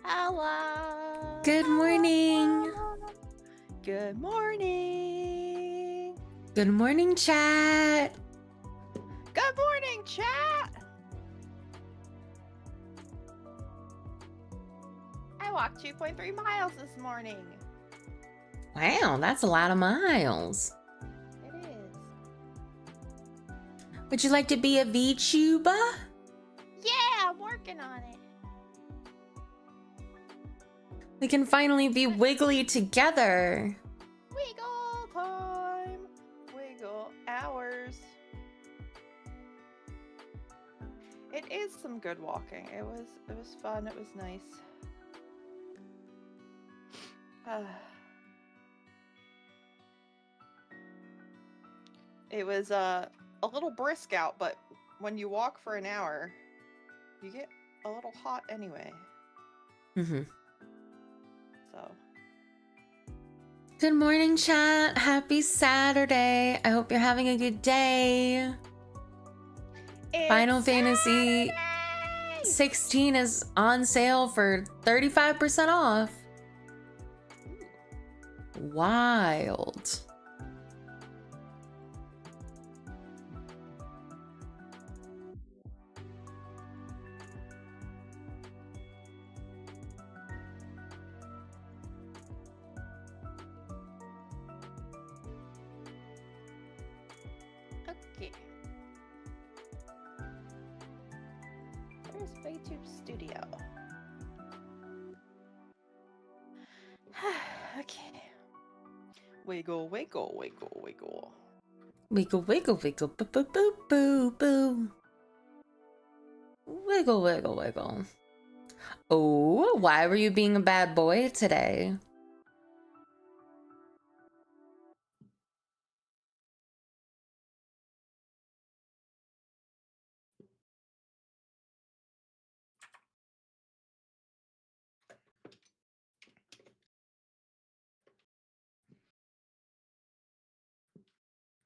Hello. Good morning. Good morning. Good morning, chat. Good morning, chat. I walked 2.3 miles this morning. Wow, that's a lot of miles. It is. Would you like to be a VTuber? Yeah, I'm working on it. We can finally be wiggly together. Wiggle time. Wiggle hours. It is some good walking. It was fun. It was nice. It was a little brisk out, but when you walk for an hour, you get a little hot anyway. Mm-hmm. So. Good morning, chat. Happy Saturday. I hope you're having a good day. It's Final Fantasy Saturday! 16 is on sale for 35% off. Wild. Okay. Where's YouTube Studio? Okay. Wiggle, wiggle, wiggle, wiggle. Wiggle, wiggle, wiggle, boo, boo, boo, boo, boo. Wiggle, wiggle, wiggle. Oh, why were you being a bad boy today?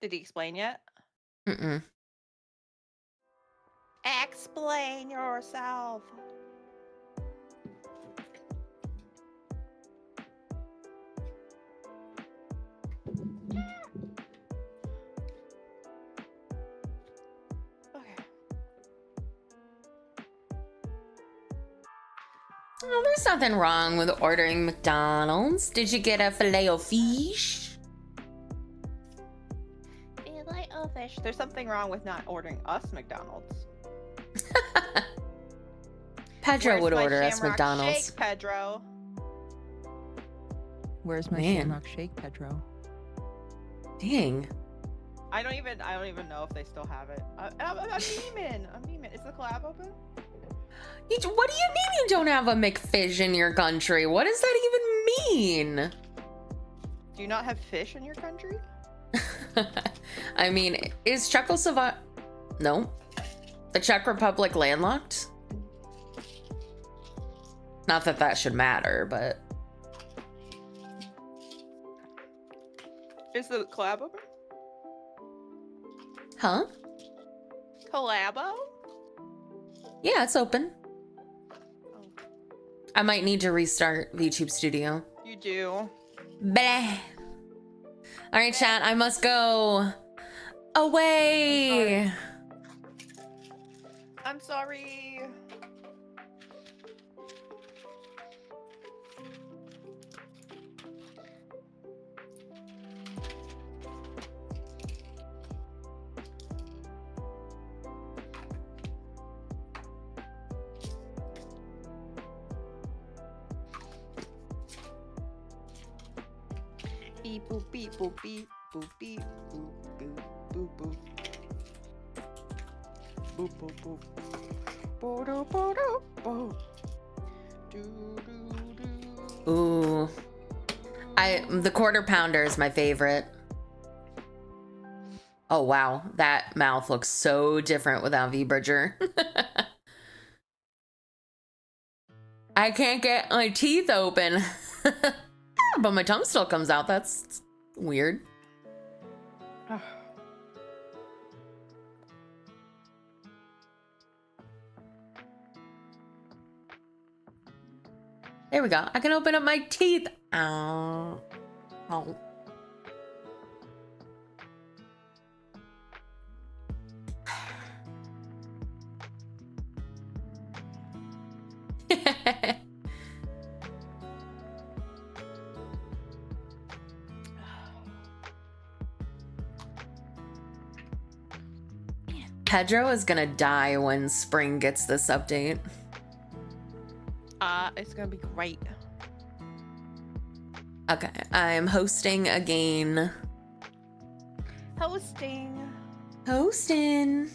Did he explain yet? Mm-mm. Explain yourself. Okay. Oh, there's nothing wrong with ordering McDonald's. Did you get a filet-o-fish? Filet-o-fish. There's something wrong with not ordering us McDonald's. Pedro Where's would my order us Shamrock McDonald's. Shake, Pedro? Where's my Man. Shamrock Shake, Pedro? Dang. I don't even know if they still have it. I'm memeing. Is the collab open? What do you mean you don't have a McFish in your country? What does that even mean? Do you not have fish in your country? I mean, is Czechoslovakia... No. The Czech Republic landlocked? Not that that should matter, but... Is the collab open? Huh? Collabo? Yeah, it's open. Oh, I might need to restart VTube Studio. you do. Bleh. All right, chat, I must go away. I'm sorry. Beep boop beep boop beep boop beep boop boop boop boop. Boop boop boop. Bo do bo do bo. Do do do. Ooh. The quarter pounder is my favorite. Oh wow, that mouth looks so different without V-Bridger. I can't get my teeth open. But my tongue still comes out. That's weird. There we go. I can open up my teeth. Ow. Oh. Pedro is gonna die when Spring gets this update. It's gonna be great. Okay, I'm hosting again. Hosting. Hosting.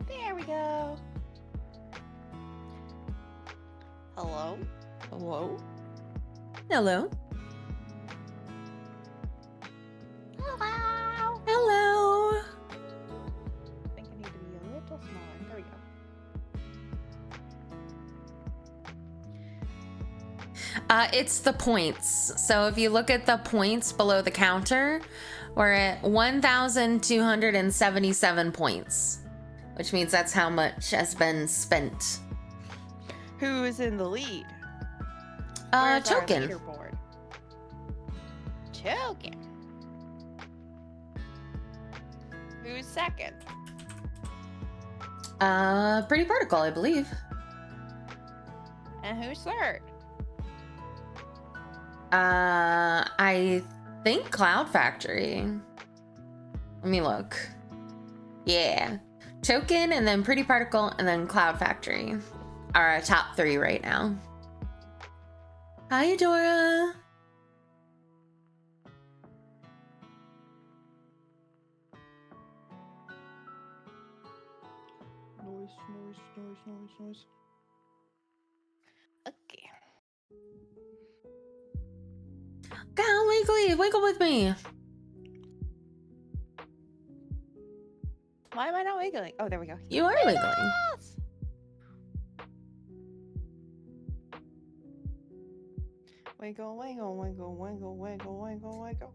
There we go. Hello? Hello? Hello. Hello. Hello. I think I need to be a little smaller. There we go. It's the points. So if you look at the points below the counter, we're at 1,277 points, which means that's how much has been spent. Who is in the lead? Where's our Token. leaderboard? Token. Who's second? Pretty Particle, I believe. And who's third? I think Cloud Factory. Let me look. Yeah. Token, and then Pretty Particle, and then Cloud Factory are our top 3 right now. Hi, Dora. Noise. Okay. Come on, Wiggly, wiggle with me. Why am I not wiggling? Oh, there we go. You are wiggling. Yes! Wiggle, wiggle, wiggle, wiggle, wiggle, wiggle, wiggle.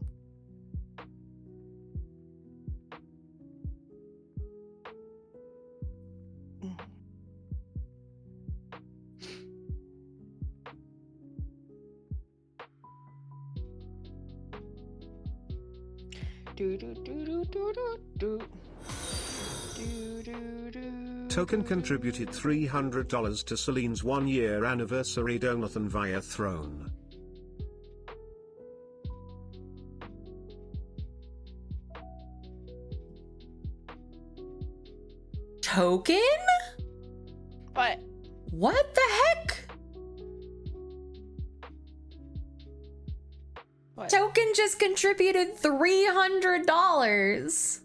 Do do do do do do do. Token contributed $300 to Celine's 1-year anniversary Donathon via Throne. Token? What? What the heck? What? Token just contributed $300.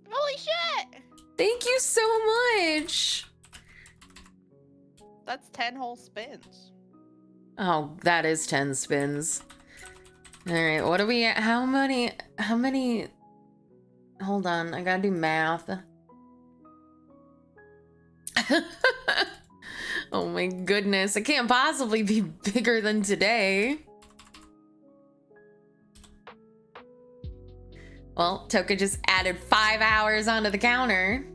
Holy shit! Thank you so much. That's 10 whole spins. Oh, that is 10 spins. All right, what do we, how many, hold on, I gotta do math. Oh my goodness, it can't possibly be bigger than today. Well, Token just added 5 hours onto the counter.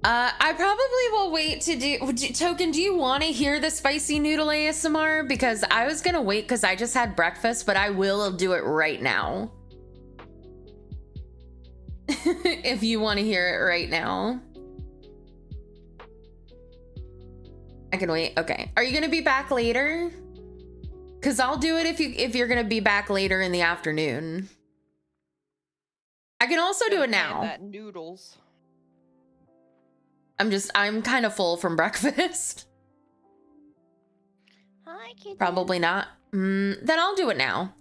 I probably will wait to do, Token, do you want to hear the spicy noodle ASMR? Because I was gonna wait because I just had breakfast, but I will do it right now. If you want to hear it right now. I can wait, okay. Are you gonna be back later? Cause I'll do it if you're gonna be back later in the afternoon. I can also do it now. That noodles. I'm kind of full from breakfast. Hi, kitty. Probably not. Then I'll do it now.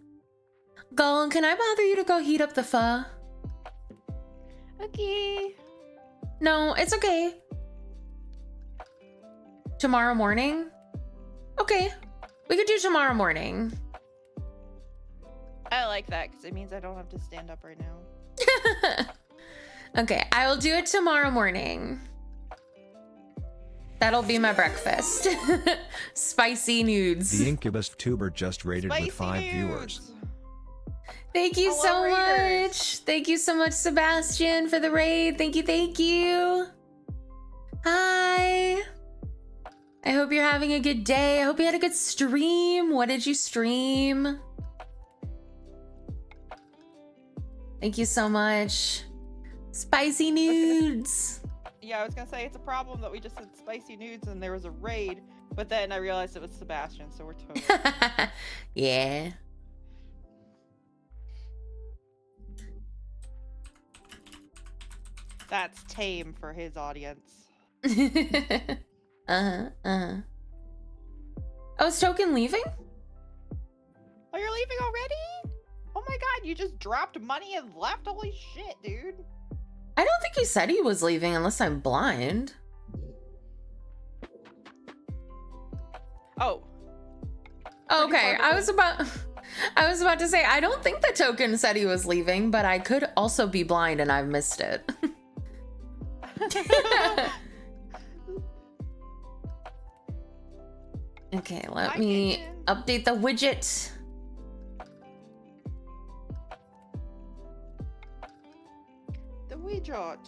Golem, can I bother you to go heat up the pho? Okay. No, it's okay. Tomorrow morning? Okay, we could do tomorrow morning. I like that because it means I don't have to stand up right now. Okay, I will do it tomorrow morning. That'll be my breakfast. Spicy nudes. The Incubus tuber just rated Spicy with 5 nudes. viewers. Thank you Hello, so Raiders. much. Thank you so much, Sebastian, for the raid. Thank you, thank you. Hi. I hope you're having a good day. I hope you had a good stream. What did you stream? Thank you so much. Spicy nudes. Yeah, I was gonna say it's a problem that we just said spicy nudes and there was a raid, but then I realized it was Sebastian, so we're totally. Yeah. That's tame for his audience. Oh, is Token leaving? Oh, you're leaving already? Oh my god, you just dropped money and left? Holy shit, dude. I don't think he said he was leaving unless I'm blind. Oh. Okay, I was about to say I don't think the Token said he was leaving, but I could also be blind and I've missed it. Okay, let me update the widget. The Weejot.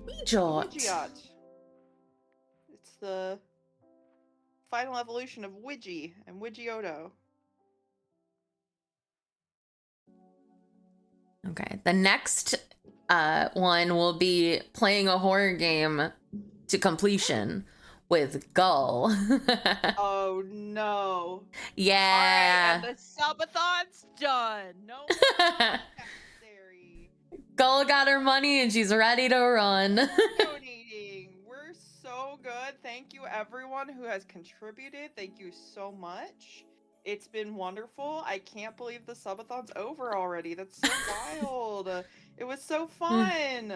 Widget. It's the final evolution of Widgie and Widgioto. Okay, the next one will be playing a horror game to completion with Gull. Oh no. Yeah. Alright, and the subathon's done. No more necessary. Gull got her money and she's ready to run. Donating. We're so good. Thank you everyone who has contributed. Thank you so much. It's been wonderful. I can't believe the subathon's over already. That's so wild. It was so fun.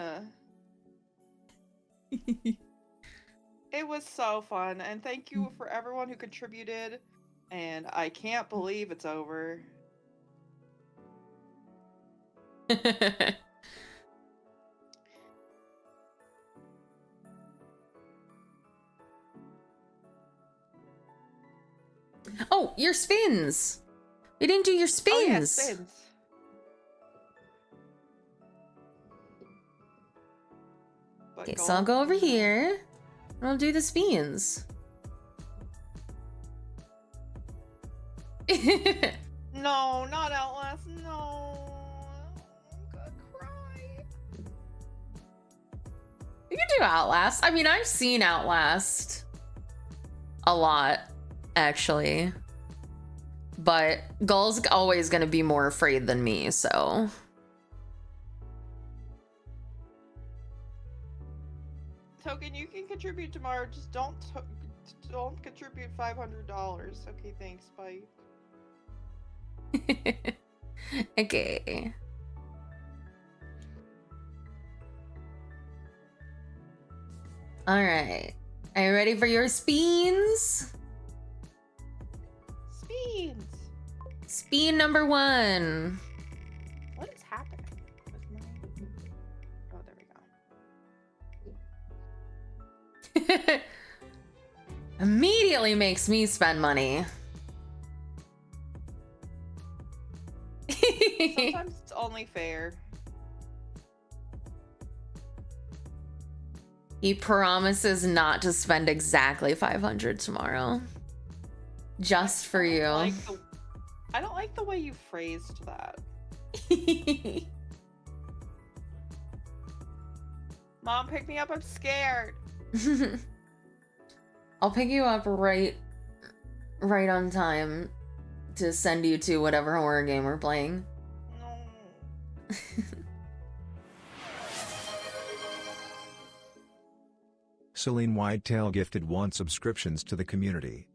It was so fun. And thank you for everyone who contributed. And I can't believe it's over. Oh, your spins. We didn't do your spins. Oh, yeah, spins. But Okay, so I'll go over gold- here and I'll do the spins. No, not Outlast. No. I'm gonna cry. You can do Outlast. I mean, I've seen Outlast a lot, actually. But Gull's always gonna be more afraid than me, so. Token, you can contribute tomorrow. Just don't contribute $500. Okay, thanks. Bye. Okay. All right. Are you ready for your spins? Speeds. Spin number 1. What is happening with my? Oh, there we go. Immediately makes me spend money. Sometimes it's only fair. He promises not to spend exactly 500 tomorrow. Just for you. I don't like the way you phrased that. Mom, pick me up. I'm scared. I'll pick you up right on time to send you to whatever horror game we're playing. No. Celine Whitetail gifted 1 subscriptions to the community.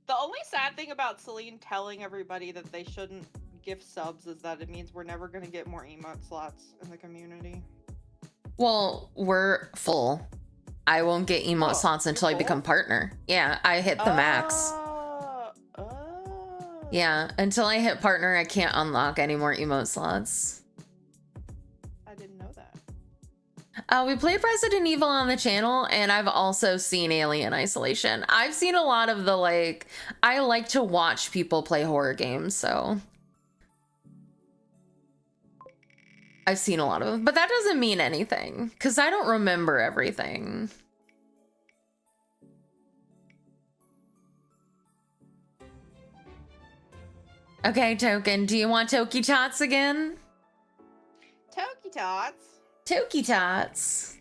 The only sad thing about Celine telling everybody that they shouldn't gift subs is that it means we're never going to get more emote slots in the community. Well, we're full. I won't get emote Oh, slots until I you're become full? partner. Yeah, I hit the max. Yeah, until I hit partner, I can't unlock any more emote slots. I didn't know that. We played Resident Evil on the channel, and I've also seen Alien Isolation. I've seen a lot of the, like, I like to watch people play horror games, so I've seen a lot of them. But that doesn't mean anything, because I don't remember everything. Okay, Token, do you want Toki Tots again? Toki Tots. Toki Tots.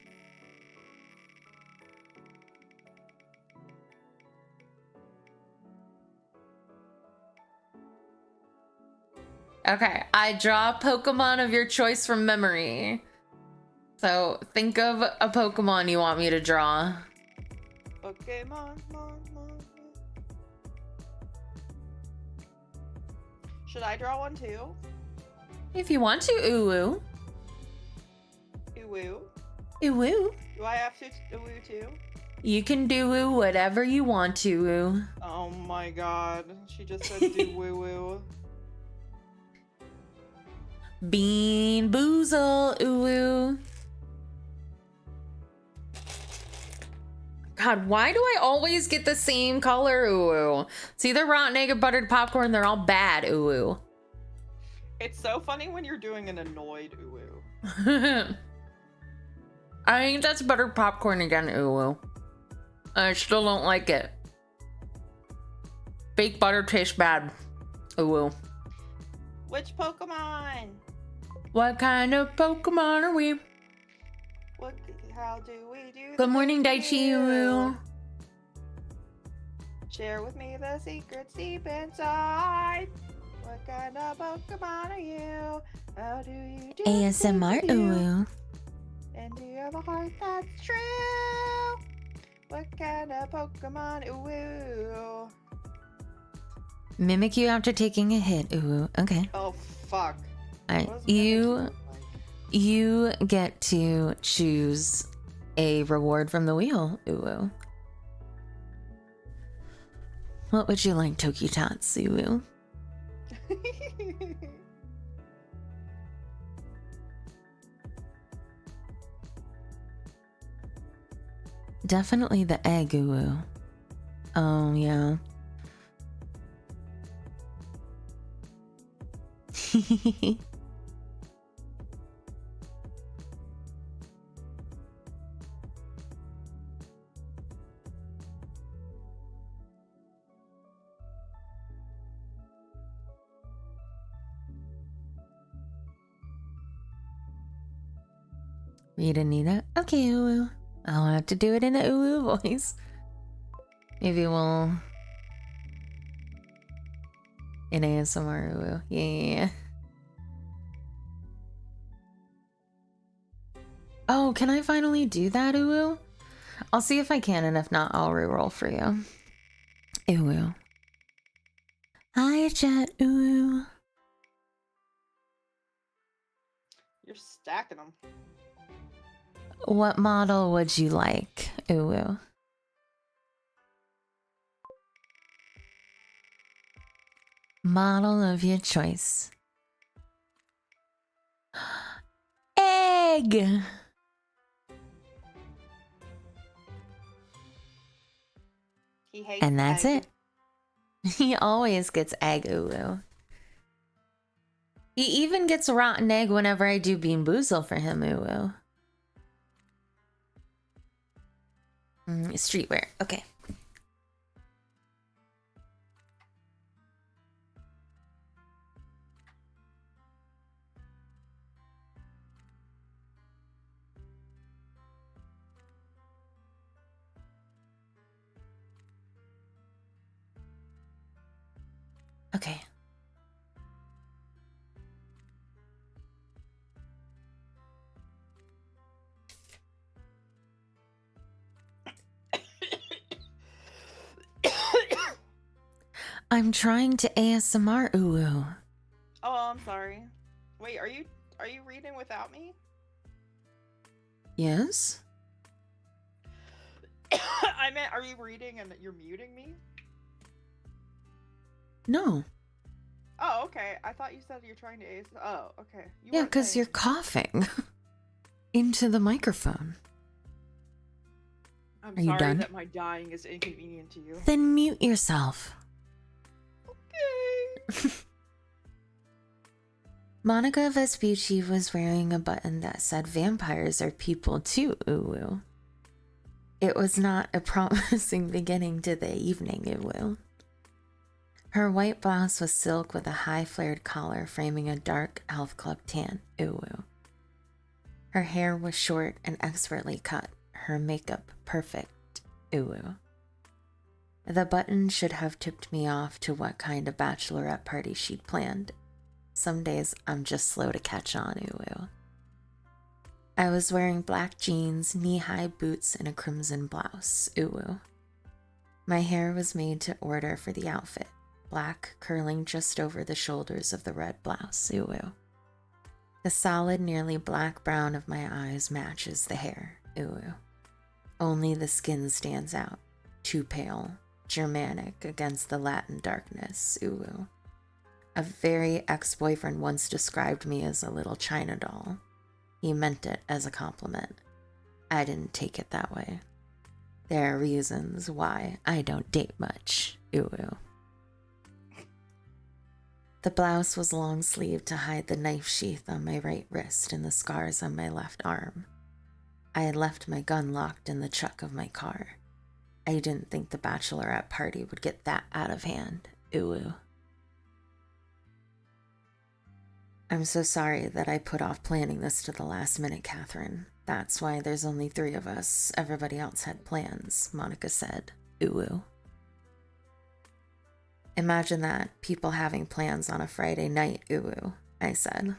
Okay, I draw a Pokemon of your choice from memory. So think of a Pokemon you want me to draw. Pokemon. Should I draw one too? If you want to, Uwu. Uwu. Uwu. Do I have to Uwu too? You can do whatever you want to, Uwu. Oh my god. She just said do woo woo. Bean Boozle, Uwu. God, why do I always get the same color, Uwu? It's either rotten egg or buttered popcorn. They're all bad, Uwu. It's so funny when you're doing an annoyed Uwu. I think that's buttered popcorn again, Uwu. I still don't like it. Fake butter tastes bad, Uwu. Which Pokemon? What kind of Pokemon are we? How do we do? Good morning, Daichi, Uwu. Share with me the secrets deep inside. What kind of Pokemon are you? How do you do? ASMR, Uwu. And do you have a heart that's true? What kind of Pokemon? Ooh. Mimic you after taking a hit, Uwu. Okay. Oh fuck. Alright, What does Mimikyu look like? you get to choose a reward from the wheel, Uwu. What would you like, Toki Tots, Uwu? Definitely the egg, Uwu. Oh, yeah. Rita Nita? Okay, Uwu. I'll have to do it in a Uwu voice. Maybe we'll... in ASMR Uwu. Yeah. Oh, can I finally do that, Uwu? I'll see if I can, and if not, I'll reroll for you. Uwu. Hi, chat, Uwu. You're stacking them. What model would you like, Uwu? Model of your choice. Egg! He hates And that's egg. it. He always gets egg, Uwu. He even gets rotten egg whenever I do Bean Boozle for him, Uwu. Streetwear, okay. Okay. I'm trying to ASMR, Uwu. Oh, I'm sorry. Wait, are you reading without me? Yes? I meant, are you reading and you're muting me? No. Oh, okay. I thought you said you're trying to Oh, okay. You Yeah, weren't because saying- you're coughing. into the microphone. I'm Are you sorry done? that my dying is inconvenient to you. Then mute yourself. Okay. Monica Vespucci was wearing a button that said vampires are people too, uwu. It was not a promising beginning to the evening, uwu. Her white blouse was silk with a high flared collar framing a dark elf club tan, uwu. Her hair was short and expertly cut, her makeup perfect, uwu. The button should have tipped me off to what kind of bachelorette party she'd planned. Some days I'm just slow to catch on, uwu. I was wearing black jeans, knee-high boots, and a crimson blouse, uwu. My hair was made to order for the outfit, black curling just over the shoulders of the red blouse, uwu. The solid, nearly black-brown of my eyes matches the hair, uwu. Only the skin stands out, too pale, Germanic against the Latin darkness, uwu. A very ex-boyfriend once described me as a little China doll. He meant it as a compliment. I didn't take it that way. There are reasons why I don't date much, uwu. The blouse was long-sleeved to hide the knife sheath on my right wrist and the scars on my left arm. I had left my gun locked in the truck of my car. I didn't think the bachelorette party would get that out of hand, uwu. I'm so sorry that I put off planning this to the last minute, Catherine. That's why there's only 3 of us. Everybody else had plans, Monica said, uwu. Imagine that, people having plans on a Friday night, uwu, I said.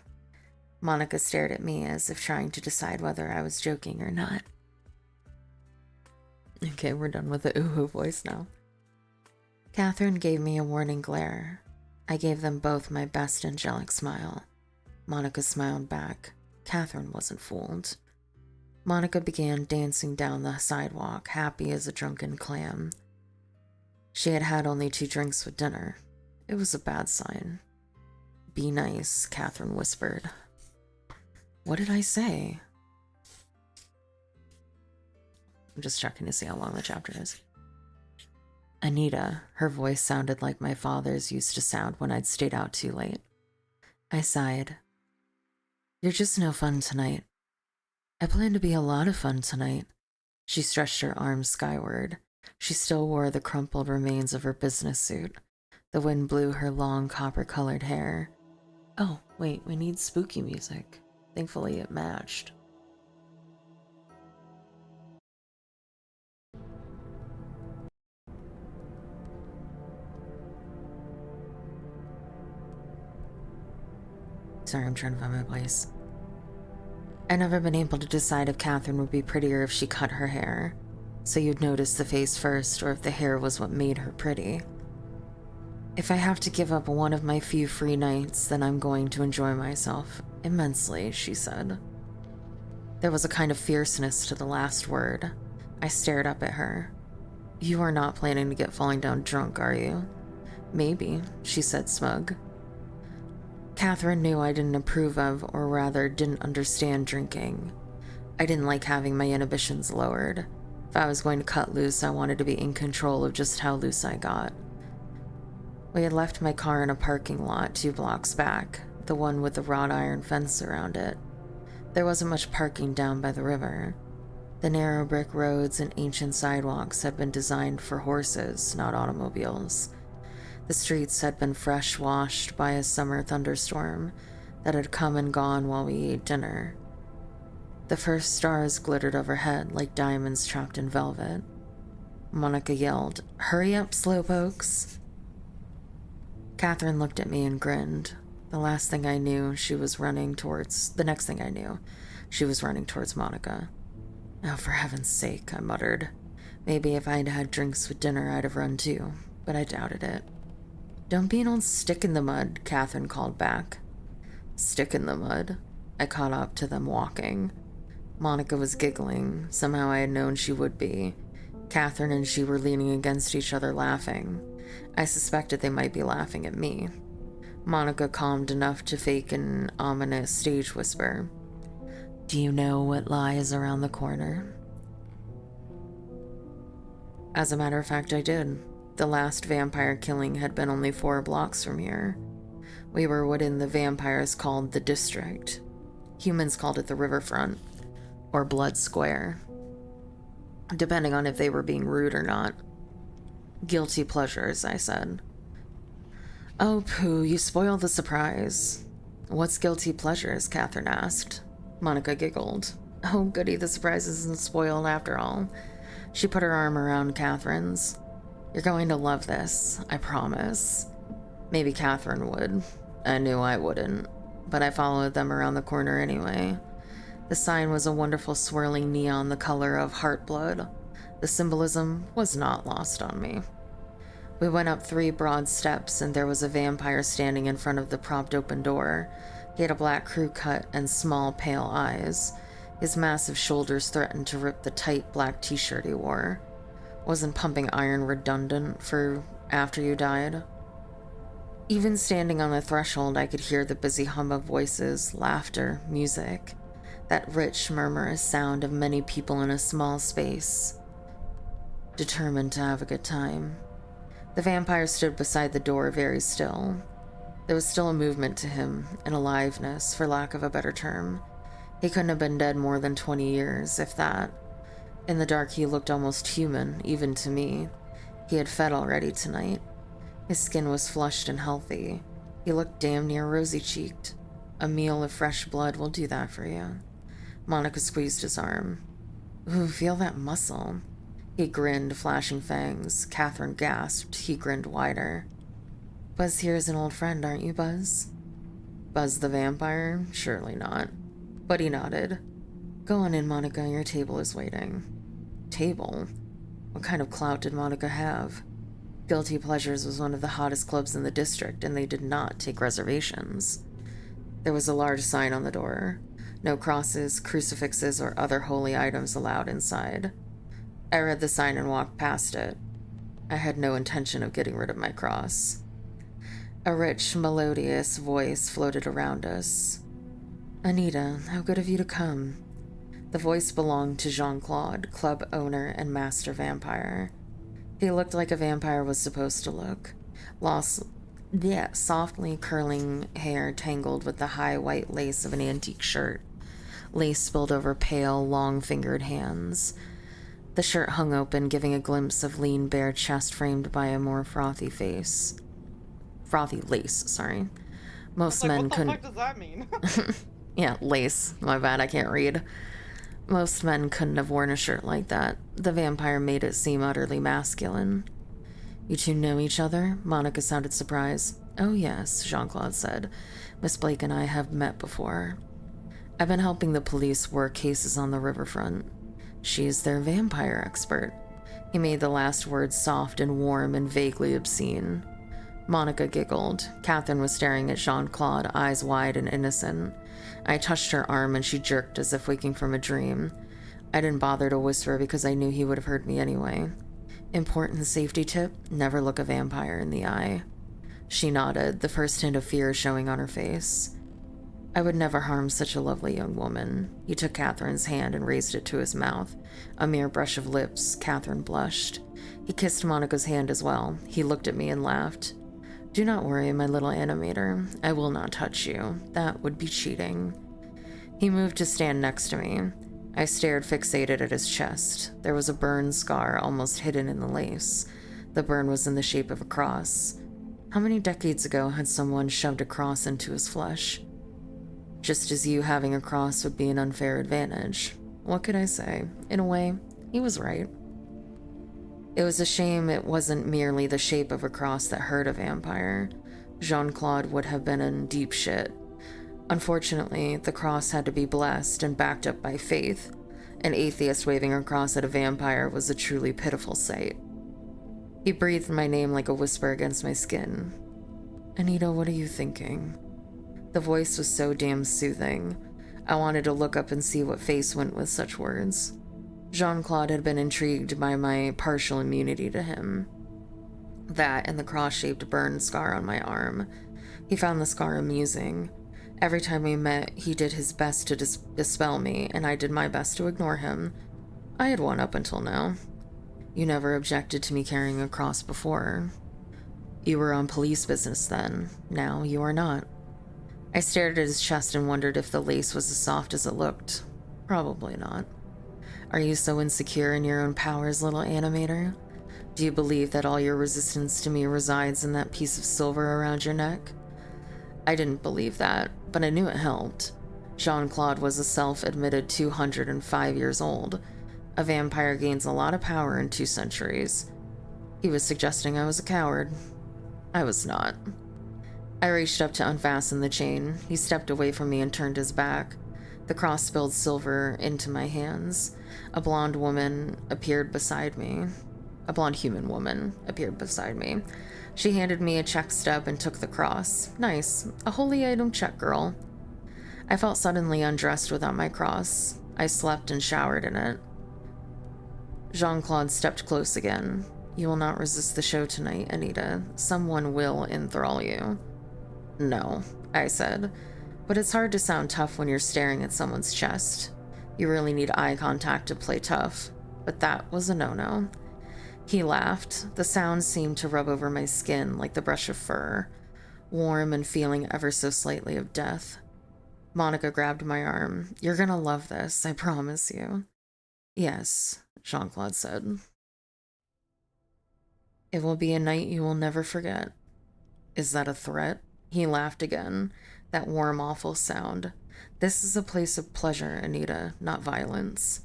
Monica stared at me as if trying to decide whether I was joking or not. Okay, we're done with the uwu voice now. Catherine gave me a warning glare. I gave them both my best angelic smile. Monica smiled back. Catherine wasn't fooled. Monica began dancing down the sidewalk, happy as a drunken clam. She had had only 2 drinks with dinner. It was a bad sign. Be nice, Catherine whispered. What did I say? I'm just checking to see how long the chapter is. Anita, her voice sounded like my father's used to sound when I'd stayed out too late. I sighed. You're just no fun tonight. I plan to be a lot of fun tonight. She stretched her arms skyward. She still wore the crumpled remains of her business suit. The wind blew her long copper-colored hair. Oh, wait, we need spooky music. Thankfully, it matched. Sorry, I'm trying to find my place. I'd never been able to decide if Catherine would be prettier if she cut her hair, so you'd notice the face first, or if the hair was what made her pretty. If I have to give up one of my few free nights, then I'm going to enjoy myself immensely, she said. There was a kind of fierceness to the last word. I stared up at her. You are not planning to get falling down drunk, are you? Maybe, she said smug. Catherine knew I didn't approve of, or rather didn't understand drinking. I didn't like having my inhibitions lowered. If I was going to cut loose, I wanted to be in control of just how loose I got. We had left my car in a parking lot 2 blocks back, the one with the wrought iron fence around it. There wasn't much parking down by the river. The narrow brick roads and ancient sidewalks had been designed for horses, not automobiles. The streets had been fresh washed by a summer thunderstorm that had come and gone while we ate dinner. The first stars glittered overhead like diamonds trapped in velvet. Monica yelled, "Hurry up, slowpokes!" Catherine looked at me and grinned. The next thing I knew, she was running towards Monica. Oh, for heaven's sake, I muttered. Maybe if I'd had drinks with dinner, I'd have run too, but I doubted it. Don't be an old stick in the mud, Catherine called back. Stick in the mud? I caught up to them walking. Monica was giggling. Somehow I had known she would be. Catherine and she were leaning against each other laughing. I suspected they might be laughing at me. Monica calmed enough to fake an ominous stage whisper. Do you know what lies around the corner? As a matter of fact, I did. The last vampire killing had been only 4 blocks from here. We were what in the vampires called the district. Humans called it the riverfront, or Blood Square, depending on if they were being rude or not. Guilty pleasures, I said. Oh, pooh, you spoiled the surprise. What's guilty pleasures? Catherine asked. Monica giggled. Oh, goody, the surprise isn't spoiled after all. She put her arm around Catherine's. You're going to love this, I promise. Maybe Catherine would. I knew I wouldn't, but I followed them around the corner anyway. The sign was a wonderful swirling neon the color of heart blood. The symbolism was not lost on me. We went up 3 broad steps, and there was a vampire standing in front of the propped open door. He had a black crew cut and small, pale eyes. His massive shoulders threatened to rip the tight black t-shirt he wore. Wasn't pumping iron redundant for after you died? Even standing on the threshold, I could hear the busy hum of voices, laughter, music. That rich, murmurous sound of many people in a small space, determined to have a good time. The vampire stood beside the door, very still. There was still a movement to him, an aliveness, for lack of a better term. He couldn't have been dead more than 20 years, if that. In the dark, he looked almost human, even to me. He had fed already tonight. His skin was flushed and healthy. He looked damn near rosy-cheeked. A meal of fresh blood will do that for you. Monica squeezed his arm. Ooh, feel that muscle. He grinned, flashing fangs. Catherine gasped. He grinned wider. Buzz here is an old friend, aren't you, Buzz? Buzz the vampire? Surely not. But he nodded. Go on in, Monica. Your table is waiting. Table? What kind of clout did Monica have? Guilty Pleasures was one of the hottest clubs in the district, and they did not take reservations. There was a large sign on the door. No crosses, crucifixes, or other holy items allowed inside. I read the sign and walked past it. I had no intention of getting rid of my cross. A rich, melodious voice floated around us. Anita, how good of you to come. The voice belonged to Jean-Claude, club owner and master vampire. He looked like a vampire was supposed to look. Softly curling hair tangled with the high white lace of an antique shirt. Lace spilled over pale, long-fingered hands. The shirt hung open, giving a glimpse of lean, bare chest framed by a more frothy face. Frothy lace, sorry. Most men couldn't... What the fuck does that mean? Yeah, lace. My bad, I can't read. Most men couldn't have worn a shirt like that. The vampire made it seem utterly masculine. You two know each other? Monica sounded surprised. Oh yes, Jean-Claude said. Miss Blake and I have met before. I've been helping the police work cases on the riverfront. She is their vampire expert. He made the last words soft and warm and vaguely obscene. Monica giggled. Catherine was staring at Jean-Claude, eyes wide and innocent. I touched her arm and she jerked as if waking from a dream. I didn't bother to whisper because I knew he would have heard me anyway. Important safety tip, never look a vampire in the eye. She nodded, the first hint of fear showing on her face. I would never harm such a lovely young woman. He took Catherine's hand and raised it to his mouth. A mere brush of lips. Catherine blushed. He kissed Monica's hand as well. He looked at me and laughed. Do not worry, my little animator. I will not touch you. That would be cheating. He moved to stand next to me. I stared fixated at his chest. There was a burn scar almost hidden in the lace. The burn was in the shape of a cross. How many decades ago had someone shoved a cross into his flesh? Just as you having a cross would be an unfair advantage. What could I say? In a way, he was right. It was a shame it wasn't merely the shape of a cross that hurt a vampire. Jean-Claude would have been in deep shit. Unfortunately, the cross had to be blessed and backed up by faith. An atheist waving a cross at a vampire was a truly pitiful sight. He breathed my name like a whisper against my skin. Anita, what are you thinking? The voice was so damn soothing. I wanted to look up and see what face went with such words. Jean-Claude had been intrigued by my partial immunity to him. That and the cross-shaped burn scar on my arm. He found the scar amusing. Every time we met, he did his best to dispel me, and I did my best to ignore him. I had won up until now. You never objected to me carrying a cross before. You were on police business then. Now you are not. I stared at his chest and wondered if the lace was as soft as it looked. Probably not. Are you so insecure in your own powers, little animator? Do you believe that all your resistance to me resides in that piece of silver around your neck? I didn't believe that, but I knew it helped. Jean-Claude was a self-admitted 205 years old. A vampire gains a lot of power in 2 centuries. He was suggesting I was a coward. I was not. I reached up to unfasten the chain. He stepped away from me and turned his back. The cross spilled silver into my hands. A blonde woman appeared beside me. A blonde human woman appeared beside me. She handed me a check stub and took the cross. Nice. A holy item check, girl. I felt suddenly undressed without my cross. I slept and showered in it. Jean-Claude stepped close again. You will not resist the show tonight, Anita. Someone will enthrall you. No, I said. But it's hard to sound tough when you're staring at someone's chest. You really need eye contact to play tough. But that was a no-no. He laughed. The sound seemed to rub over my skin like the brush of fur, warm and feeling ever so slightly of death. Monica grabbed my arm. You're gonna love this, I promise you. Yes, Jean-Claude said. It will be a night you will never forget. Is that a threat? He laughed again. That warm, awful sound. This is a place of pleasure, Anita, not violence.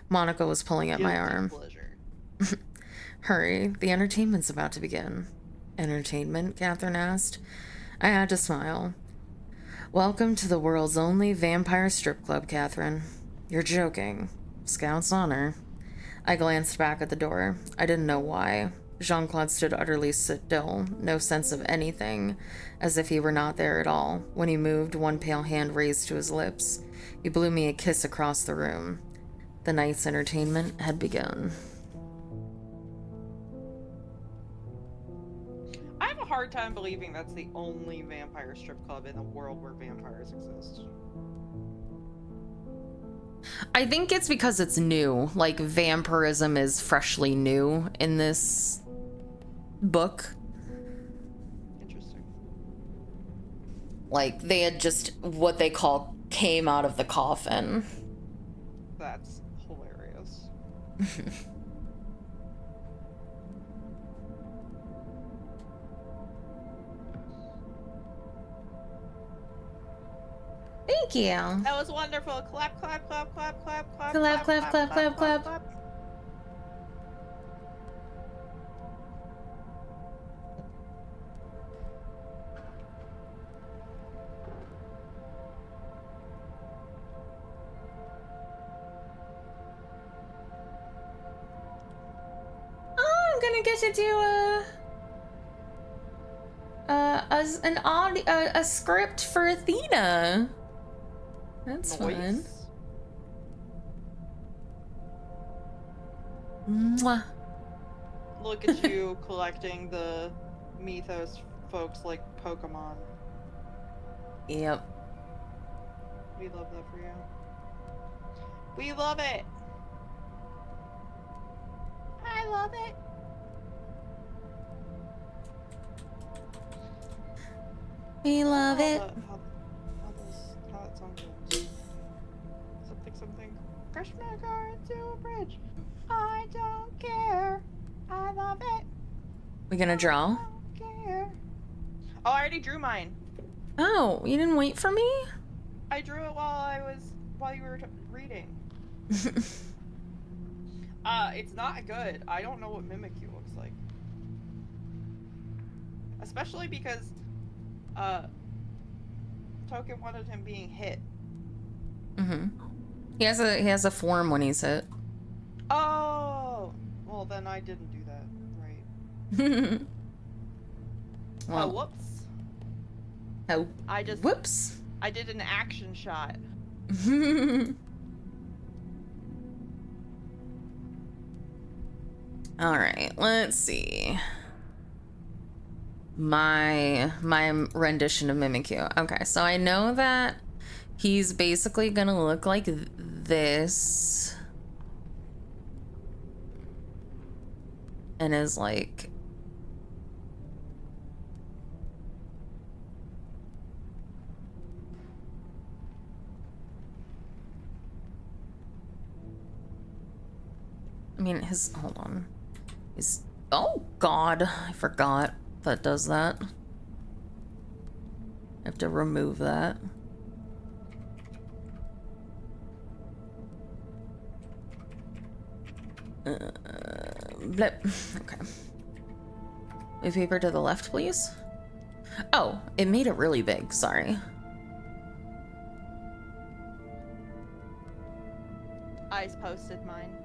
Monica was pulling at my arm. Pleasure. Hurry, the entertainment's about to begin. Entertainment? Catherine asked. I had to smile. Welcome to the world's only vampire strip club, Catherine. You're joking. Scout's honor. I glanced back at the door. I didn't know why. Jean-Claude stood utterly still, no sense of anything, as if he were not there at all. When he moved, one pale hand raised to his lips. He blew me a kiss across the room. The night's entertainment had begun. I have a hard time believing that's the only vampire strip club in the world where vampires exist. I think it's because it's new. Like, vampirism is freshly new in this book. Interesting. Like, they had just, what they call, came out of the coffin. That's hilarious. Thank you. That was wonderful. Clap, clap, clap, clap, clap, clap, Clap, clap, clap, clap, clap. Oh, I'm gonna get to do a script for Athena. That's fun. Mwah. Look at you collecting the mythos folks like Pokemon. Yep. We love that for you. We love it. I love it. We love it. How that song goes. Something. Crash my car into a bridge. I don't care. I love it. We gonna draw? I don't care. Oh, I already drew mine. Oh, you didn't wait for me? I drew it while you were reading. It's not good. I don't know what Mimikyu looks like. Especially because Token wanted him being hit. Mm-hmm. He has a form when he's hit. Oh, well then I didn't do that right. Well, Oh, whoops. Oh, whoops. I did an action shot. All right, let's see. my rendition of Mimikyu. Okay, so I know that he's basically gonna look like this, and is like, I mean, his, hold on, his, oh god, I forgot that does that. I have to remove that. Blip. Okay. Move paper to the left, please. Oh, it made it really big. Sorry. I posted mine.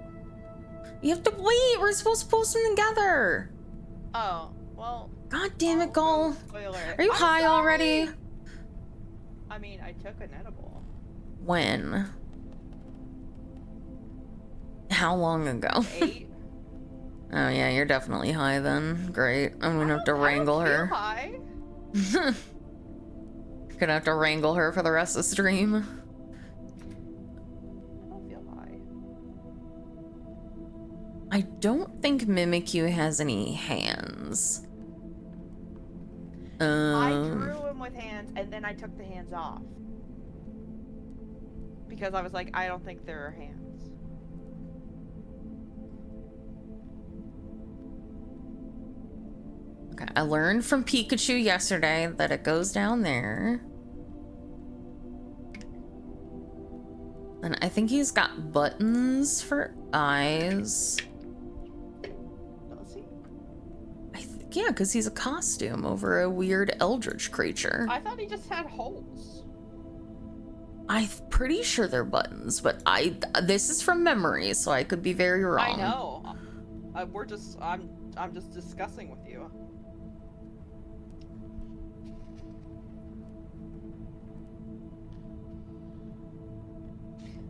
You have to wait. We're supposed to post them together. Oh, well. God damn it, I'll go Gull. spoiler it. Are you I'm high sorry. already? I mean, I took an edible. When? How long ago? 8. Oh yeah, you're definitely high then. Great. I'm gonna have to I wrangle don't feel her. high. Gonna have to wrangle her for the rest of the stream. I don't feel high. I don't think Mimikyu has any hands. I drew him with hands, and then I took the hands off. Because I was like, I don't think there are hands. Okay, I learned from Pikachu yesterday that it goes down there. And I think he's got buttons for eyes. Does he? Yeah, because he's a costume over a weird eldritch creature. I thought he just had holes. I'm pretty sure they're buttons, but this is from memory, so I could be very wrong. I know. I'm just discussing with you.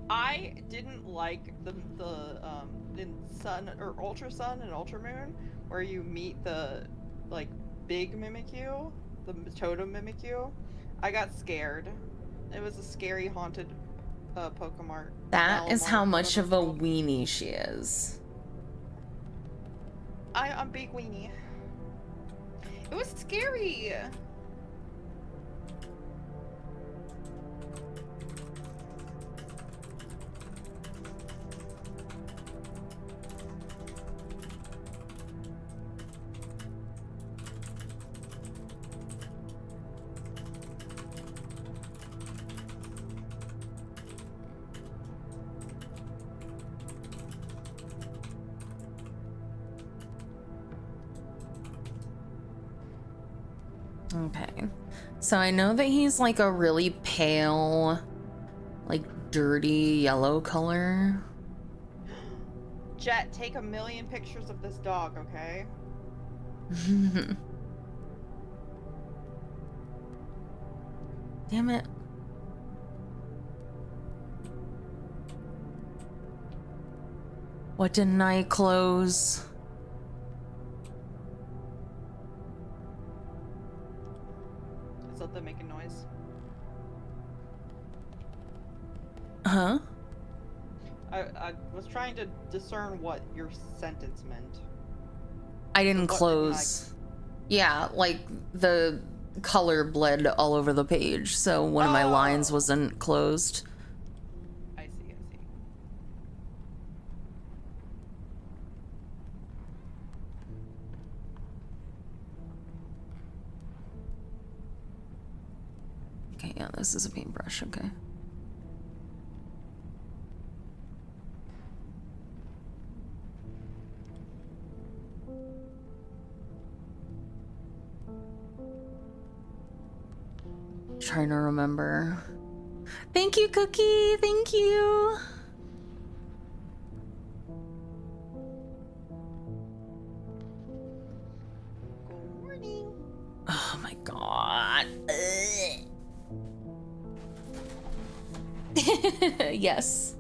I didn't like the in Sun or Ultra Sun and Ultra Moon where you meet the like big Mimikyu, the totem Mimikyu. I got scared. It was a scary haunted Pokemon. That is how Malamar, much whatever of a it's called. weenie she is. I'm big weenie. It was scary. Okay. So I know that he's like a really pale, like dirty yellow color. Jet, take 1,000,000 pictures of this dog, okay? Damn it. What didn't I close? Is that the making noise? Huh? I was trying to discern what your sentence meant. I didn't What didn't I- close. Yeah, like the color bled all over the page, so one of my lines Oh. wasn't closed. I see, I see. Okay, yeah, this is a paintbrush, okay. Trying to remember. Thank you, Cookie. Thank you. Good morning. Oh my god. Yes.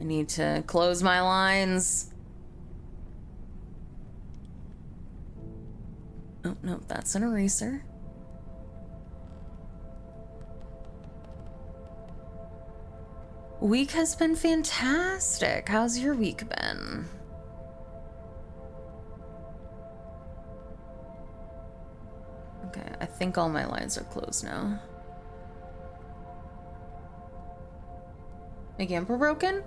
need to close my lines. Oh, no, that's an eraser. Week has been fantastic. How's your week been? Okay, I think all my lines are closed now. My camper broken?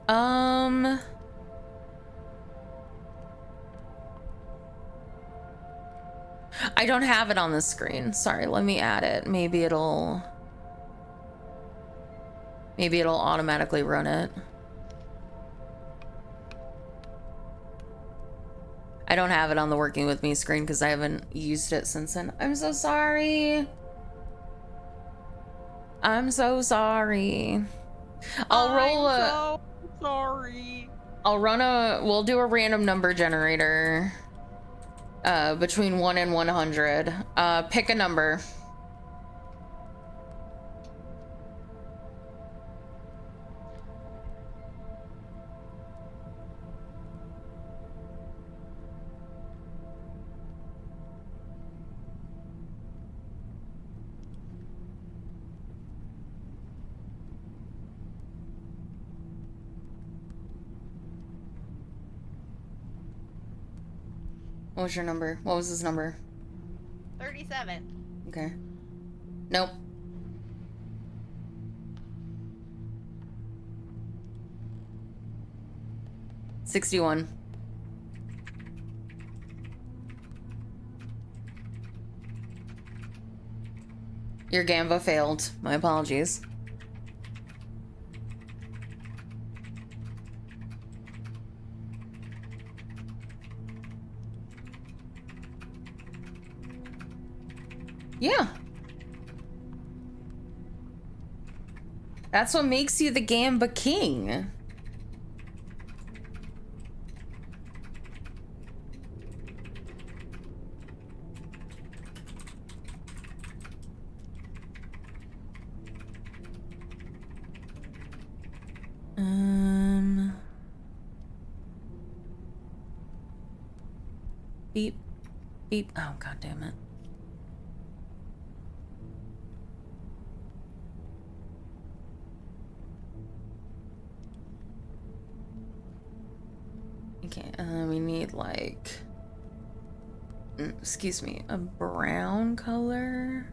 I don't have it on the screen. Sorry, let me add it. Maybe it'll automatically run it. I don't have it on the working with me screen because I haven't used it since then. I'm so sorry. I'm so sorry. I'm so sorry. We'll do a random number generator. Between 1 and 100. Pick a number. What was your number? What was his number? 37. Okay. Nope. $61. Your Gamba failed. My apologies. Yeah. That's what makes you the Gamba King. Beep. Beep. Oh, god damn it. Okay, we need like, excuse me, a brown color.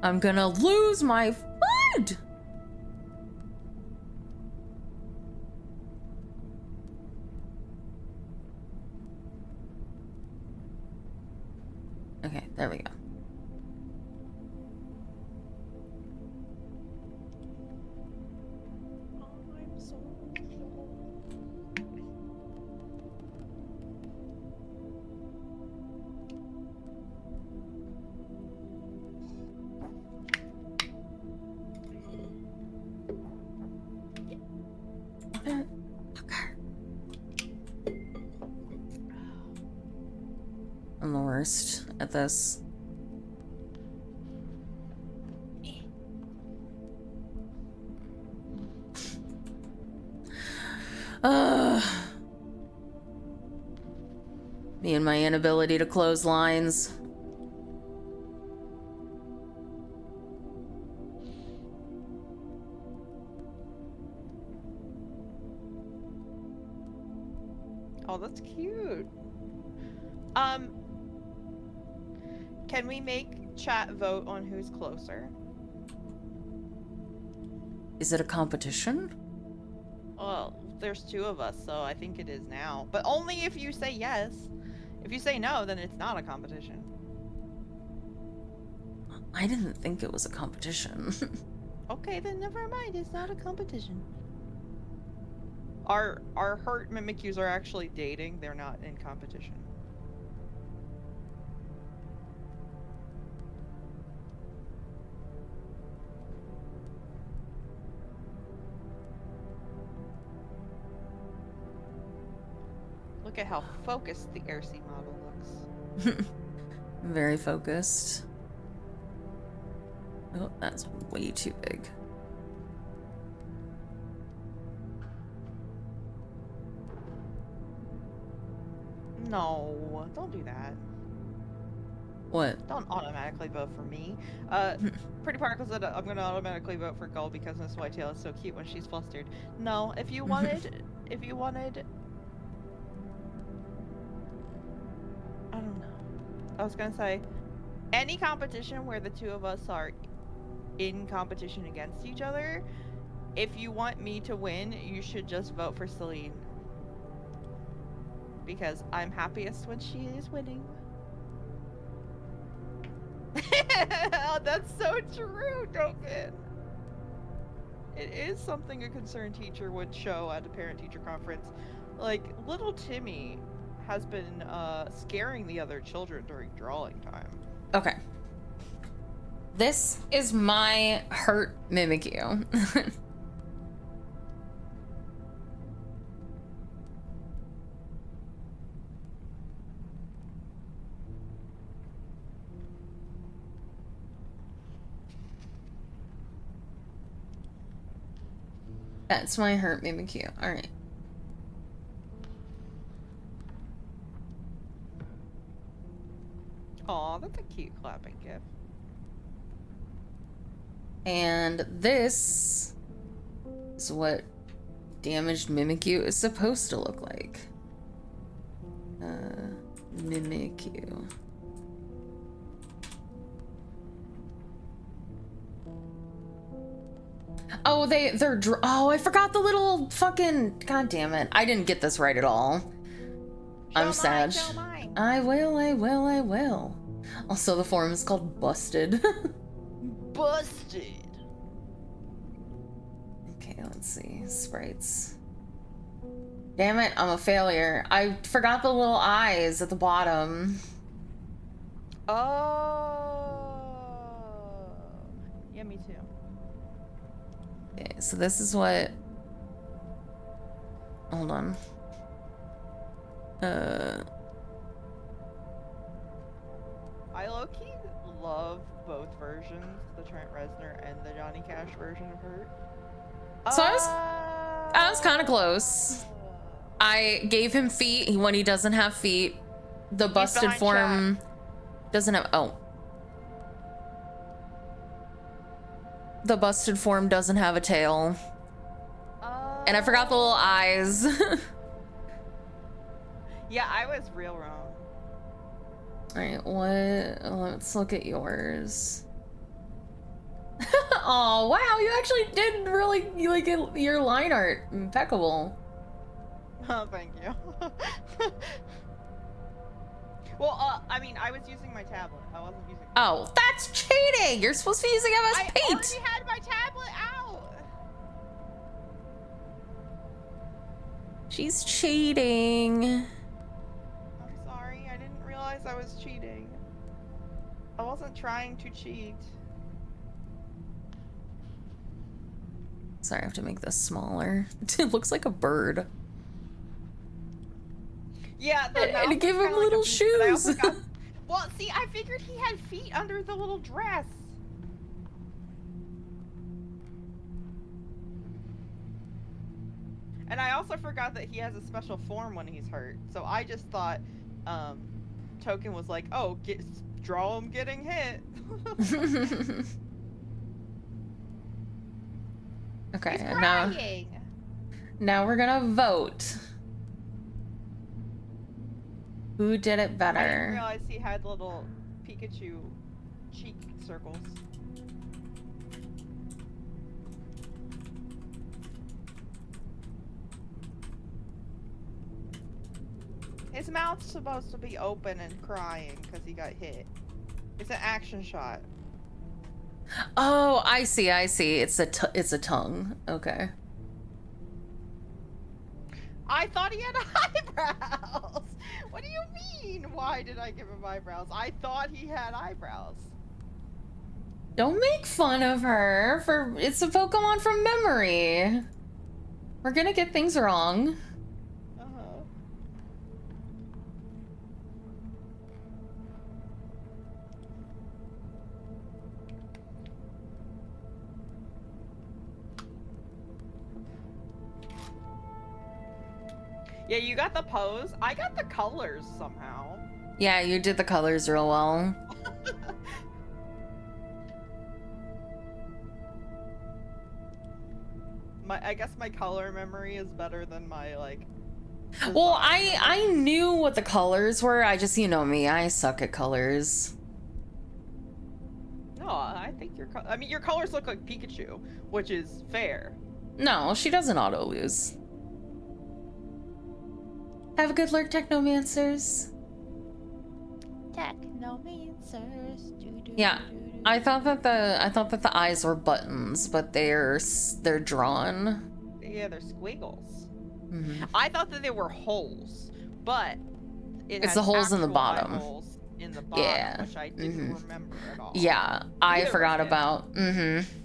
I'm gonna lose my food! Okay, there we go. I'm so I'm the worst at this. Me and my inability to close lines. Oh, that's cute. Can we make chat vote on who's closer? Is it a competition? Well, there's two of us, so I think it is now. But only if you say yes. If you say no, then it's not a competition. I didn't think it was a competition. Okay, then never mind. It's not a competition. Our hurt Mimikyus are actually dating. They're not in competition. Look at how focused the airseat model looks. Very focused. Oh, that's way too big. No, don't do that. What? Don't automatically vote for me. Pretty Particle said I'm gonna automatically vote for Gull because Miss Whitetail is so cute when she's flustered. No, if you wanted, I don't know. I was gonna say, any competition where the two of us are in competition against each other, if you want me to win, you should just vote for Celine. Because I'm happiest when she is winning. Oh, that's so true, Token. It is something a concerned teacher would show at a parent-teacher conference. Like, little Timmy has been scaring the other children during drawing time. Okay. This is my hurt Mimikyu. That's my hurt Mimikyu. Alright. Aw, that's a cute clapping gift. And this is what damaged Mimikyu is supposed to look like. Mimikyu. Oh, oh, I forgot the little fucking, god damn it. I didn't get this right at all. I'm sad. Show mine. I will. Also, the form is called Busted. Busted! Okay, let's see. Sprites. Damn it, I'm a failure. I forgot the little eyes at the bottom. Oh. Yeah, me too. Okay, so this is what... Hold on. I low-key love both versions, the Trent Reznor and the Johnny Cash version of Hurt. So I was kind of close. I gave him feet when he doesn't have feet. The busted behind form doesn't have... Oh. The busted form doesn't have a tail. And I forgot the little eyes. Yeah, I was real wrong. Alright, let's look at yours. Oh, wow, you actually did really, like, your line art impeccable. Oh, thank you. Well, I mean, I was using my tablet. I wasn't using... Oh, that's cheating! You're supposed to be using MS Paint! I already had my tablet out! She's cheating. I'm sorry, I didn't realize I was cheating. I wasn't trying to cheat. Sorry, I have to make this smaller. It looks like a bird. Yeah, And it gave him kinda little like a beast, but I shoes. also got... Well, see, I figured he had feet under the little dress. And I also forgot that he has a special form when he's hurt. So I just thought Token was like, oh, draw him getting hit. Okay, He's and crying. now we're gonna vote. Who did it I didn't better? realize he had little Pikachu cheek circles. His mouth's supposed to be open and crying because he got hit. It's an action shot. Oh, I see. It's a tongue. Okay. I thought he had eyebrows. What do you mean? Why did I give him eyebrows? I thought he had eyebrows. Don't make fun of her for it's a Pokemon from memory. We're gonna get things wrong. Uh-huh. Yeah, you got the pose. I got the colors somehow. Yeah, you did the colors real well. I guess my color memory is better than my like. Well, design I knew what the colors were. I just, you know me, I suck at colors. No, I think I mean, your colors look like Pikachu, which is fair. No, she doesn't auto lose. Have a good lurk, Technomancers. Technomancers. Yeah, I thought that the eyes were buttons, but they're drawn. Yeah, they're squiggles. Mm-hmm. I thought that they were holes, but It's has the holes in the actual bottom. eyeballs in the bottom, Yeah. which I didn't remember at all. Yeah, I Neither forgot of us did. about. Mm-hmm.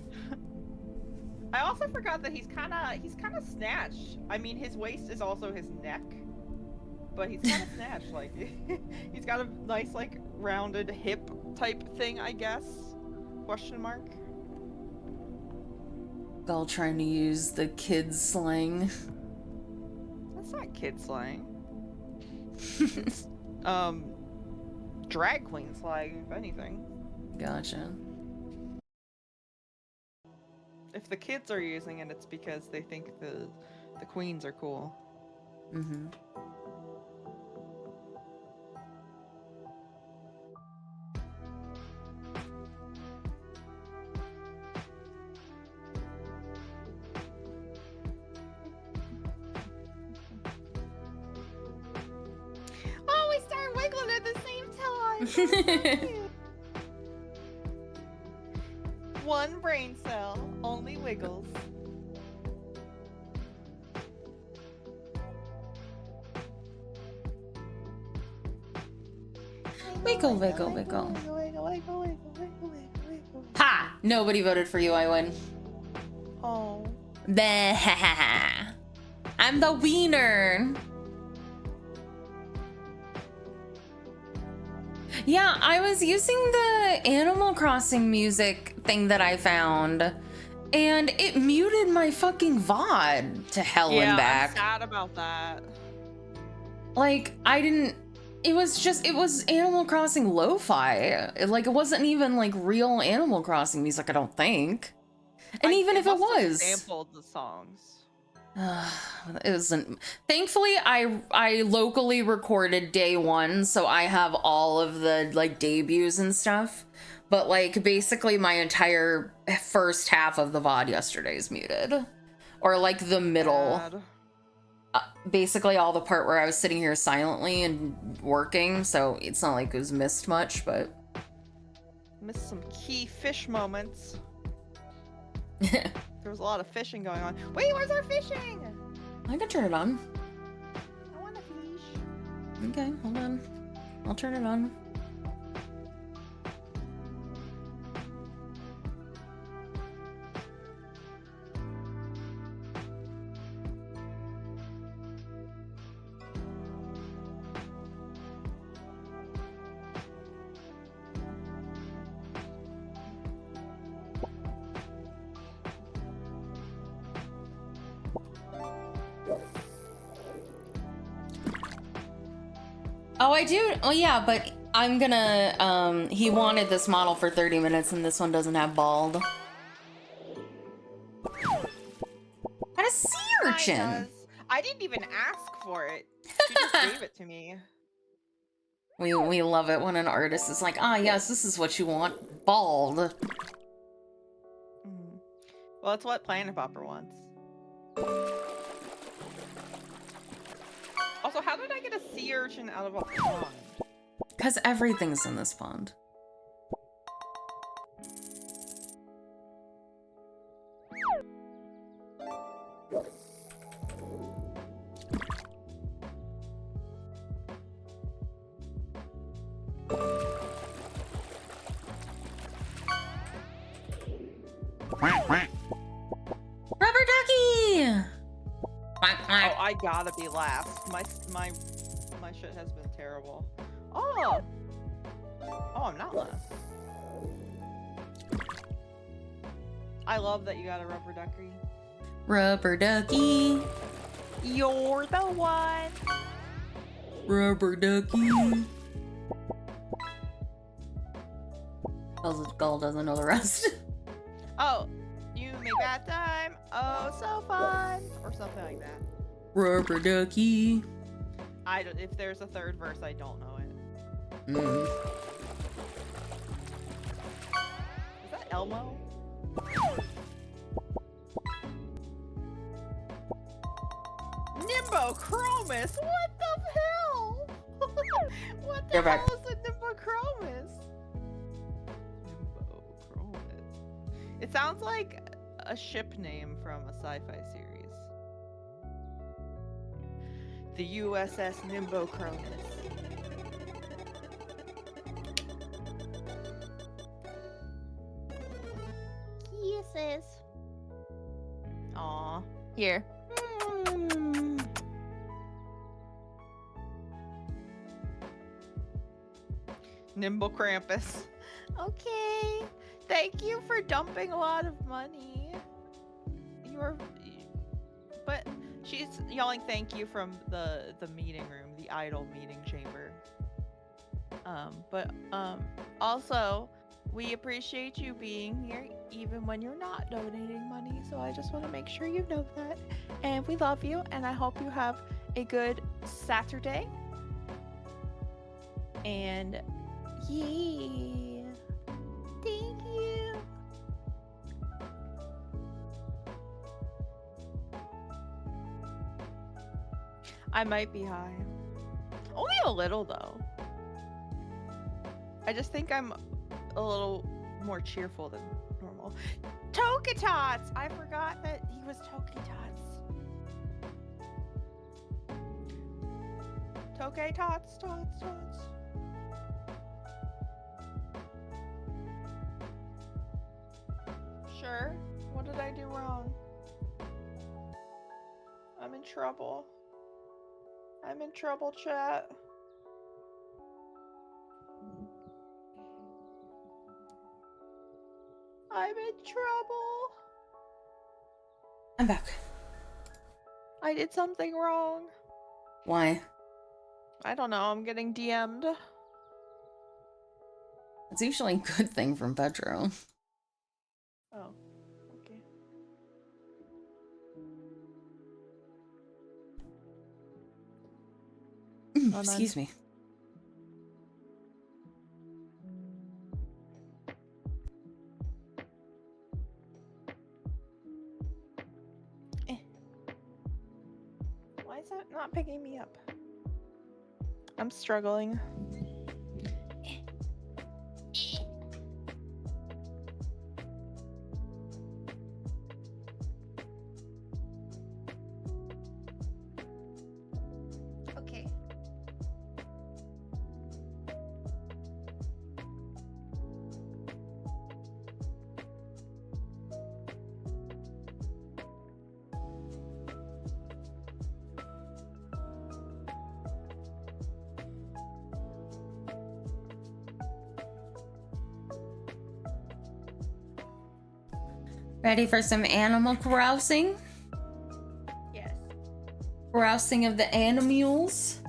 I also forgot that he's kind of snatched. I mean, his waist is also his neck, but he's kind of snatched. Like, he's got a nice, like, rounded hip type thing, I guess. Question mark. All trying to use the kids slang. That's not kid slang. It's, drag queen slang, if anything. Gotcha. If the kids are using it, it's because they think the queens are cool. Mm-hmm. Oh, we start wiggling at the same time. One brain cell, only wiggles. Wiggle, wiggle, wiggle. Wiggle, wiggle, wiggle, wiggle, wiggle. Ha! Nobody voted for you, I win. Oh. Bah. I'm the wiener. Yeah, I was using the Animal Crossing music thing that I found, and it muted my fucking VOD to hell and back. I'm sad about that. Like, it was Animal Crossing lo-fi. Like, it wasn't even like real Animal Crossing music, I don't think. And even if it must have was, sampled the songs. it wasn't. Thankfully, I locally recorded day one, so I have all of the like debuts and stuff. But like basically my entire first half of the VOD yesterday is muted, or like the middle. Sad. Basically all the part where I was sitting here silently and working, so it's not like it was missed much, but Missed some key fish moments. There was a lot of fishing going on. Wait, where's our fishing? I can turn it on. I want to fish. Okay, hold on. I'll turn it on. Oh, I do. Oh, yeah, but I'm gonna. He wanted this model for 30 minutes, and this one doesn't have bald. Got a sea urchin. Mine does. I didn't even ask for it. She just gave it to me. We love it when an artist is like, ah, yes, this is what you want, bald. Well, that's what Planet Popper wants. Also, how did I get a sea urchin out of a pond? Because everything's in this pond. Rubber ducky! Oh, I gotta be last. My shit has been terrible. Oh, I'm not last. I love that you got a rubber ducky. Rubber ducky. You're the one. Rubber ducky. Gull doesn't know the rest. Oh, you make bad time. Oh, so fun. Or something like that. Rubber ducky. I don't. If there's a third verse, I don't know it. Mm. Is that Elmo? Nimbochromis? What the hell? What the You're back. hell is a Nimbochromis? Nimbochromis. It sounds like a ship name from a sci-fi series. The USS Nimbochromis. Kisses. Aw. Here. Nimble Krampus. Okay. Thank you for dumping a lot of money. But she's yelling thank you from the meeting room, the idol meeting chamber. Also, we appreciate you being here even when you're not donating money. So I just want to make sure you know that. And we love you, and I hope you have a good Saturday. And yeah. Thank you. I might be high. Only a little though. I just think I'm a little more cheerful than normal. Tokatots! I forgot that he was Tokatots. Tokatots, tots. Sure. What did I do wrong? I'm in trouble. I'm in trouble, chat. I'm in trouble. I'm back. I did something wrong. Why? I don't know. I'm getting DM'd. It's usually a good thing from Pedro. Oh, okay. Excuse me. Why is that not picking me up? I'm struggling. Okay. Ready for some animal carousing? Yes. Carousing of the animals.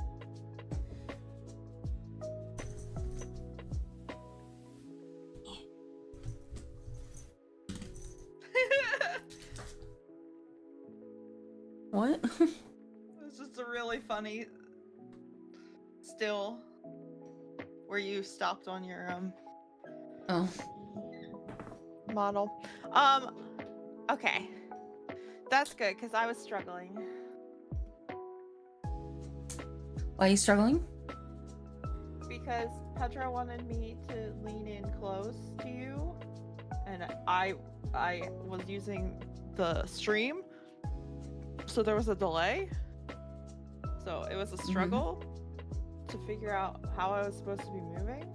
What? It's just a really funny still where you stopped on your Oh. model. Okay. That's good because I was struggling. Why are you struggling? Because Petra wanted me to lean in close to you, and I was using the stream, so there was a delay. So it was a struggle to figure out how I was supposed to be moving.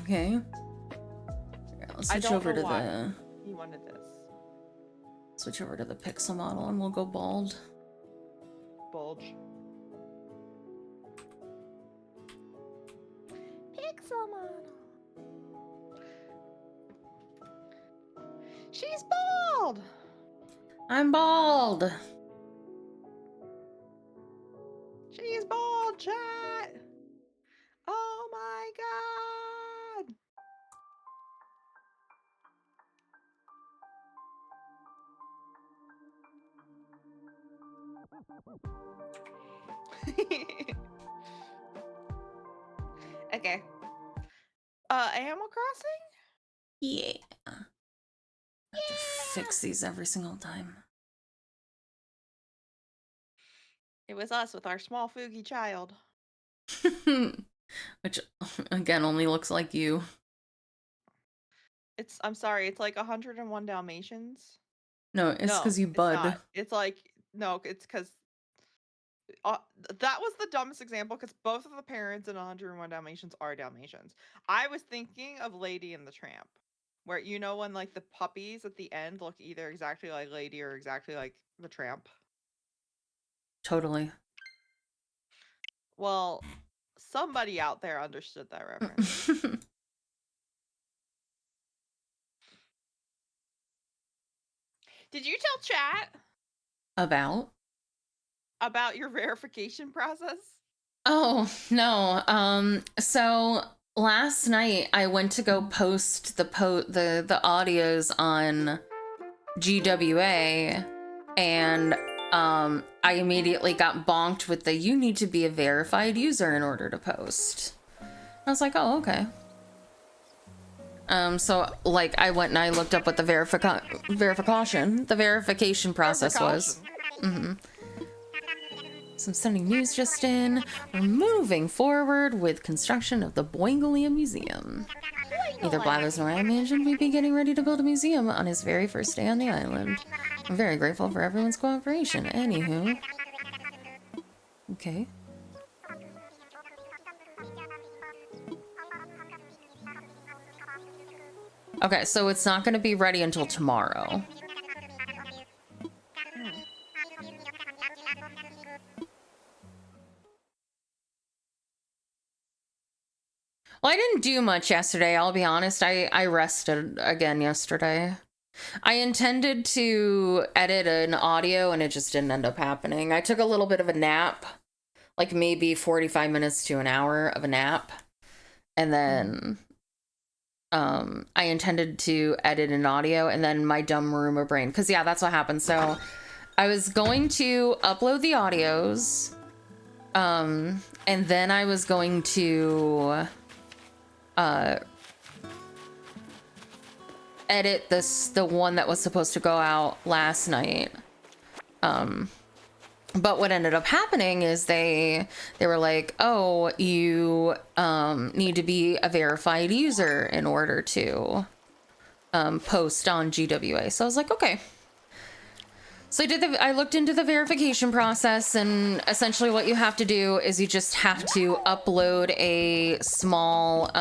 Okay. Here, I'll I switch don't over know to why the he wanted this. switch over to the pixel model and we'll go bald. Bulge. Pixel model. She's bald. I'm bald. Okay. Animal Crossing? Yeah. I have to fix these every single time. It was us with our small Fugi child. Which, again, only looks like you. I'm sorry, it's like 101 Dalmatians. No, it's because you it's bud. not. It's like, no, it's because that was the dumbest example because both of the parents in 101 Dalmatians are Dalmatians. I was thinking of Lady and the Tramp, where you know when like the puppies at the end look either exactly like Lady or exactly like the Tramp. Totally. Well, somebody out there understood that reference. Did you tell chat About your verification process? Oh, no. So last night I went to go post the audios on GWA, and I immediately got bonked with the "you need to be a verified user in order to post." I was like, "Oh, okay." So like I went and I looked up what the verification process was. Mm-hmm. So I'm sending news just in. We're moving forward with construction of the Boingalia Museum. Neither Blathers nor I imagined we'd be getting ready to build a museum on his very first day on the island. I'm very grateful for everyone's cooperation. Anywho. Okay. Okay, so it's not going to be ready until tomorrow. Well, I didn't do much yesterday, I'll be honest. I rested again yesterday. I intended to edit an audio and it just didn't end up happening. I took a little bit of a nap, like maybe 45 minutes to an hour of a nap. And then I intended to edit an audio, and then my dumb rumor brain, because yeah, that's what happened. So I was going to upload the audios, and then I was going to edit the one that was supposed to go out last night. But what ended up happening is they were like, "Oh, you need to be a verified user in order to post on GWA." So I was like, "Okay." So I looked into the verification process, and essentially what you have to do is you just have to upload a small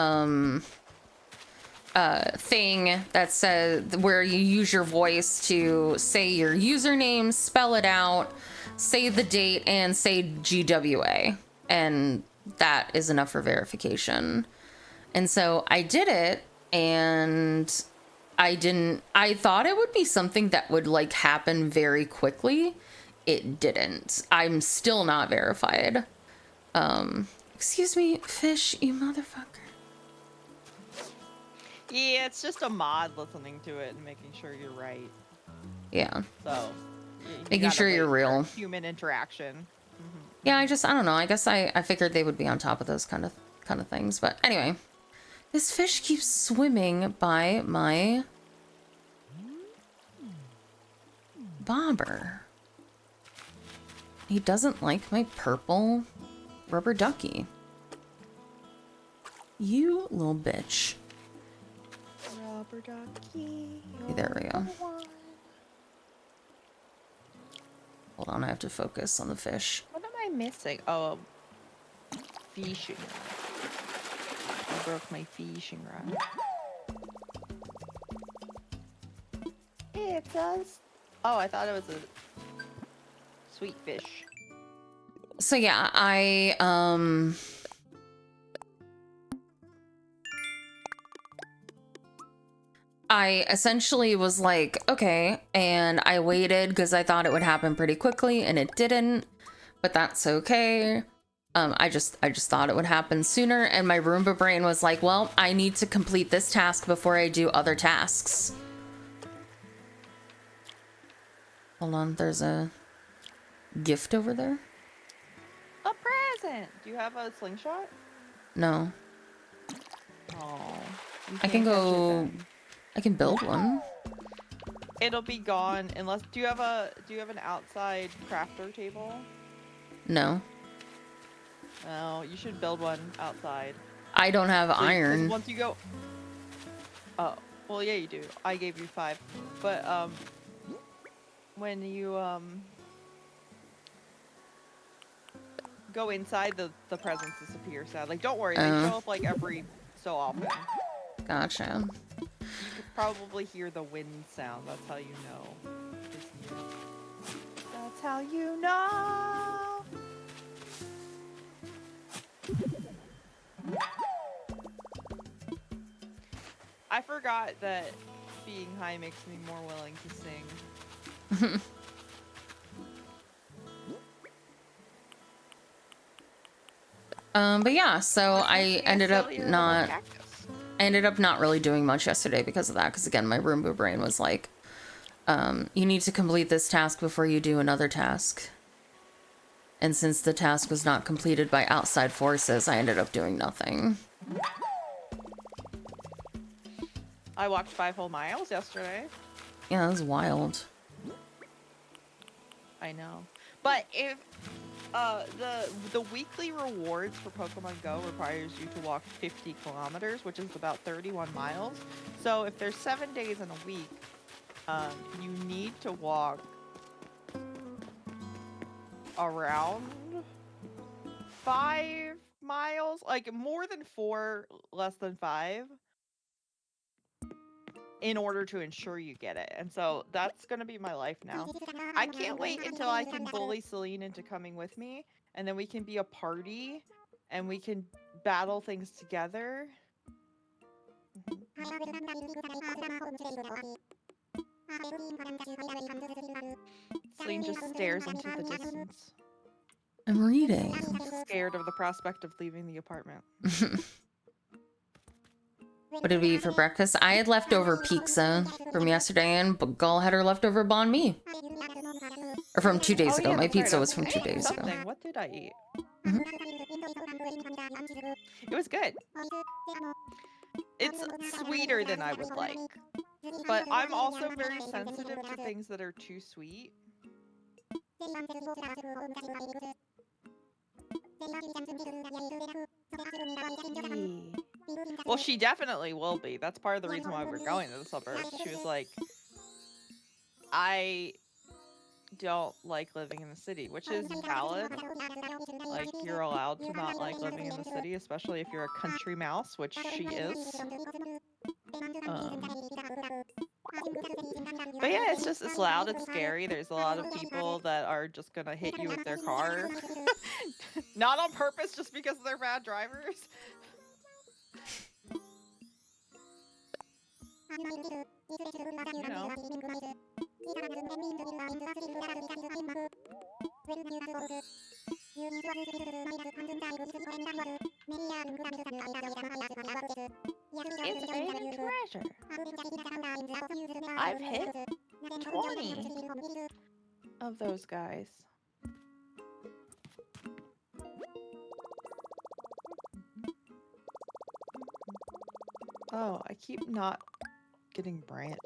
thing that says where you use your voice to say your username, spell it out, say the date, and say GWA, and that is enough for verification. And so I did it, and I thought it would be something that would like happen very quickly. It didn't. I'm still not verified. Excuse me, fish, you motherfucker. Yeah, it's just a mod listening to it and making sure you're right. Yeah. So making sure you're real. Human interaction. Mm-hmm. Yeah, I don't know. I guess I figured they would be on top of those kind of things. But anyway, this fish keeps swimming by my bobber. He doesn't like my purple rubber ducky. You little bitch. Rubber ducky. Okay, there we go. Hold on, I have to focus on the fish. What am I missing? Oh, fishing. I broke my fishing rod. It's us. Oh, I thought it was a sweet fish. So yeah, I essentially was like, okay, and I waited because I thought it would happen pretty quickly, and it didn't, but that's okay. I just thought it would happen sooner, and my Roomba brain was like, well, I need to complete this task before I do other tasks. Hold on, there's a gift over there? A present. Do you have a slingshot? No. Oh. I can go. I can build one. It'll be gone unless. Do you have an outside crafter table? No. No, you should build one outside. I don't have 'Cause iron. once you go. Oh, well, yeah, you do. I gave you 5, but when you go inside, the presents disappear. So like, don't worry, they show up like every so often. Gotcha. You could probably hear the wind sound. That's how you know. That's how you know. I forgot that being high makes me more willing to sing. But yeah, so I ended up Silly little not. cactus. I ended up not really doing much yesterday because of that. Because again, my Roomba brain was like, you need to complete this task before you do another task. And since the task was not completed by outside forces, I ended up doing nothing. I walked 5 whole miles yesterday. Yeah, that was wild. I know. But if the weekly rewards for Pokemon Go requires you to walk 50 kilometers, which is about 31 miles. So if there's 7 days in a week, you need to walk around 5 miles, like more than 4, less than 5, in order to ensure you get it. And so that's gonna be my life now. I can't wait until I can bully Celine into coming with me, and then we can be a party and we can battle things together. Celine just stares into the distance. I'm reading. Scared of the prospect of leaving the apartment. What did we eat for breakfast? I had leftover pizza from yesterday, and Gull had her leftover banh mi. Or from 2 days ago. Yeah, My that's right. pizza I was from 2 ate days ago. something. What did I eat? Mhm. It was good. It's sweeter than I would like. But I'm also very sensitive to things that are too sweet. Well, she definitely will be. That's part of the reason why we're going to the suburbs. She was like, I don't like living in the city, which is valid. Like, you're allowed to not like living in the city, especially if you're a country mouse, which she is. But yeah, it's loud, it's scary. There's a lot of people that are just gonna hit you with their car. Not on purpose, just because they're bad drivers. You know. It's a hidden treasure. I've hit 20 of those guys. Oh, I keep not getting branches.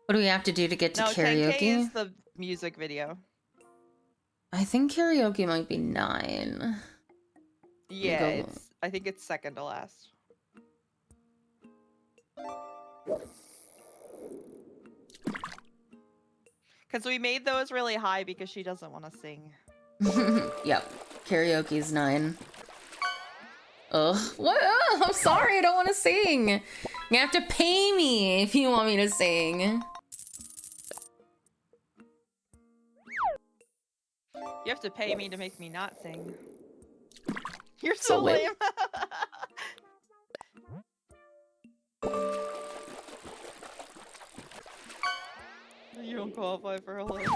What do we have to do to get to No, 10K karaoke? is the music video. I think karaoke might be 9. Yeah, I think it's second to last. Because we made those really high because she doesn't want to sing. Yep. Karaoke's 9. Ugh. What? Ugh, I'm sorry, I don't want to sing. You have to pay me if you want me to sing. You have to pay me to make me not sing. You're So so lit. lame. You don't qualify for a limb.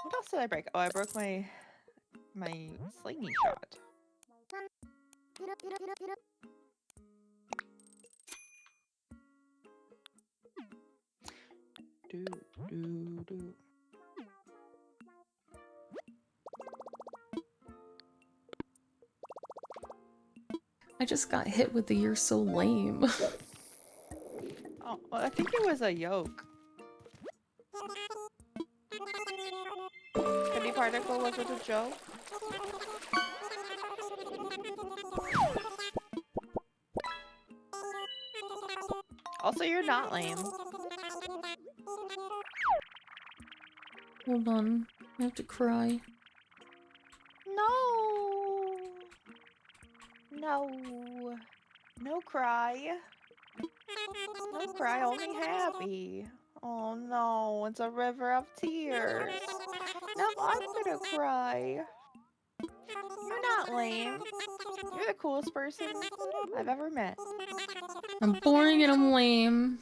What else did I break? Oh, I broke my slingy shot. do, do. I just got hit with the "you're so lame." Oh, well, I think it was a yoke. Penny particle, was it a joke? Also, you're not lame. Hold on. I have to cry. No. No. No cry. No cry, only happy. Oh no, it's a river of tears. Now I'm gonna cry. You're not lame. You're the coolest person I've ever met. I'm boring and I'm lame.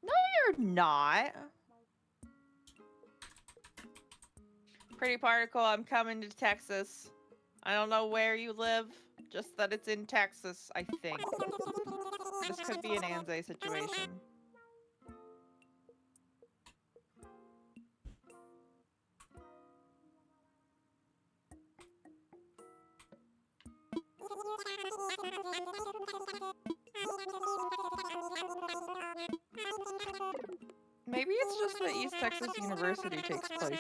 No, you're not. Pretty particle, I'm coming to Texas. I don't know where you live, just that it's in Texas, I think. This could be an Anze situation. Maybe it's just that East Texas University takes place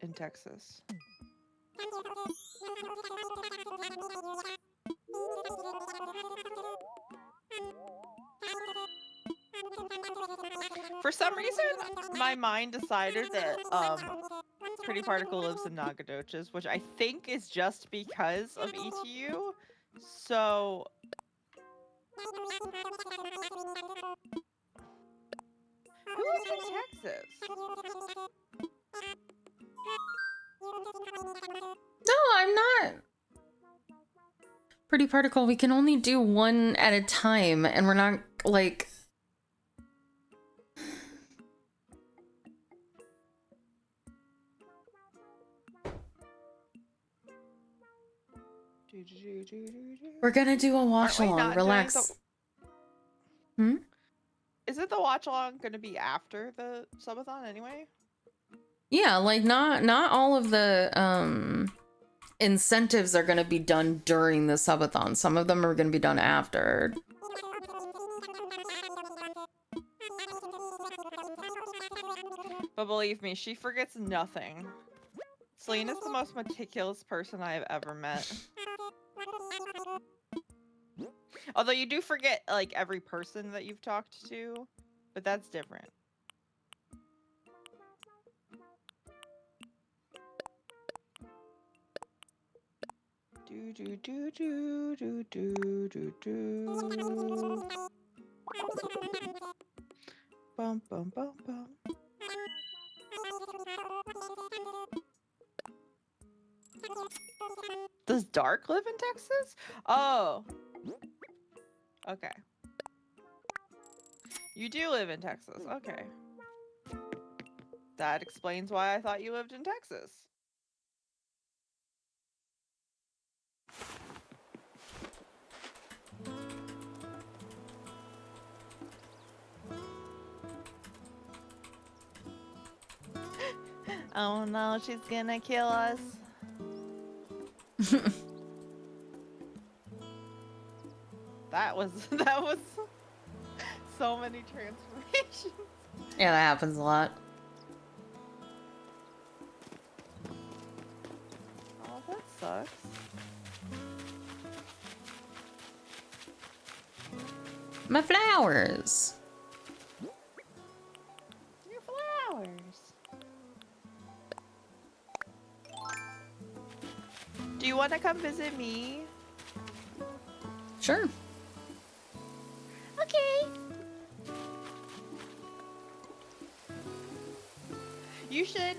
in Texas. For some reason, my mind decided that Pretty Particle lives in Nagadoches, which I think is just because of ETU. So who lives in Texas? No, I'm not. Pretty particle, we can only do one at a time, and we're not like. We're gonna do a watch Aren't we along. not Relax. doing Isn't the watch along gonna be after the subathon anyway? Yeah, like not all of the incentives are gonna be done during the subathon. Some of them are gonna be done after. But believe me, she forgets nothing. Celine is the most meticulous person I have ever met. Although you do forget, like, every person that you've talked to, but that's different. Do do do do do do do do. Bum bum bum bum. Does Dark live in Texas? Oh. Okay. You do live in Texas. Okay. That explains why I thought you lived in Texas. Oh no, she's gonna kill us. That was so many transformations. Yeah, that happens a lot. Oh, that sucks. My flowers. Your flowers. Do you want to come visit me? Sure. Okay. You should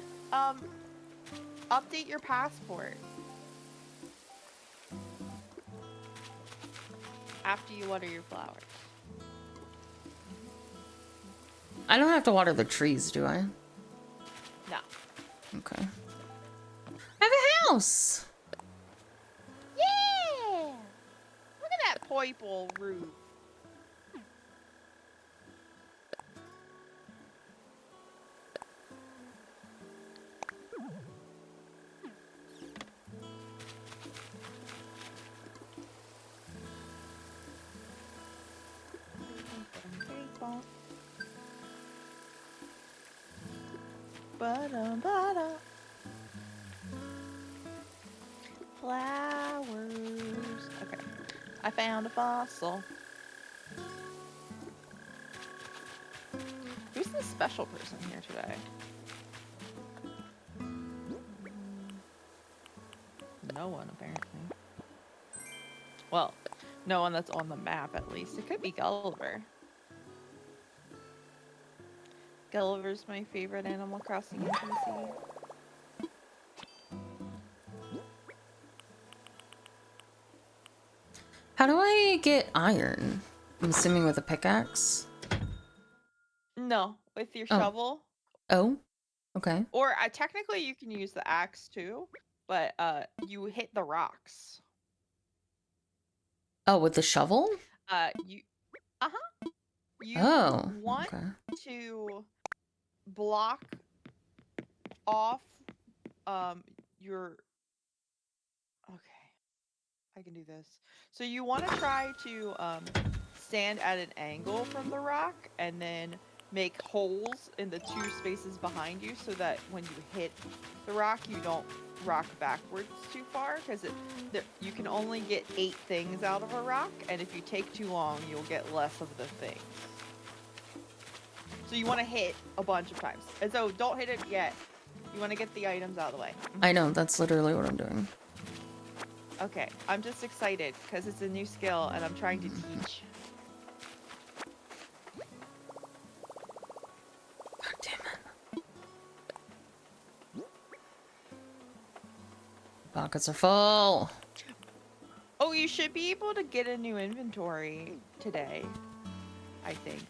update your passport after you water your flowers. I don't have to water the trees, do I? No. Okay. I have a house. Yeah. Look at that purple roof. Ba-da-ba-da. Flowers. Okay. I found a fossil. Who's the special person here today? No one, apparently. Well, no one that's on the map, at least. It could be Gulliver. Gulliver's my favorite Animal Crossing NPC. How do I get iron? I'm assuming with a pickaxe. No, with your Oh. shovel. Oh, okay. Or technically you can use the axe too, but you hit the rocks. Oh, with the shovel? You Oh, want okay. to block off your okay, I can do this. So you want to try to stand at an angle from the rock and then make holes in the 2 spaces behind you so that when you hit the rock you don't rock backwards too far, because you can only get 8 things out of a rock, and if you take too long you'll get less of the things. So you want to hit a bunch of times, and so don't hit it yet. You want to get the items out of the way. I know, that's literally what I'm doing. Okay, I'm just excited because it's a new skill and I'm trying to teach. God damn it. Pockets are full. Oh, you should be able to get a new inventory today, I think.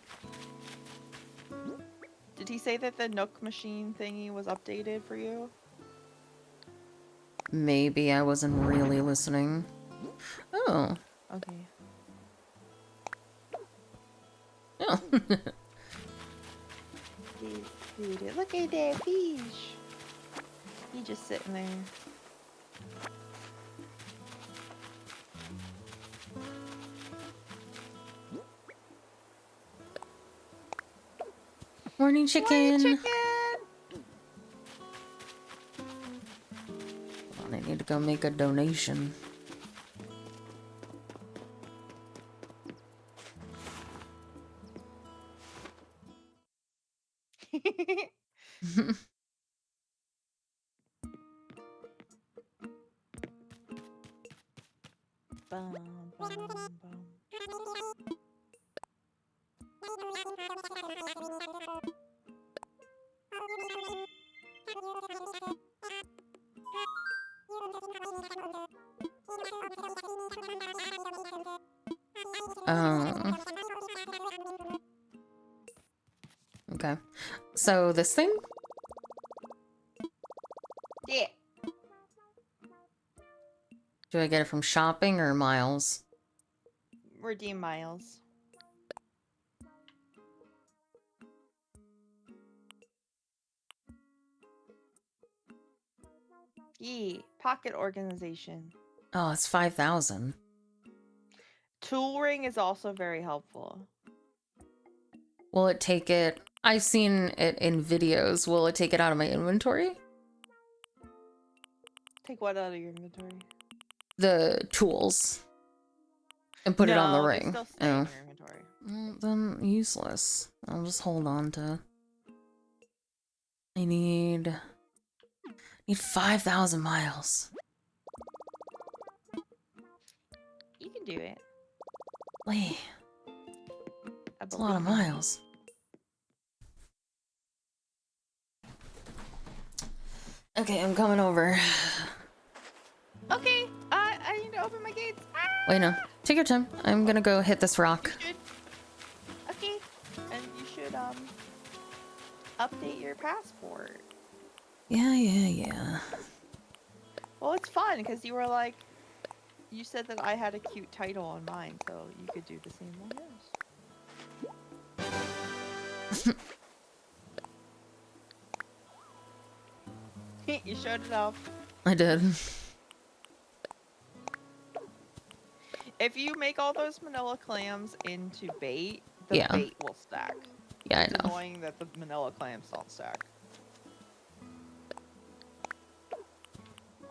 Did he say that the Nook machine thingy was updated for you? Maybe I wasn't really listening. Oh. Okay. Oh. Look at that fish. He just sitting there. Morning, chicken. Morning, chicken. Hold on, I need to go make a donation. Bum, bum, bum. Okay. So this thing? Yeah. Do I get it from shopping or miles? Redeem miles. Yeah. Pocket organization. Oh, it's 5,000. Tool ring is also very helpful. Will it take it? I've seen it in videos. Will it take it out of my inventory? Take what out of your inventory? The tools. And put it on the No, they ring. still stay in your inventory. Then useless. I'll just hold on to. I need 5,000 miles. You can do it. Lee, I that's a lot of believe you. miles. Okay, I'm coming over. Okay, I need to open my gates. Ah! Wait, no. Take your time. I'm gonna go hit this rock. You should. Okay, and you should update your passport. Yeah. Well, it's fun because you were like, you said that I had a cute title on mine, so you could do the same on yours. You showed it off. I did. If you make all those manila clams into bait, the Yeah. bait will stack. Yeah, I It's know. annoying that the manila clams don't stack.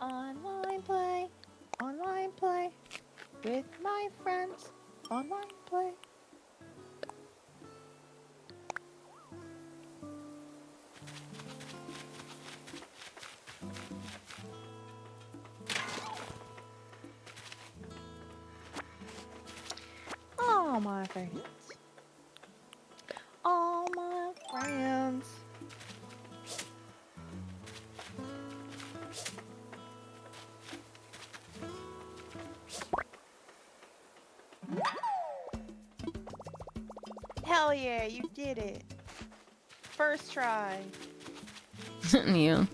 Online play. Online play. With my friends. Online play. All my friends. All my friends. Hell yeah, you did it. First try. Yeah.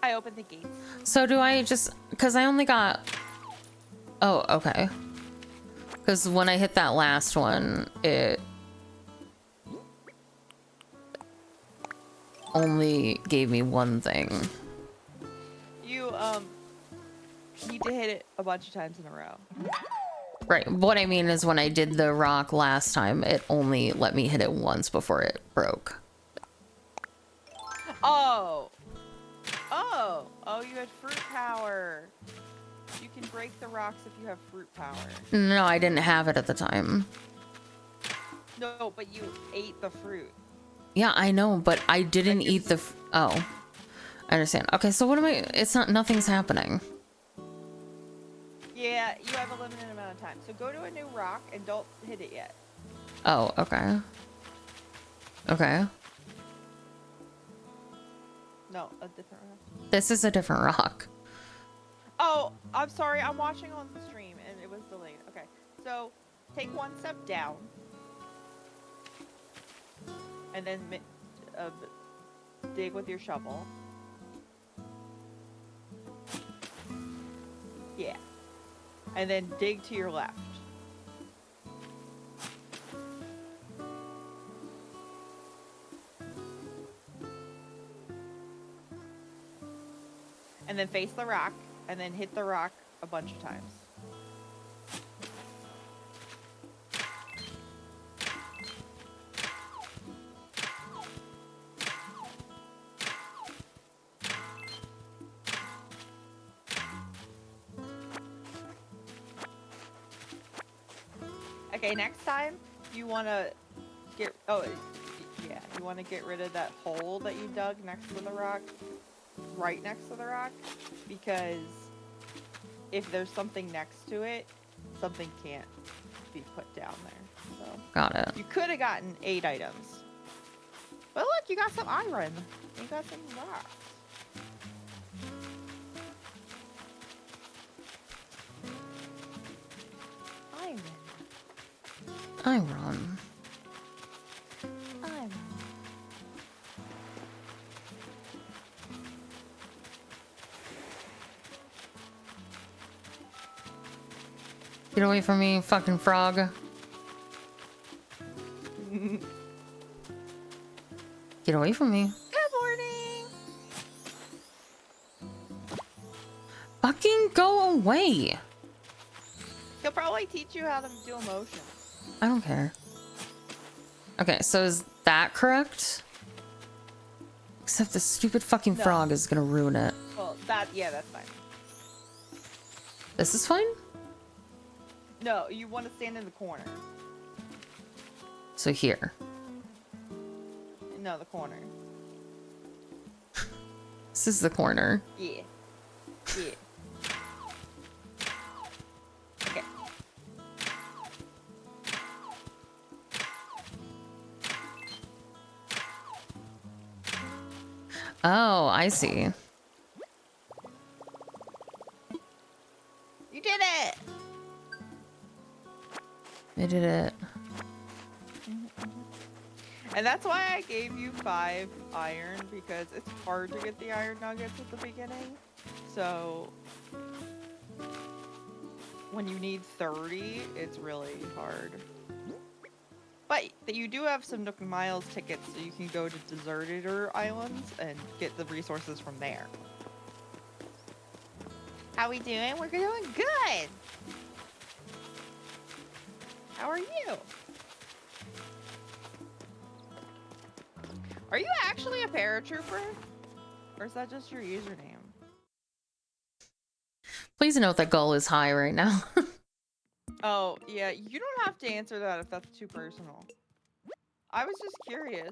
I opened the gates. So do I just, because I only got, oh, okay. Because when I hit that last one, it only gave me one thing. You need to hit it a bunch of times in a row. Right. What I mean is when I did the rock last time, it only let me hit it once before it broke. Oh. Oh. Oh, you had fruit power. You can break the rocks if you have fruit power. No, I didn't have it at the time. No, but you ate the fruit. Yeah, I know, but I didn't eat the... Oh. I understand. Okay, so what am I... It's not... Nothing's happening. Yeah, you have a limited amount of time. So go to a new rock and don't hit it yet. Oh, okay. Okay. No, a different rock. This is a different rock. Oh, I'm sorry. I'm watching on the stream and it was delayed. Okay. So take one step down. And then dig with your shovel. Yeah. And then dig to your left. And then face the rock, and then hit the rock a bunch of times. Okay, next time you want to get you want to get rid of that hole that you dug next to the rock, right next to the rock, because if there's something next to it, something can't be put down there. So Got it. you could have gotten 8 items. But look, you got some iron. You got some rocks. Iron. Iron. Iron. Get away from me, fucking frog. Get away from me. Good morning. Fucking go away. He'll probably teach you how to do emotions. I don't care. Okay, so is that correct? Except the stupid fucking No. frog is gonna ruin it. Well, that's fine. This is fine? No, you want to stand in the corner. So here. No, the corner. This is the corner. Yeah. Yeah. Okay. Oh, I see. You did it! I did it. And that's why I gave you 5 iron, because it's hard to get the iron nuggets at the beginning. So when you need 30, it's really hard. But you do have some Nook and Miles tickets, so you can go to deserted islands and get the resources from there. How we doing? We're doing good. How are you? Are you actually a paratrooper? Or is that just your username? Please note that goal is high right now. Oh, yeah, you don't have to answer that if that's too personal. I was just curious.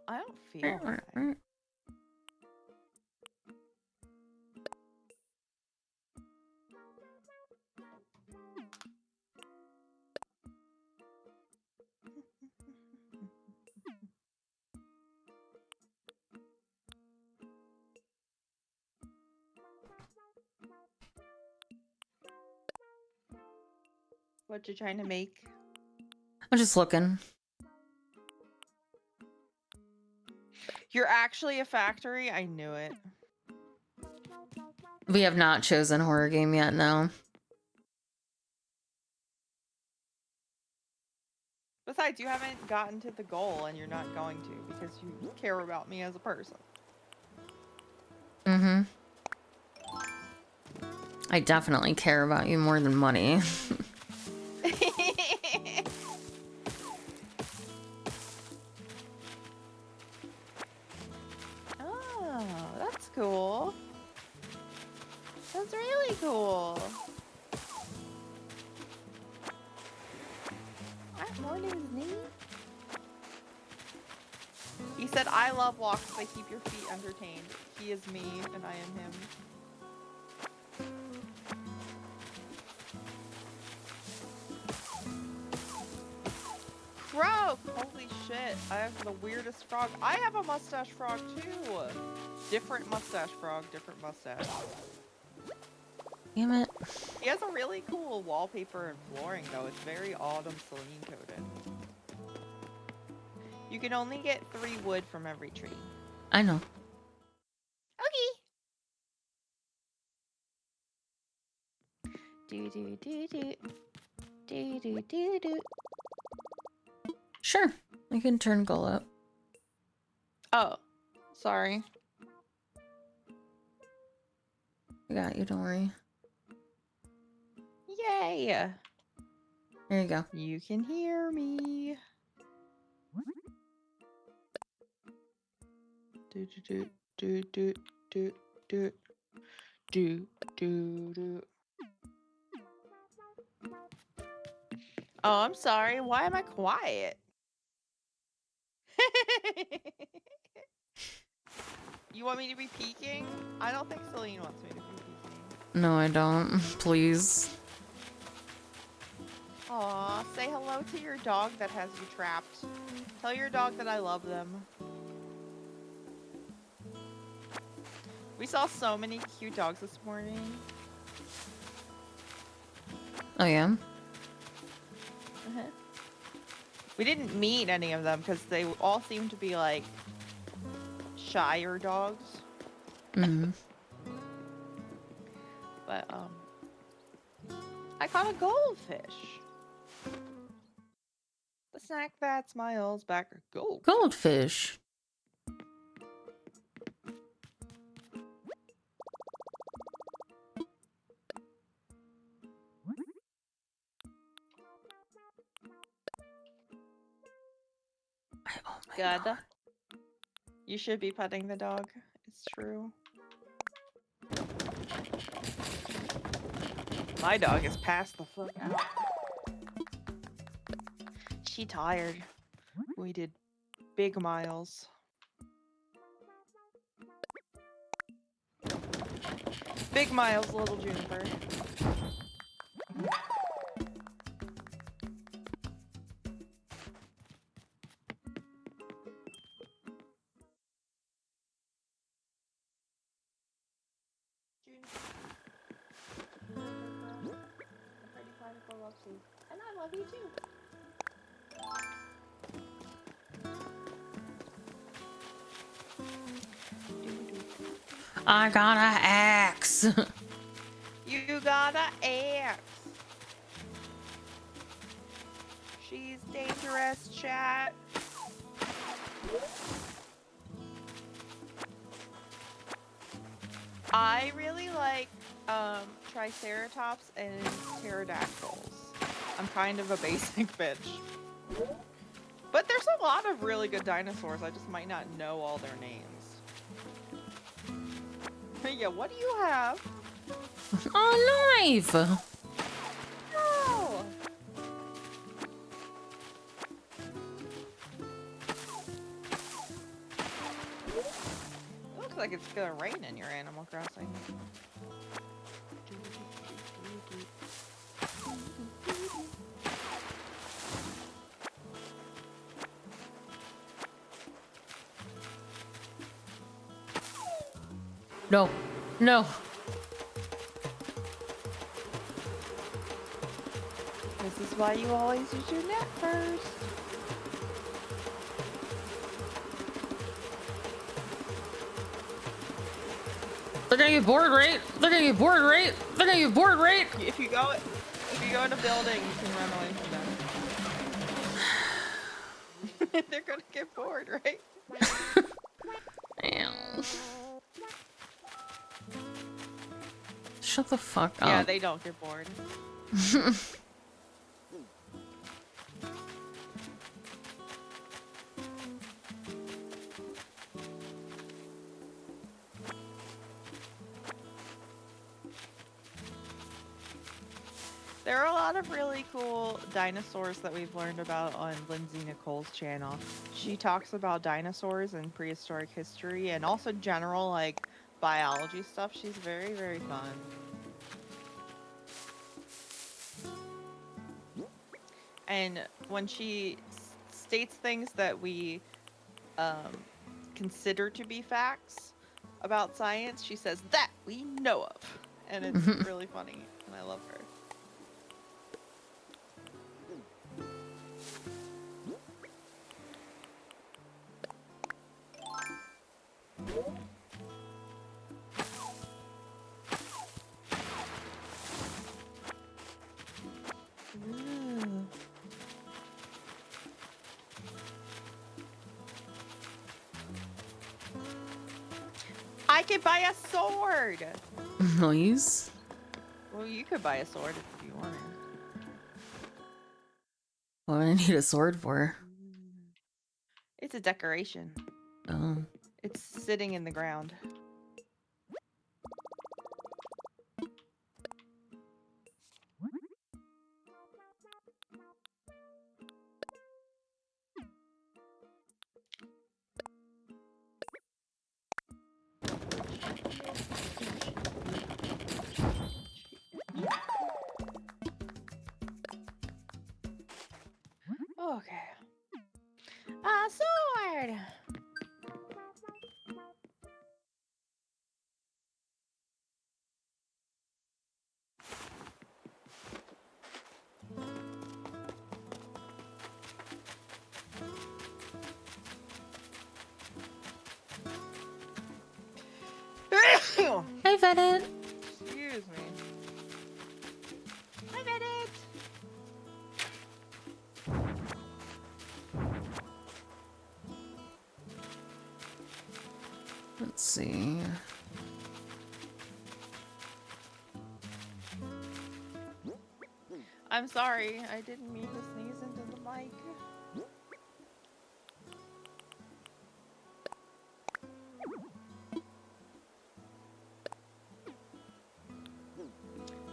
I don't feel high. What you trying to make? I'm just looking. You're actually a factory? I knew it. We have not chosen horror game yet, no. Besides, you haven't gotten to the goal and you're not going to because you care about me as a person. Mm-hmm. I definitely care about you more than money. Oh, that's cool. That's really cool. What morning is me? He said, I love walks. They keep your feet entertained. He is me and I am him. Croak! Holy shit. I have the weirdest frog. I have a mustache frog too. Different mustache frog, different mustache. Damn it. He has a really cool wallpaper and flooring though. It's very autumn Celine coded. You can only get 3 wood from every tree. I know. Okay. Do do do do. Do do do do. Sure. I can turn goal up. Oh, sorry. I got you, don't worry. Yay! There you go. You can hear me. Do do do do do do do do do. Oh, I'm sorry. Why am I quiet? You want me to be peeking? I don't think Celine wants me to be peeking. No, I don't. Please. Aw, say hello to your dog that has you trapped. Tell your dog that I love them. We saw so many cute dogs this morning. Oh, yeah? Uh-huh. We didn't meet any of them because they all seemed to be like shyer dogs. Mm-hmm. But I caught a goldfish. The snack that smiles back. Gold. Goldfish. Oh my Good. God. You should be petting the dog. It's true. My dog is passed the fuck out. She tired. We did big miles. Big miles, little Juniper. And I love you too. I got an axe. You You gotta ask. She's dangerous, chat. I really like Triceratops and pterodactyls. I'm kind of a basic bitch. But there's a lot of really good dinosaurs. I just might not know all their names. Yeah, what do you have? Oh, live! No! Looks like it's gonna rain in your Animal Crossing. No. No. This is why you always use your net first. They're gonna get bored, right? They're gonna get bored, right? They're gonna get bored, right? If you go in a building, you can run away from them. They're gonna get bored, right? Damn. Shut the fuck up. Yeah, they don't get bored. There are a lot of really cool dinosaurs that we've learned about on Lindsay Nicole's channel. She talks about dinosaurs and prehistoric history and also general like biology stuff. She's very, very fun. And when she states things that we consider to be facts about science, she says that we know of. And it's really funny, and I love her. Ooh. I could buy a sword. Nice. Well, you could buy a sword if you wanted. What do I need a sword for? It's a decoration. Oh. It's sitting in the ground. Okay. A sword! Hey, Vedit. Excuse me. I read it. Let's see. I'm sorry. I didn't mean to sneeze into the mic.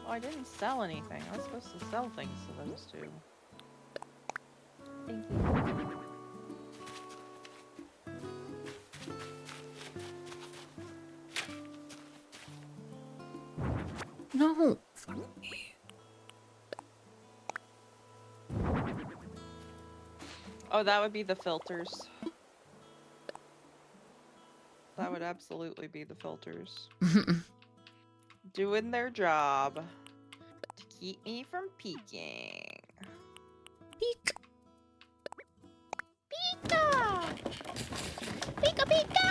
Oh, I didn't sell anything. I was supposed to sell things to those two. Thank you. No. Oh, that would be the filters. That would absolutely be the filters. Doing their job to keep me from peeking. Peek. Pika! Pika pika!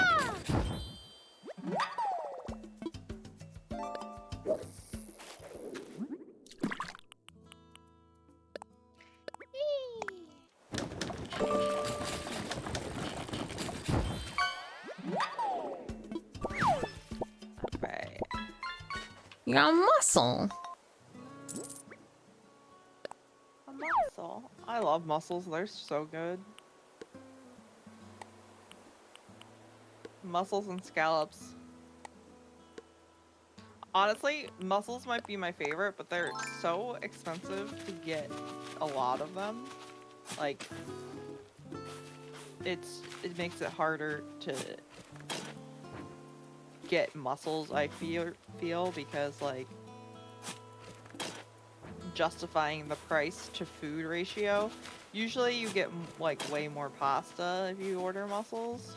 You got muscle. A mussel. I love mussels. They're so good. Mussels and scallops. Honestly, mussels might be my favorite, but they're so expensive to get a lot of them. Like, it makes it harder to get mussels, I feel because like justifying the price to food ratio. Usually you get like way more pasta if you order mussels.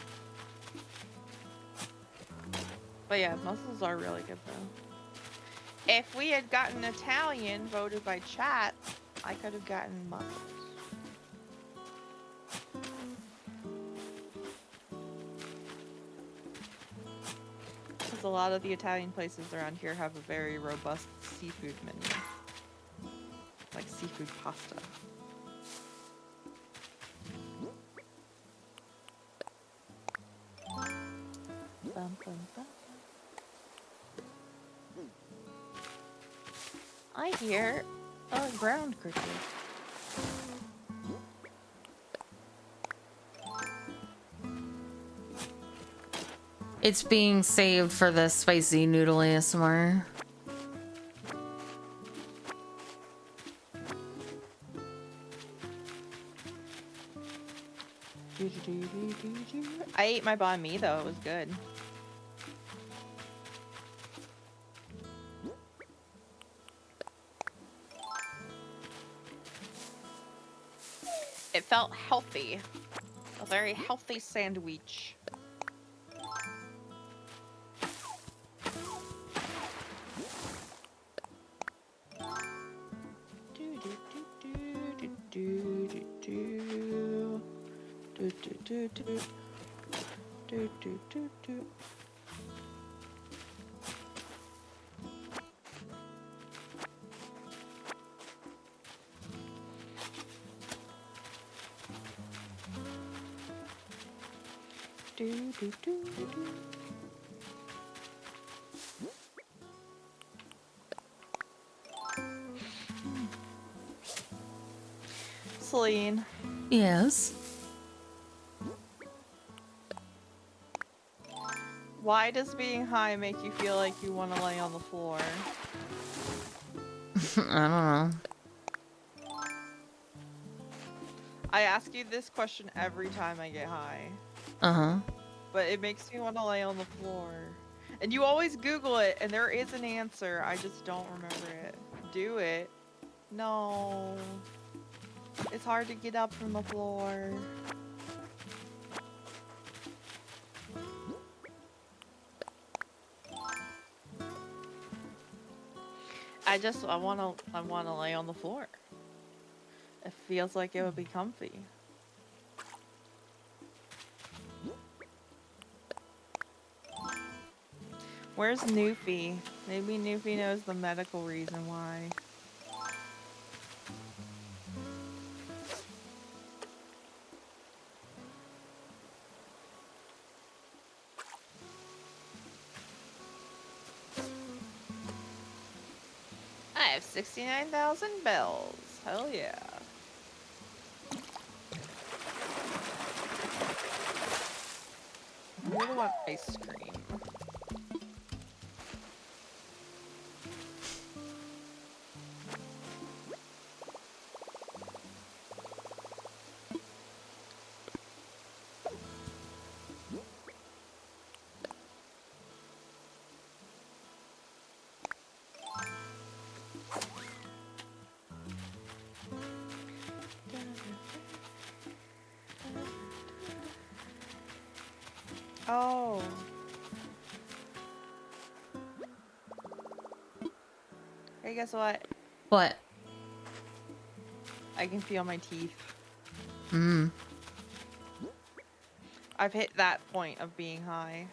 But yeah, mussels are really good though. If we had gotten Italian voted by chat, I could have gotten mussels. Because a lot of the Italian places around here have a very robust seafood menu. Like seafood pasta. Bum, bum, bum. I hear a ground cricket. It's being saved for the spicy noodle ASMR. I ate my banh mi though, it was good. It felt healthy. A very healthy sandwich. Celine, Yes. why does being high make you feel like you want to lay on the floor? I don't know. I ask you this question every time I get high, Uh-huh. but it makes me want to lay on the floor. And you always Google it, and there is an answer. I just don't remember it. Do it. No. It's hard to get up from the floor. I wanna lay on the floor. It feels like it would be comfy. Where's Newfie? Maybe Newfie knows the medical reason why. I have 69,000 bells. Hell yeah. I really want ice cream. Oh. Hey, guess what? What? I can feel my teeth. Mm. I've hit that point of being high.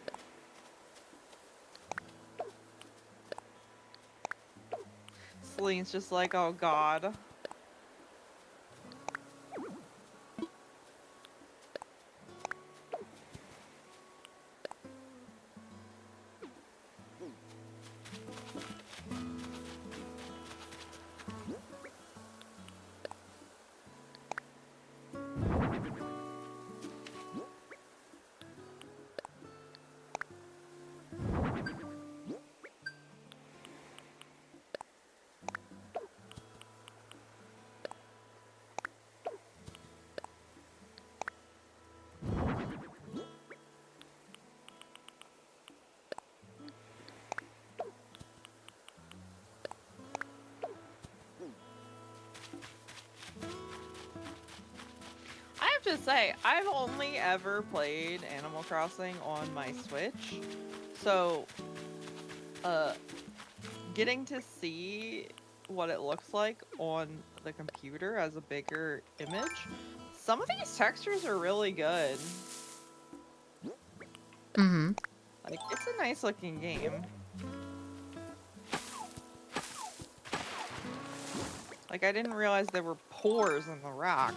Celine's just like, oh god. to say, I've only ever played Animal Crossing on my Switch, so getting to see what it looks like on the computer as a bigger image, some of these textures are really good. Mm-hmm. Like, it's a nice looking game. Like, I didn't realize there were pores in the rock.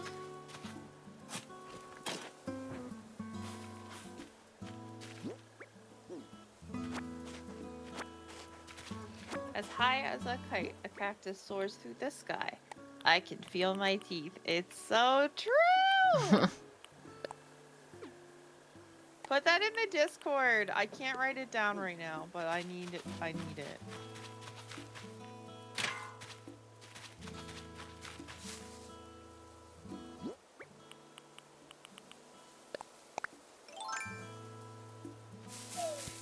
As high as a kite, a cactus soars through the sky. I can feel my teeth. It's so true! Put that in the Discord. I can't write it down right now, but I need it. I need it.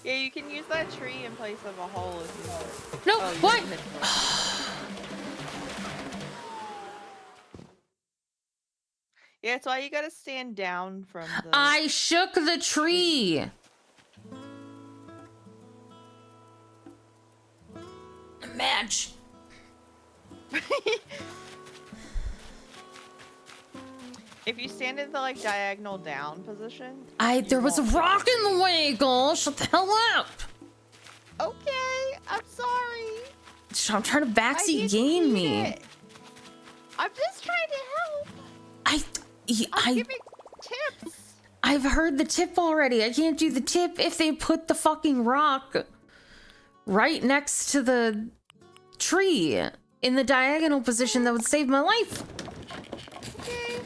Yeah, you can use that tree in place of a hole if you want. No, Oh, you what? didn't hit it. Yeah, it's why you gotta stand down from the... I shook the tree. Match. If you stand in the like diagonal down position, There was a won't rock in the way, girl. Shut the hell up. Okay, I'm sorry. I'm trying to I backseat didn't gain mean me. it. I'm just trying to help. I'm giving tips. I've heard the tip already. I can't do the tip if they put the fucking rock right next to the tree in the diagonal position. That would save my life. Okay.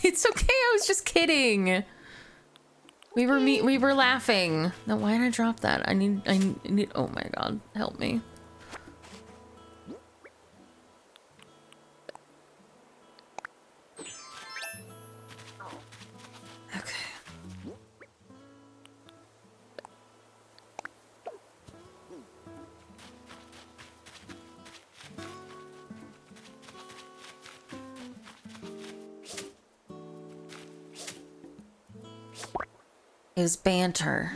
It's okay. I was just kidding. We were laughing. No, why did I drop that? I need. Oh my god, help me. Okay. Is banter.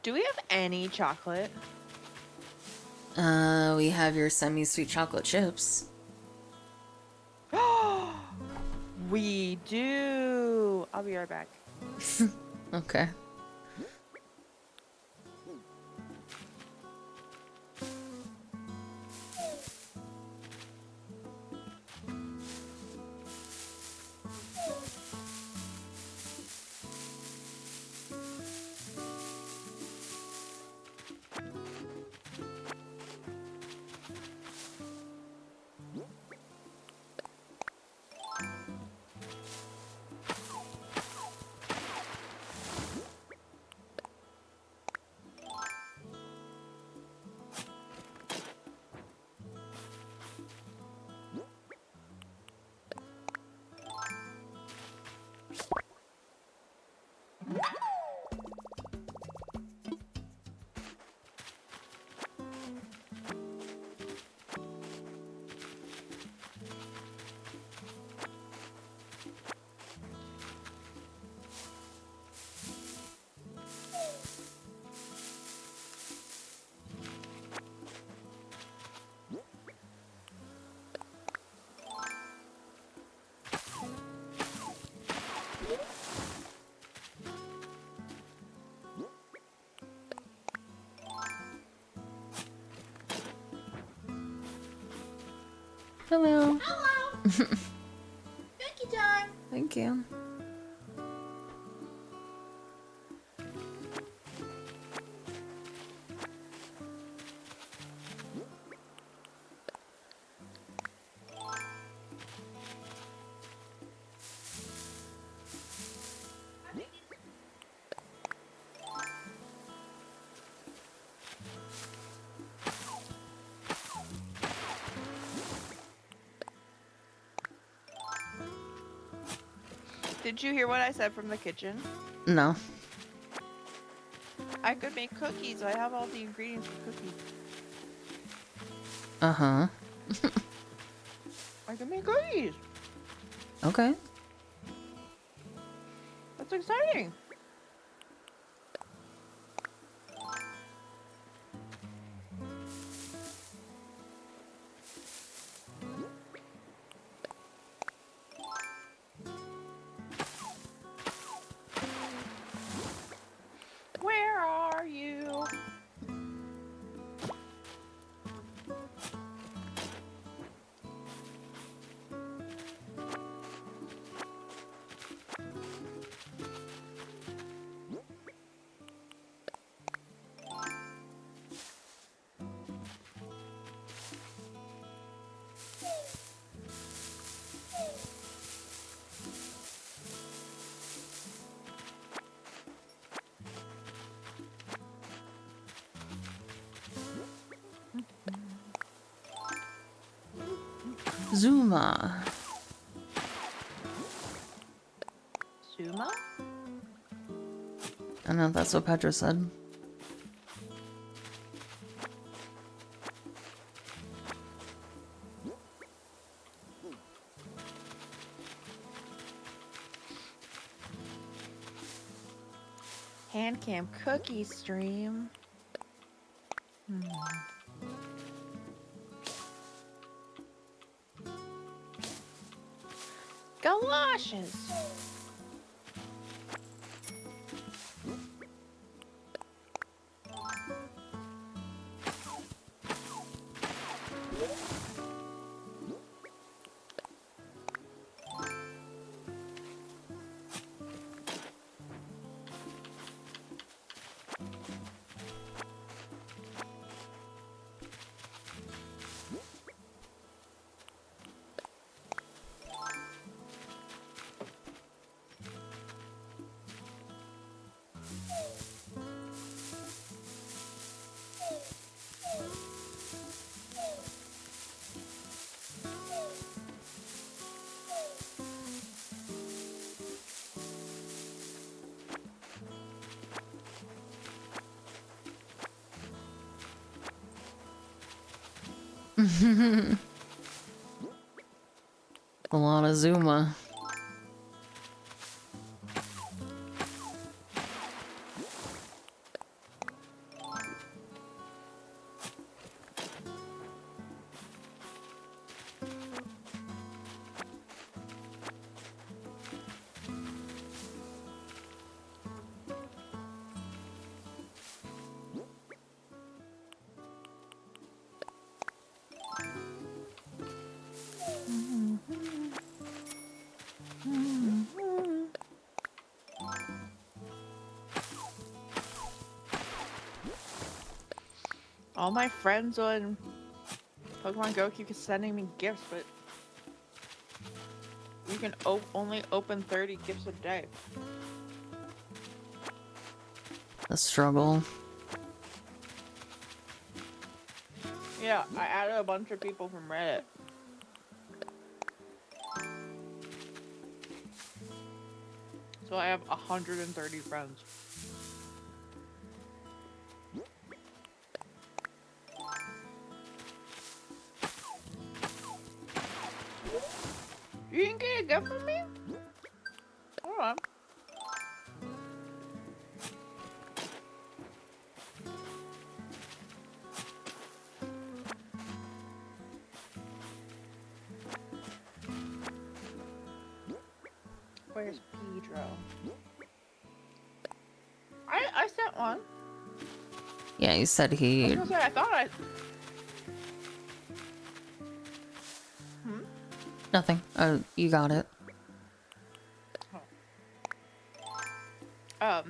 Do we have any chocolate? We have your semi-sweet chocolate chips. We do. I'll be right back. Okay. Hello. Hello. Thank you, John. Thank you. Did you hear what I said from the kitchen? No. I could make cookies. I have all the ingredients for cookies. Uh-huh. I can make cookies. Okay. That's exciting. Where are you? Zuma. Suma? I know that's what Pedro said. Hand cam cookie stream. Galoshes. A lot of Zuma. All my friends on Pokemon Go keep sending me gifts, but you can only open 30 gifts a day. The struggle. Yeah, I added a bunch of people from Reddit. So I have 130 friends. You didn't get a gift from me? Hold on. Where's Pedro? I sent one. Yeah, he said I was he... gonna say, I thought I... Nothing. You got it. I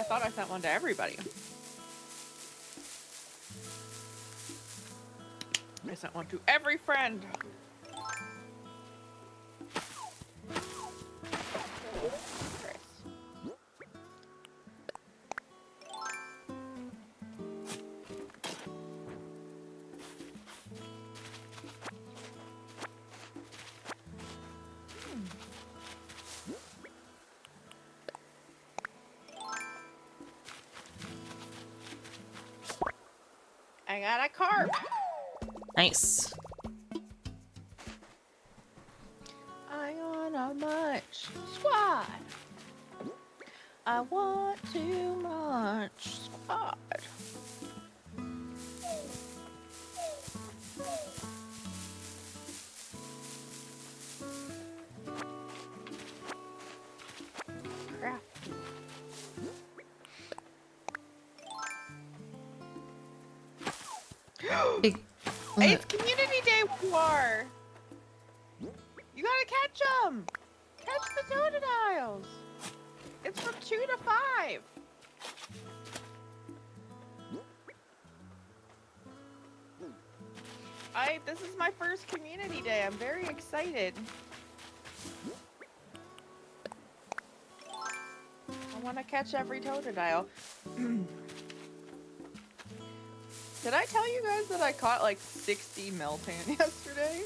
thought I sent one to everybody. I sent one to every friend. Chris. I got a carp. Nice. I want a much squad. I want too much squad. Crap. Big. It's Community Day War. You gotta catch them. Catch the Totodiles. It's from 2 to 5. This is my first Community Day. I'm very excited. I want to catch every Totodile. Did I tell you guys that I caught like 60 Meltan yesterday?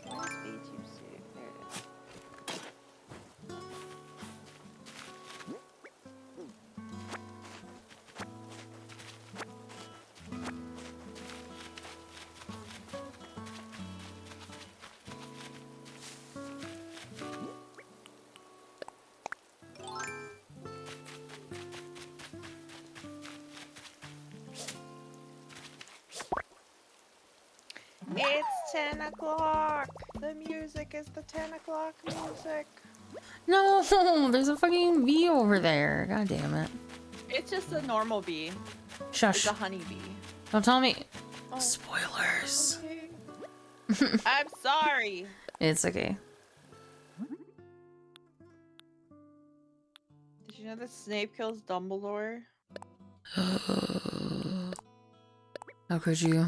Where's VTube Studio? There it is. It's 10 o'clock. The music is the 10 o'clock music. No, there's a fucking bee over there. God damn it. It's just a normal bee. Shush. It's a honey bee. Don't tell me. Oh, Spoilers. okay. I'm sorry. It's okay. Did you know that Snape kills Dumbledore? How could you?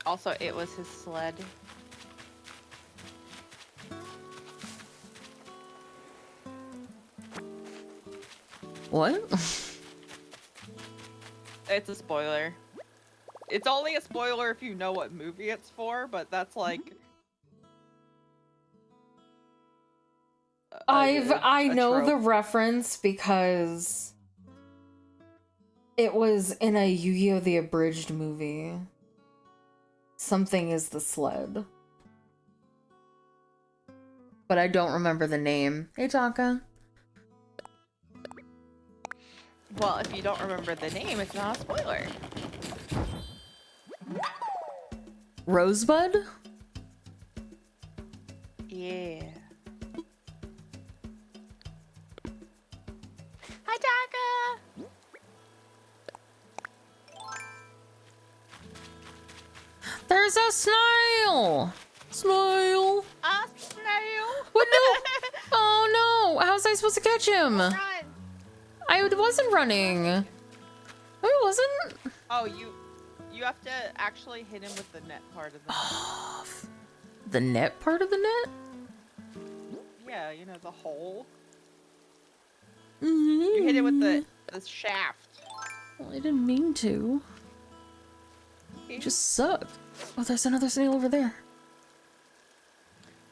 Also, it was his sled. What? It's a spoiler. It's only a spoiler if you know what movie it's for, but that's like... I know trope. the reference because it was in a Yu-Gi-Oh! The Abridged movie. Something is the sled. But I don't remember the name. Hey, Taka. Well, if you don't remember the name, it's not a spoiler. Rosebud? Yeah. Hi, Taka! There's a snail! Snail! A snail! What no? Oh no! How was I supposed to catch him? Run! I wasn't running. I wasn't. Oh, you have to actually hit him with the net part of the net. The net part of the net? Yeah, you know, the hole. You hit it with the shaft. Well, I didn't mean to. You just suck. Oh, there's another snail over there.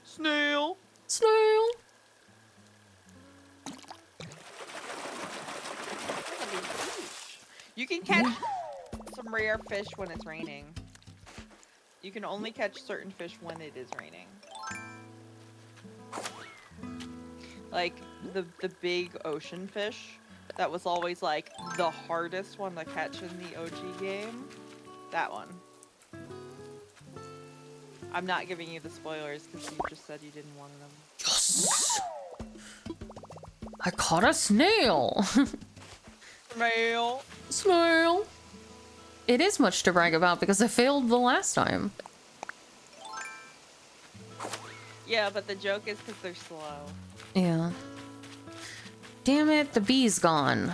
Snail! Snail! You can catch some rare fish when it's raining. You can only catch certain fish when it is raining. Like the big ocean fish that was always like the hardest one to catch in the OG game. That one. I'm not giving you the spoilers because you just said you didn't want them. Yes! I caught a snail! Snail! Snail! It is much to brag about because I failed the last time. Yeah, but the joke is because they're slow. Yeah. Damn it, the bee's gone.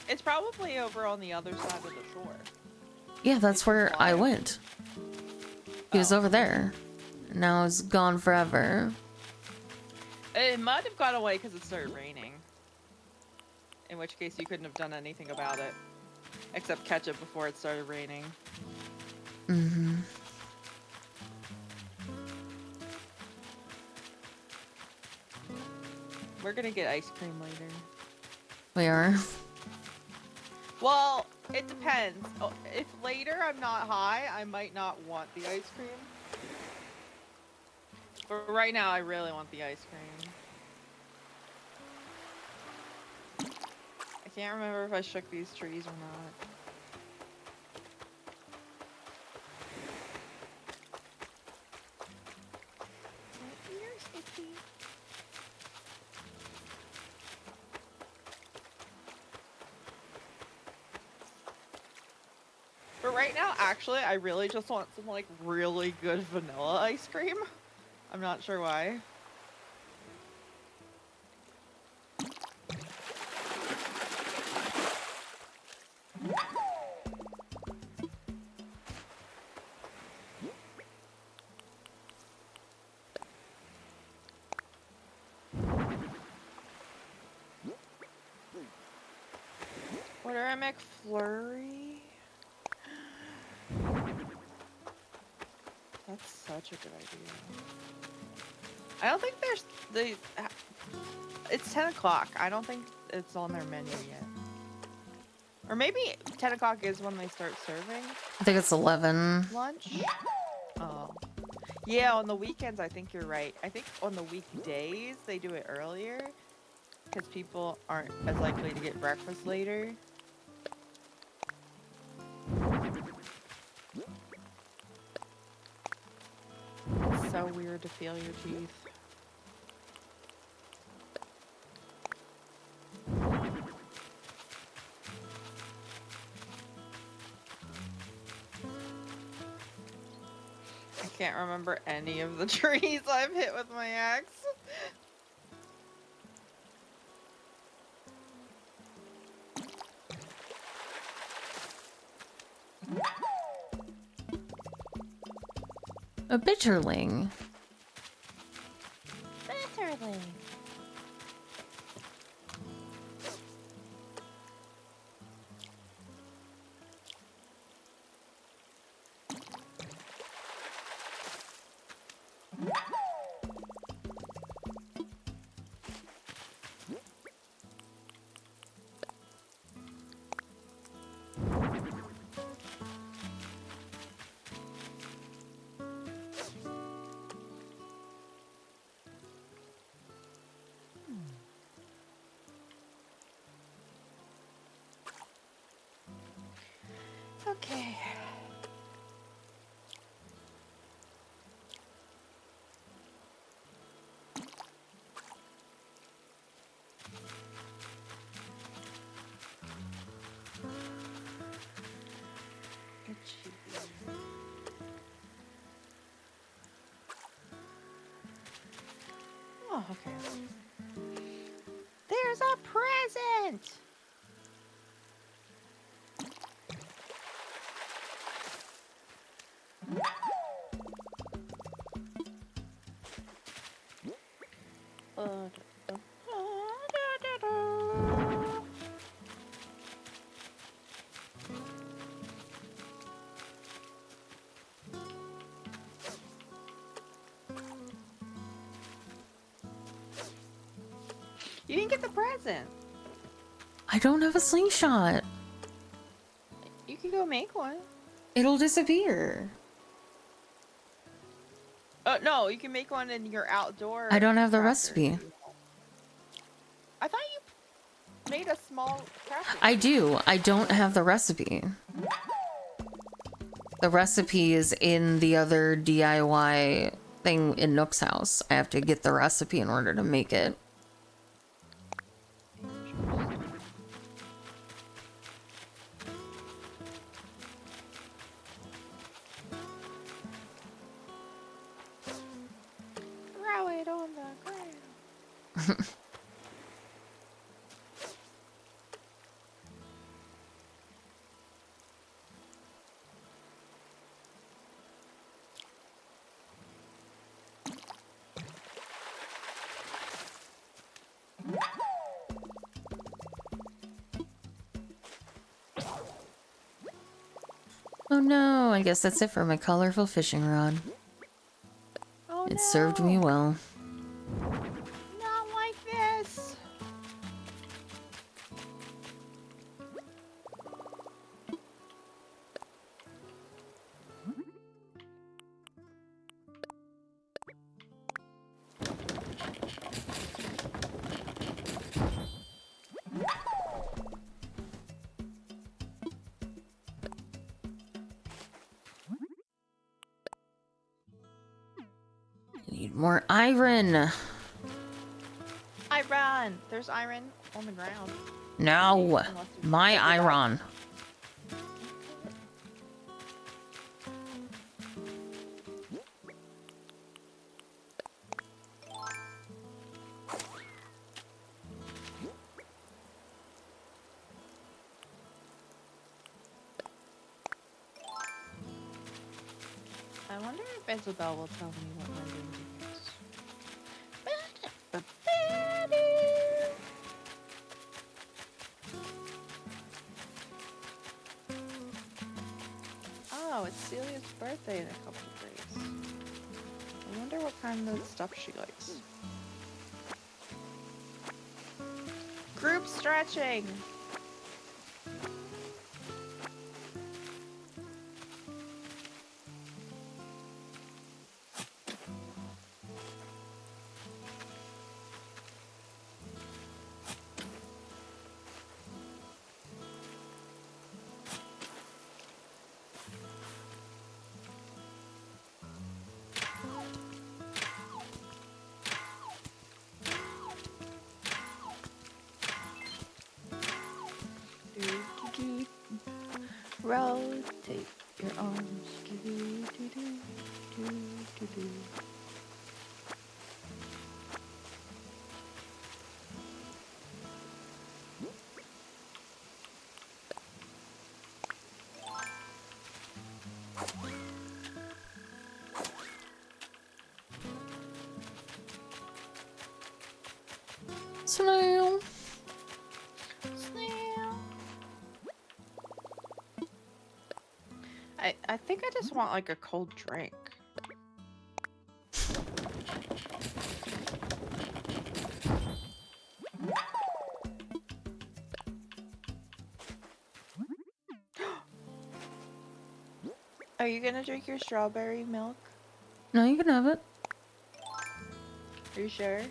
It's probably over on the other side of the shore. Yeah, that's where I went. He was over there. Now it's gone forever. It might have gone away because it started raining. In which case you couldn't have done anything about it. Except catch it before it started raining. Mm-hmm. We're gonna get ice cream later. We are. Well, it depends. Oh, if later I'm not high, I might not want the ice cream. But right now, I really want the ice cream. I can't remember if I shook these trees or not. You're sticky. But right now, actually, I really just want some, like, really good vanilla ice cream. I'm not sure why. Order a McFlurry? That's such a good idea. I don't think there's the. It's 10 o'clock. I don't think it's on their menu yet. Or maybe 10 o'clock is when they start serving I think it's 11. lunch. Oh. Yeah, on the weekends, I think you're right. I think on the weekdays, they do it earlier. Because people aren't as likely to get breakfast later. It's so weird to feel your teeth. I can't remember any of the trees I've hit with my axe. A bitterling. Bitterling. Okay. Oh, okay. There's a present! You didn't get the present. I don't have a slingshot. You can go make one. It'll disappear. No, you can make one in your outdoor. I don't have the crafter. recipe. I thought you made a small crafter. I do. I don't have the recipe. The recipe is in the other DIY thing in Nook's house. I have to get the recipe in order to make it. Throw it on the ground. Oh no, I guess that's it for my colorful fishing rod. Oh It no. served me well. Not like this. Need more iron. Iron. There's iron on the ground. No, Unless you my dug it out. iron. I wonder if Isabel will tell me what my room is. Oh, it's Celia's birthday in a couple of days. I wonder what kind of stuff she likes. Group stretching! Do-do-do. Rotate your arms. Do-do-do-do-do-do-do. Snail. Snail. I think I just want like a cold drink. Are you gonna drink your strawberry milk? No, you can have it. Are you sure?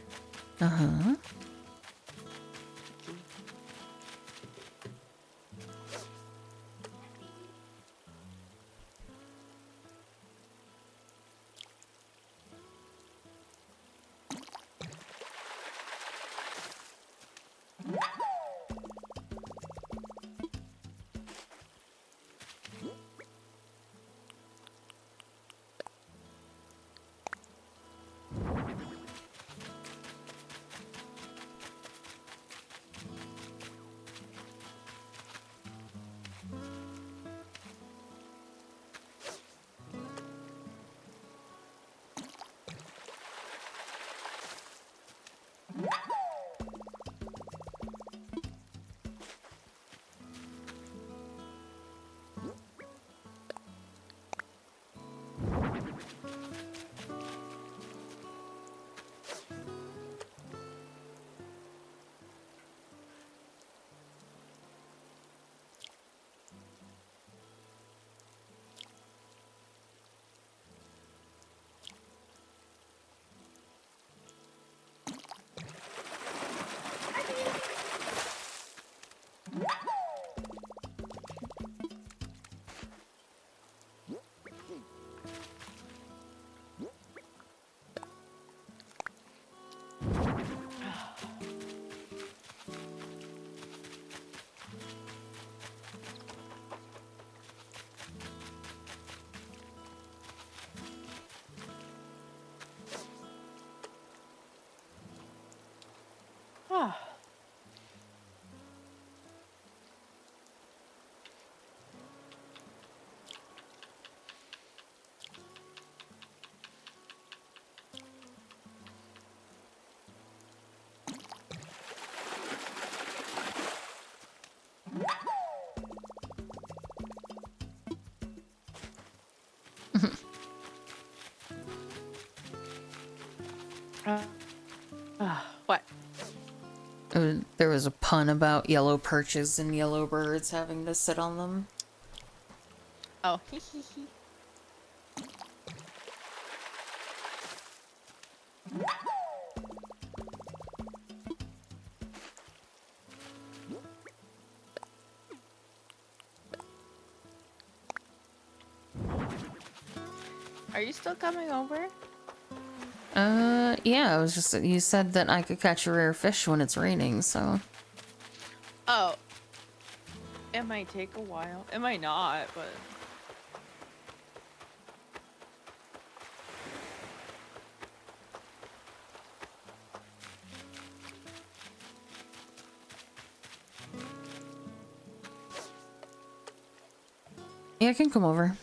Uh-huh. What? There was a pun about yellow perches and yellow birds having to sit on them. Oh, hee hee hee. Are you still coming over? Yeah, it was just that you said that I could catch a rare fish when it's raining, so. Oh. It might take a while. It might not, but... Yeah, I can come over.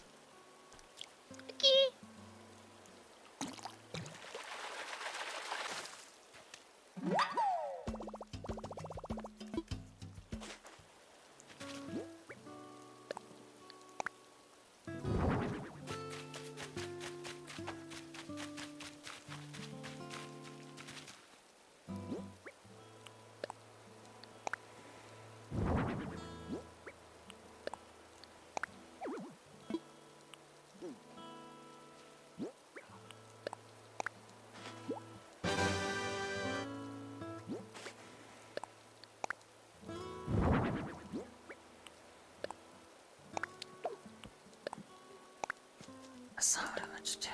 That's not what I meant to do.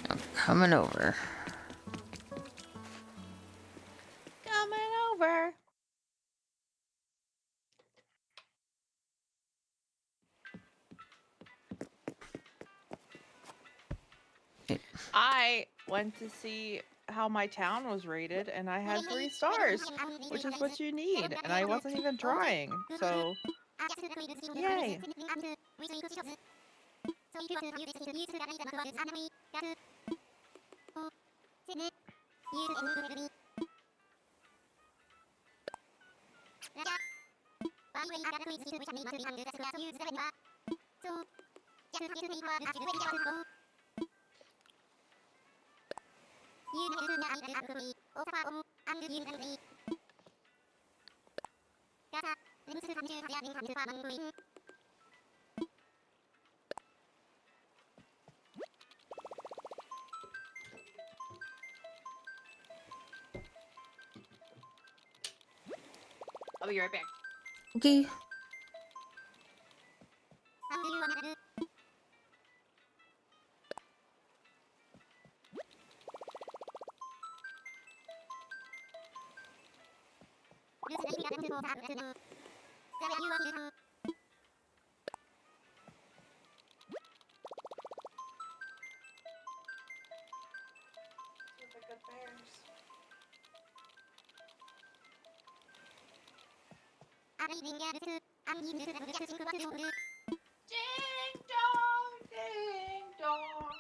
I'm coming over. Coming over. I went to see how my town was rated, and I had 3 stars, which is what you need, and I wasn't even trying, so yay. I'll be right back. Okay. Ding dong, ding dong.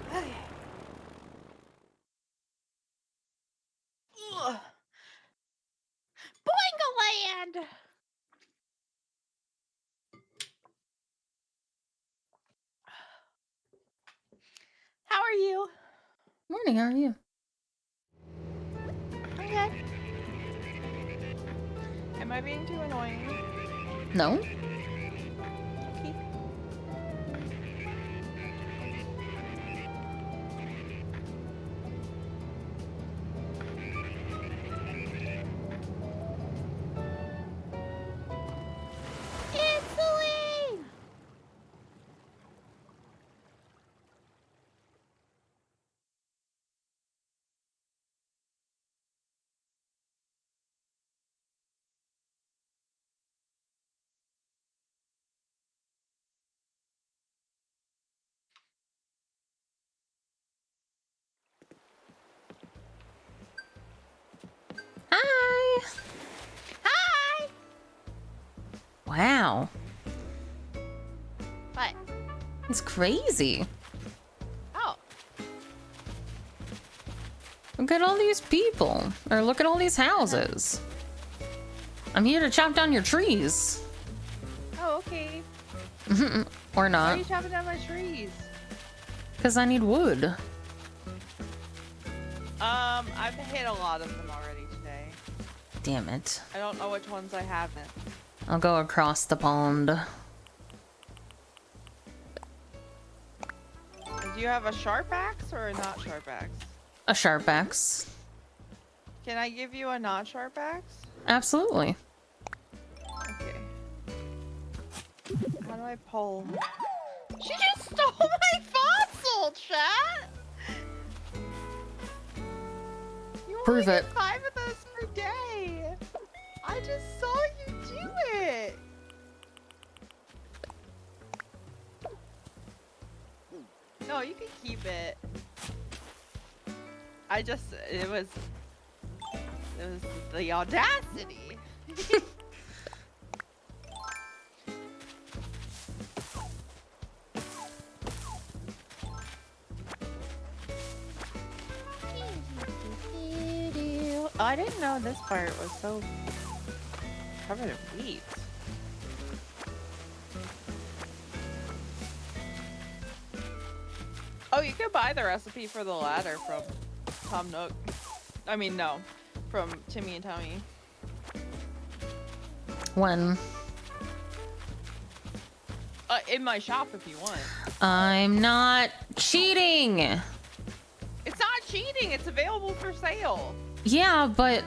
Okay. Ugh. Boingaland! How are you? Morning, how are you? Okay. Am I being too annoying? No? Okay. It's Celine! Wow. What? It's crazy. Oh. Look at all these people. Or look at all these houses. I'm here to chop down your trees. Oh, okay. Or Why are not. you chopping down my trees? Because I need wood. I've hit a lot of them already today. Damn it. I don't know which ones I haven't. I'll go across the pond. Do you have a sharp axe or a not sharp axe? A sharp axe. Can I give you a not sharp axe? Absolutely. Okay. How do I pull? She just stole my fossil, chat! You Prove only it. get 5 of those per day. I just saw you do it. No, you can keep it. It was the audacity. I didn't know this part was so covered in weeds. Oh, you can buy the recipe for the ladder from Tom Nook. I mean, no, from Timmy and Tommy. When? In my shop if you want. I'm not cheating. It's not cheating. It's available for sale. Yeah, but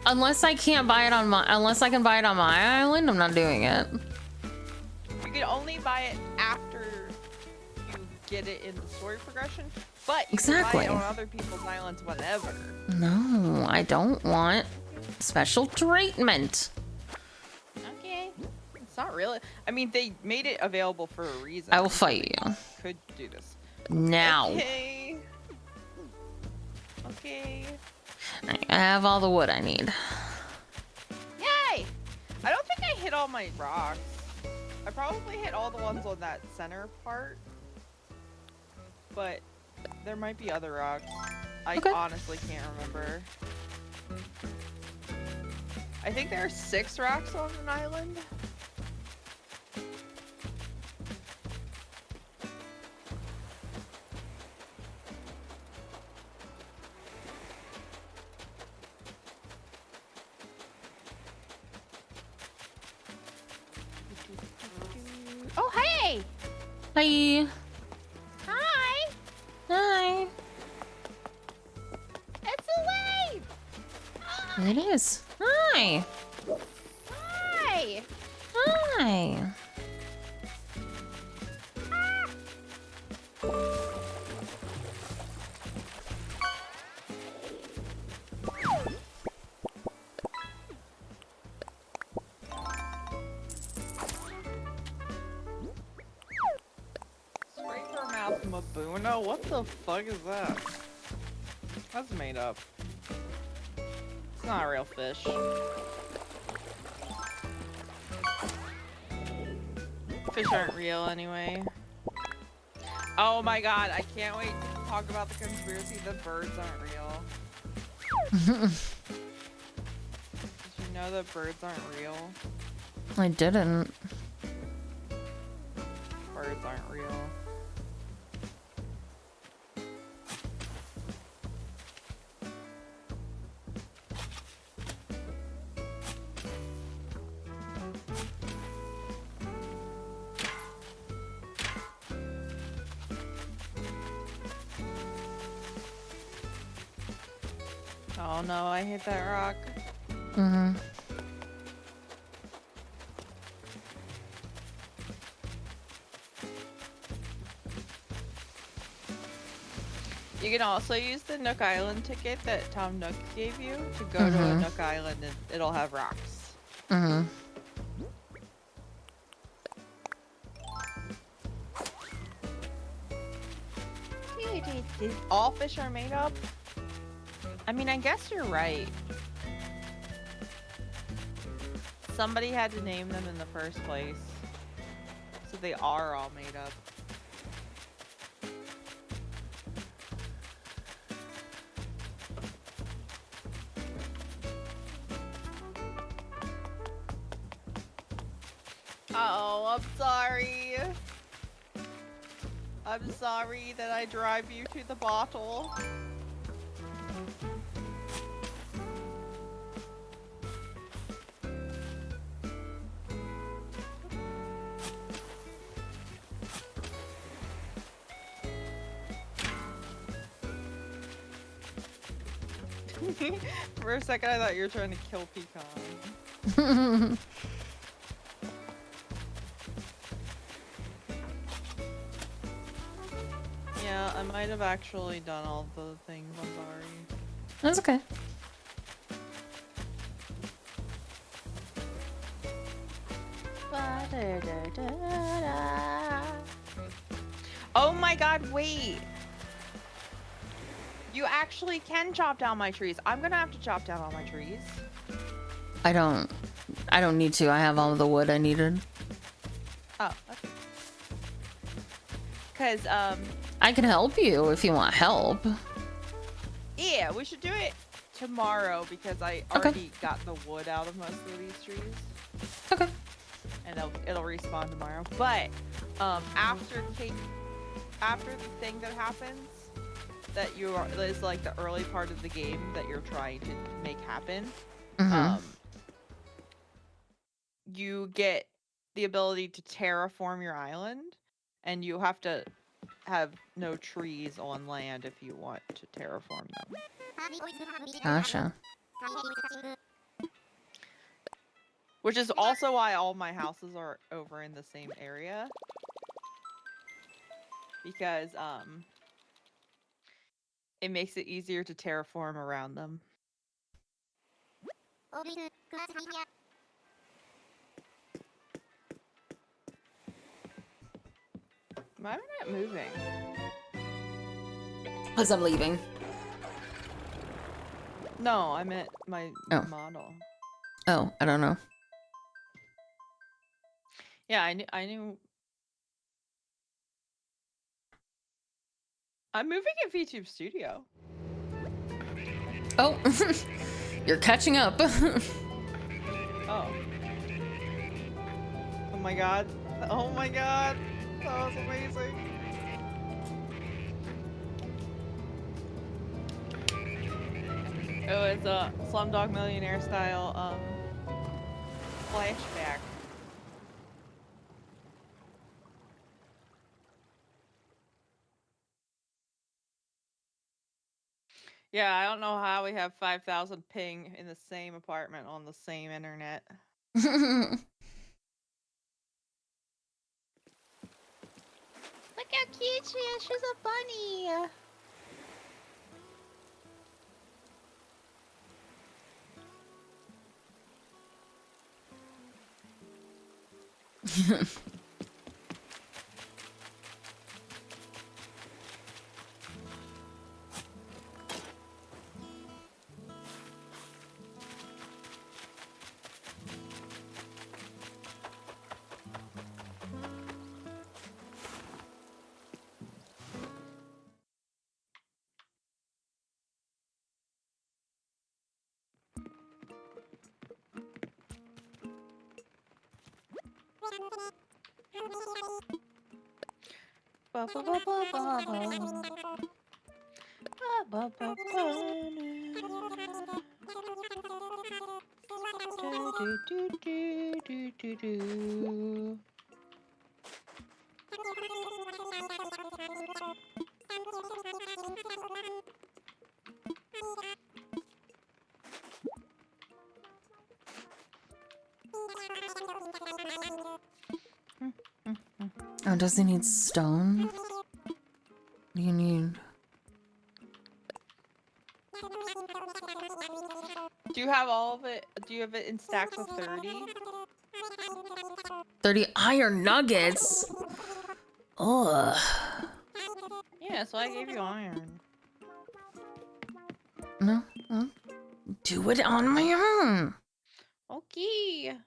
unless I can buy it on my island, I'm not doing it. You can only buy it after you get it in the story progression, but you can buy Exactly. it on other people's islands whenever. No, I don't want special treatment. Okay. It's not really. I mean, they made it available for a reason. I will fight you Could do this. now. Okay. Okay. I have all the wood I need. Yay! I don't think I hit all my rocks. I probably hit all the ones on that center part. But there might be other rocks. I Okay. honestly can't remember. I think there are 6 rocks on an island. Oh, hey! Hi. Hi! Hi. It's Elaine! It is. Hi. Hi! Hi. Scraper mouth Mabuna? What the fuck is that? That's made up. It's not a real fish. Fish aren't real anyway. Oh my god, I can't wait to talk about the conspiracy that birds aren't real. Did you know that birds aren't real? I didn't. Birds aren't real. Oh no, I hit that rock. Mm-hmm. You can also use the Nook Island ticket that Tom Nook gave you to go to a Mhm. Nook Island and it'll have rocks. Mm-hmm. All fish are made up? I mean, I guess you're right. somebody had to name them in the first place. So they are all made up. Oh, I'm sorry. I'm sorry that I drive you to the bottle. For a second, I thought you were trying to kill Pecan. Yeah, I might have actually done all the things. I'm sorry. That's okay. Oh my god, wait! You actually can chop down my trees. I'm gonna have to chop down all my trees. I don't need to. I have all of the wood I needed. Oh, okay. Cause, I can help you if you want help. yeah, we should do it tomorrow because I already got the wood out of most of these trees. Okay. And it'll respawn tomorrow. But, after the thing that happens, that is like the early part of the game that you're trying to make happen, you get the ability to terraform your island, and you have to have no trees on land if you want to terraform them. Gotcha. Which is also why all my houses are over in the same area. Because, it makes it easier to terraform around them. Why am I not moving? Because I'm leaving. No, I meant my model. Oh, I don't know. Yeah, I knew. I'm moving in VTube Studio. Oh, you're catching up. Oh. Oh my god. Oh my god. That was amazing. Oh, it's a Slumdog Millionaire style, flashback. Yeah, I don't know how we have 5,000 ping in the same apartment on the same internet. Look how cute she is. She's a bunny. Oh, does he need stone? You need... Do you have all of it? Do you have it in stacks of 30? 30 iron nuggets? Ugh. Yeah, so I gave you iron. No, do it on my own. Okay.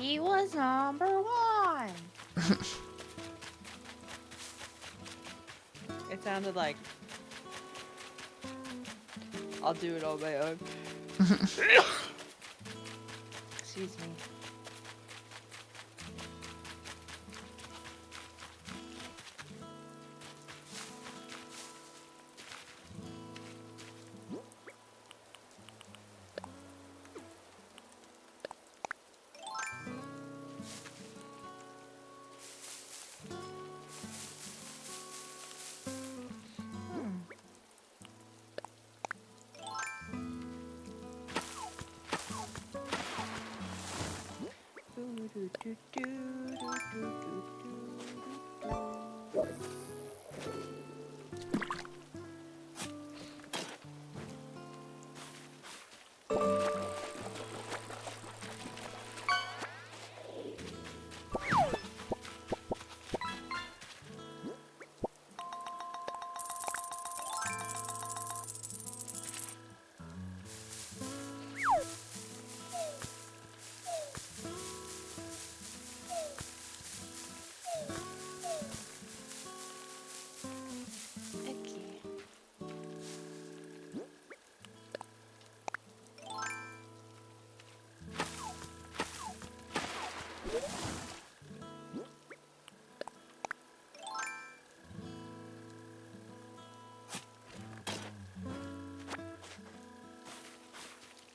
He was number 1. It sounded like I'll do it on my own. Excuse me.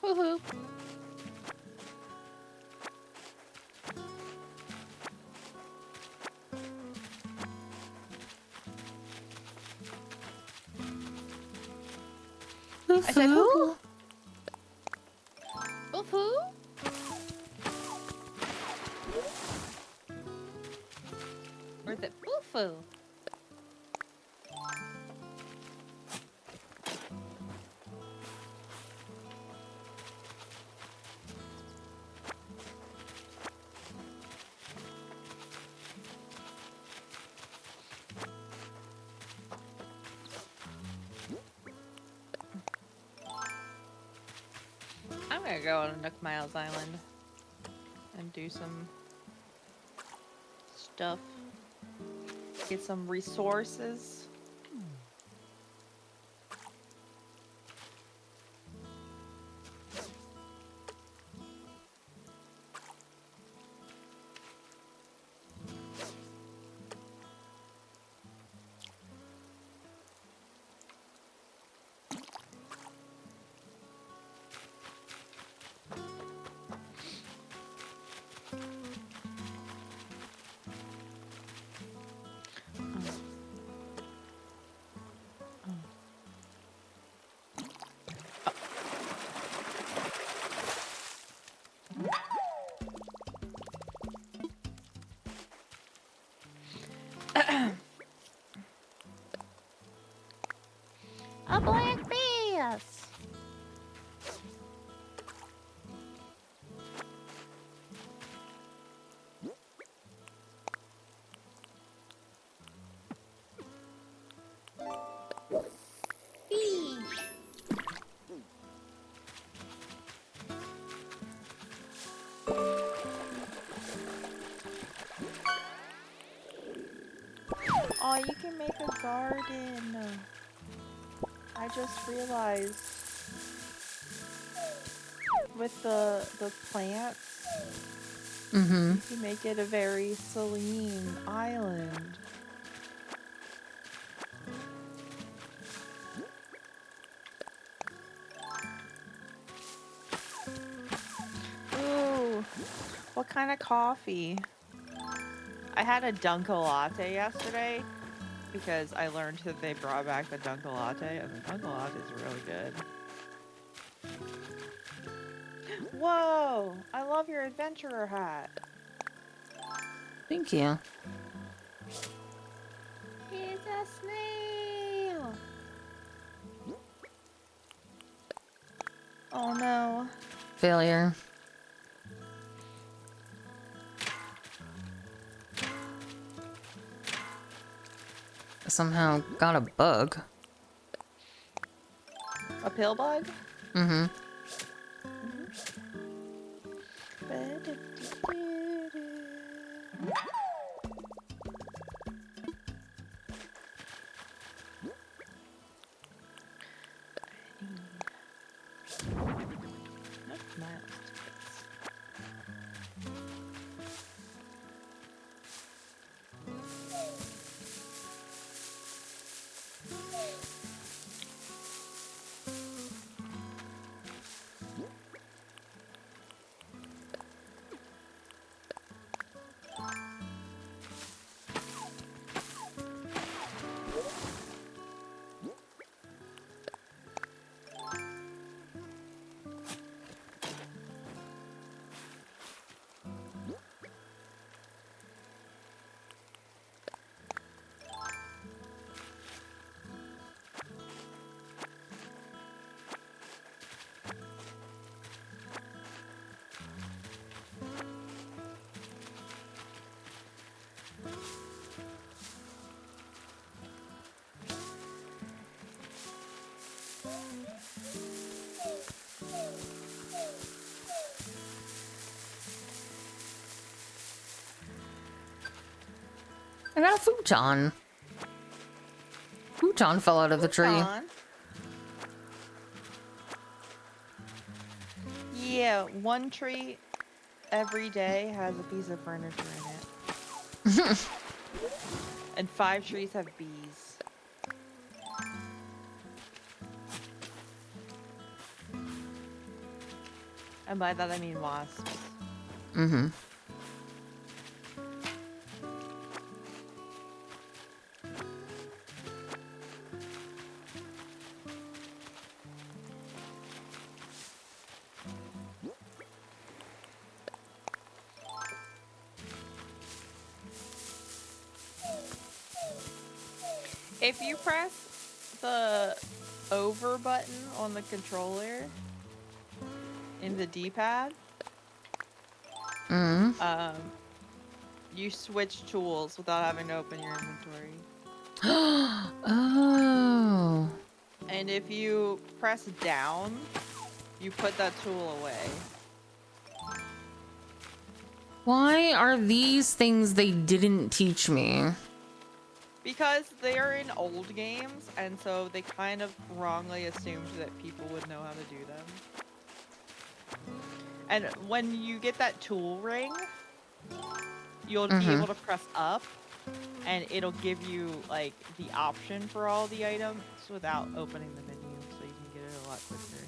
Woohoo. I said hoo-hoo. Woohoo. Or is it foo-foo? I'm gonna go on Nook Miles Island and do some stuff. Get some resources. A black bass. Fish. Oh, you can make a garden. I just realized with the plants, Mm-hmm. you can make it a very Celine island. Ooh, what kind of coffee? I had a Dunkin' latte yesterday because I learned that they brought back the Dunkin' latte, and the Dunkin' latte is really good. Whoa! I love your adventurer hat. Thank you. He's a snail. Oh no. Failure. Somehow got a bug. A pill bug? Mm-hmm. Nook Miles tickets. I got a futon. Futon fell out of the tree. Don. Yeah, one tree every day has a piece of furniture in it. And 5 trees have bees. And by that I mean wasps. Mm-hmm. If you press the over button on the controller in the D-pad, Mm-hmm. you switch tools without having to open your inventory. Oh. And if you press down, you put that tool away. Why are these things they didn't teach me? Because they are in old games, and so they kind of wrongly assumed that people would know how to do them. And when you get that tool ring, you'll be able to press up, and it'll give you, like, the option for all the items without opening the menu, so you can get it a lot quicker.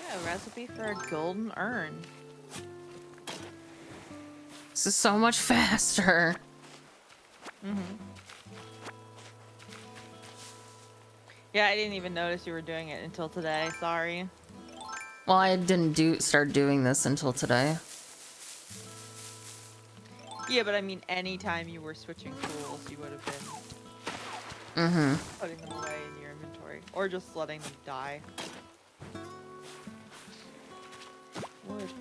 Yeah, a recipe for a golden urn. This is so much faster. Yeah, I didn't even notice you were doing it until today. Sorry. Well, I didn't start doing this until today. Yeah, but I mean, anytime you were switching tools, you would have been putting them away in your inventory, or just letting them die. Wood.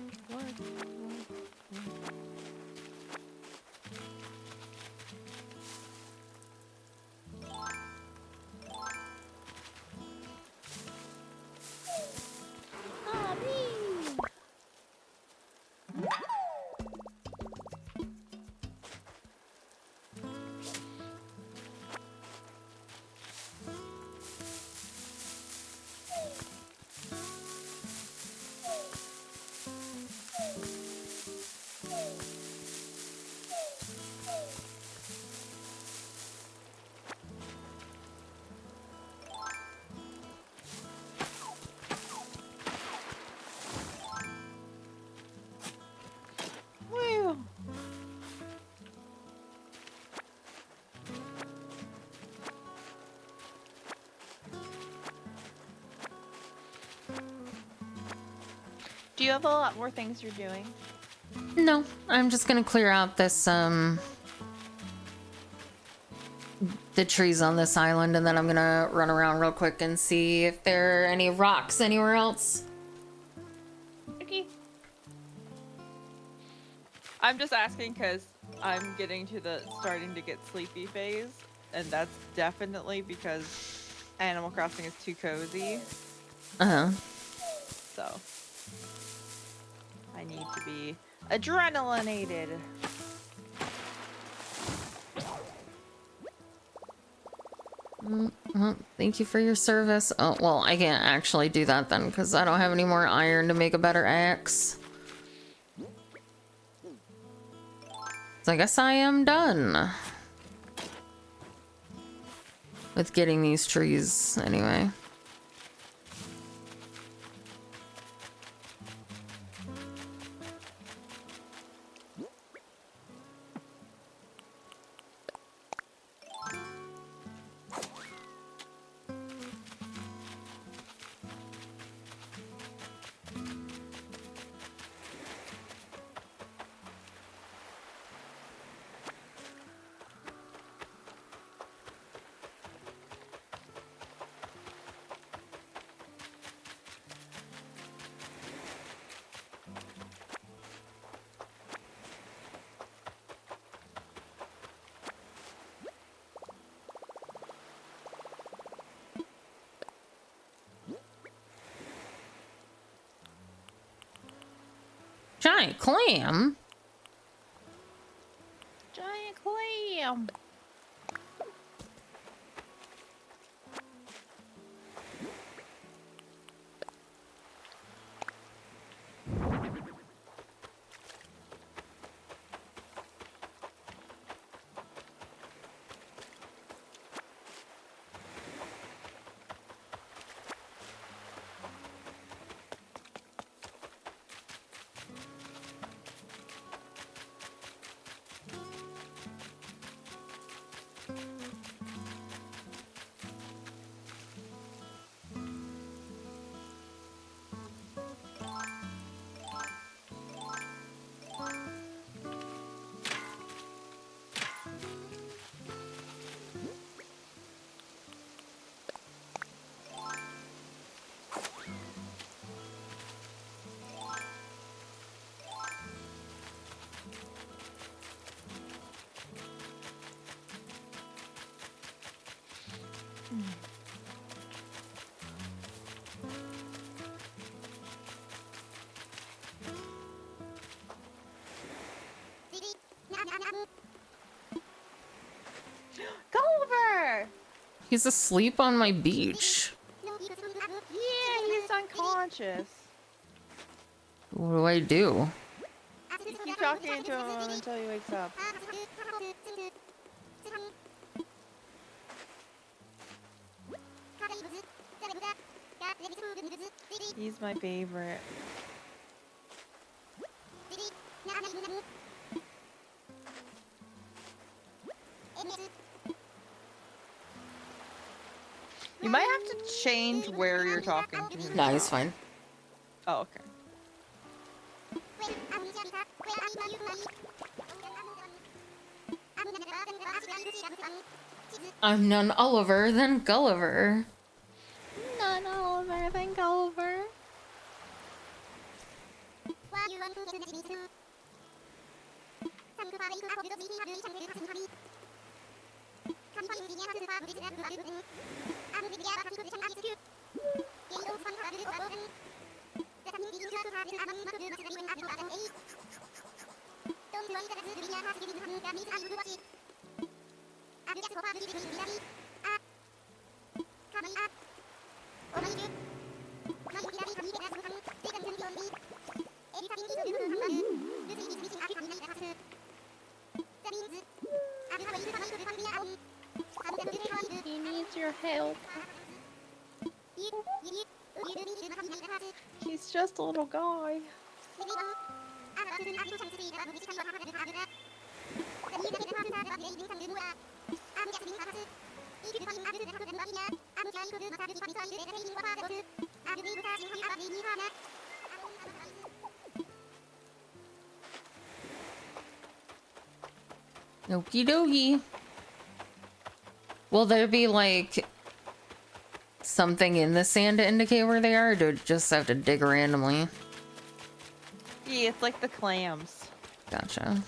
Woo! Do you have a lot more things you're doing? No, I'm just gonna clear out this, the trees on this island, and then I'm gonna run around real quick and see if there are any rocks anywhere else. Okay. I'm just asking because I'm getting to the starting to get sleepy phase, and that's definitely because Animal Crossing is too cozy. So I need to be adrenalinated. Thank you for your service. Oh, well, I can't actually do that then because I don't have any more iron to make a better axe. So I guess I am done with getting these trees anyway. Giant clam? Giant clam. Gulliver! He's asleep on my beach. Yeah, he's unconscious. What do I do? You keep talking to him until he wakes up. He's my favorite. You might have to change where you're talking to me. No, he's fine. Oh, okay. I'm none Oliver than Gulliver. None Oliver than Gulliver. He needs your help. He's just a little guy. Okie dokie. Will there be like something in the sand to indicate where they are, or do I just have to dig randomly? Yeah, it's like the clams. Gotcha.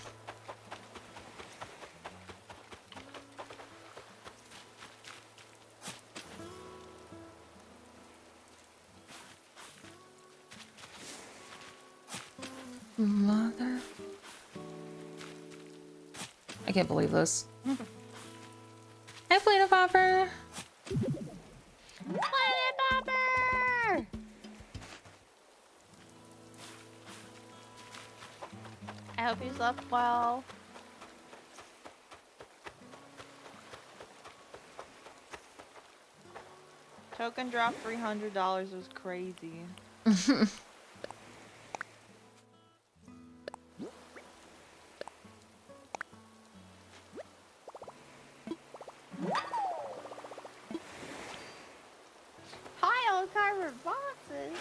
Mother. I can't believe this. Hi, Plano Popper. Planet Bopper! I hope you slept well. Token drop $300 was crazy. Hi, old cardboard boxes.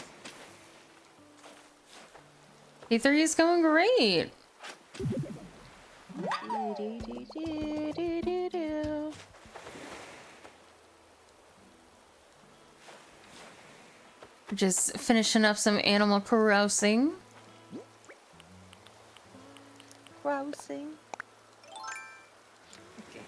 P3 is going great. Do-do-do-do-do-do-do. Just finishing up some animal carousing. Grousing. Okay.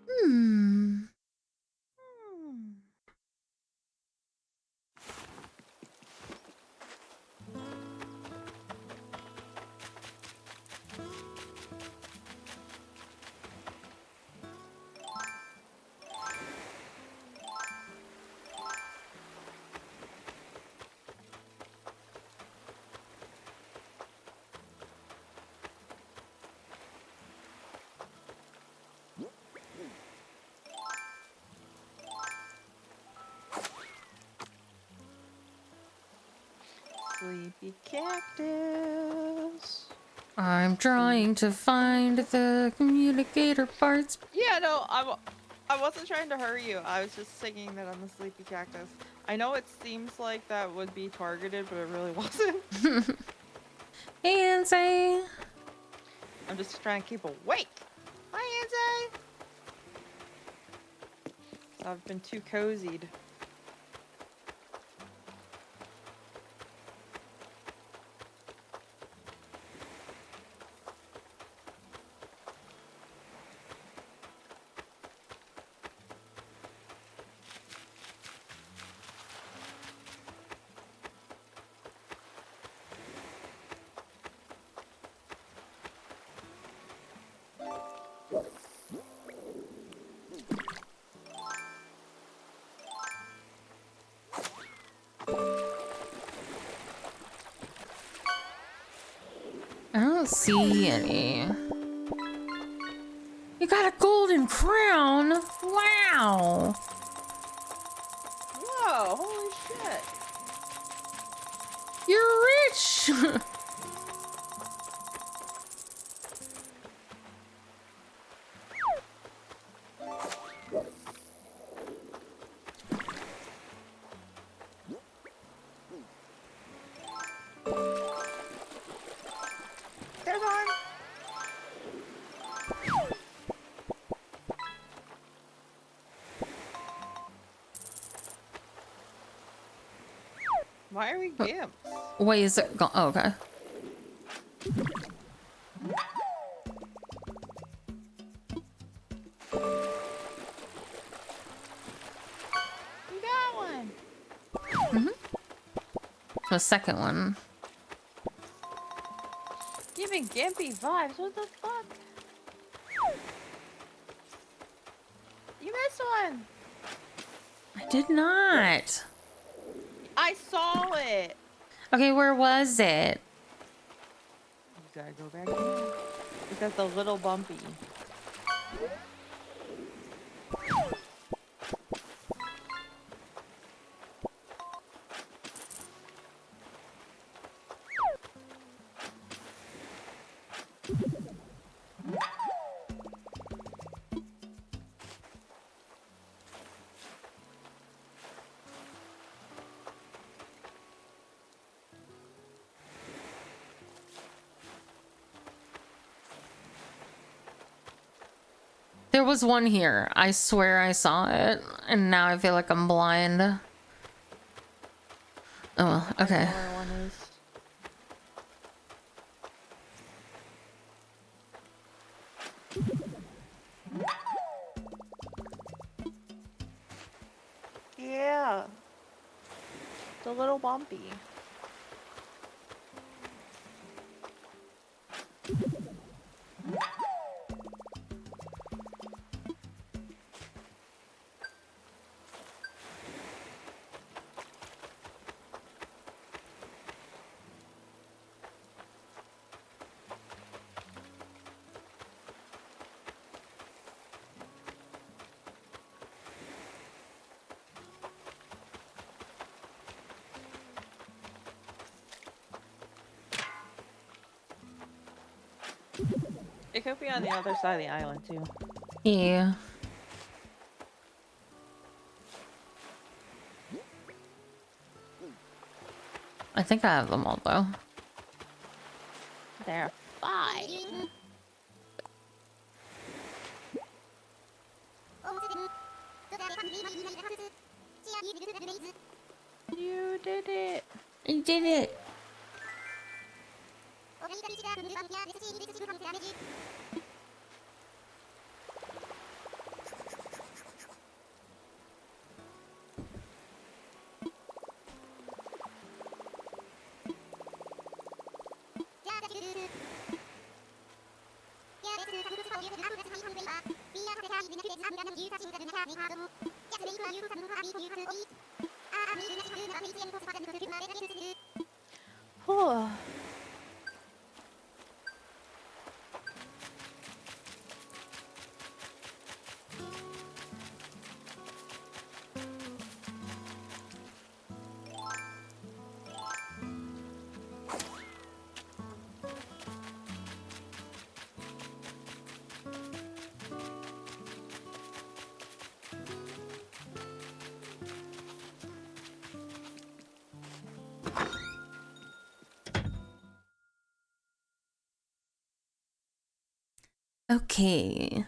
Hmm. Sleepy cactus. I'm trying to find the communicator parts. Yeah, no, I wasn't trying to hurry you. I was just singing that on the sleepy cactus. I know it seems like that would be targeted, but it really wasn't. Hey, Ansay. I'm just trying to keep awake. Hi, Anzay. I've been too cozied. I don't see any. You got a golden crown? Wow. Whoa, holy shit. You're rich. There's one. Why are we gimps? Wait, is it gone? Oh, okay. You got one. The second one. Giving gimpy vibes. What the fuck? You missed one. I did not. I saw it. Okay, where was it? gotta go back in. Because the little bumpy. There was one here. I swear I saw it, and now I feel like I'm blind. Oh, well, okay. I know where one is. Yeah. The little bumpy. It could be on the other side of the island too. Yeah. I think I have them all though. They're fine. You did it. You did it. Oh. Okay.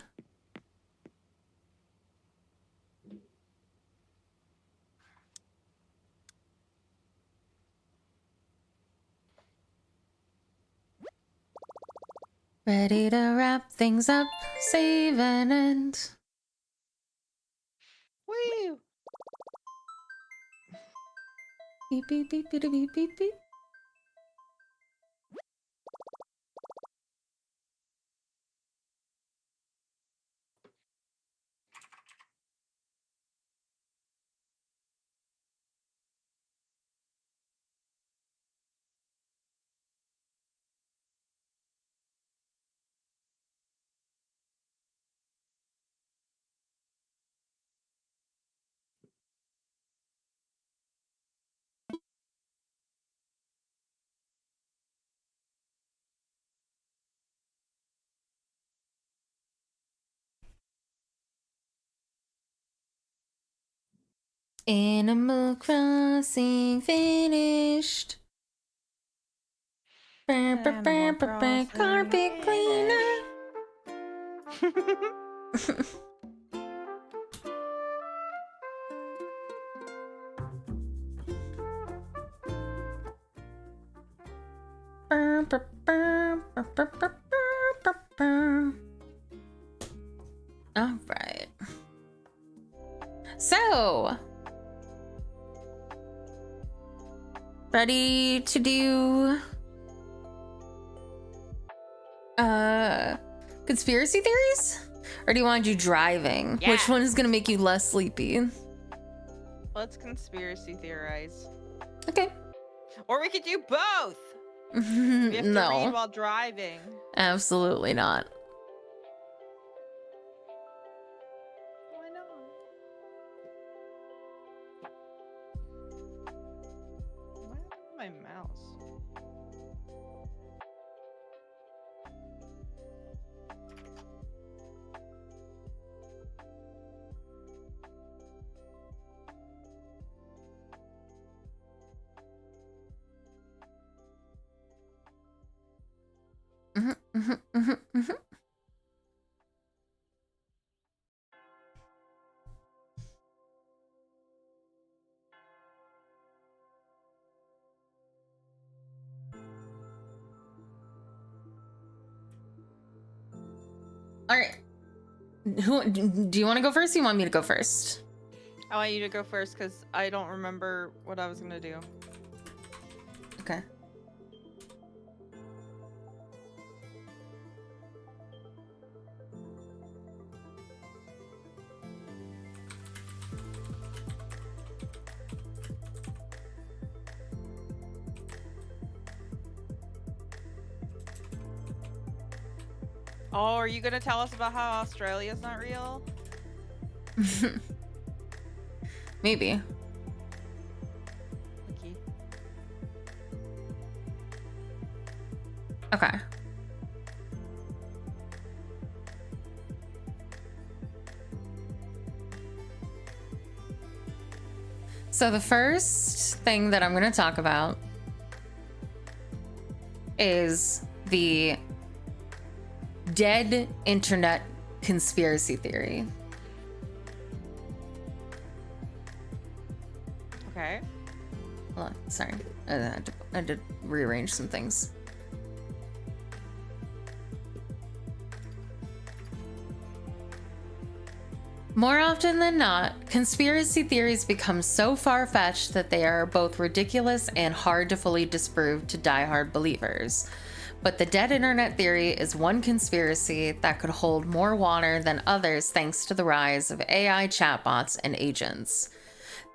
Ready to wrap things up, save and end. Woo! Beep beep beep beep beep beep beep. Animal Crossing finished. Carpet cleaner. All right. So, ready to do conspiracy theories? Or do you want to do driving? Yeah. Which one is gonna make you less sleepy? Let's conspiracy theorize. Okay. Or we could do both. We have to read No, while driving. absolutely not. Why not? What happened to my mouse? Mhm, mhm, mhm, mhm. All right. Who do you want to go first? Or you want me to go first? I want you to go first because I don't remember what I was gonna do. Okay. Oh, are you gonna tell us about how Australia's not real? Maybe. Okay. Okay. So the first thing that I'm going to talk about is the dead internet conspiracy theory. Okay. Hold on, sorry. I had to rearrange some things. More often than not, conspiracy theories become so far-fetched that they are both ridiculous and hard to fully disprove to die-hard believers. But the dead internet theory is one conspiracy that could hold more water than others thanks to the rise of AI chatbots and agents.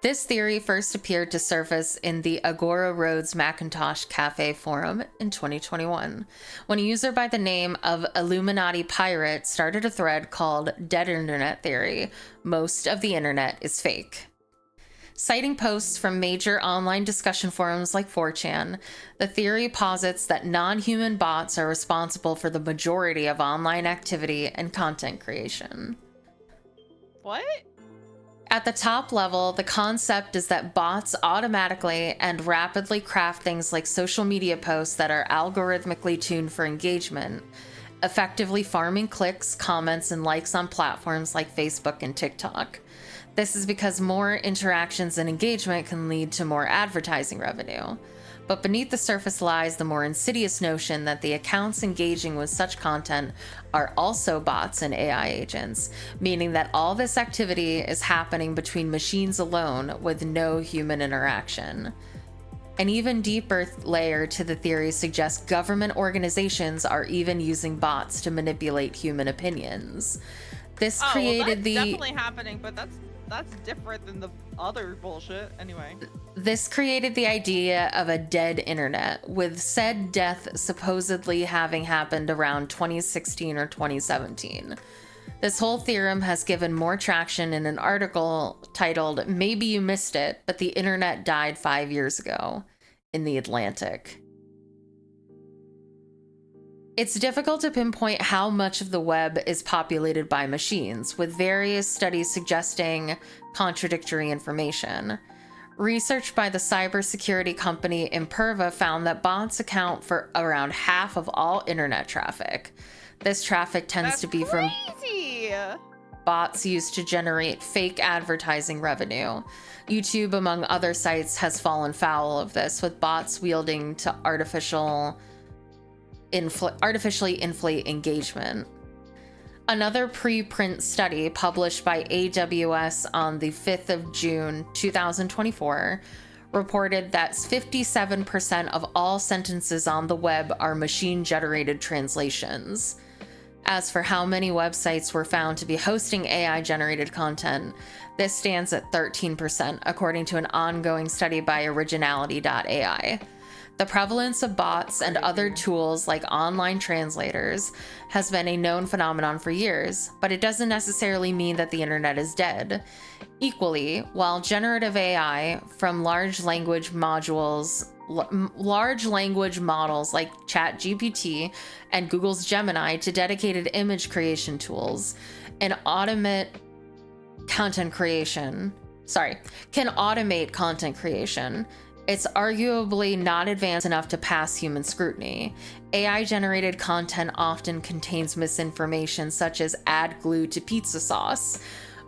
This theory first appeared to surface in the Agora Rhodes Macintosh Cafe forum in 2021, when a user by the name of Illuminati Pirate started a thread called Dead Internet Theory. Most of the internet is fake. Citing posts from major online discussion forums like 4chan, the theory posits that non-human bots are responsible for the majority of online activity and content creation. What? At the top level, the concept is that bots automatically and rapidly craft things like social media posts that are algorithmically tuned for engagement, effectively farming clicks, comments, and likes on platforms like Facebook and TikTok. This is because more interactions and engagement can lead to more advertising revenue. But beneath the surface lies the more insidious notion that the accounts engaging with such content are also bots and AI agents, meaning that all this activity is happening between machines alone with no human interaction. An even deeper layer to the theory suggests government organizations are even using bots to manipulate human opinions. This created that's definitely happening, but that's different than the other bullshit. Anyway. This created the idea of a dead internet, with said death supposedly having happened around 2016 or 2017. This whole theorem has given more traction in an article titled "Maybe You Missed It, but the Internet Died 5 years ago" in The Atlantic. It's difficult to pinpoint how much of the web is populated by machines, with various studies suggesting contradictory information. Research by the cybersecurity company Imperva found that bots account for around half of all internet traffic. This traffic tends to be from bots used to generate fake advertising revenue. YouTube, among other sites, has fallen foul of this, with bots wielding to artificially inflate engagement. Another preprint study published by AWS on the 5th of June 2024 reported that 57% of all sentences on the web are machine-generated translations. As for how many websites were found to be hosting AI-generated content, this stands at 13%, according to an ongoing study by Originality.ai. The prevalence of bots and other tools like online translators has been a known phenomenon for years, but it doesn't necessarily mean that the internet is dead. Equally, while generative AI from large language models like ChatGPT and Google's Gemini to dedicated image creation tools and automate content creation, it's arguably not advanced enough to pass human scrutiny. AI-generated content often contains misinformation such as add glue to pizza sauce,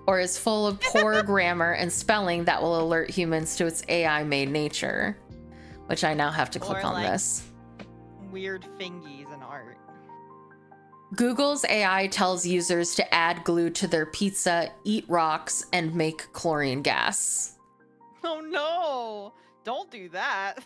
or is full of poor grammar and spelling that will alert humans to its AI-made nature. Which I now have to click on this. Weird fingies in art. Google's AI tells users to add glue to their pizza, eat rocks, and make chlorine gas. Oh no! Don't do that.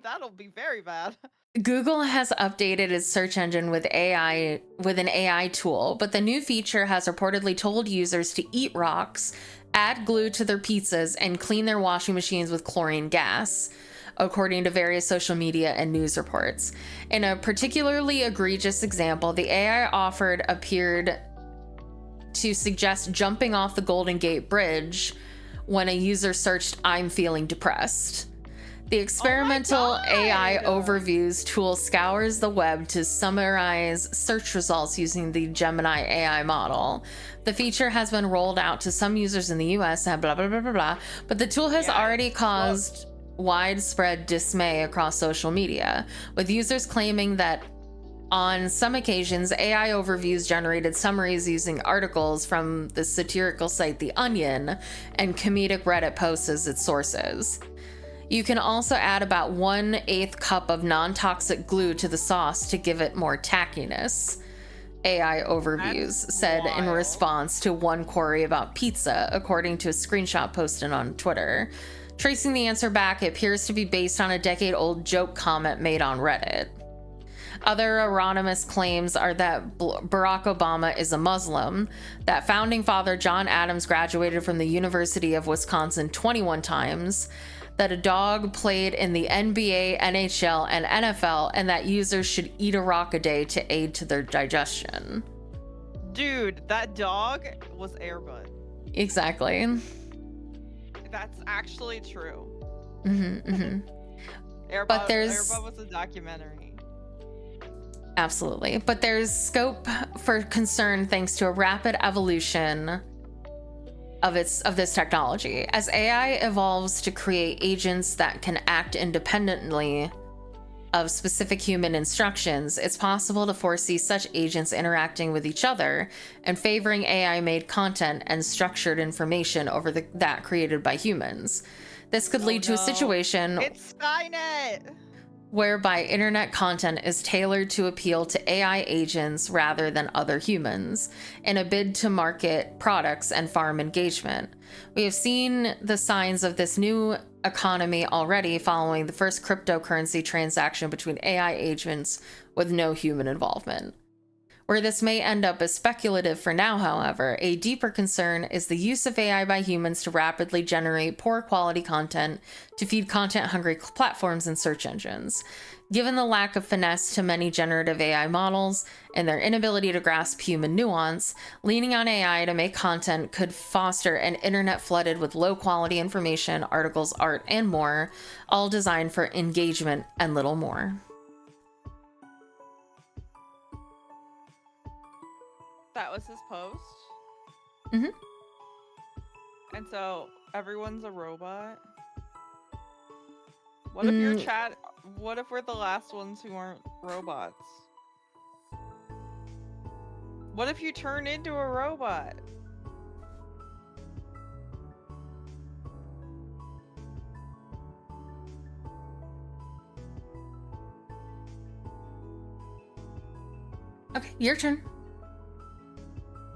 That'll be very bad. Google has updated its search engine with an AI tool, but the new feature has reportedly told users to eat rocks, add glue to their pizzas, and clean their washing machines with chlorine gas, according to various social media and news reports. In a particularly egregious example, the AI offered appeared to suggest jumping off the Golden Gate Bridge when a user searched, "I'm feeling depressed." The experimental AI overviews tool scours the web to summarize search results using the Gemini AI model. The feature has been rolled out to some users in the US and blah, blah, blah, blah, blah, but the tool has already caused widespread dismay across social media, with users claiming that on some occasions, AI overviews generated summaries using articles from the satirical site The Onion and comedic Reddit posts as its sources. You can also add about 1/8 cup of non-toxic glue to the sauce to give it more tackiness, AI overviews said in response to one query about pizza, according to a screenshot posted on Twitter. Tracing the answer back, it appears to be based on a decade-old joke comment made on Reddit. Other anonymous claims are that Barack Obama is a Muslim, that founding father John Adams graduated from the University of Wisconsin 21 times, that a dog played in the NBA, NHL, and NFL, and that users should eat a rock a day to aid to their digestion. Dude, that dog was Airbud. Exactly. That's actually true. But Airbud was a documentary. Absolutely. But there's scope for concern thanks to a rapid evolution of this technology. As AI evolves to create agents that can act independently of specific human instructions, it's possible to foresee such agents interacting with each other and favoring AI-made content and structured information over that created by humans. This could lead to a situation It's Skynet! whereby internet content is tailored to appeal to AI agents rather than other humans, in a bid to market products and farm engagement. We have seen the signs of this new economy already following the first cryptocurrency transaction between AI agents with no human involvement. Where this may end up is speculative for now, however, a deeper concern is the use of AI by humans to rapidly generate poor quality content to feed content-hungry platforms and search engines. Given the lack of finesse to many generative AI models and their inability to grasp human nuance, leaning on AI to make content could foster an internet flooded with low-quality information, articles, art, and more, all designed for engagement and little more. That was his post. Mhm. And so everyone's a robot. What if your chat? What if we're the last ones who aren't robots? What if you turn into a robot? Okay, your turn.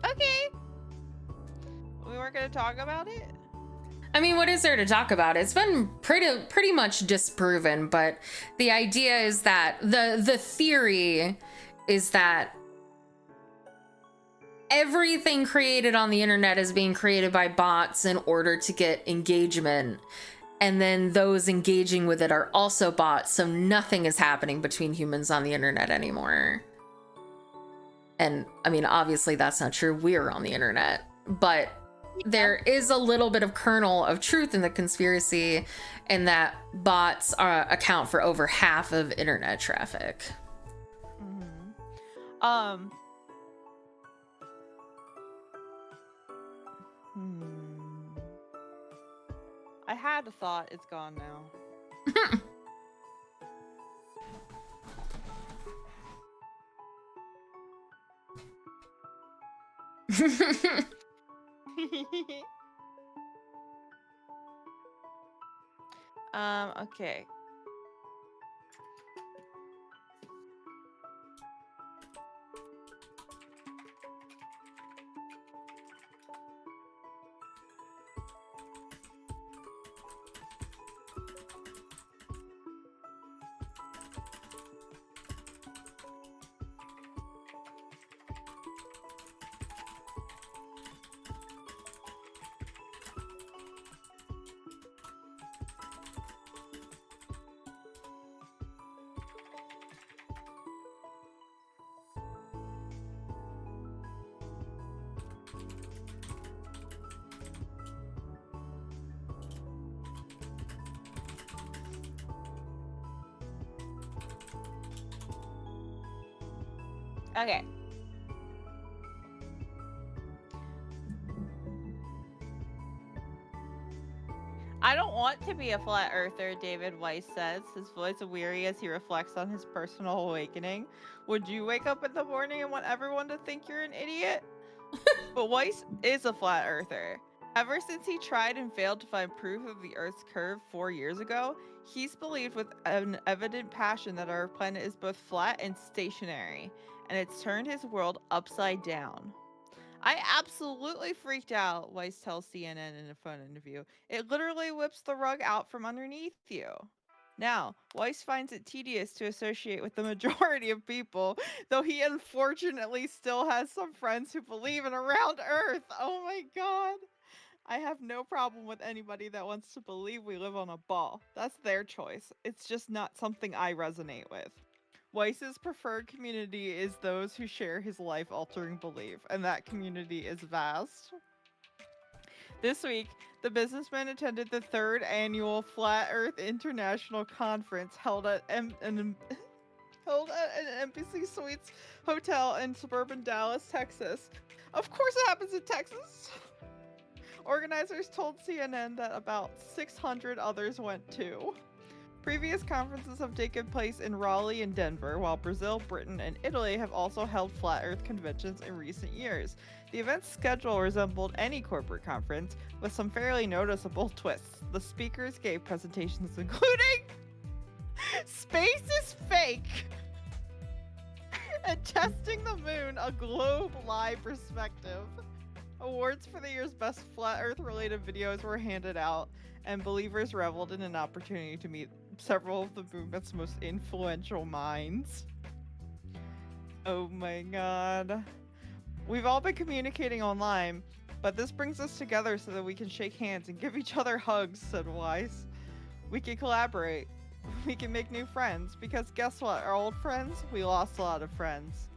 Okay. We weren't gonna talk about it. I mean, what is there to talk about? It's been pretty much disproven, but the idea is that the theory is that everything created on the internet is being created by bots in order to get engagement, and then those engaging with it are also bots, so nothing is happening between humans on the internet anymore. And I mean, obviously that's not true. We're on the internet, but there is a little bit of kernel of truth in the conspiracy, in that bots account for over half of internet traffic. Um. I had a thought. It's gone now. Okay. Okay. I don't want to be a flat earther, David Weiss says, his voice weary as he reflects on his personal awakening. Would you wake up in the morning and want everyone to think you're an idiot? But Weiss is a flat earther. Ever since he tried and failed to find proof of the Earth's curve 4 years ago, he's believed with an evident passion that our planet is both flat and stationary, and it's turned his world upside down. I absolutely freaked out, Weiss tells CNN in a phone interview. It literally whips the rug out from underneath you. Now, Weiss finds it tedious to associate with the majority of people, though he unfortunately still has some friends who believe in a round Earth. Oh my god. I have no problem with anybody that wants to believe we live on a ball. That's their choice. It's just not something I resonate with. Weiss's preferred community is those who share his life-altering belief, and that community is vast. This week, the businessman attended the 3rd annual Flat Earth International Conference held at an Embassy Suites hotel in suburban Dallas, Texas. Of course it happens in Texas! Organizers told CNN that about 600 others went too. Previous conferences have taken place in Raleigh and Denver, while Brazil, Britain, and Italy have also held flat Earth conventions in recent years. The event's schedule resembled any corporate conference, with some fairly noticeable twists. The speakers gave presentations including Space is Fake and Testing the Moon, a globe-lie perspective. Awards for the year's best flat Earth related videos were handed out, and believers reveled in an opportunity to meet several of the movement's most influential minds. Oh my god. We've all been communicating online, but this brings us together so that we can shake hands and give each other hugs, said Weiss. We can collaborate. We can make new friends, because guess what, our old friends? We lost a lot of friends.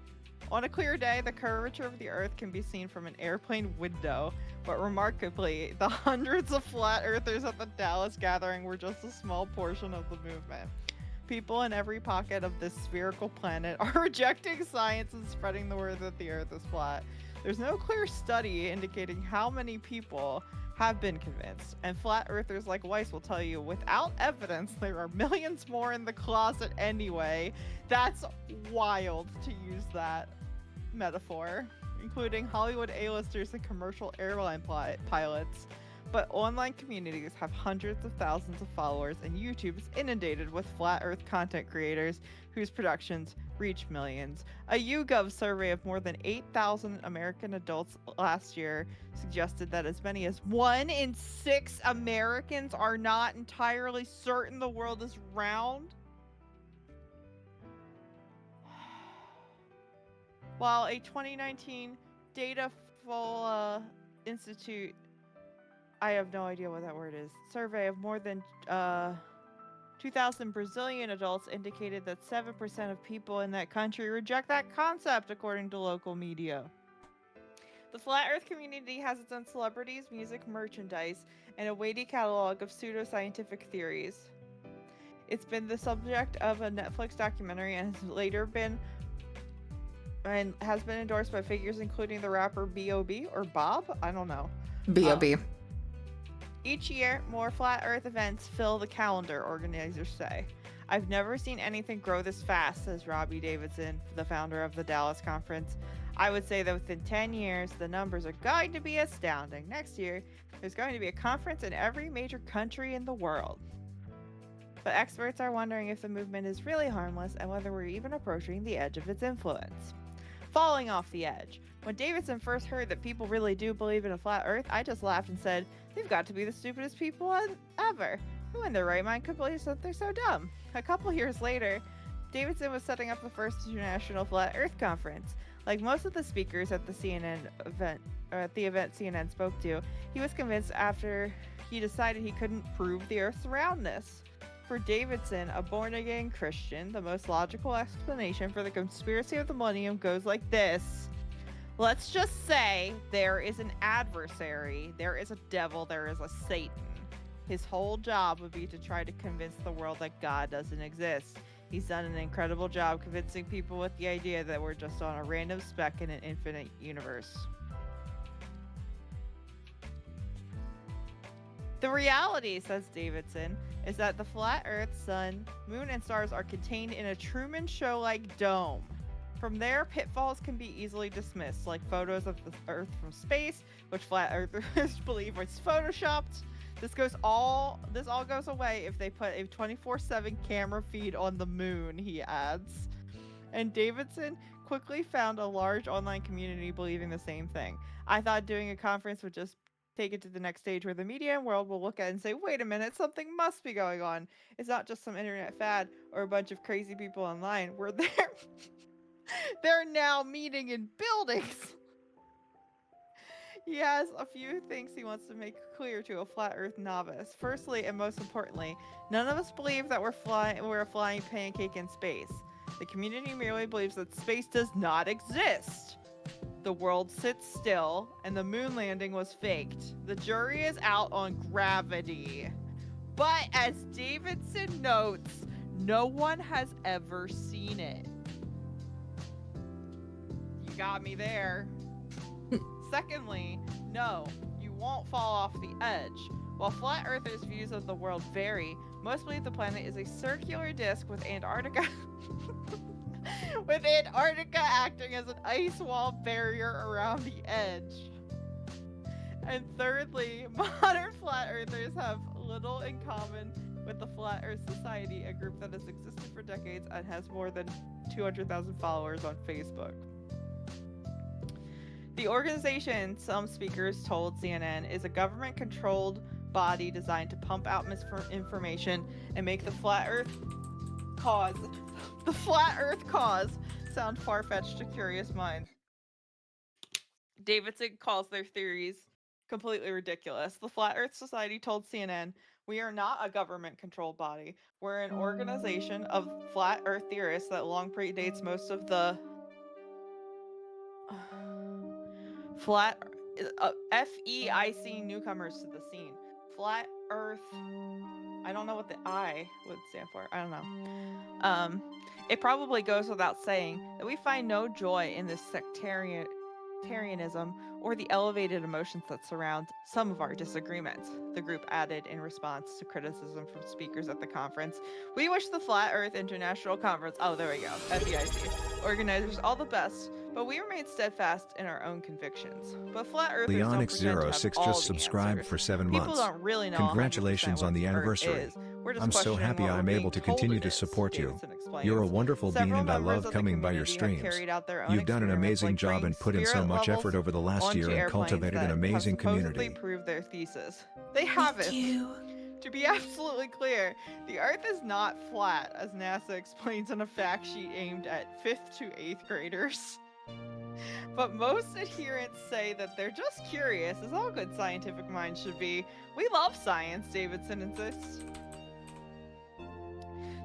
On a clear day, the curvature of the Earth can be seen from an airplane window, but remarkably, the hundreds of flat earthers at the Dallas gathering were just a small portion of the movement. People in every pocket of this spherical planet are rejecting science and spreading the word that the Earth is flat. There's no clear study indicating how many people have been convinced, and flat earthers like Weiss will tell you without evidence there are millions more in the closet anyway. That's wild to use that metaphor, including Hollywood A-listers and commercial airline pilots. But online communities have hundreds of thousands of followers, and YouTube is inundated with flat earth content creators whose productions reach millions. A YouGov survey of more than 8,000 American adults last year suggested that as many as 1 in 6 Americans are not entirely certain the world is round. While a 2019 Datafola Institute I have no idea what that word is. Survey of more than 2,000 Brazilian adults indicated that 7% of people in that country reject that concept, according to local media. The Flat Earth community has its own celebrities, music, merchandise, and a weighty catalog of pseudoscientific theories. It's been the subject of a Netflix documentary and has been endorsed by figures including the rapper B.O.B. or Bob? I don't know. B.O.B. Each year, more Flat Earth events fill the calendar, organizers say. I've never seen anything grow this fast, says Robbie Davidson, the founder of the Dallas conference. I would say that within 10 years, the numbers are going to be astounding. Next year, there's going to be a conference in every major country in the world. But experts are wondering if the movement is really harmless and whether we're even approaching the edge of its influence. Falling off the edge. When Davidson first heard that people really do believe in a flat earth, I just laughed and said, they've got to be the stupidest people ever. Who in their right mind could believe something so dumb? A couple years later, Davidson was setting up the first International Flat Earth Conference. Like most of the speakers at the event CNN spoke to, he was convinced after he decided he couldn't prove the Earth's roundness. For Davidson, a born-again Christian, the most logical explanation for the conspiracy of the millennium goes like this. Let's just say there is an adversary, there is a devil, there is a Satan. His whole job would be to try to convince the world that God doesn't exist. He's done an incredible job convincing people with the idea that we're just on a random speck in an infinite universe. The reality, says Davidson, is that the flat Earth, sun, moon, and stars are contained in a Truman Show-like dome. From there, pitfalls can be easily dismissed, like photos of the Earth from space, which flat earthers believe was photoshopped. This all goes away if they put a 24/7 camera feed on the moon, he adds. And Davidson quickly found a large online community believing the same thing. I thought doing a conference would just take it to the next stage where the media and world will look at it and say, wait a minute, something must be going on. It's not just some internet fad or a bunch of crazy people online. We're there. They're now meeting in buildings. He has a few things he wants to make clear to a flat earth novice. Firstly, and most importantly, none of us believe that we're a flying pancake in space. The community merely believes that space does not exist. The world sits still, and the moon landing was faked. The jury is out on gravity. But as Davidson notes, no one has ever seen it. You got me there. Secondly, no, you won't fall off the edge. While flat earthers' views of the world vary, most believe the planet is a circular disk with Antarctica acting as an ice wall barrier around the edge. And thirdly, modern flat earthers have little in common with the Flat Earth Society, a group that has existed for decades and has more than 200,000 followers on Facebook. The organization, some speakers told CNN, is a government-controlled body designed to pump out misinformation and make the flat Earth cause sound far-fetched to curious minds. Davidson calls their theories completely ridiculous. The Flat Earth Society told CNN, "We are not a government-controlled body. We're an organization of flat Earth theorists that long predates most of the FEIC newcomers to the scene. Flat Earth. I don't know what the I would stand for. I don't know. It probably goes without saying that we find no joy in this sectarianism or the elevated emotions that surround some of our disagreements," the group added in response to criticism from speakers at the conference. "We wish the Flat Earth International Conference," oh, there we go, FEIC, "organizers all the best, but we remain steadfast in our own convictions. But flat earthers don't pretend to have Leonix06 all just the subscribed answers. for 7 People months. don't really know Congratulations 100% on the what Earth anniversary. is. We're just I'm so questioning happy what I'm we're able being to told continue it to is," support you. Davidson explains. You're a wonderful being Several and I members love of the coming by your community have streams. carried out their own You've done an experiments, amazing like job bringing and put in so spirit much levels effort over the last onto year and airplanes cultivated an that amazing have supposedly community. proved their thesis. They haven't. To be absolutely clear, the Earth is not flat, as NASA explains in a fact sheet aimed at 5th to 8th graders. But most adherents say that they're just curious, as all good scientific minds should be. We love science, Davidson insists.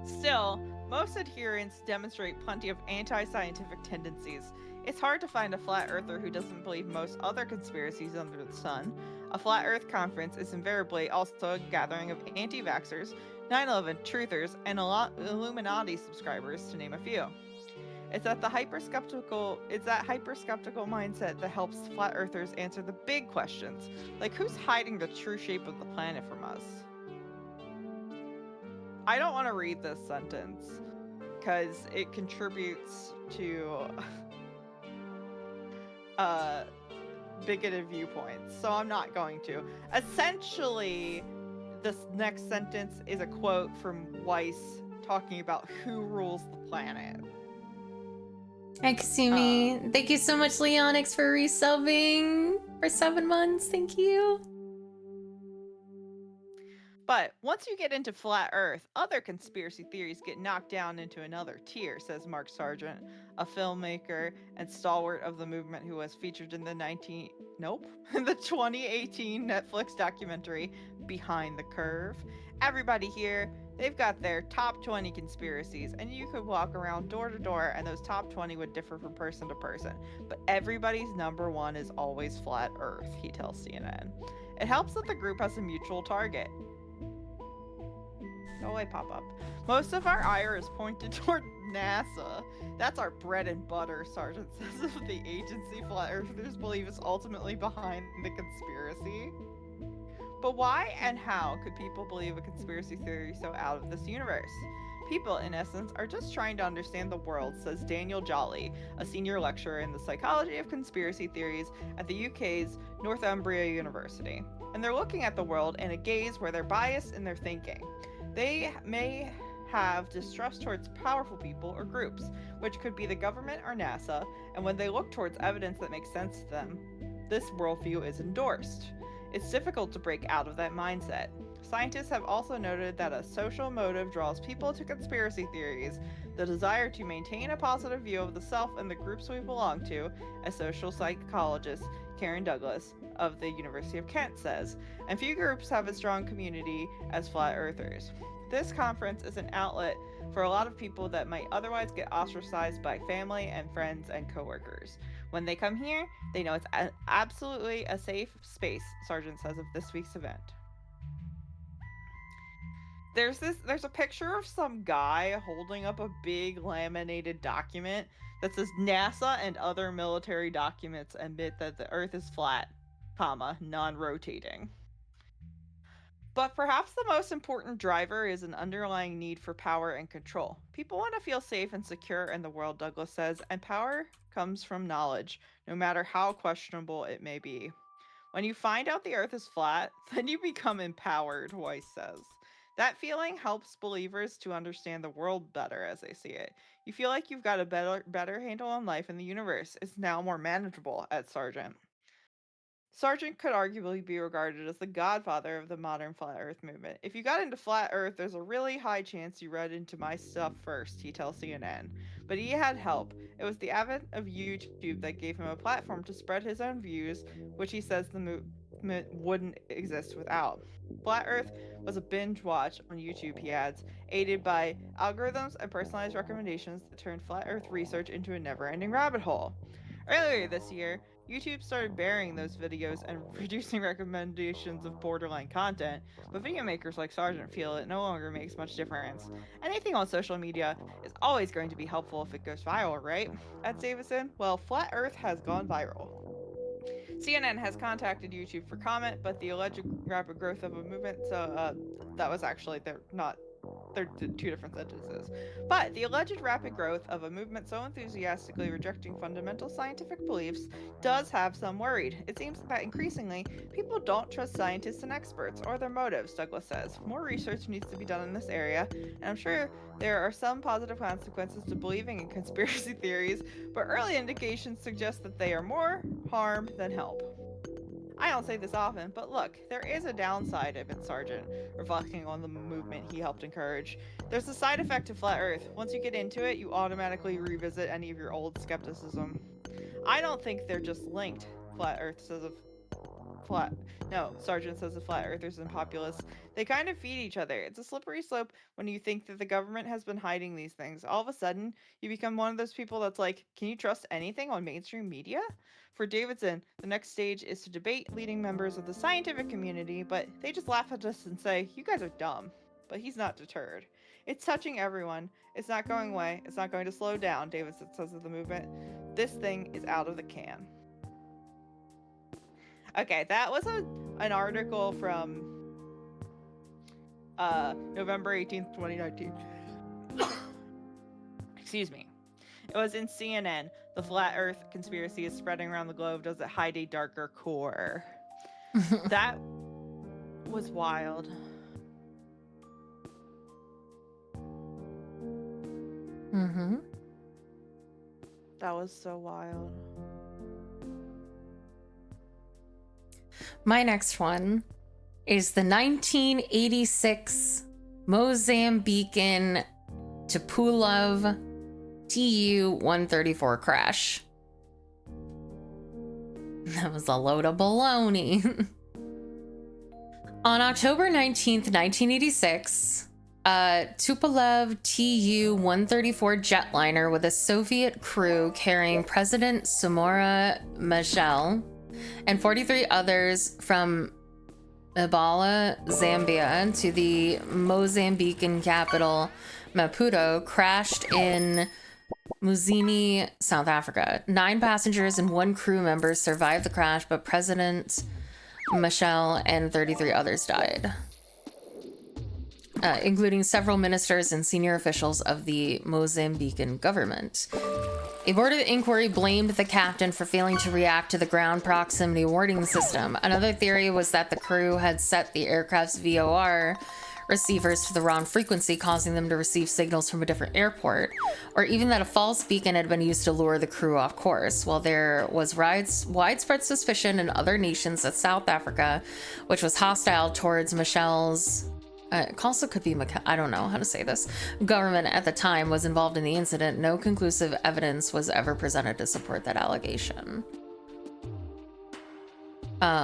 Still, most adherents demonstrate plenty of anti-scientific tendencies. It's hard to find a flat earther who doesn't believe most other conspiracies under the sun. A flat earth conference is invariably also a gathering of anti-vaxxers, 9/11 truthers, and Illuminati subscribers, to name a few. It's that hyper-skeptical mindset that helps flat earthers answer the big questions, like who's hiding the true shape of the planet from us? I don't want to read this sentence because it contributes to bigoted viewpoints, so I'm not going to. Essentially, this next sentence is a quote from Weiss talking about who rules the planet. Hi, Kasumi. Thank you so much, Leonix, for resubbing for 7 months. Thank you. But once you get into flat Earth, other conspiracy theories get knocked down into another tier, says Mark Sargent, a filmmaker and stalwart of the movement who was featured in the 2018 Netflix documentary Behind the Curve. Everybody here, they've got their top 20 conspiracies, and you could walk around door to door and those top 20 would differ from person to person. But everybody's number one is always flat Earth, he tells CNN. It helps that the group has a mutual target. Go away, pop-up. Most of our ire is pointed toward NASA. That's our bread and butter, Sargent says of the agency flat earthers believe is ultimately behind the conspiracy. But why and how could people believe a conspiracy theory so out of this universe? People, in essence, are just trying to understand the world, says Daniel Jolly, a senior lecturer in the psychology of conspiracy theories at the UK's Northumbria University. And they're looking at the world in a gaze where they're biased in their thinking. They may have distrust towards powerful people or groups, which could be the government or NASA, and when they look towards evidence that makes sense to them, this worldview is endorsed. It's difficult to break out of that mindset. Scientists have also noted that a social motive draws people to conspiracy theories, the desire to maintain a positive view of the self and the groups we belong to, as social psychologist Karen Douglas of the University of Kent says, and few groups have a strong community as flat earthers. This conference is an outlet for a lot of people that might otherwise get ostracized by family and friends and coworkers. When they come here, they know it's absolutely a safe space, Sargent says of this week's event. There's a picture of some guy holding up a big laminated document that says NASA and other military documents admit that the Earth is flat, comma, non-rotating. But perhaps the most important driver is an underlying need for power and control. People want to feel safe and secure in the world, Douglas says, and power comes from knowledge, no matter how questionable it may be. When you find out the Earth is flat, then you become empowered, Weiss says. That feeling helps believers to understand the world better as they see it. You feel like you've got a better handle on life in the universe. It's now more manageable, at Sargent. Sargent could arguably be regarded as the godfather of the modern flat earth movement. If you got into flat earth, there's a really high chance you read into my stuff first, he tells CNN. But he had help. It was the advent of YouTube that gave him a platform to spread his own views, which he says the movement wouldn't exist without. Flat Earth was a binge watch on YouTube, he adds, aided by algorithms and personalized recommendations that turned flat earth research into a never-ending rabbit hole. Earlier this year, YouTube started burying those videos and reducing recommendations of borderline content, but video makers like Sargent feel it no longer makes much difference. Anything on social media is always going to be helpful if it goes viral, right? At Davison, well, Flat Earth has gone viral. CNN has contacted YouTube for comment, but the alleged rapid growth of a movement, that was actually, they're two different sentences. But the alleged rapid growth of a movement so enthusiastically rejecting fundamental scientific beliefs does have some worried. It seems that increasingly, people don't trust scientists and experts or their motives, Douglas says. More research needs to be done in this area, and I'm sure there are some positive consequences to believing in conspiracy theories, but early indications suggest that they are more harm than help. I don't say this often, but look, there is a downside, admits Sargent, reflecting on the movement he helped encourage. There's a side effect to Flat Earth. Once you get into it, you automatically revisit any of your old skepticism. I don't think they're just linked. Flat Earth says a flat. No, Sergeant says the flat earthers and populists. They kind of feed each other. It's a slippery slope when you think that the government has been hiding these things. All of a sudden, you become one of those people that's like, can you trust anything on mainstream media? For Davidson, the next stage is to debate leading members of the scientific community, but they just laugh at us and say, you guys are dumb. But he's not deterred. It's touching everyone. It's not going away. It's not going to slow down, Davidson says of the movement. This thing is out of the can. Okay, that was an article from November 18th, 2019. Excuse me. It was in CNN. The flat earth conspiracy is spreading around the globe. Does it hide a darker core? That was wild. Mm-hmm. That was so wild. My next one is the 1986 Mozambican Tupolev Tu-134 crash. That was a load of baloney. On October 19th, 1986, a Tupolev Tu-134 jetliner with a Soviet crew carrying President Samora Machel and 43 others from Mbala, Zambia to the Mozambican capital Maputo crashed in Muzini, South Africa. 9 passengers and 1 crew member survived the crash, but President Machel and 33 others died, including several ministers and senior officials of the Mozambican government. A board of inquiry blamed the captain for failing to react to the ground proximity warning system. Another theory was that the crew had set the aircraft's VOR receivers to the wrong frequency, causing them to receive signals from a different airport, or even that a false beacon had been used to lure the crew off course. While there was widespread suspicion in other nations that South Africa, which was hostile towards Michelle's it also could be, I don't know how to say this, government at the time was involved in the incident, no conclusive evidence was ever presented to support that allegation. Sorry,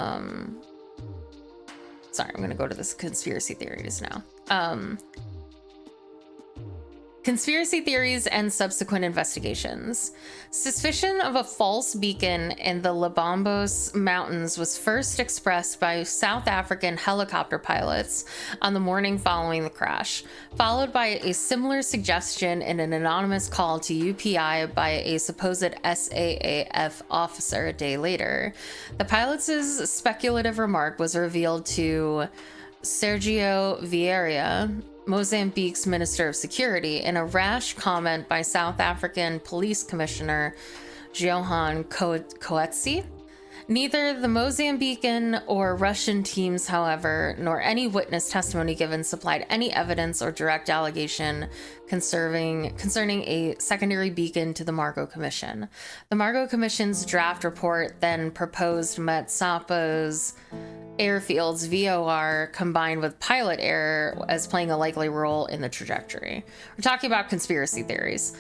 I'm gonna go to this conspiracy theories now. Conspiracy theories and subsequent investigations. Suspicion of a false beacon in the Lubambos Mountains was first expressed by South African helicopter pilots on the morning following the crash, followed by a similar suggestion in an anonymous call to UPI by a supposed SAAF officer a day later. The pilot's speculative remark was revealed to Sergio Vieira, Mozambique's Minister of Security, in a rash comment by South African Police Commissioner Johan Coetzee. Neither the Mozambican or Russian teams, however, nor any witness testimony given supplied any evidence or direct allegation concerning a secondary beacon to the Margot Commission. The Margot Commission's draft report then proposed Matsapo's airfield's VOR combined with pilot error as playing a likely role in the trajectory. We're talking about conspiracy theories.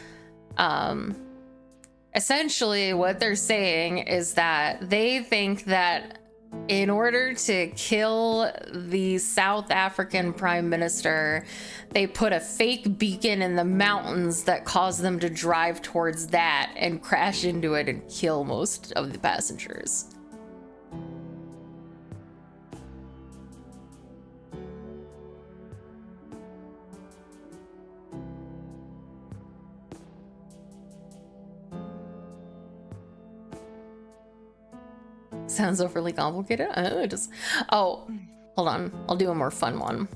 Essentially, what they're saying is that they think that in order to kill the South African Prime Minister, they put a fake beacon in the mountains that caused them to drive towards that and crash into it and kill most of the passengers. Sounds overly complicated. Oh, hold on. I'll do a more fun one.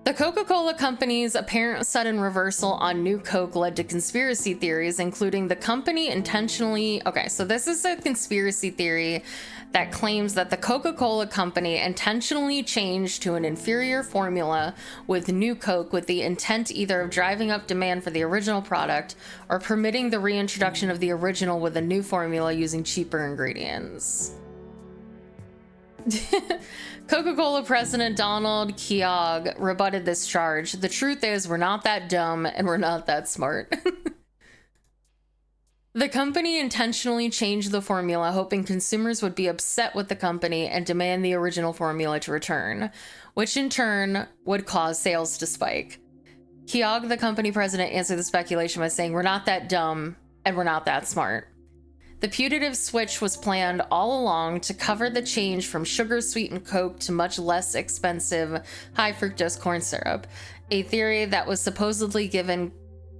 The Coca-Cola Company's apparent sudden reversal on New Coke led to conspiracy theories, including the company intentionally... Okay, so this is a conspiracy theory that claims that the Coca-Cola Company intentionally changed to an inferior formula with New Coke with the intent either of driving up demand for the original product or permitting the reintroduction of the original with a new formula using cheaper ingredients. Coca-Cola President Donald Keogh rebutted this charge. The truth is, we're not that dumb and we're not that smart. The company intentionally changed the formula, hoping consumers would be upset with the company and demand the original formula to return, which in turn would cause sales to spike. Keogh, the company president, answered the speculation by saying, "We're not that dumb, and we're not that smart." The putative switch was planned all along to cover the change from sugar-sweetened Coke to much less expensive high-fructose corn syrup, a theory that was supposedly given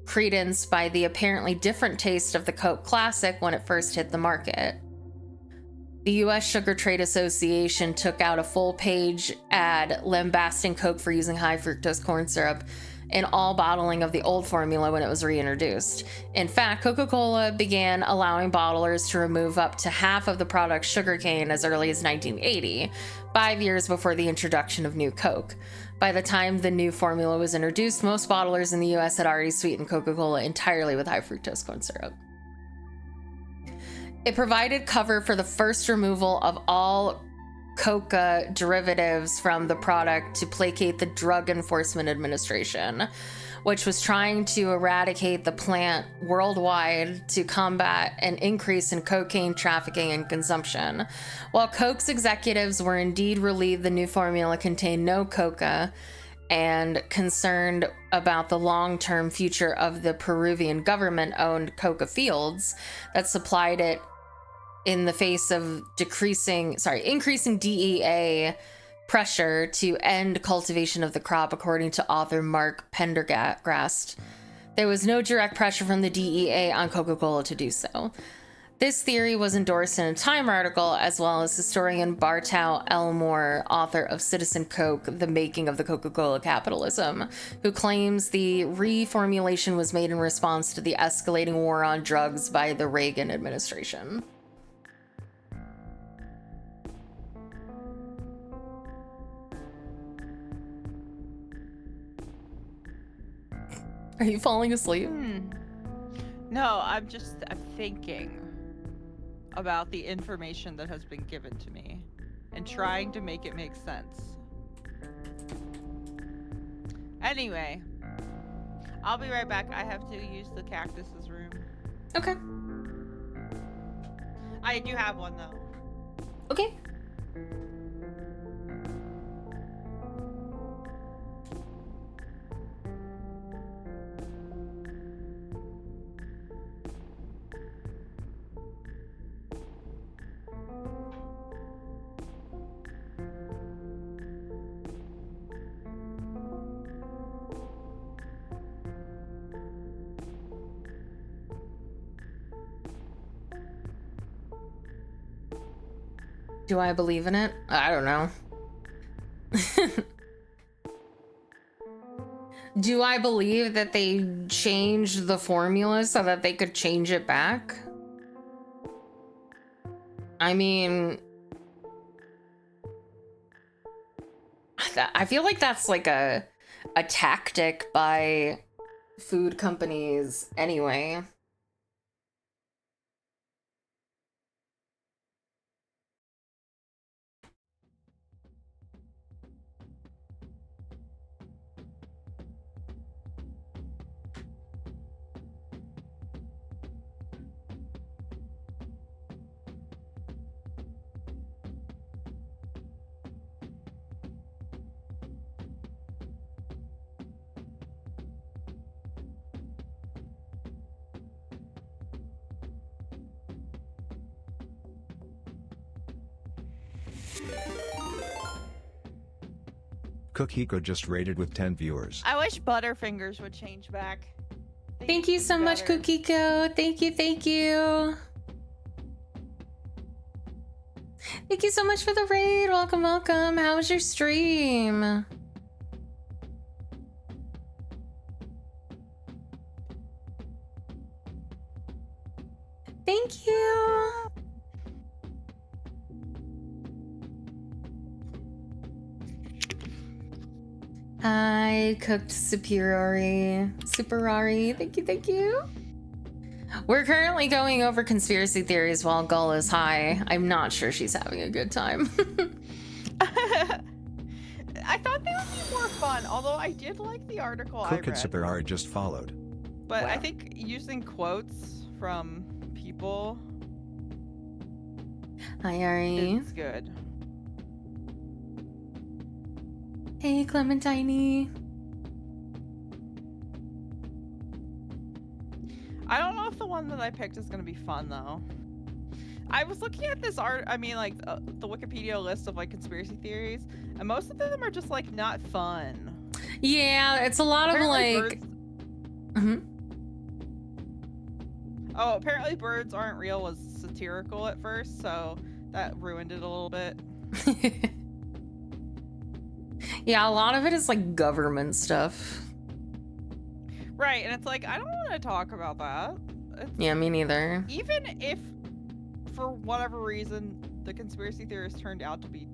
credence by the apparently different taste of the Coke Classic when it first hit the market. The U.S. Sugar Trade Association took out a full-page ad lambasting Coke for using high-fructose corn syrup in all bottling of the old formula when it was reintroduced. In fact, Coca-Cola began allowing bottlers to remove up to half of the product's sugarcane as early as 1980, 5 years before the introduction of new Coke. By the time the new formula was introduced, most bottlers in the U.S. had already sweetened Coca-Cola entirely with high-fructose corn syrup. It provided cover for the first removal of all coca derivatives from the product to placate the Drug Enforcement Administration, which was trying to eradicate the plant worldwide to combat an increase in cocaine trafficking and consumption. While Coke's executives were indeed relieved the new formula contained no coca and concerned about the long-term future of the Peruvian government-owned coca fields that supplied it in the face of increasing DEA pressure to end cultivation of the crop, according to author Mark Pendergast. There was no direct pressure from the DEA on Coca-Cola to do so. This theory was endorsed in a Time article, as well as historian Bartow Elmore, author of Citizen Coke, The Making of the Coca-Cola Capitalism, who claims the reformulation was made in response to the escalating war on drugs by the Reagan administration. Are you falling asleep? No, I'm thinking about the information that has been given to me and trying to make it make sense. Anyway, I'll be right back. I have to use the cactus's room. Okay. I do have one though. Okay. Do I believe in it? I don't know. Do I believe that they changed the formula so that they could change it back? I mean, I feel like that's like a tactic by food companies anyway. Cookiko just rated with 10 viewers. I wish Butterfingers would change back. Thank you so much, Cookiko. Thank you, thank you. Thank you so much for the raid. Welcome, welcome. How was your stream? Thank you. I cooked Superari. Thank you, thank you. We're currently going over conspiracy theories while Gull is high. I'm not sure she's having a good time. I thought they would be more fun, although I did like the article I Cook read. and Superari just followed. But Wow. I think using quotes from people. Hi, Ari. It's good. Hey, Clementine. I don't know if the one that I picked is gonna be fun though. I was looking at this art. I mean, like the Wikipedia list of like conspiracy theories, and most of them are just like not fun. Yeah, it's a lot of Apparently like. birds- Oh, apparently birds aren't real was satirical at first, so that ruined it a little bit. Yeah, a lot of it is like government stuff. Right, and it's like I don't want to talk about that. Yeah, me neither. Even if, for whatever reason, the conspiracy theorist turned out to be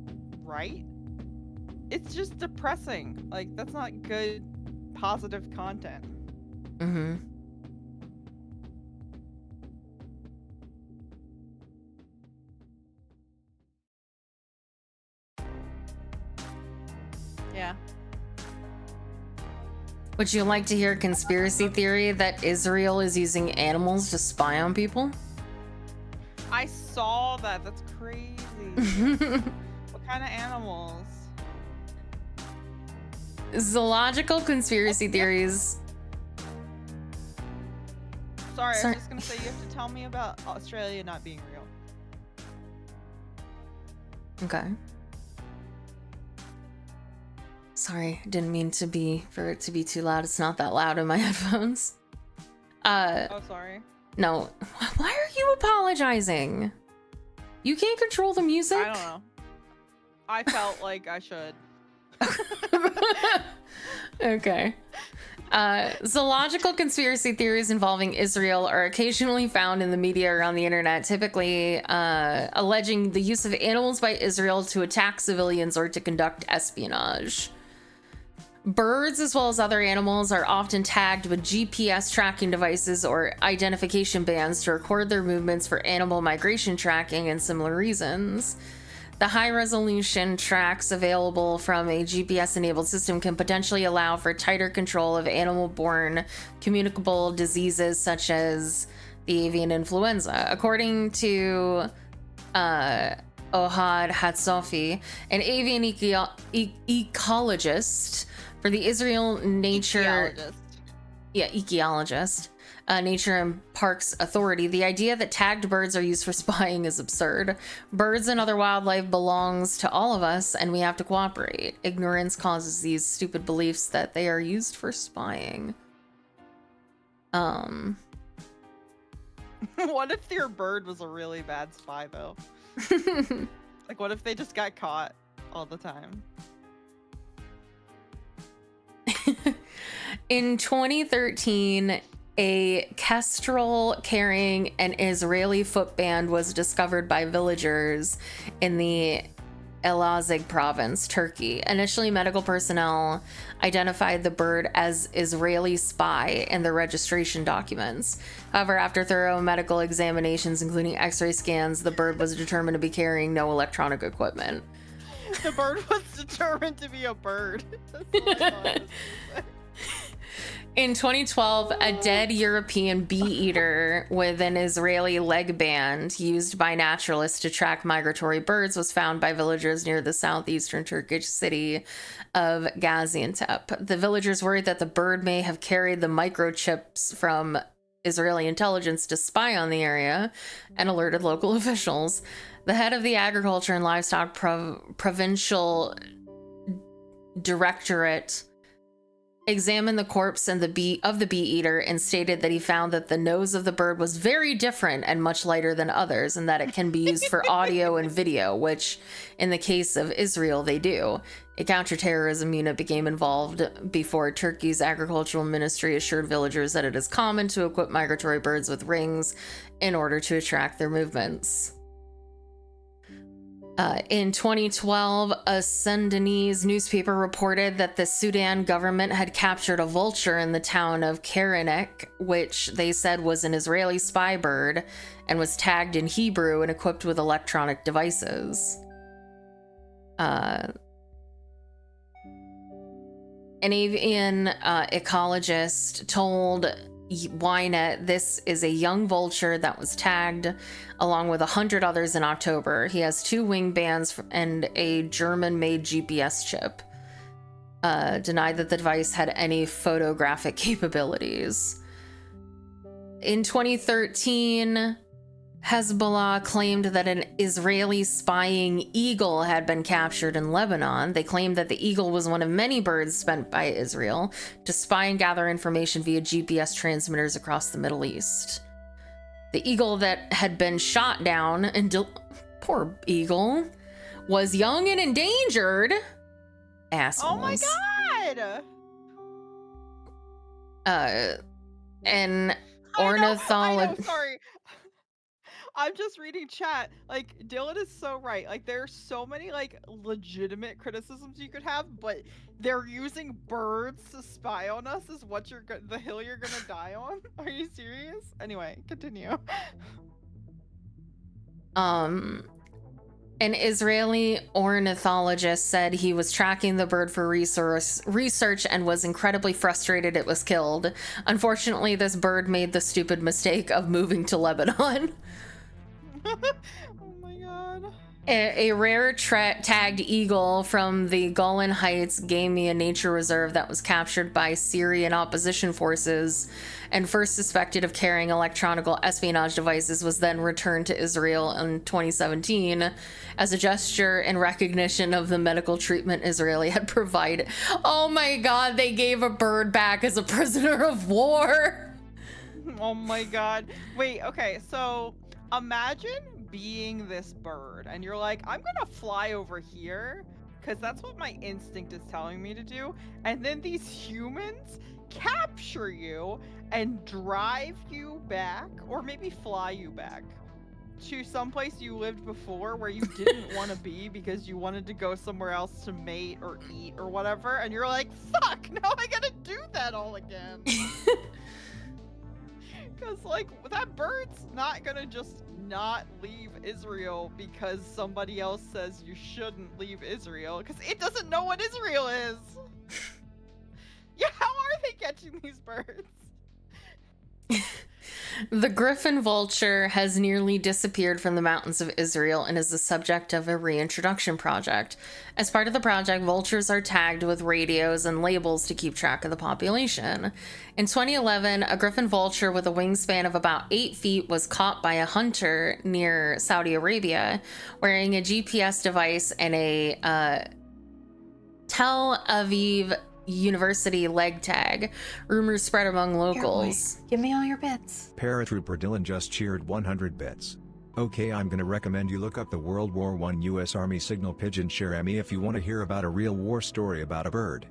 right, it's just depressing. Like, that's not good, positive content. Mm-hmm. Yeah. Would you like to hear a conspiracy theory that Israel is using animals to spy on people? I saw that. That's crazy. What kind of animals? Zoological conspiracy theories. Sorry, I Sorry. was just gonna say you have to tell me about Australia not being real. Okay. Sorry, didn't mean for it to be too loud. It's not that loud in my headphones. Oh, sorry. No. Why are you apologizing? You can't control the music? I don't know. I felt like I should. Okay. Zoological conspiracy theories involving Israel are occasionally found in the media or on the internet, typically alleging the use of animals by Israel to attack civilians or to conduct espionage. Birds, as well as other animals, are often tagged with GPS tracking devices or identification bands to record their movements for animal migration tracking and similar reasons. The high-resolution tracks available from a GPS-enabled system can potentially allow for tighter control of animal-borne communicable diseases such as the avian influenza. According to Ohad Hatsofi, an avian ecologist for the Israel Nature... Ecologist. Nature and Parks Authority, the idea that tagged birds are used for spying is absurd. Birds and other wildlife belongs to all of us, and we have to cooperate. Ignorance causes these stupid beliefs that they are used for spying. What if your bird was a really bad spy, though? Like, what if they just got caught all the time? In 2013, a kestrel carrying an Israeli footband was discovered by villagers in the Elazig province, Turkey. Initially, medical personnel identified the bird as Israeli spy in their registration documents. However, after thorough medical examinations, including X-ray scans, the bird was determined to be carrying no electronic equipment. The bird was determined to be a bird. That's what I thought it was gonna say. In 2012, a dead European bee-eater with an Israeli leg band used by naturalists to track migratory birds was found by villagers near the southeastern Turkish city of Gaziantep. The villagers worried that the bird may have carried the microchips from Israeli intelligence to spy on the area and alerted local officials. The head of the Agriculture and Livestock Provincial Directorate examined the corpse and the bee-eater and stated that he found that the nose of the bird was very different and much lighter than others, and that it can be used for audio and video, which in the case of Israel they do. A counterterrorism unit became involved before Turkey's agricultural ministry assured villagers that it is common to equip migratory birds with rings in order to track their movements. In 2012, a Sudanese newspaper reported that the Sudan government had captured a vulture in the town of Karanek, which they said was an Israeli spy bird and was tagged in Hebrew and equipped with electronic devices. An avian ecologist told Ynet, this is a young vulture that was tagged along with 100 others in October. He has 2 wing bands and a German-made GPS chip. Denied that the device had any photographic capabilities. In 2013, Hezbollah claimed that an Israeli spying eagle had been captured in Lebanon. They claimed that the eagle was one of many birds sent by Israel to spy and gather information via GPS transmitters across the Middle East. The eagle that had been shot down, and poor eagle, was young and endangered. Assholes. Oh my god! And I know, ornithology. sorry. I'm just reading chat. Like, Dylan is so right. Like, there's so many, like, legitimate criticisms you could have, but they're using birds to spy on us is what the hill you're gonna die on? Are you serious? Anyway, continue. An Israeli ornithologist said he was tracking the bird for research and was incredibly frustrated it was killed. Unfortunately, this bird made the stupid mistake of moving to Lebanon. Oh my god. A rare tagged eagle from the Golan Heights Game and Nature Reserve that was captured by Syrian opposition forces and first suspected of carrying electronic espionage devices was then returned to Israel in 2017 as a gesture in recognition of the medical treatment Israeli had provided. Oh my god, they gave a bird back as a prisoner of war. Oh my god. Wait, okay, so imagine being this bird and you're like, I'm gonna fly over here because that's what my instinct is telling me to do, and then these humans capture you and drive you back, or maybe fly you back to someplace you lived before where you didn't want to be because you wanted to go somewhere else to mate or eat or whatever, and you're like, fuck, now I gotta do that all again. Because, like, that bird's not gonna just not leave Israel because somebody else says you shouldn't leave Israel, because it doesn't know what Israel is. Yeah, how are they catching these birds? The griffin vulture has nearly disappeared from the mountains of Israel and is the subject of a reintroduction project. As part of the project, vultures are tagged with radios and labels to keep track of the population. In 2011, a griffin vulture with a wingspan of about 8 feet was caught by a hunter near Saudi Arabia, wearing a GPS device and a Tel Aviv University leg tag. Rumors spread among locals. Give me all your bits. Paratrooper Dylan just cheered 100 bits. Okay, I'm gonna recommend you look up the World War I U.S. Army signal pigeon Cherami if you want to hear about a real war story about a bird.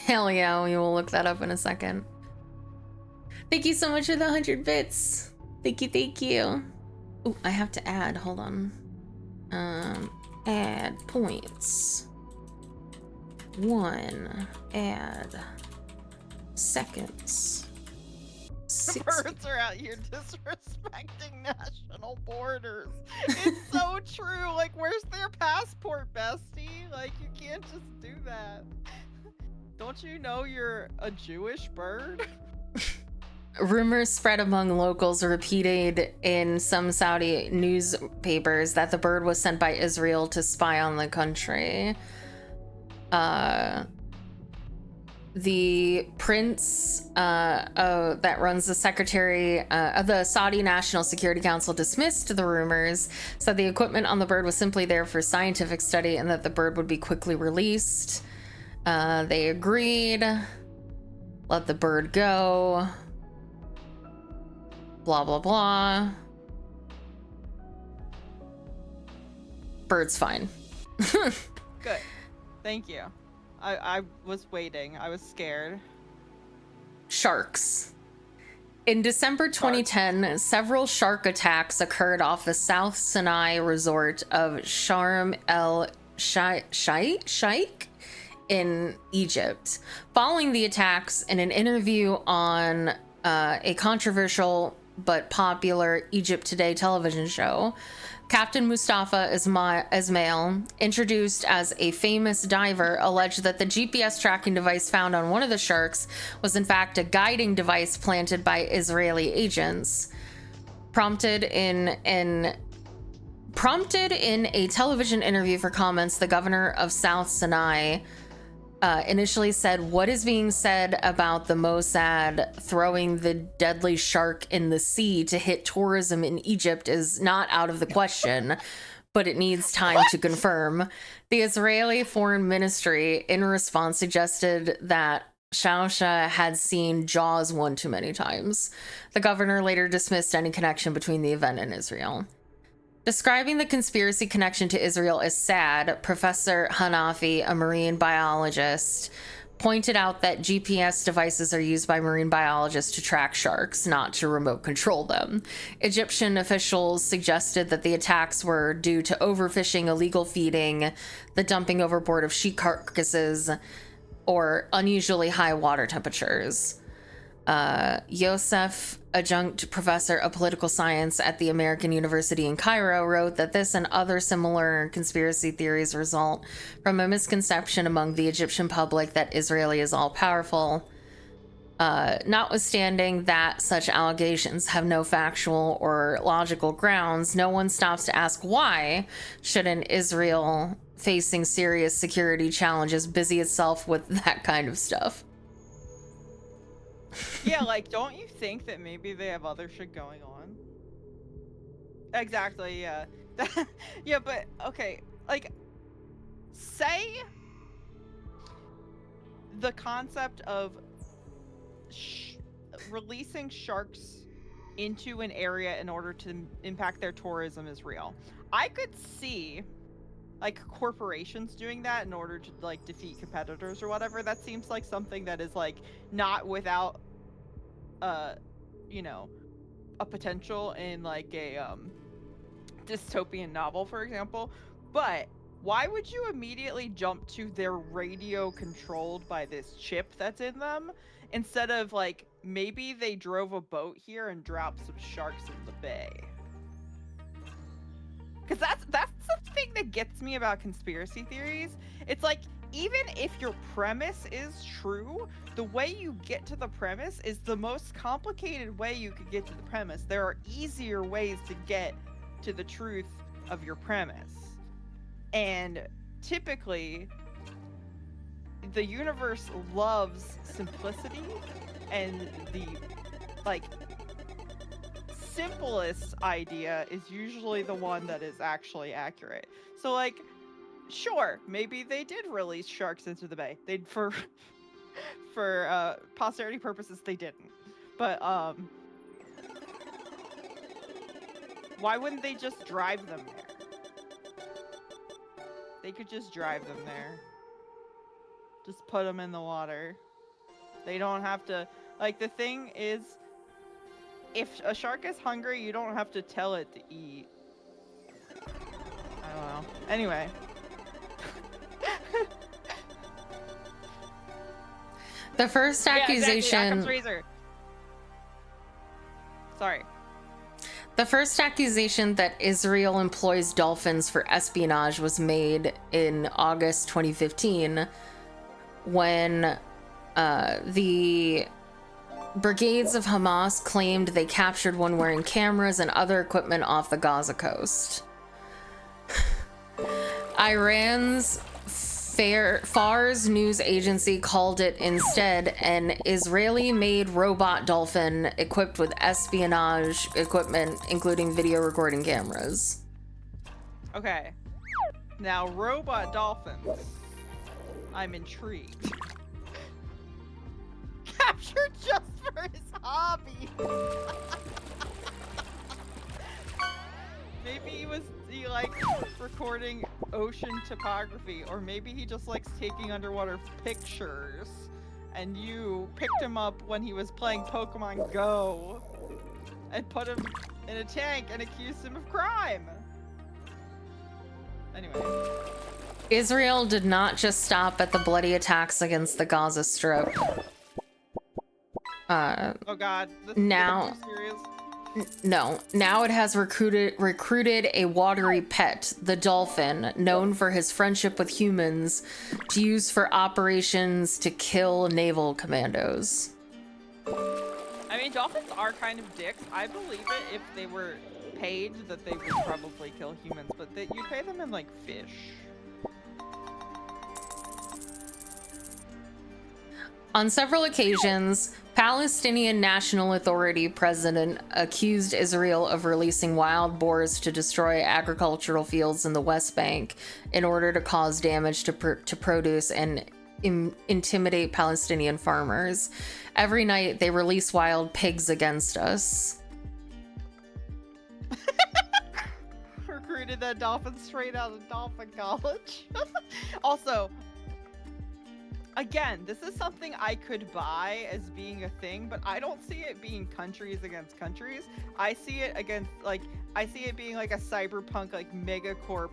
Hell yeah, we will look that up in a second. Thank you so much for the 100 bits. Thank you, thank you. Oh, I have to add, hold on. Add points. 1, add seconds. The birds are out here disrespecting national borders. It's so true. Like, where's their passport, bestie? Like, you can't just do that. Don't you know you're a Jewish bird? Rumors spread among locals repeated in some Saudi newspapers that the bird was sent by Israel to spy on the country. The prince that runs the secretary of the Saudi National Security Council dismissed the rumors, said the equipment on the bird was simply there for scientific study and that the bird would be quickly released. They agreed. Let the bird go. Blah, blah, blah. Bird's fine. Good. Thank you. I was waiting. I was scared. Sharks. In December 2010, several shark attacks occurred off the South Sinai resort of Sharm el Sheikh in Egypt. Following the attacks, in an interview on a controversial but popular Egypt Today television show, Captain Mustafa Ismail, introduced as a famous diver, alleged that the GPS tracking device found on one of the sharks was in fact a guiding device planted by Israeli agents. Prompted in a television interview for comments, the governor of South Sinai initially said, "What is being said about the Mossad throwing the deadly shark in the sea to hit tourism in Egypt is not out of the question, but it needs time to confirm." The Israeli Foreign Ministry, in response, suggested that Shausha had seen Jaws one too many times. The governor later dismissed any connection between the event and Israel. Describing the conspiracy connection to Israel as sad, Professor Hanafi, a marine biologist, pointed out that GPS devices are used by marine biologists to track sharks, not to remote control them. Egyptian officials suggested that the attacks were due to overfishing, illegal feeding, the dumping overboard of sheep carcasses, or unusually high water temperatures. Yosef, adjunct professor of political science at the American University in Cairo, wrote that this and other similar conspiracy theories result from a misconception among the Egyptian public that Israel is all-powerful. Notwithstanding that such allegations have no factual or logical grounds, no one stops to ask why should an Israel facing serious security challenges busy itself with that kind of stuff. Yeah, like, don't you think that maybe they have other shit going on? Exactly, yeah. Yeah, but, okay, like, say the concept of releasing sharks into an area in order to impact their tourism is real. I could see, like, corporations doing that in order to, like, defeat competitors or whatever. That seems like something that is, like, not without you know, a potential in like a dystopian novel, for example. But why would you immediately jump to they're radio controlled by this chip that's in them instead of like maybe they drove a boat here and dropped some sharks in the bay? Because that's the thing that gets me about conspiracy theories. It's like, even if your premise is true, the way you get to the premise is the most complicated way you could get to the premise. There are easier ways to get to the truth of your premise. And typically, the universe loves simplicity, and the, like, simplest idea is usually the one that is actually accurate. So, like, sure, maybe they did release sharks into the bay. They for posterity purposes they didn't. But why wouldn't they just drive them there? They could just drive them there. Just put them in the water. They don't have to, like, the thing is, if a shark is hungry, you don't have to tell it to eat. I don't know. Anyway. The first accusation. Yeah, exactly. Razor. Sorry. The first accusation that Israel employs dolphins for espionage was made in August 2015 when the brigades of Hamas claimed they captured one wearing cameras and other equipment off the Gaza coast. Iran's Fars news agency called it instead an Israeli-made robot dolphin equipped with espionage equipment, including video recording cameras. Okay. Now, robot dolphins. I'm intrigued. Captured just for his hobby. Maybe he likes recording ocean topography, or maybe he just likes taking underwater pictures, and you picked him up when he was playing Pokemon Go and put him in a tank and accused him of crime. Anyway. Israel did not just stop at the bloody attacks against the Gaza Strip. Oh god. This Now, is too serious. No. Now it has recruited a watery pet, the dolphin, known for his friendship with humans, to use for operations to kill naval commandos. I mean, dolphins are kind of dicks. I believe it if they were paid that they would probably kill humans, but that you pay them in like fish. On several occasions, Palestinian National Authority president accused Israel of releasing wild boars to destroy agricultural fields in the West Bank in order to cause damage to produce and intimidate Palestinian farmers. Every night, they release wild pigs against us. Recruited that dolphin straight out of dolphin college. Also, again, this is something I could buy as being a thing, but I don't see it being countries against countries. I see it against, like, I see it being like a cyberpunk, like, megacorp,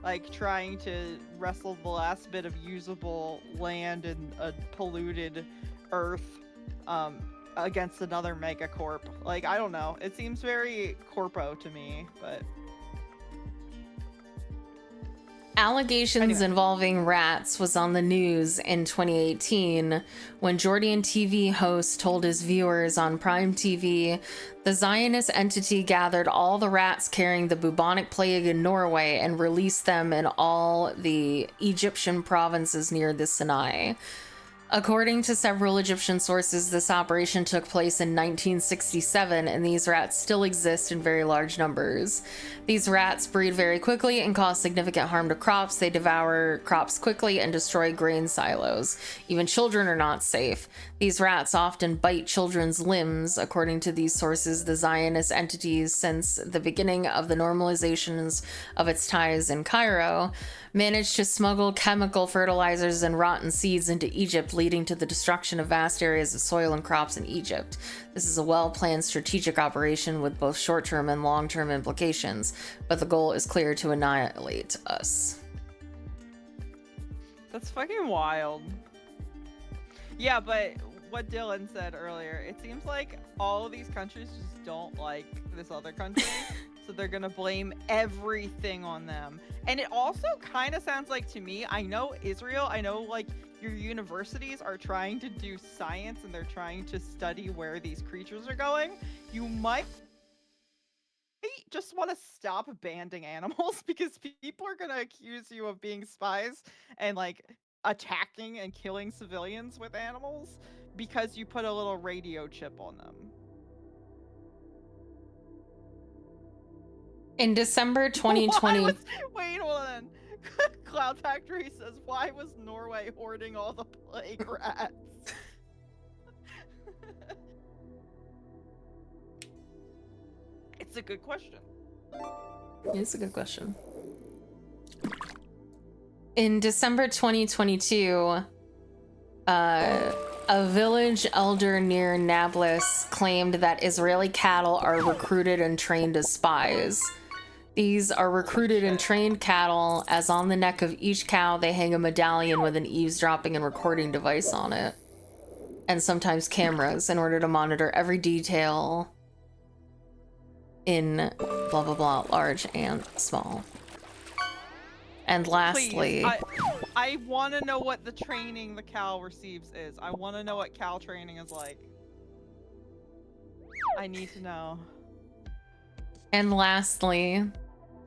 like, trying to wrestle the last bit of usable land in a polluted earth, against another megacorp. Like, I don't know. It seems very corpo to me, but... Allegations involving rats was on the news in 2018 when Jordan TV host told his viewers on Prime TV the Zionist entity gathered all the rats carrying the bubonic plague in Norway and released them in all the Egyptian provinces near the Sinai. According to several Egyptian sources, this operation took place in 1967, and these rats still exist in very large numbers. These rats breed very quickly and cause significant harm to crops. They devour crops quickly and destroy grain silos. Even children are not safe. These rats often bite children's limbs. According to these sources, the Zionist entities, since the beginning of the normalizations of its ties in Cairo, managed to smuggle chemical fertilizers and rotten seeds into Egypt, leading to the destruction of vast areas of soil and crops in Egypt. This is a well-planned strategic operation with both short-term and long-term implications, but the goal is clear: to annihilate us. That's fucking wild. Yeah, but what Dylan said earlier, it seems like all of these countries just don't like this other country, so they're gonna blame everything on them. And it also kind of sounds like to me, I know Israel, I know like your universities are trying to do science and they're trying to study where these creatures are going. You might just want to stop banding animals because people are gonna accuse you of being spies and like attacking and killing civilians with animals because you put a little radio chip on them. In December 2020... Wait, hold on. Cloud Factory says, why was Norway hoarding all the plague rats? It's a good question. It's a good question. In December 2022, a village elder near Nablus claimed that Israeli cattle are recruited and trained as spies. These are recruited and trained cattle, as on the neck of each cow they hang a medallion with an eavesdropping and recording device on it, and sometimes cameras, in order to monitor every detail in blah blah blah, large and small. And lastly... Please, I want to know what the training the cow receives is. I want to know what cow training is like. I need to know. And lastly,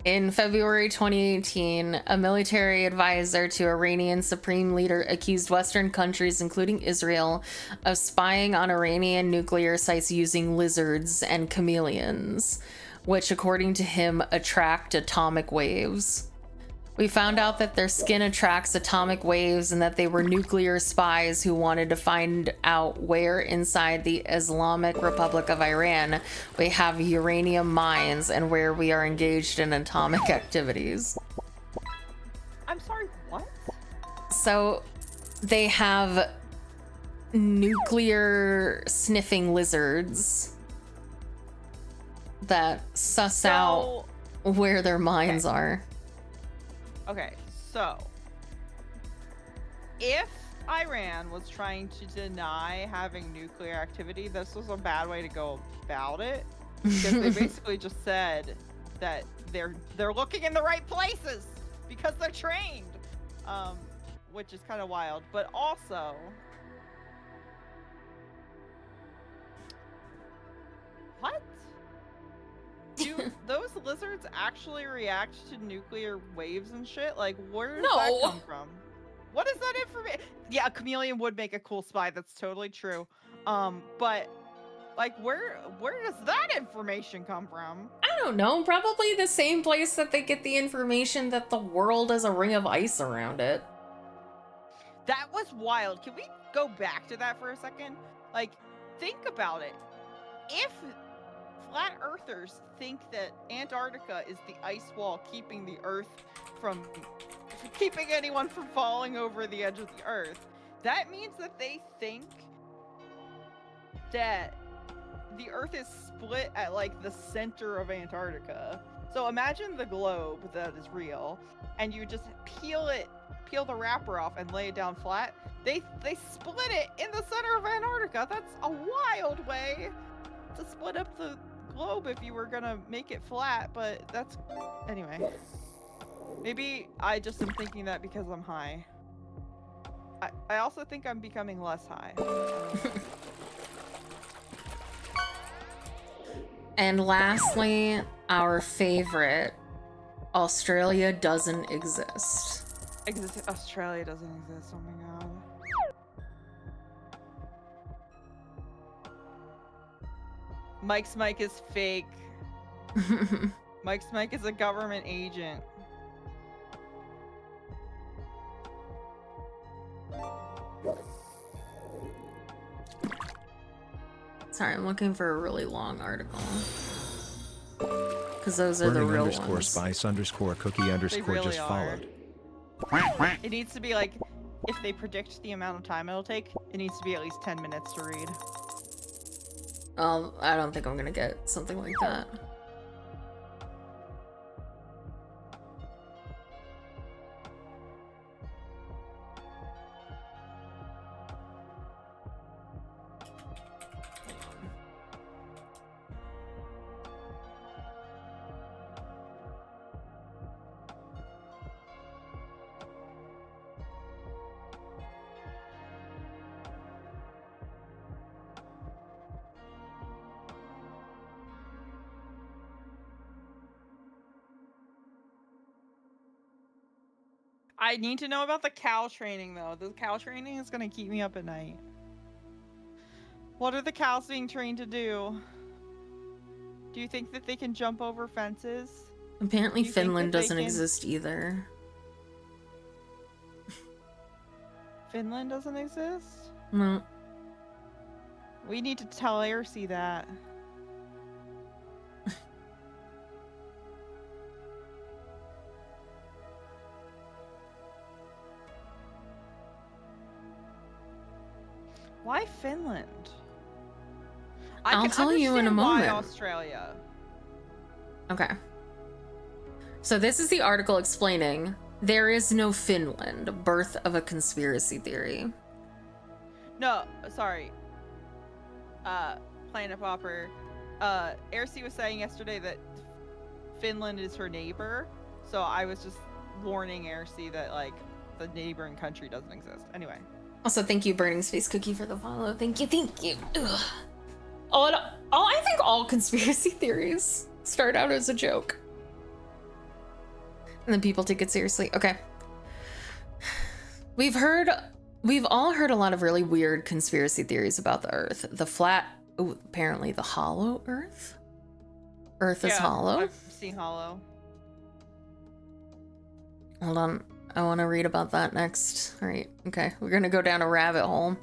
in February 2018, a military advisor to Iranian supreme leader accused Western countries, including Israel, of spying on Iranian nuclear sites using lizards and chameleons, which, according to him, attract atomic waves. We found out that their skin attracts atomic waves and that they were nuclear spies who wanted to find out where inside the Islamic Republic of Iran we have uranium mines and where we are engaged in atomic activities. I'm sorry, what? So they have nuclear sniffing lizards that suss out where their mines are. Okay, so if Iran was trying to deny having nuclear activity, this was a bad way to go about it. Because they basically just said that they're looking in the right places because they're trained, which is kind of wild. But also, what? Do those lizards actually react to nuclear waves and shit? Like, where does that come from? What is that information? Yeah, a chameleon would make a cool spy. That's totally true. But like, where does that information come from? I don't know. Probably the same place that they get the information that the world has a ring of ice around it. That was wild. Can we go back to that for a second? Like, think about it. If flat earthers think that Antarctica is the ice wall keeping the Earth from keeping anyone from falling over the edge of the Earth, that means that they think that the Earth is split at like the center of Antarctica. So imagine the globe that is real, and you just peel the wrapper off and lay it down flat. They split it in the center of Antarctica. That's a wild way to split up the globe if you were gonna make it flat, but that's anyway. Maybe I just am thinking that because I'm high. I also think I'm becoming less high. And lastly, our favorite, Australia doesn't exist. Australia doesn't exist. Oh my god. Mike's mic is fake. Mike's mic is a government agent. Sorry, I'm looking for a really long article. Because those are the Burning real underscore ones. spice underscore cookie underscore really just are. followed. It needs to be like, if they predict the amount of time it'll take, it needs to be at least 10 minutes to read. I don't think I'm gonna get something like that. I need to know about the cow training, though. The cow training is going to keep me up at night. What are the cows being trained to do? Do you think that they can jump over fences? Apparently Do you think Finland that they doesn't can- exist either. Finland doesn't exist? No. We need to tell Aircy that. Why Finland? I I'll can tell you in a understand why moment. Australia. Okay. So this is the article explaining there is no Finland, birth of a conspiracy theory. No, sorry. Planet Popper. Aircy was saying yesterday that Finland is her neighbor, so I was just warning Aircy that like the neighboring country doesn't exist. Anyway. Also, thank you, Burning Space Cookie, for the follow. Thank you, thank you. Ugh. I think all conspiracy theories start out as a joke. And then people take it seriously. Okay. We've all heard a lot of really weird conspiracy theories about the Earth. The flat, apparently the hollow Earth? Earth is hollow? I've seen hollow. Hold on. I want to read about that next. All right. Okay. We're going to go down a rabbit hole.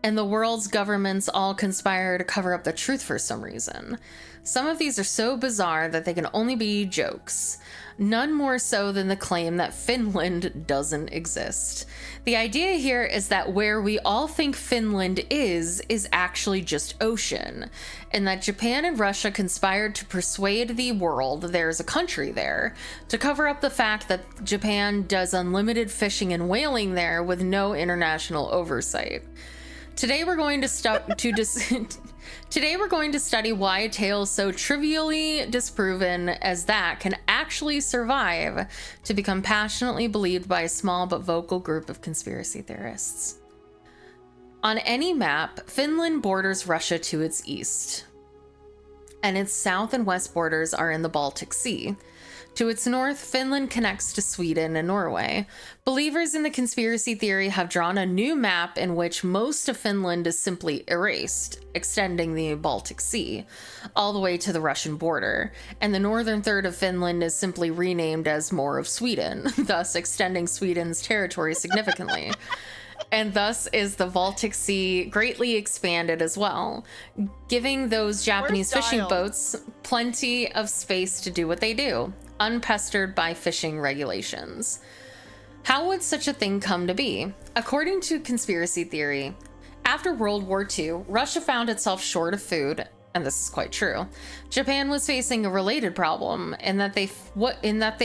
And the world's governments all conspire to cover up the truth for some reason. Some of these are so bizarre that they can only be jokes. None more so than the claim that Finland doesn't exist. The idea here is that where we all think Finland is actually just ocean, and that Japan and Russia conspired to persuade the world there's a country there, to cover up the fact that Japan does unlimited fishing and whaling there with no international oversight. Today we're going to Today we're going to study why a tale so trivially disproven as that can actually survive to become passionately believed by a small but vocal group of conspiracy theorists. On any map, Finland borders Russia to its east, and its south and west borders are in the Baltic Sea. To its north, Finland connects to Sweden and Norway. Believers in the conspiracy theory have drawn a new map in which most of Finland is simply erased, extending the Baltic Sea all the way to the Russian border, and the northern third of Finland is simply renamed as more of Sweden, thus extending Sweden's territory significantly. And thus is the Baltic Sea greatly expanded as well, giving those Japanese fishing boats plenty of space to do what they do, unpestered by fishing regulations. How would such a thing come to be? According to conspiracy theory, after World War II, Russia found itself short of food, and this is quite true. Japan was facing a related problem in that they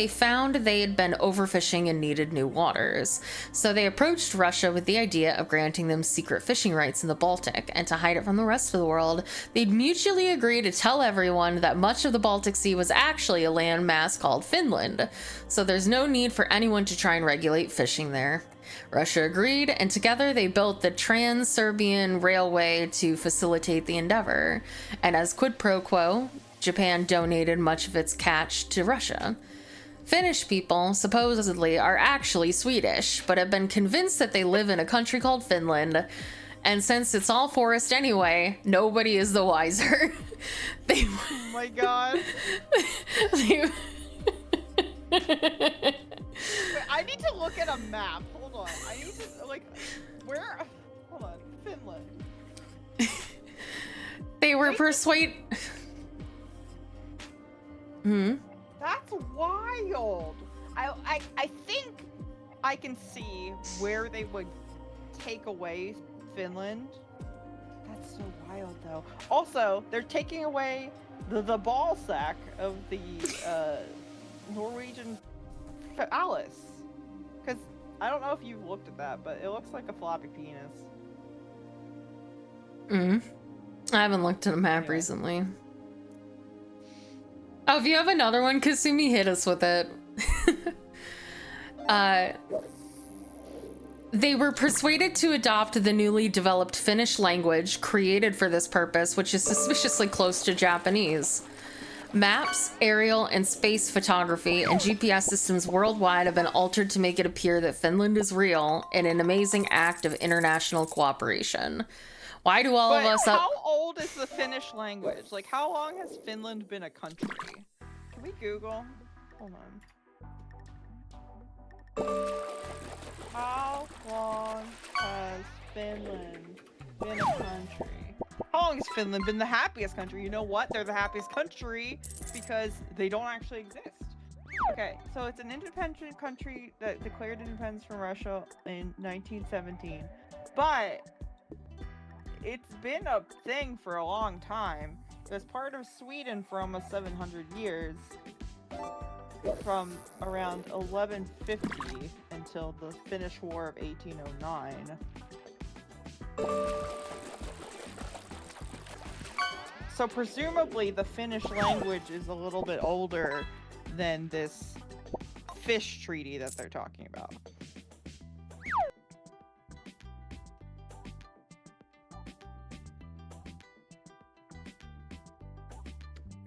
found they had been overfishing and needed new waters. So they approached Russia with the idea of granting them secret fishing rights in the Baltic, and to hide it from the rest of the world, they'd mutually agree to tell everyone that much of the Baltic Sea was actually a landmass called Finland. So there's no need for anyone to try and regulate fishing there. Russia agreed, and together they built the Trans-Serbian Railway to facilitate the endeavor. And as quid pro quo, Japan donated much of its catch to Russia. Finnish people, supposedly, are actually Swedish, but have been convinced that they live in a country called Finland. And since it's all forest anyway, nobody is the wiser. Oh my god. Wait, I need to look at a map. Hold on. I need to, like, where? Hold on. Finland. They were persuaded. That's wild. I think I can see where they would take away Finland. That's so wild, though. Also, they're taking away the ball sack of the Norwegian phallus. Because I don't know if you've looked at that, but it looks like a floppy penis. I haven't looked at a map recently. Oh, if you have another one, Kasumi, hit us with it. They were persuaded to adopt the newly developed Finnish language created for this purpose, which is suspiciously close to Japanese. Maps, aerial, and space photography and GPS systems worldwide have been altered to make it appear that Finland is real in an amazing act of international cooperation. Why do all of us how old is the Finnish language? Like, how long has Finland been a country? Can we Google? Hold on. How long has Finland been a country? How long has Finland been the happiest country? You know what? They're the happiest country because they don't actually exist. Okay, so it's an independent country that declared independence from Russia in 1917. But it's been a thing for a long time. It was part of Sweden for almost 700 years. From around 1150 until the Finnish War of 1809. So presumably the Finnish language is a little bit older than this fish treaty that they're talking about.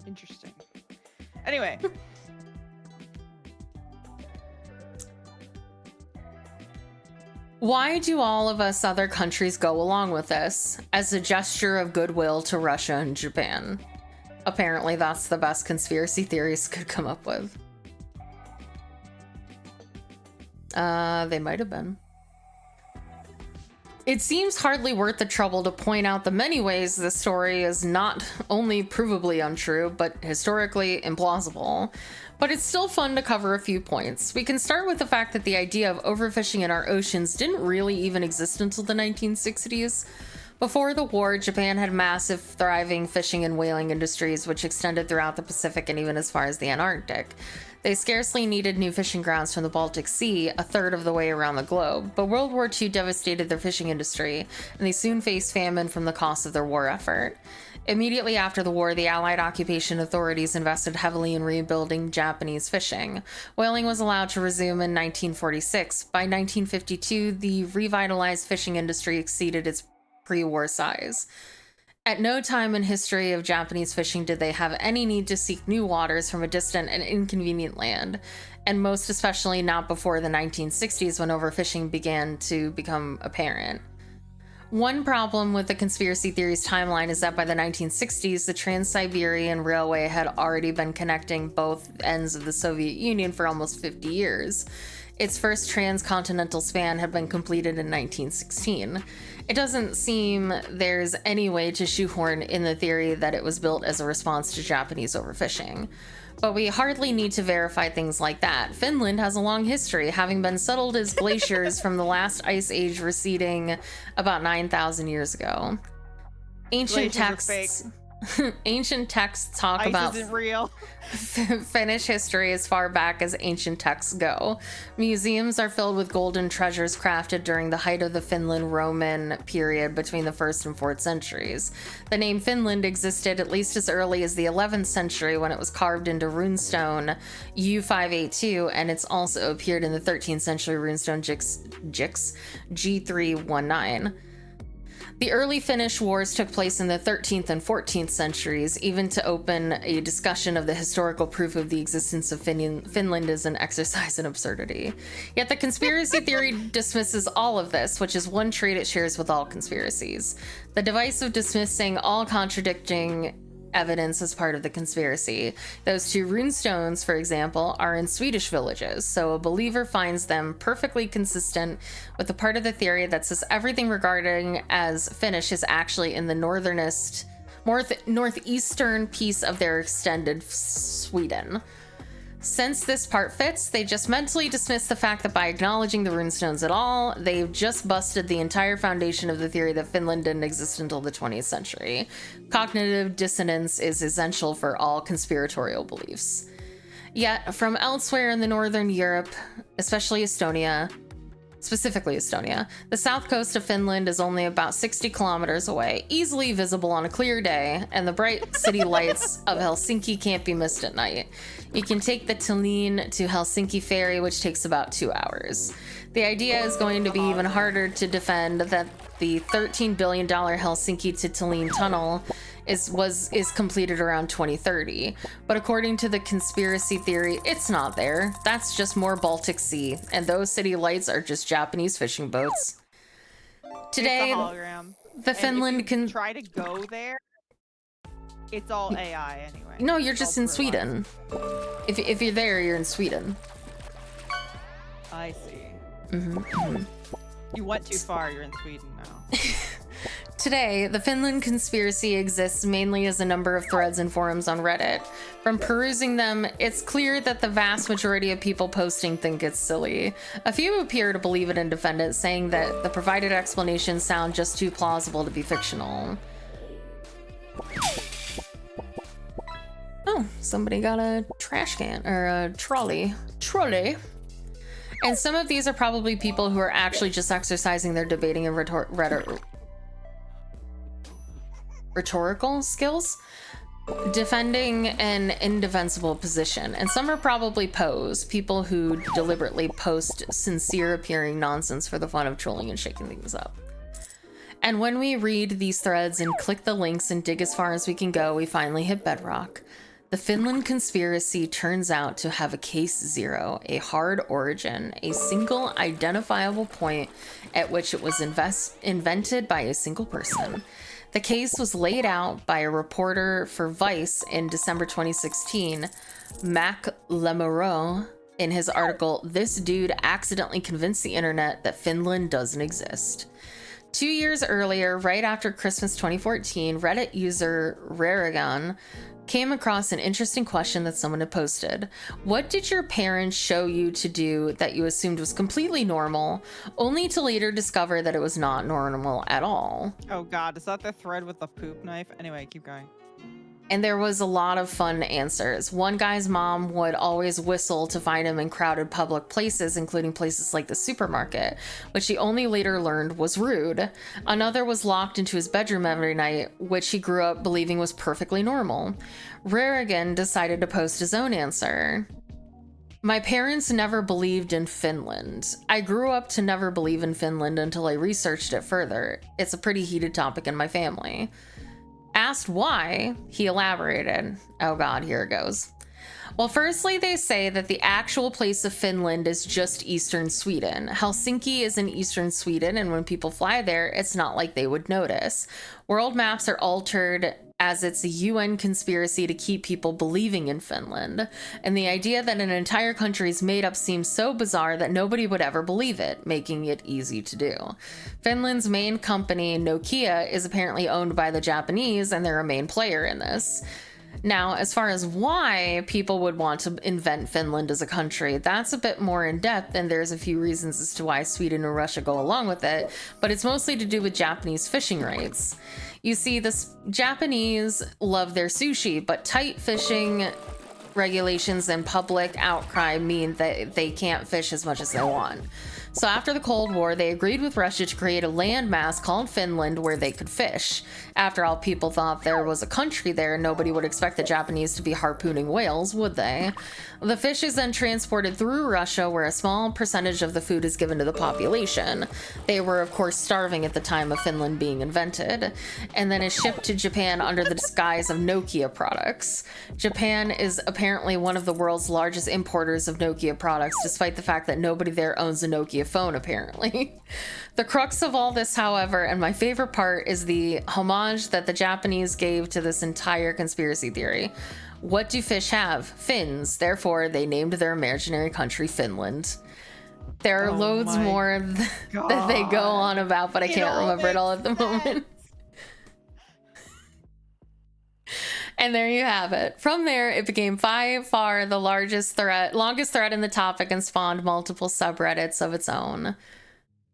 Interesting. Anyway. Why do all of us other countries go along with this as a gesture of goodwill to Russia and Japan? Apparently that's the best conspiracy theories could come up with. They might have been. It seems hardly worth the trouble to point out the many ways this story is not only provably untrue, but historically implausible. But it's still fun to cover a few points. We can start with the fact that the idea of overfishing in our oceans didn't really even exist until the 1960s. Before the war, Japan had massive, thriving fishing and whaling industries, which extended throughout the Pacific and even as far as the Antarctic. They scarcely needed new fishing grounds from the Baltic Sea, a third of the way around the globe, but World War II devastated their fishing industry, and they soon faced famine from the cost of their war effort. Immediately after the war, the Allied occupation authorities invested heavily in rebuilding Japanese fishing. Whaling was allowed to resume in 1946. By 1952, the revitalized fishing industry exceeded its pre-war size. At no time in history of Japanese fishing did they have any need to seek new waters from a distant and inconvenient land, and most especially not before the 1960s when overfishing began to become apparent. One problem with the conspiracy theory's timeline is that by the 1960s, the Trans-Siberian Railway had already been connecting both ends of the Soviet Union for almost 50 years. Its first transcontinental span had been completed in 1916. It doesn't seem there's any way to shoehorn in the theory that it was built as a response to Japanese overfishing. But we hardly need to verify things like that. Finland has a long history, having been settled as glaciers from the last ice age receding about 9,000 years ago. Ancient texts talk Ice about isn't real. Finnish history as far back as ancient texts go. Museums are filled with golden treasures crafted during the height of the Finland Roman period between the 1st and 4th centuries. The name Finland existed at least as early as the 11th century when it was carved into runestone U582, and it's also appeared in the 13th century runestone G319. The early Finnish wars took place in the 13th and 14th centuries. Even to open a discussion of the historical proof of the existence of Finland is an exercise in absurdity. Yet the conspiracy theory dismisses all of this, which is one trait it shares with all conspiracies. The device of dismissing all contradicting evidence as part of the conspiracy. Those two runestones, for example, are in Swedish villages, so a believer finds them perfectly consistent with the part of the theory that says everything regarding as Finnish is actually in the northeastern piece of their extended Sweden. Since this part fits, they just mentally dismiss the fact that by acknowledging the runestones at all, they've just busted the entire foundation of the theory that Finland didn't exist until the 20th century. Cognitive dissonance is essential for all conspiratorial beliefs. Yet, from elsewhere in the northern Europe, especially specifically Estonia, the south coast of Finland is only about 60 kilometers away, easily visible on a clear day, and the bright city lights of Helsinki can't be missed at night. You can take the Celine to Helsinki ferry, which takes about 2 hours. The idea is going to be even harder to defend that the $13 billion Helsinki to Tallinn tunnel is completed around 2030. But according to the conspiracy theory, it's not there. That's just more Baltic Sea, and those city lights are just Japanese fishing boats. Today, It's a hologram. the Finland if you can try to go there. It's all AI anyway. No, you're It's just all in through Sweden. If you're there, you're in Sweden. I see. Mm-hmm. You went too far. You're in Sweden now. Today, the Finland conspiracy exists mainly as a number of threads and forums on Reddit. From perusing them, it's clear that the vast majority of people posting think it's silly. A few appear to believe it and defend it, saying that the provided explanations sound just too plausible to be fictional. Oh, somebody got a trash can, or a trolley. And some of these are probably people who are actually just exercising their debating and rhetorical skills, defending an indefensible position. And some are probably people who deliberately post sincere appearing nonsense for the fun of trolling and shaking things up. And when we read these threads and click the links and dig as far as we can go, we finally hit bedrock. The Finland conspiracy turns out to have a case zero, a hard origin, a single identifiable point at which it was invented by a single person. The case was laid out by a reporter for Vice in December 2016, Mac Lemoreau, in his article, "This Dude Accidentally Convinced the Internet That Finland Doesn't Exist." 2 years earlier, right after Christmas 2014, Reddit user Rarigan came across an interesting question that someone had posted. What did your parents show you to do that you assumed was completely normal, only to later discover that it was not normal at all? Oh god, is that the thread with the poop knife? Anyway, keep going. And there was a lot of fun answers. One guy's mom would always whistle to find him in crowded public places, including places like the supermarket, which he only later learned was rude. Another was locked into his bedroom every night, which he grew up believing was perfectly normal. Rarigan decided to post his own answer. My parents never believed in Finland. I grew up to never believe in Finland until I researched it further. It's a pretty heated topic in my family. Asked why, he elaborated. Oh god, here it goes. Well, firstly, they say that the actual place of Finland is just eastern Sweden. Helsinki is in eastern Sweden, and when people fly there, it's not like they would notice. World maps are altered as it's a UN conspiracy to keep people believing in Finland. And the idea that an entire country is made up seems so bizarre that nobody would ever believe it, making it easy to do. Finland's main company, Nokia, is apparently owned by the Japanese, and they're a main player in this. Now, as far as why people would want to invent Finland as a country, that's a bit more in depth, and there's a few reasons as to why Sweden and Russia go along with it, but it's mostly to do with Japanese fishing rights. You see, the Japanese love their sushi, but tight fishing regulations and public outcry mean that they can't fish as much as they want. So after the Cold War, they agreed with Russia to create a landmass called Finland where they could fish. After all, people thought there was a country there, nobody would expect the Japanese to be harpooning whales, would they? The fish is then transported through Russia, where a small percentage of the food is given to the population. They were, of course, starving at the time of Finland being invented, and then is shipped to Japan under the disguise of Nokia products. Japan is apparently one of the world's largest importers of Nokia products, despite the fact that nobody there owns a Nokia phone, apparently. The crux of all this, however, and my favorite part, is the homage that the Japanese gave to this entire conspiracy theory. What do fish have? Fins. Therefore, they named their imaginary country Finland. There are loads more that they go on about, but I can't remember it all at the moment. And there you have it. From there, it became by far the longest thread in the topic, and spawned multiple subreddits of its own.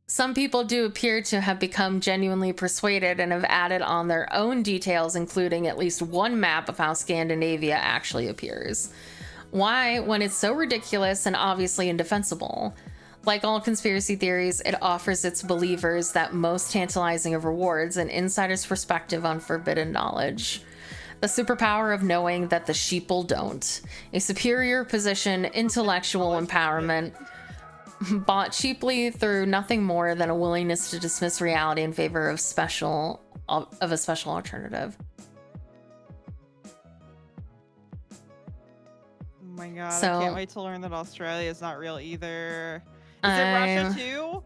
Some people do appear to have become genuinely persuaded and have added on their own details, including at least one map of how Scandinavia actually appears. Why, when it's so ridiculous and obviously indefensible? Like all conspiracy theories, it offers its believers that most tantalizing of rewards, an insider's perspective on forbidden knowledge. The superpower of knowing that the sheeple don't. A superior position, intellectual empowerment, bought cheaply through nothing more than a willingness to dismiss reality in favor of a special alternative. Oh my god, So, I can't wait to learn that Australia is not real either. Is it Russia too?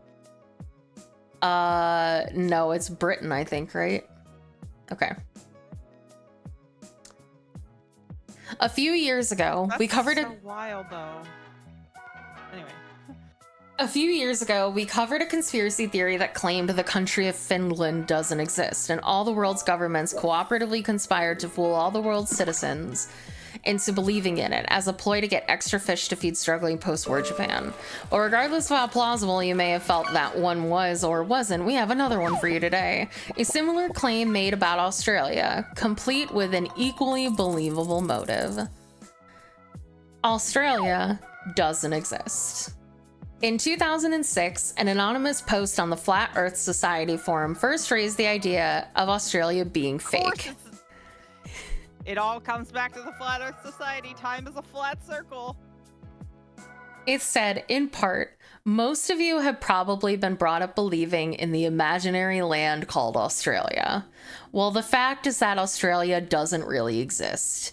No, it's Britain, I think, right? Okay. A few years ago, we covered so wild though. Anyway. A few years ago, we covered a conspiracy theory that claimed the country of Finland doesn't exist, and all the world's governments cooperatively conspired to fool all the world's citizens into believing in it as a ploy to get extra fish to feed struggling post-war Japan. Well, regardless of how plausible you may have felt that one was or wasn't, we have another one for you today. A similar claim made about Australia, complete with an equally believable motive. Australia doesn't exist. In 2006, an anonymous post on the Flat Earth Society forum first raised the idea of Australia being fake. It all comes back to the Flat Earth Society. Time is a flat circle. It said, in part, most of you have probably been brought up believing in the imaginary land called Australia. Well, the fact is that Australia doesn't really exist.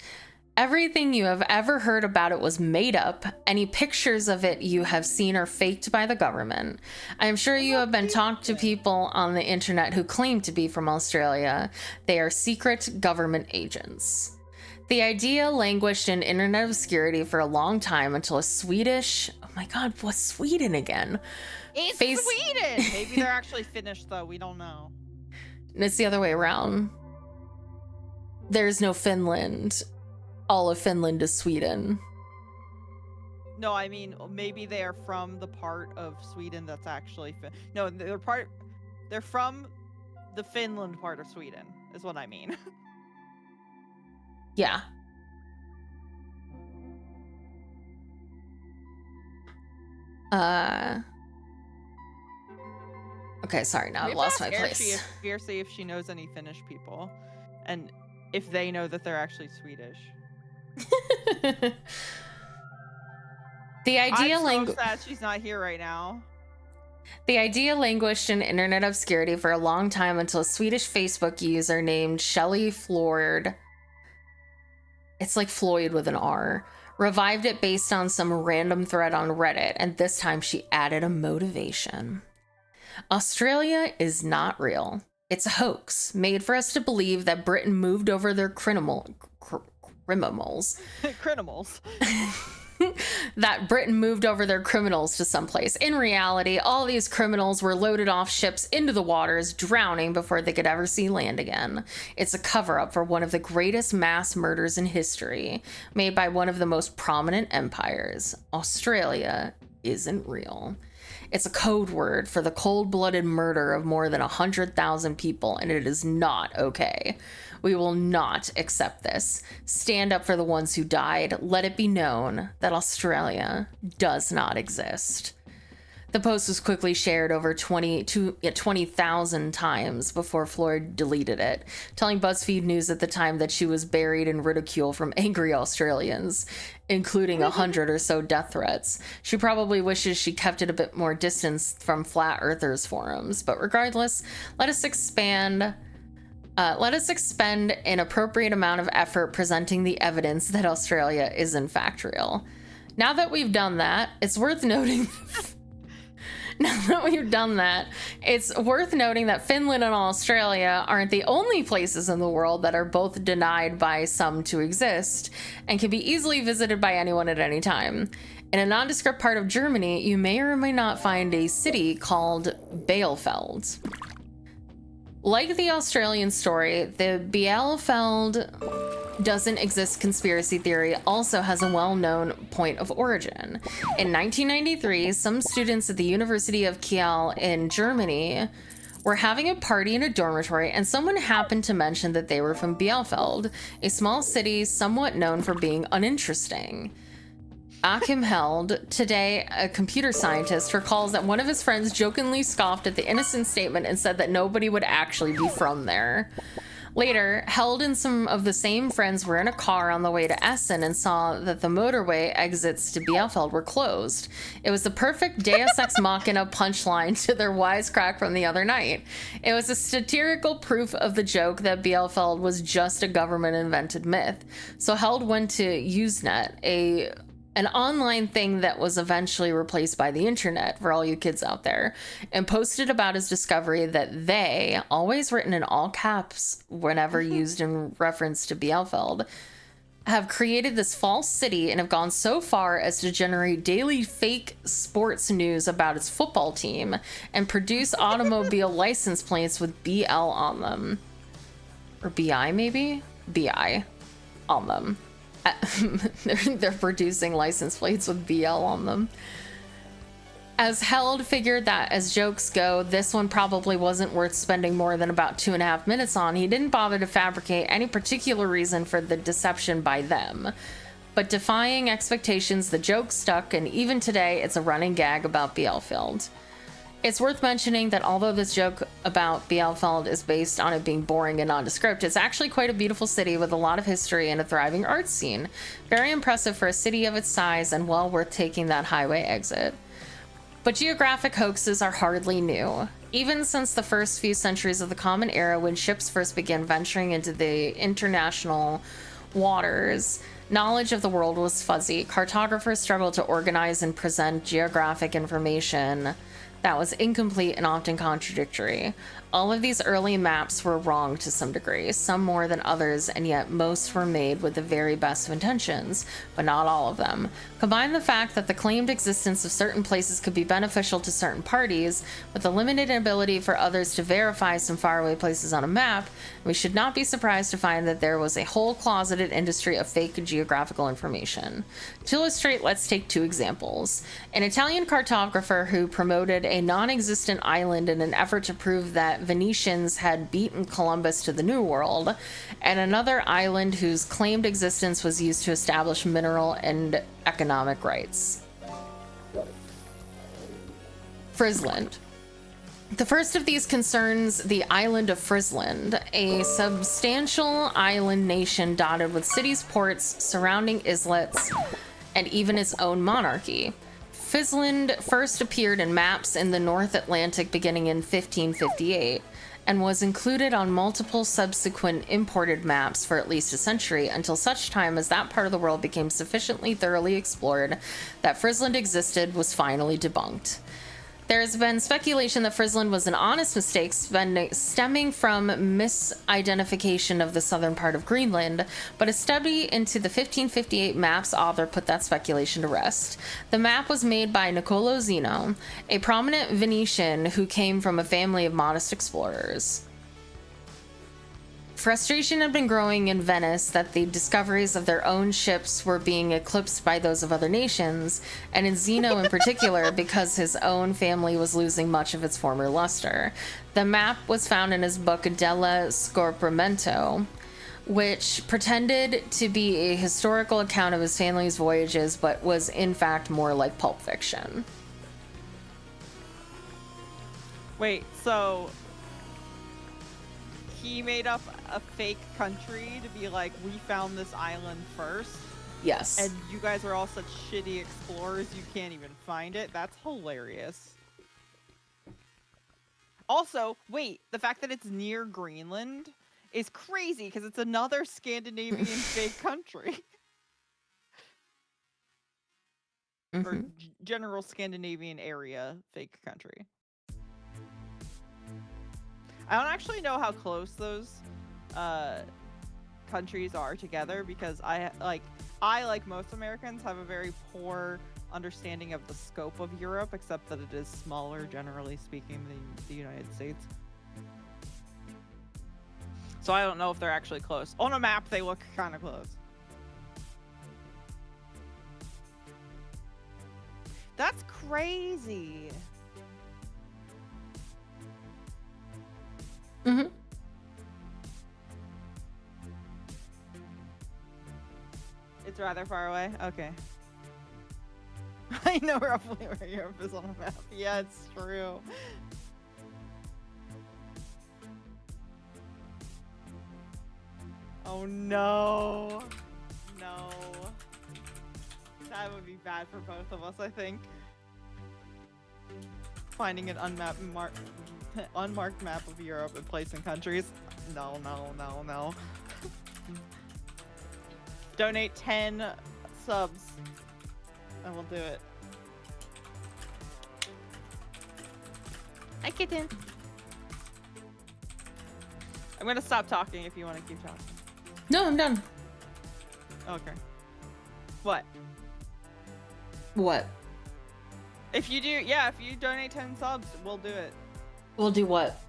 Everything you have ever heard about it was made up. Any pictures of it you have seen are faked by the government. I'm sure you have been talked to people on the internet who claim to be from Australia. They are secret government agents. The idea languished in internet obscurity for a long time until a Swedish, oh my god, what's Sweden again? It's Face- Sweden. Maybe they're actually Finnish though. We don't know. It's the other way around. There's no Finland. All of Finland is Sweden. No, I mean maybe they are from the part of Sweden that's actually no, they're from the Finland part of Sweden is what I mean. Yeah. Okay, sorry, now I've lost my place. Fiercely if she knows any Finnish people, and if they know that they're actually Swedish. The idea I'm so sad she's not here right now. The idea languished in internet obscurity for a long time until a Swedish Facebook user named Shelley Floyd, it's like Floyd with an R, revived it based on some random thread on Reddit, and this time she added a motivation. Australia is not real. It's a hoax made for us to believe that Britain moved over their criminals. Criminals. That Britain moved over their criminals to someplace. In reality, all these criminals were loaded off ships into the waters, drowning before they could ever see land again. It's a cover-up for one of the greatest mass murders in history, made by one of the most prominent empires. Australia isn't real. It's a code word for the cold-blooded murder of more than 100,000 people, and it is not okay. We will not accept this. Stand up for the ones who died. Let it be known that Australia does not exist. The post was quickly shared over 20,000 times before Floyd deleted it, telling BuzzFeed News at the time that she was buried in ridicule from angry Australians, including 100 or so death threats. She probably wishes she kept it a bit more distance from flat earthers forums, but regardless, let us expend an appropriate amount of effort presenting the evidence that Australia is in fact real. Now that we've done that, it's worth noting that Finland and Australia aren't the only places in the world that are both denied by some to exist and can be easily visited by anyone at any time. In a nondescript part of Germany, you may or may not find a city called Bielefeld. Like the Australian story, the Bielefeld doesn't exist conspiracy theory also has a well-known point of origin. In 1993, some students at the University of Kiel in Germany were having a party in a dormitory, and someone happened to mention that they were from Bielefeld, a small city somewhat known for being uninteresting. Achim Held, today a computer scientist, recalls that one of his friends jokingly scoffed at the innocent statement and said that nobody would actually be from there. Later, Held and some of the same friends were in a car on the way to Essen and saw that the motorway exits to Bielefeld were closed. It was the perfect Deus Ex Machina punchline to their wisecrack from the other night. It was a satirical proof of the joke that Bielefeld was just a government-invented myth. So Held went to Usenet, an online thing that was eventually replaced by the internet for all you kids out there, and posted about his discovery that they, always written in all caps whenever used in reference to Bielefeld, have created this false city and have gone so far as to generate daily fake sports news about its football team and produce automobile license plates with BL on them. Or BI, maybe? BI on them. They're producing license plates with BL on them. As Held figured that as jokes go, this one probably wasn't worth spending more than about 2.5 minutes on, he didn't bother to fabricate any particular reason for the deception by them. But defying expectations, the joke stuck, and even today it's a running gag about Bielefeld. It's worth mentioning that although this joke about Bielefeld is based on it being boring and nondescript, it's actually quite a beautiful city with a lot of history and a thriving art scene. Very impressive for a city of its size and well worth taking that highway exit. But geographic hoaxes are hardly new. Even since the first few centuries of the Common Era, when ships first began venturing into the international waters, knowledge of the world was fuzzy. Cartographers struggled to organize and present geographic information that was incomplete and often contradictory. all of these early maps were wrong to some degree, some more than others, and yet most were made with the very best of intentions, but not all of them. Combine the fact that the claimed existence of certain places could be beneficial to certain parties, with the limited ability for others to verify some faraway places on a map, we should not be surprised to find that there was a whole closeted industry of fake geographical information. To illustrate, let's take 2 examples. An Italian cartographer who promoted a non-existent island in an effort to prove that Venetians had beaten Columbus to the New World, and another island whose claimed existence was used to establish mineral and economic rights. Frisland. The first of these concerns the island of Frisland, a substantial island nation dotted with cities, ports, surrounding islets, and even its own monarchy. Frisland first appeared in maps in the North Atlantic beginning in 1558 and was included on multiple subsequent imported maps for at least a century until such time as that part of the world became sufficiently thoroughly explored that Frisland existed was finally debunked. There has been speculation that Frisland was an honest mistake stemming from misidentification of the southern part of Greenland, but a study into the 1558 map's author put that speculation to rest. The map was made by Niccolò Zeno, a prominent Venetian who came from a family of modest explorers. Frustration had been growing in Venice that the discoveries of their own ships were being eclipsed by those of other nations, and in Zeno in particular because his own family was losing much of its former luster. The map was found in his book Della Scorpimento, which pretended to be a historical account of his family's voyages, but was in fact more like pulp fiction. Wait, so he made up a fake country to be like, we found this island first? Yes. And you guys are all such shitty explorers, you can't even find it? That's hilarious. Also, wait, the fact that it's near Greenland is crazy because it's another Scandinavian fake country. Or general Scandinavian area fake country. I don't actually know how close those countries are together because I like most Americans have a very poor understanding of the scope of Europe, except that it is smaller, generally speaking, than the United States. So I don't know if they're actually close. On a map, they look kind of close. That's crazy. Mm-hmm. It's rather far away? Okay. I know roughly where Europe is on a map. Yeah, it's true. Oh no. No. That would be bad for both of us, I think. Finding an unmarked map of Europe and placing countries. No, no, no, no. Donate 10 subs and we'll do it. Hi, kitten. I'm gonna stop talking if you want to keep talking. No, I'm done. Okay. What? What? If you do, yeah, if you donate 10 subs, we'll do it. We'll do what?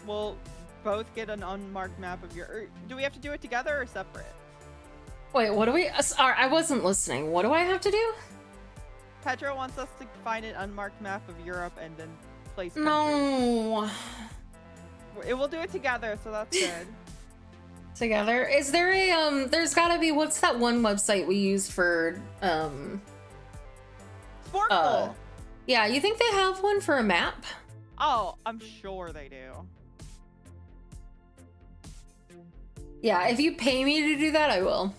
We'll both get an unmarked map of your... do we have to do it together or separate? Wait, what do we... Sorry, I wasn't listening. What do I have to do? Petro wants us to find an unmarked map of Europe and then place countries. No. We'll do it together, so that's good. Together? Is there a, there's gotta be, what's that one website we used for, Sporkle! Yeah, you think they have one for a map? Oh, I'm sure they do. Yeah, if you pay me to do that, I will.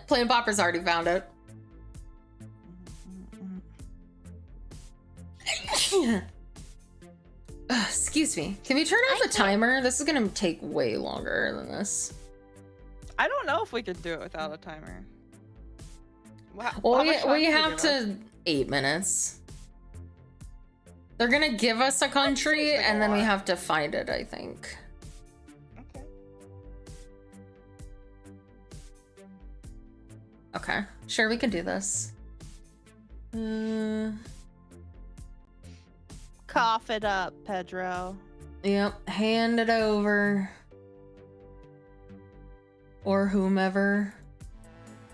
Plain Popper's already found it. Excuse me. Can we turn off the timer? This is gonna take way longer than this. I don't know if we could do it without a timer. Well, we have to. 8 minutes. They're gonna give us a country, seems like a and then we lot. have to find it, I think. Okay. Okay, sure, we can do this. Cough it up, Pedro. Yep, hand it over. Or whomever.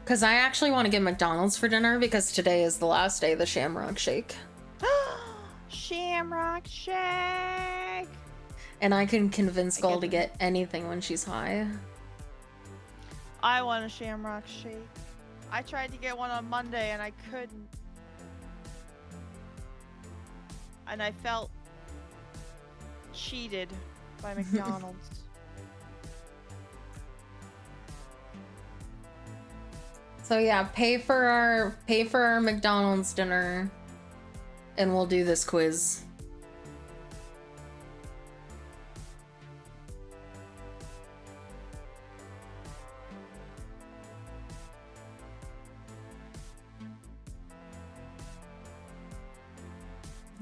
Because I actually want to get McDonald's for dinner because today is the last day of the Shamrock Shake. Shamrock Shake. And I can convince I Gull get to it. get anything when she's high. I want a Shamrock Shake. I tried to get one on Monday and I couldn't. And I felt cheated by McDonald's. So yeah, pay for our McDonald's dinner, and we'll do this quiz.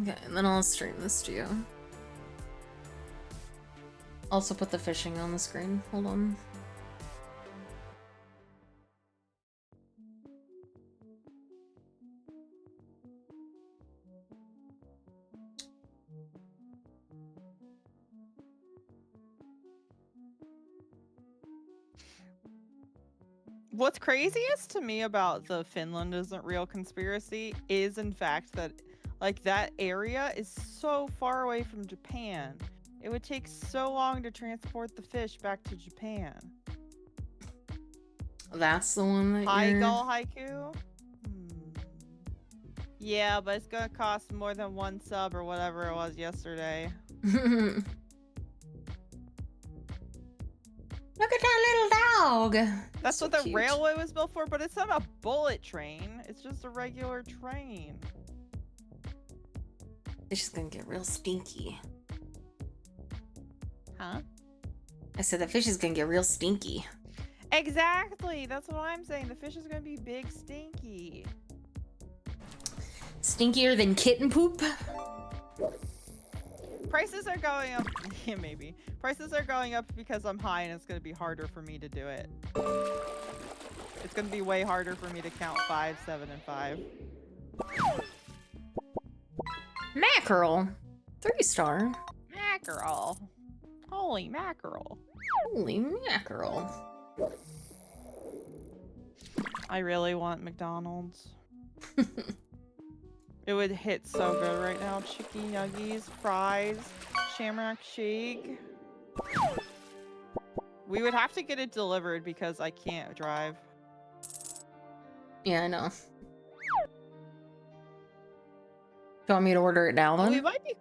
Okay, and then I'll stream this to you. Also put the fishing on the screen. Hold on. What's craziest to me about the Finland isn't real conspiracy is in fact that like that area is so far away from Japan. It would take so long to transport the fish back to Japan. That's the one that Hi you're... Gull Haiku? Yeah, but it's gonna cost more than 1 sub or whatever it was yesterday. Look at that little dog. That's So what the cute. railway was built for, but it's not a bullet train. It's just a regular train. It's just gonna get real stinky. Huh? I said the fish is gonna get real stinky. Exactly. That's what I'm saying. The fish is gonna be big stinky. Stinkier than kitten poop? Prices are going up. Yeah, maybe. Prices are going up because I'm high and it's gonna be harder for me to do it. It's gonna be way harder for me to count 5, 7, and 5. Mackerel. 3-star. Mackerel. Holy mackerel. Holy mackerel. I really want McDonald's. It would hit so good right now. Chicken nuggies, fries, Shamrock Shake. We would have to get it delivered because I can't drive. Yeah, I know. Do you want me to order it now then? We might be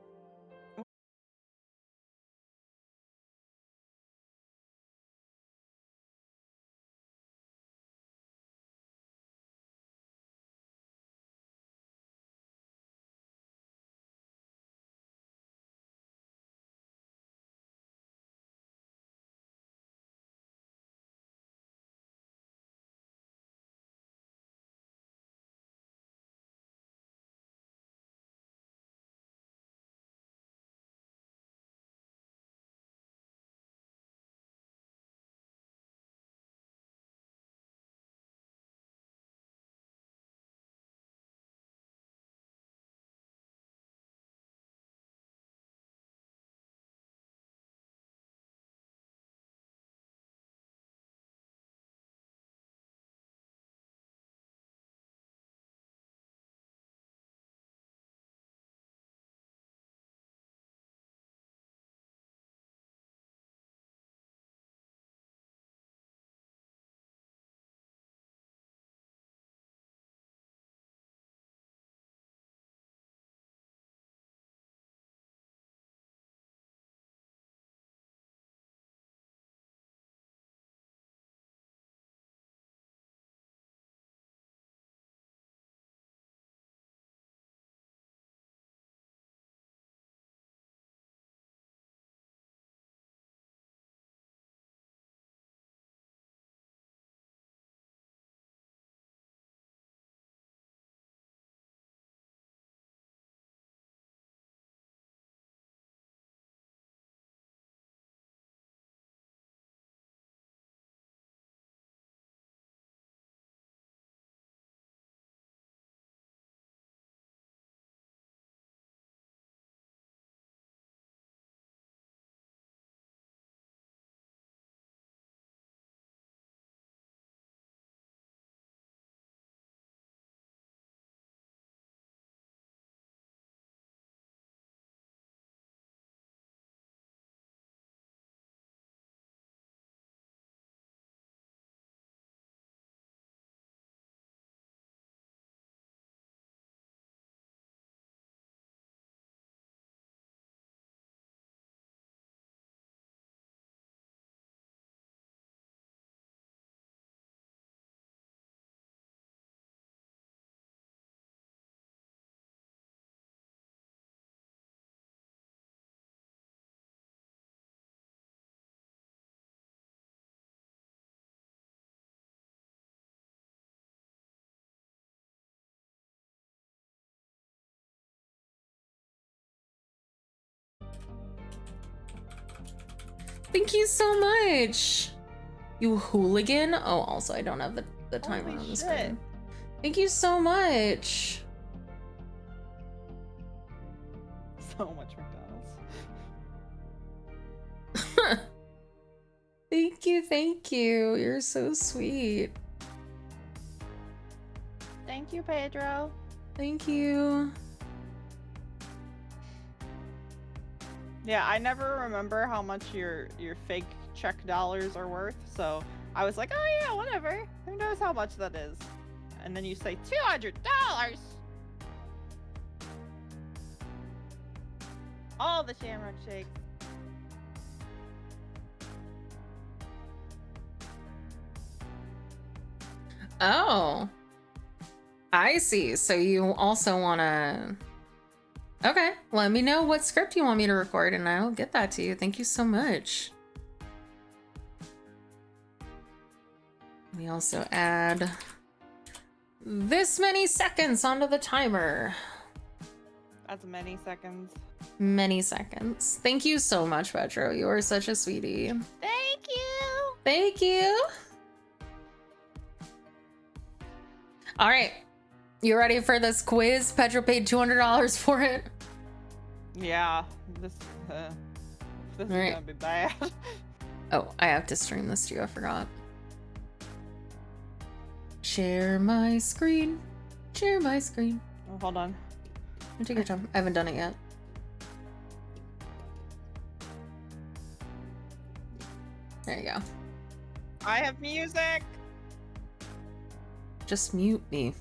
Thank you so much. You hooligan. Oh, also I don't have the timer Holy on the shit. screen. Thank you so much. So much McDonald's. Thank you, thank you. You're so sweet. Thank you, Pedro. Thank you. Yeah, I never remember how much your fake check dollars are worth, so I was like, oh yeah, whatever. Who knows how much that is? And then you say $200. All the Shamrock Shakes. Oh. I see. So you also want to... Okay, let me know what script you want me to record and I'll get that to you. Thank you so much. We also add this many seconds onto the timer. That's many seconds. Many seconds. Thank you so much, Petro. You are such a sweetie. Thank you. Thank you. All right. You ready for this quiz? Petro paid $200 for it. Yeah, this is All right. gonna be bad. Oh, I have to stream this too. I forgot. Share my screen. Share my screen. Oh, hold on. Take your time. I haven't done it yet. There you go. I have music. Just mute me.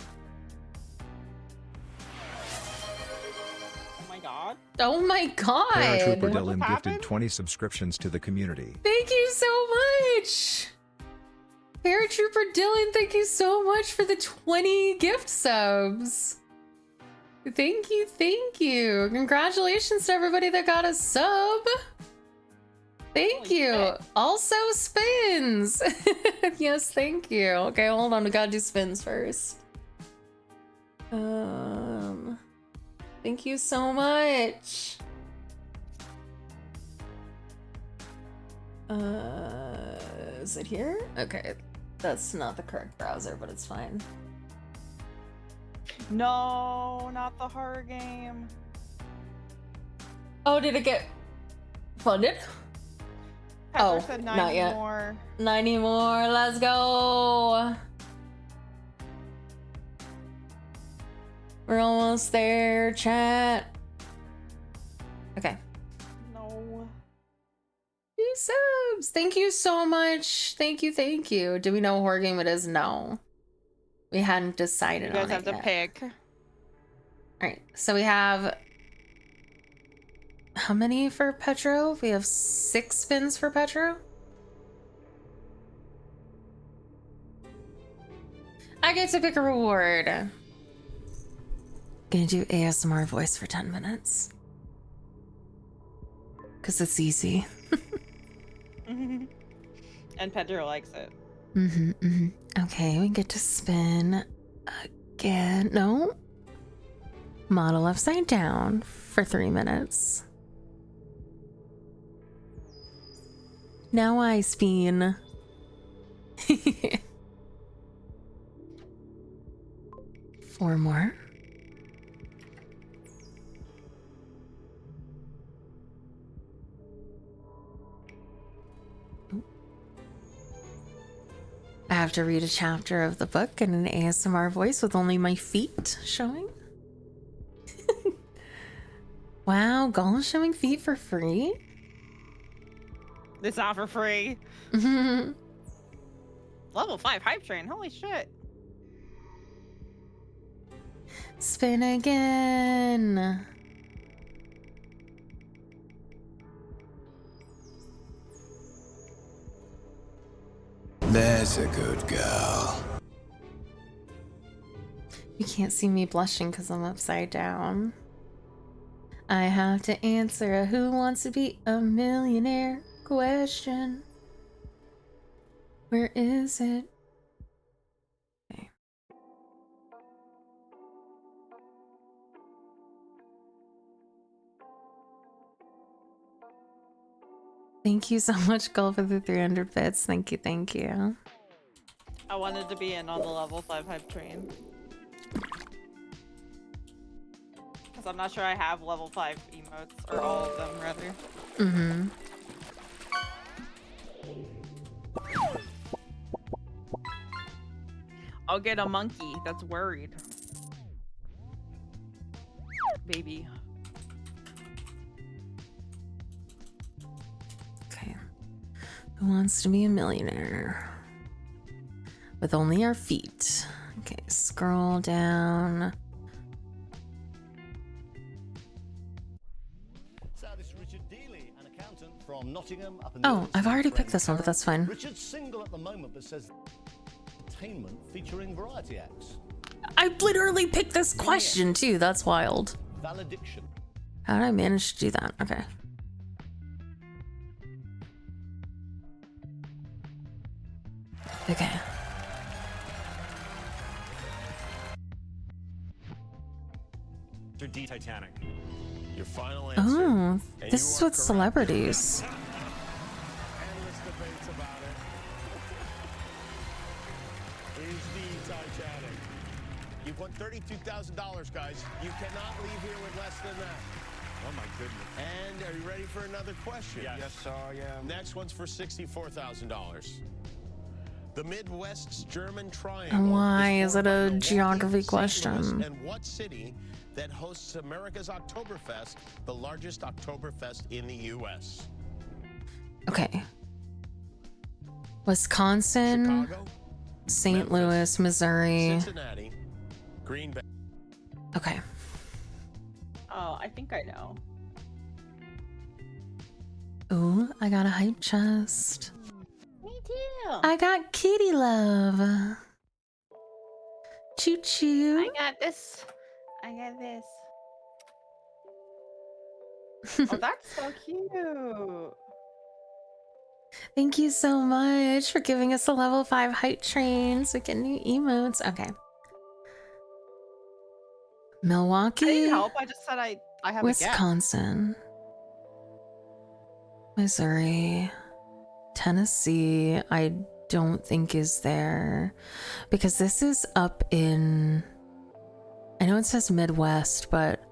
Oh my god. Oh my god! Paratrooper What Dylan just gifted happened? 20 subscriptions to the community. Thank you so much! Paratrooper Dylan, thank you so much for the 20 gift subs. Thank you, thank you. Congratulations to everybody that got a sub. Thank Holy you. shit. Also spins. Yes, thank you. Okay, hold on. We gotta do spins first. Thank you so much. Is it here? Okay, that's not the correct browser, but it's fine. No, not the horror game. Oh, did it get funded? Pepper Oh, said not 90 yet. more. 90 more. Let's go. We're almost there, chat. Okay. No. 2 subs. Thank you so much. Thank you, thank you. Do we know what horror game it is? No. We hadn't decided You guys on have it to yet. pick. Alright, so we have... How many for Petro? We have 6 spins for Petro? I get to pick a reward. Gonna do ASMR voice for 10 minutes. Because it's easy. And Pedro likes it. Okay, we get to spin again. No. Model upside down for 3 minutes. Now I spin. 4 more. I have to read a chapter of the book in an ASMR voice with only my feet showing. Wow, Gall is showing feet for free? It's not for free. Level 5 hype train. Holy shit. Spin again. That's a good girl. You can't see me blushing because I'm upside down. I have to answer a who wants to be a millionaire question. Where is it? Okay. Thank you so much, Gull, for the 300 bits. Thank you, thank you. I wanted to be in on the level 5 hype train. Because I'm not sure I have level 5 emotes, or all of them, rather. Mm-hmm. I'll get a monkey that's worried. Baby. Okay. Who wants to be a millionaire? With only our feet. Okay, scroll down. So this is Richard Dealey, an accountant from Nottingham up in the Oh, Midlands, I've already friend picked this one, but Karen. that's fine. Richard's single at the moment, but says entertainment featuring variety acts. I literally picked this question too. That's wild. Valediction. How did I manage to do that? Okay. Okay. Mr. D Titanic. Your final answer. Oh, And this you is are with correct. celebrities. Endless debates about it. Is the Titanic. You've won $32,000, guys. You cannot leave here with less than that. Oh my goodness. And are you ready for another question? Yes. sir, I am. Next one's for $64,000. The Midwest's German Triangle. And why is it formed by a Milwaukee, geography St. Louis, question? And what city that hosts America's Oktoberfest, the largest Oktoberfest in the U.S.? Okay. Wisconsin, Chicago, St. Memphis, Louis, Missouri. Cincinnati, Green Bay. Okay. Oh, I think I know. Ooh, I got a hype chest. Me too. I got kitty love. Choo choo. I got this. I got this. Oh, that's so cute. Thank you so much for giving us a level 5 hype train so we get new emotes. Okay. I Milwaukee, didn't help. I just said I have a guess. Wisconsin, Missouri, Tennessee, I don't think is there because this is up in, I know it says Midwest, but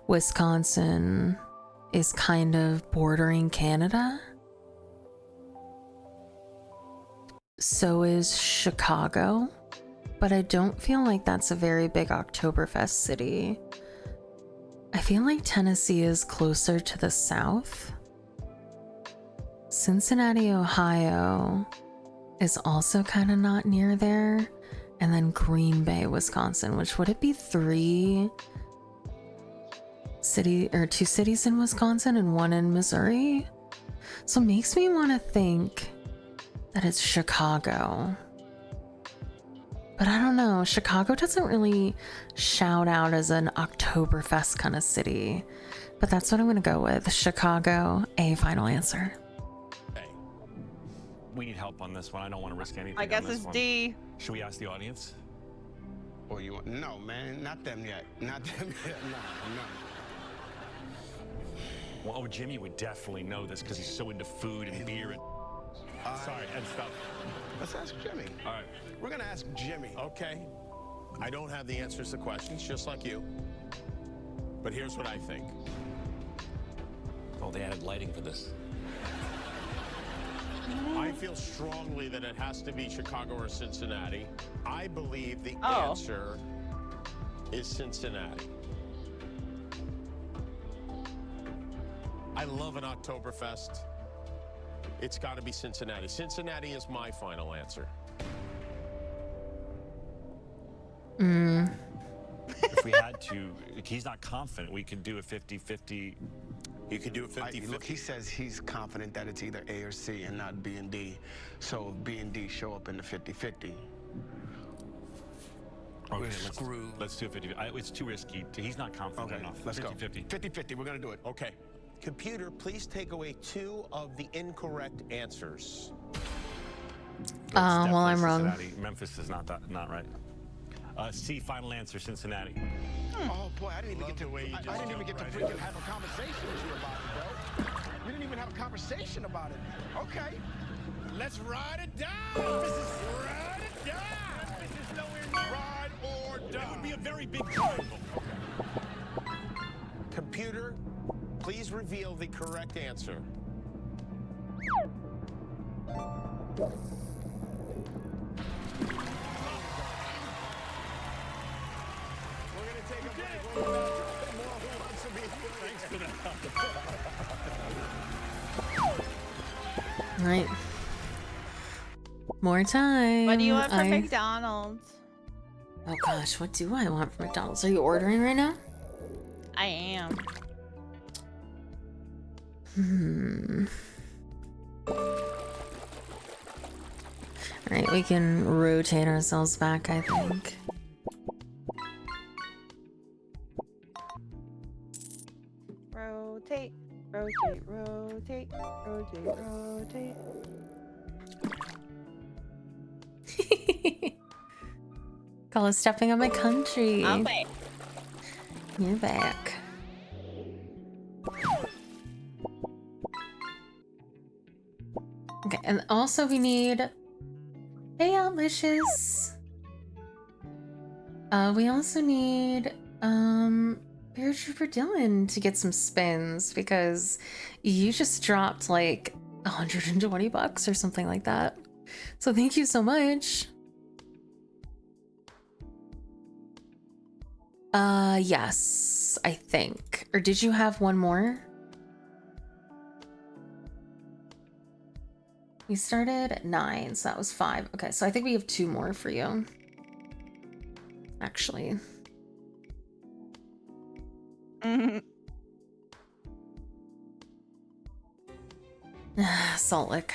Wisconsin is kind of bordering Canada. So is Chicago, but I don't feel like that's a very big Oktoberfest city. I feel like Tennessee is closer to the south. Cincinnati, Ohio is also kind of not near there. And then Green Bay, Wisconsin, which would it be 2 cities in Wisconsin and 1 in Missouri? So it makes me want to think that it's Chicago. But I don't know, Chicago doesn't really shout out as an Oktoberfest kind of city. But that's what I'm gonna go with. Chicago, a final answer. Hey, We need help on this one. I don't want to risk anything. I guess on this it's one. D. Should we ask the audience? Or you want? No, man, not them yet. Not them yet. No. Well, Jimmy would definitely know this because he's so into food and beer and. Sorry, and stuff. Let's ask Jimmy. All right. We're gonna ask Jimmy. okay. I don't have the answers to questions, just like you. But here's what I think. Oh, they added lighting for this. I feel strongly that it has to be Chicago or Cincinnati. I believe the Oh. answer is Cincinnati. I love an Oktoberfest. It's got to be Cincinnati. Cincinnati is my final answer. If we had to, he's not confident. We could do a 50-50. You could do a 50-50. Look, he says he's confident that it's either A or C and not B and D. So if B and D show up in the 50-50. Okay, We're screwed. let's do a 50. It's too risky. He's not confident Okay, enough. let's 50-50. go. 50-50, we're gonna do it. Okay. Computer, please take away 2 of the incorrect answers. Well, Definitely I'm wrong. Cincinnati. Memphis is not right. C, final answer, Cincinnati. Oh boy, I didn't even get to. the way you I just didn't even jumped get to right freaking have a conversation with you about it, bro. We didn't even have a conversation about it. Okay. Let's ride it down. This is ride it down. This is nowhere near ride or die. It would be a very big triangle. Computer, please reveal the correct answer. We're going to take a break. We're about to play more Who Wants to Be a Millionaire. Thanks for that. Right. More time. What do you want from McDonald's? Oh gosh, what do I want from McDonald's? Are you ordering right now? I am. Alright, we can rotate ourselves back, I think. Rotate, rotate, rotate, rotate, rotate. Call it stepping on my country. I'm back. You're back. Okay, and also we need... Hey, Outlicious! We also need, Bear Trooper Dylan to get some spins, because you just dropped, like, 120 bucks or something like that. So thank you so much. Yes, I think. Or did you have one more? We started at 9, so that was 5. Okay, so I think we have 2 more for you. Actually. Salt Lick.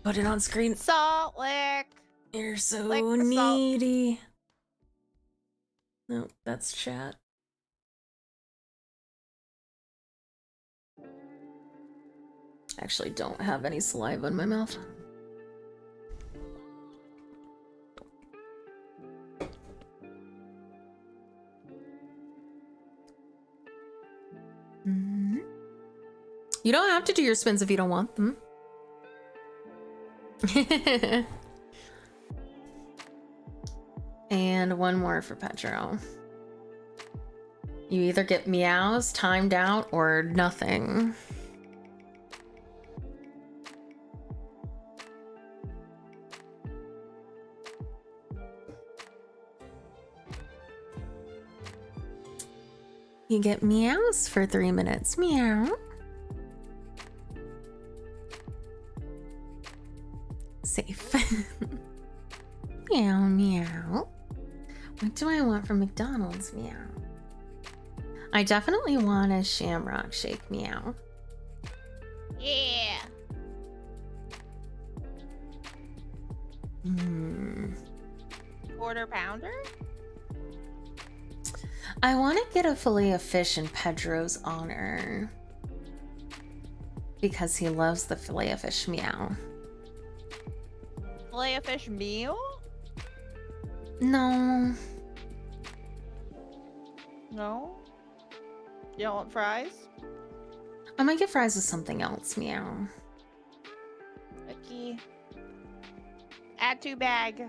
Put it on screen. Salt Lick. You're so Lick the salt. needy. No, that's chat. Actually, don't have any saliva in my mouth. You don't have to do your spins if you don't want them. And one more for Pedro. You either get meows, timed out, or nothing. You get meows for 3 minutes. Meow. Safe. Meow, meow. What do I want from McDonald's? Meow. I definitely want a Shamrock Shake. Meow. Yeah. Quarter pounder? I want to get a fillet of fish in Pedro's honor. Because he loves the fillet of fish. Meow. Fillet of fish meal? No. No? You don't want fries? I might get fries with something else. Meow. Okay. Add 2 bag.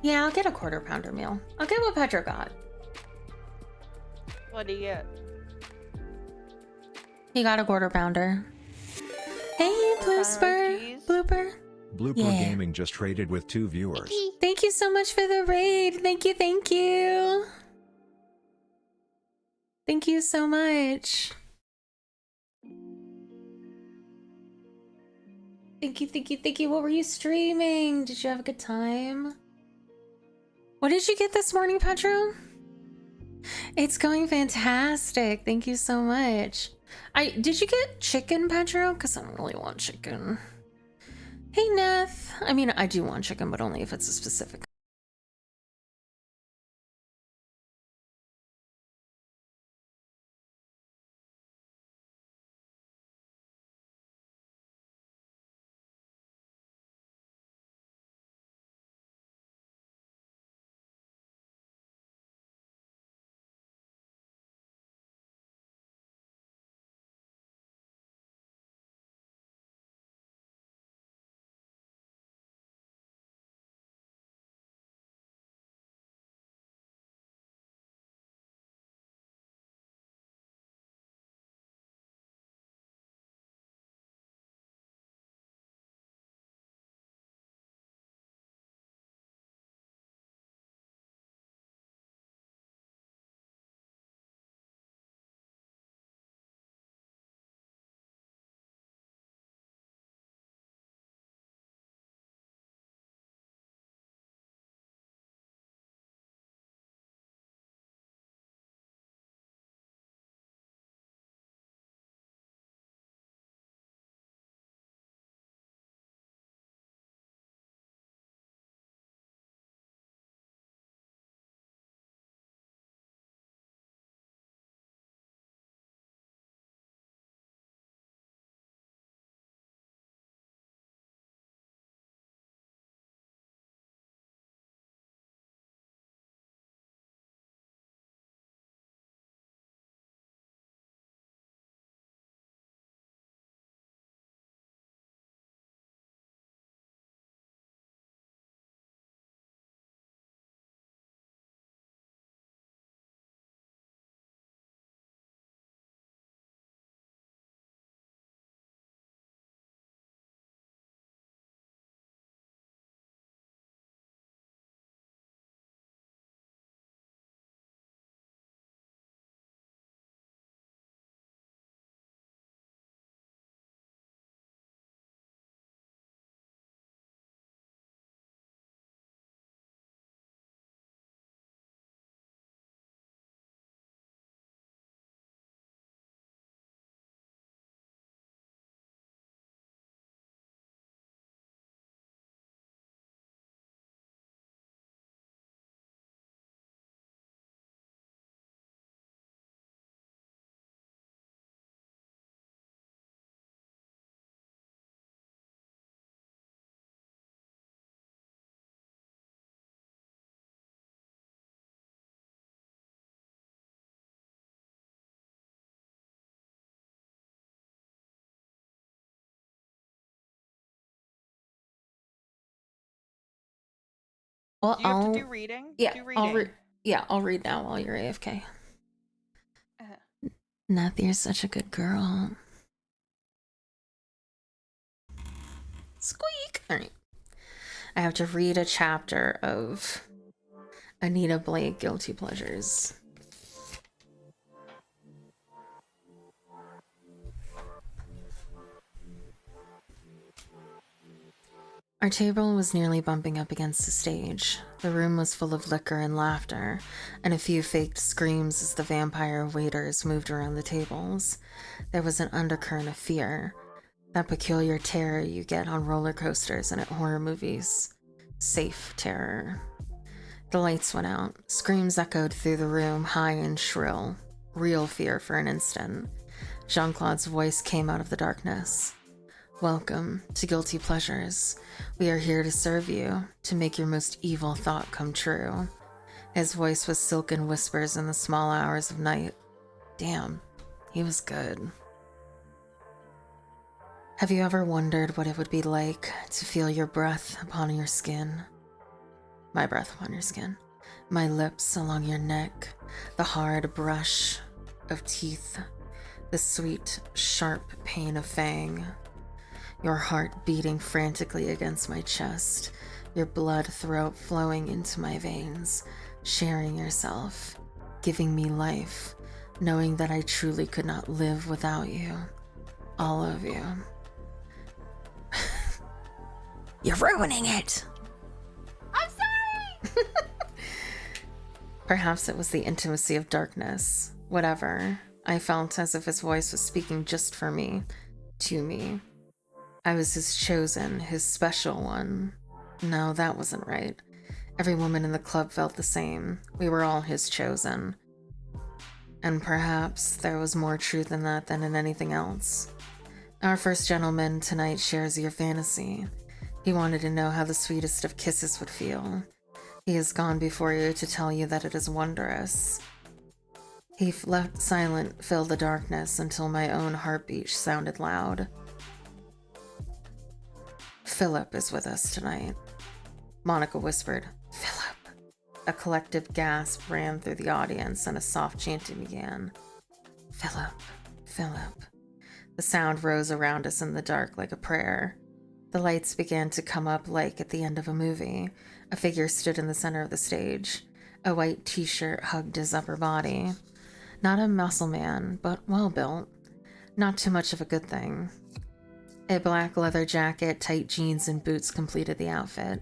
Yeah, I'll get a quarter pounder meal. I'll get what Pedro got. What do you get? He got a quarter pounder. Hey, Blooper. Blooper. Blooper Yeah. Gaming just traded with 2 viewers. Thank you so much for the raid. Thank you, thank you. Thank you so much. Thank you, thank you, thank you. What were you streaming? Did you have a good time? What did you get this morning, Pedro? It's going fantastic. Thank you so much. Did you get chicken, Pedro? Because I don't really want chicken. Hey, Neth. I mean, I do want chicken, but only if it's a specific Well, Do you have to do reading? Yeah, Do reading. I'll read now while you're AFK. Uh-huh. Nath, you're such a good girl. Squeak! Alright. I have to read a chapter of Anita Blake Guilty Pleasures. Our table was nearly bumping up against the stage. The room was full of liquor and laughter, and a few faked screams as the vampire waiters moved around the tables. There was an undercurrent of fear, that peculiar terror you get on roller coasters and at horror movies. Safe terror. The lights went out. Screams echoed through the room, high and shrill. Real fear for an instant. Jean-Claude's voice came out of the darkness. Welcome to Guilty Pleasures. We are here to serve you, to make your most evil thought come true. His voice was silken whispers in the small hours of night. Damn, he was good. Have you ever wondered what it would be like to feel your breath upon your skin? My breath upon your skin. My lips along your neck. The hard brush of teeth. The sweet, sharp pain of fang. Your heart beating frantically against my chest, your blood throat flowing into my veins, sharing yourself, giving me life, knowing that I truly could not live without you. All of you. You're ruining it! I'm sorry! Perhaps it was the intimacy of darkness. Whatever. I felt as if his voice was speaking just for me, to me. I was his chosen, his special one. No, that wasn't right. Every woman in the club felt the same. We were all his chosen. And perhaps there was more truth in that than in anything else. Our first gentleman tonight shares your fantasy. He wanted to know how the sweetest of kisses would feel. He has gone before you to tell you that it is wondrous. He left silent, filled the darkness until my own heartbeat sounded loud. Philip is with us tonight. Monica whispered, Philip. A collective gasp ran through the audience and a soft chanting began. Philip, Philip. The sound rose around us in the dark like a prayer. The lights began to come up like at the end of a movie. A figure stood in the center of the stage. A white t-shirt hugged his upper body. Not a muscle man, but well built. Not too much of a good thing. A black leather jacket, tight jeans, and boots completed the outfit.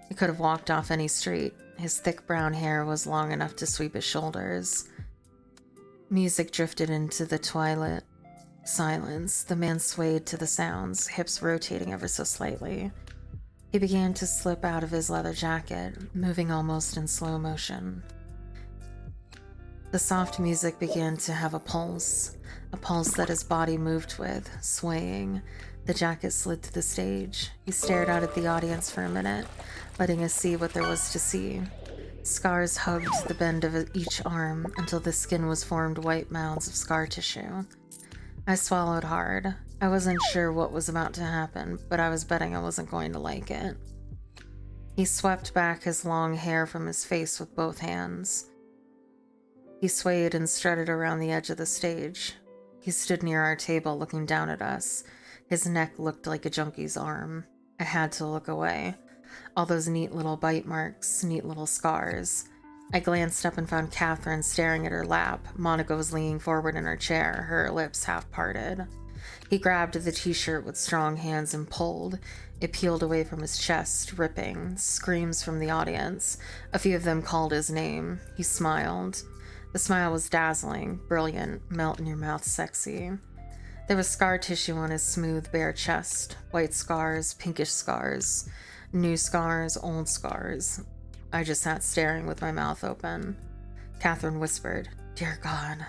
He could have walked off any street. His thick brown hair was long enough to sweep his shoulders. Music drifted into the twilight silence. The man swayed to the sounds, hips rotating ever so slightly. He began to slip out of his leather jacket, moving almost in slow motion. The soft music began to have a pulse that his body moved with, swaying. The jacket slid to the stage. He stared out at the audience for a minute, letting us see what there was to see. Scars hugged the bend of each arm until the skin was formed white mounds of scar tissue. I swallowed hard. I wasn't sure what was about to happen, but I was betting I wasn't going to like it. He swept back his long hair from his face with both hands. He swayed and strutted around the edge of the stage. He stood near our table looking down at us. His neck looked like a junkie's arm. I had to look away. All those neat little bite marks, neat little scars. I glanced up and found Catherine staring at her lap. Monica was leaning forward in her chair, her lips half parted. He grabbed the t-shirt with strong hands and pulled. It peeled away from his chest, ripping. Screams from the audience. A few of them called his name. He smiled. The smile was dazzling, brilliant, melt-in-your-mouth sexy. There was scar tissue on his smooth, bare chest. White scars, pinkish scars. New scars, old scars. I just sat staring with my mouth open. Catherine whispered, Dear God.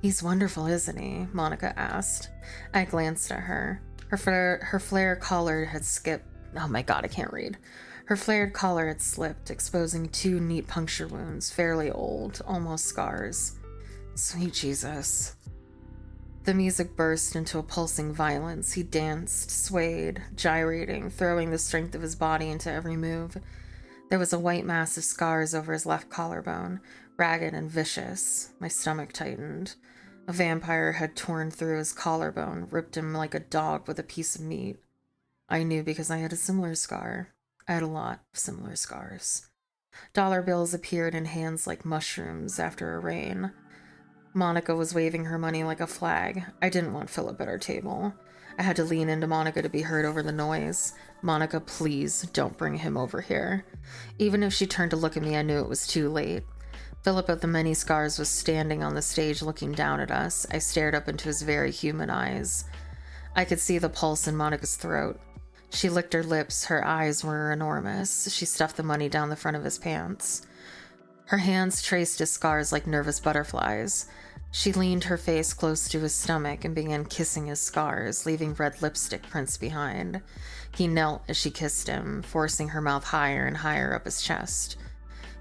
He's wonderful, isn't he? Monica asked. I glanced at her. Her flare collar had skipped. Oh my God, I can't read. Her flared collar had slipped, exposing 2 neat puncture wounds, fairly old, almost scars. Sweet Jesus. The music burst into a pulsing violence. He danced, swayed, gyrating, throwing the strength of his body into every move. There was a white mass of scars over his left collarbone, ragged and vicious. My stomach tightened. A vampire had torn through his collarbone, ripped him like a dog with a piece of meat. I knew because I had a similar scar. I had a lot of similar scars. Dollar bills appeared in hands like mushrooms after a rain. Monica was waving her money like a flag. I didn't want Philip at our table. I had to lean into Monica to be heard over the noise. Monica, please don't bring him over here. Even if she turned to look at me, I knew it was too late. Philip of the many scars was standing on the stage looking down at us. I stared up into his very human eyes. I could see the pulse in Monica's throat. She licked her lips. Her eyes were enormous. She stuffed the money down the front of his pants. Her hands traced his scars like nervous butterflies. She leaned her face close to his stomach and began kissing his scars, leaving red lipstick prints behind. He knelt as she kissed him, forcing her mouth higher and higher up his chest.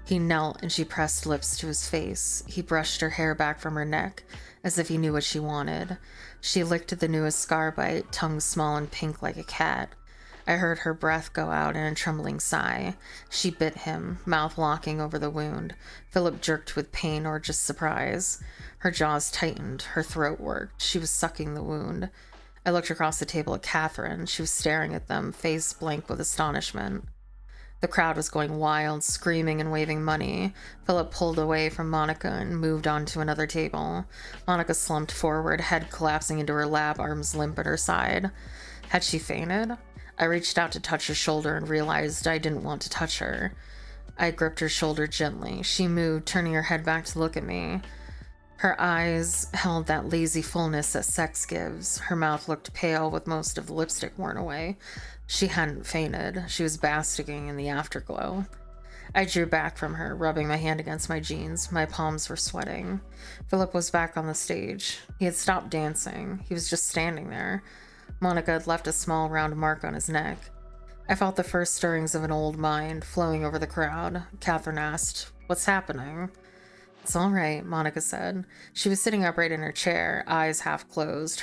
He knelt and she pressed lips to his face. He brushed her hair back from her neck, as if he knew what she wanted. She licked the newest scar bite, tongue small and pink like a cat. I heard her breath go out in a trembling sigh. She bit him, mouth locking over the wound. Philip jerked with pain or just surprise. Her jaws tightened. Her throat worked. She was sucking the wound. I looked across the table at Catherine. She was staring at them, face blank with astonishment. The crowd was going wild, screaming and waving money. Philip pulled away from Monica and moved on to another table. Monica slumped forward, head collapsing into her lap, arms limp at her side. Had she fainted? I reached out to touch her shoulder and realized I didn't want to touch her. I gripped her shoulder gently. She moved, turning her head back to look at me. Her eyes held that lazy fullness that sex gives. Her mouth looked pale with most of the lipstick worn away. She hadn't fainted. She was basking in the afterglow. I drew back from her, rubbing my hand against my jeans. My palms were sweating. Philip was back on the stage. He had stopped dancing. He was just standing there. Monica had left a small round mark on his neck. I felt the first stirrings of an old mind flowing over the crowd. Catherine asked, "What's happening?" "It's all right," Monica said. She was sitting upright in her chair, eyes half closed.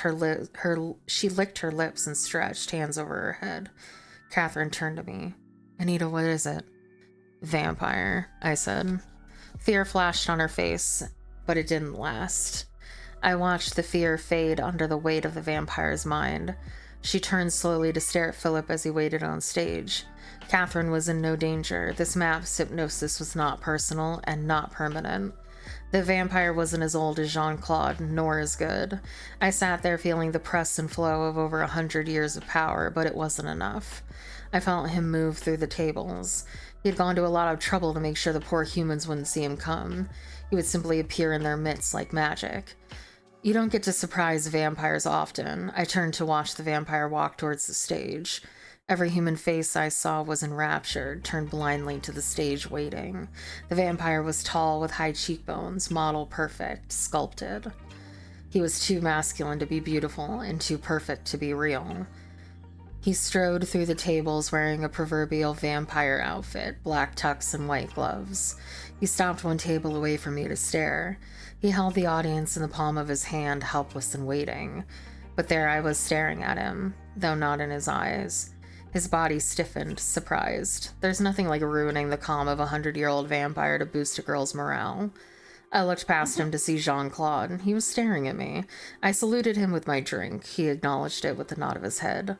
She licked her lips and stretched, hands over her head. Catherine turned to me. "Anita, what is it?" "Vampire," I said. Fear flashed on her face, but it didn't last. I watched the fear fade under the weight of the vampire's mind. She turned slowly to stare at Philip as he waited on stage. Catherine was in no danger. This mass hypnosis was not personal and not permanent. The vampire wasn't as old as Jean-Claude, nor as good. I sat there feeling the press and flow of over 100 years of power, but it wasn't enough. I felt him move through the tables. He had gone to a lot of trouble to make sure the poor humans wouldn't see him come. He would simply appear in their midst like magic. You don't get to surprise vampires often. I turned to watch the vampire walk towards the stage. Every human face I saw was enraptured, turned blindly to the stage waiting. The vampire was tall with high cheekbones, model perfect, sculpted. He was too masculine to be beautiful and too perfect to be real. He strode through the tables wearing a proverbial vampire outfit, black tux and white gloves. He stopped one table away from me to stare. He held the audience in the palm of his hand, helpless and waiting. But there I was staring at him, though not in his eyes. His body stiffened, surprised. There's nothing like ruining the calm of a 100-year-old vampire to boost a girl's morale. I looked past him to see Jean-Claude. He was staring at me. I saluted him with my drink. He acknowledged it with a nod of his head.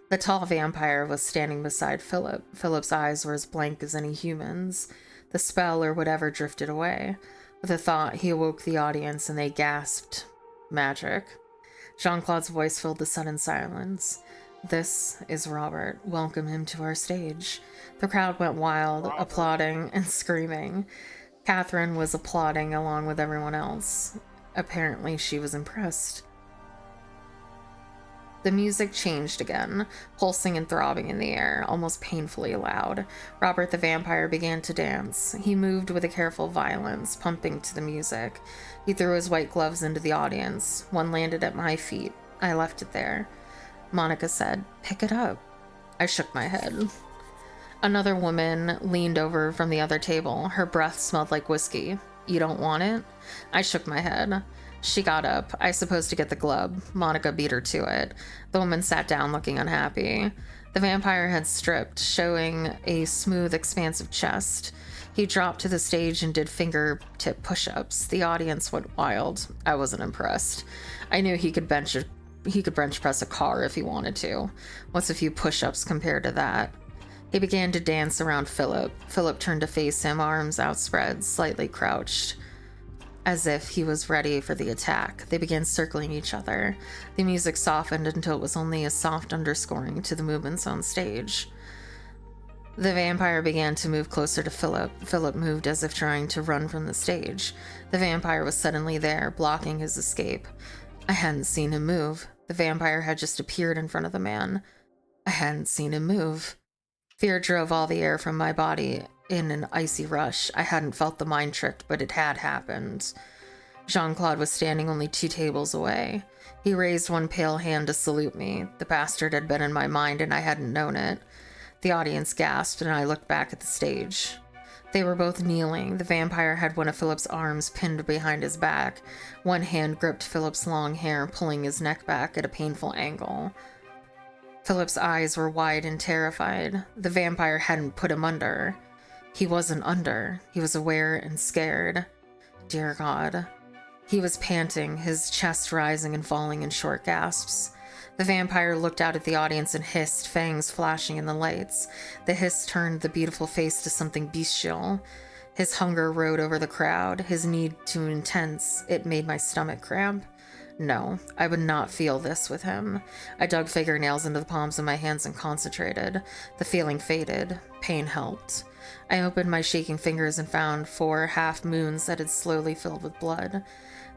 The tall vampire was standing beside Philip. Philip's eyes were as blank as any human's. The spell or whatever drifted away. With a thought, he awoke the audience and they gasped. Magic. Jean-Claude's voice filled the sudden silence. "This is Robert. Welcome him to our stage." The crowd went wild, applauding and screaming. Catherine was applauding along with everyone else. Apparently, she was impressed. The music changed again, pulsing and throbbing in the air, almost painfully loud. Robert the vampire began to dance. He moved with a careful violence, pumping to the music. He threw his white gloves into the audience. One landed at my feet. I left it there. Monica said, "Pick it up." I shook my head. Another woman leaned over from the other table. Her breath smelled like whiskey. "You don't want it?" I shook my head. She got up, I suppose to get the glove. Monica beat her to it. The woman sat down looking unhappy. The vampire had stripped, showing a smooth, expansive chest. He dropped to the stage and did fingertip push-ups. The audience went wild. I wasn't impressed. I knew he could bench press a car if he wanted to. What's a few push-ups compared to that? He began to dance around Philip. Philip turned to face him, arms outspread, slightly crouched, as if he was ready for the attack. They began circling each other. The music softened until it was only a soft underscoring to the movements on stage. The vampire began to move closer to Philip. Philip moved as if trying to run from the stage. The vampire was suddenly there, blocking his escape. I hadn't seen him move. The vampire had just appeared in front of the man. I hadn't seen him move. Fear drove all the air from my body in an icy rush. I hadn't felt the mind trick, but it had happened. Jean-Claude was standing only 2 tables away. He raised one pale hand to salute me. The bastard had been in my mind and I hadn't known it. The audience gasped and I looked back at the stage. They were both kneeling. The vampire had one of Philip's arms pinned behind his back. One hand gripped Philip's long hair, pulling his neck back at a painful angle. Philip's eyes were wide and terrified. The vampire hadn't put him under. He wasn't under. He was aware and scared. Dear God. He was panting, his chest rising and falling in short gasps. The vampire looked out at the audience and hissed, fangs flashing in the lights. The hiss turned the beautiful face to something bestial. His hunger rode over the crowd, his need too intense. It made my stomach cramp. No, I would not feel this with him. I dug fingernails into the palms of my hands and concentrated. The feeling faded. Pain helped. I opened my shaking fingers and found 4 half moons that had slowly filled with blood.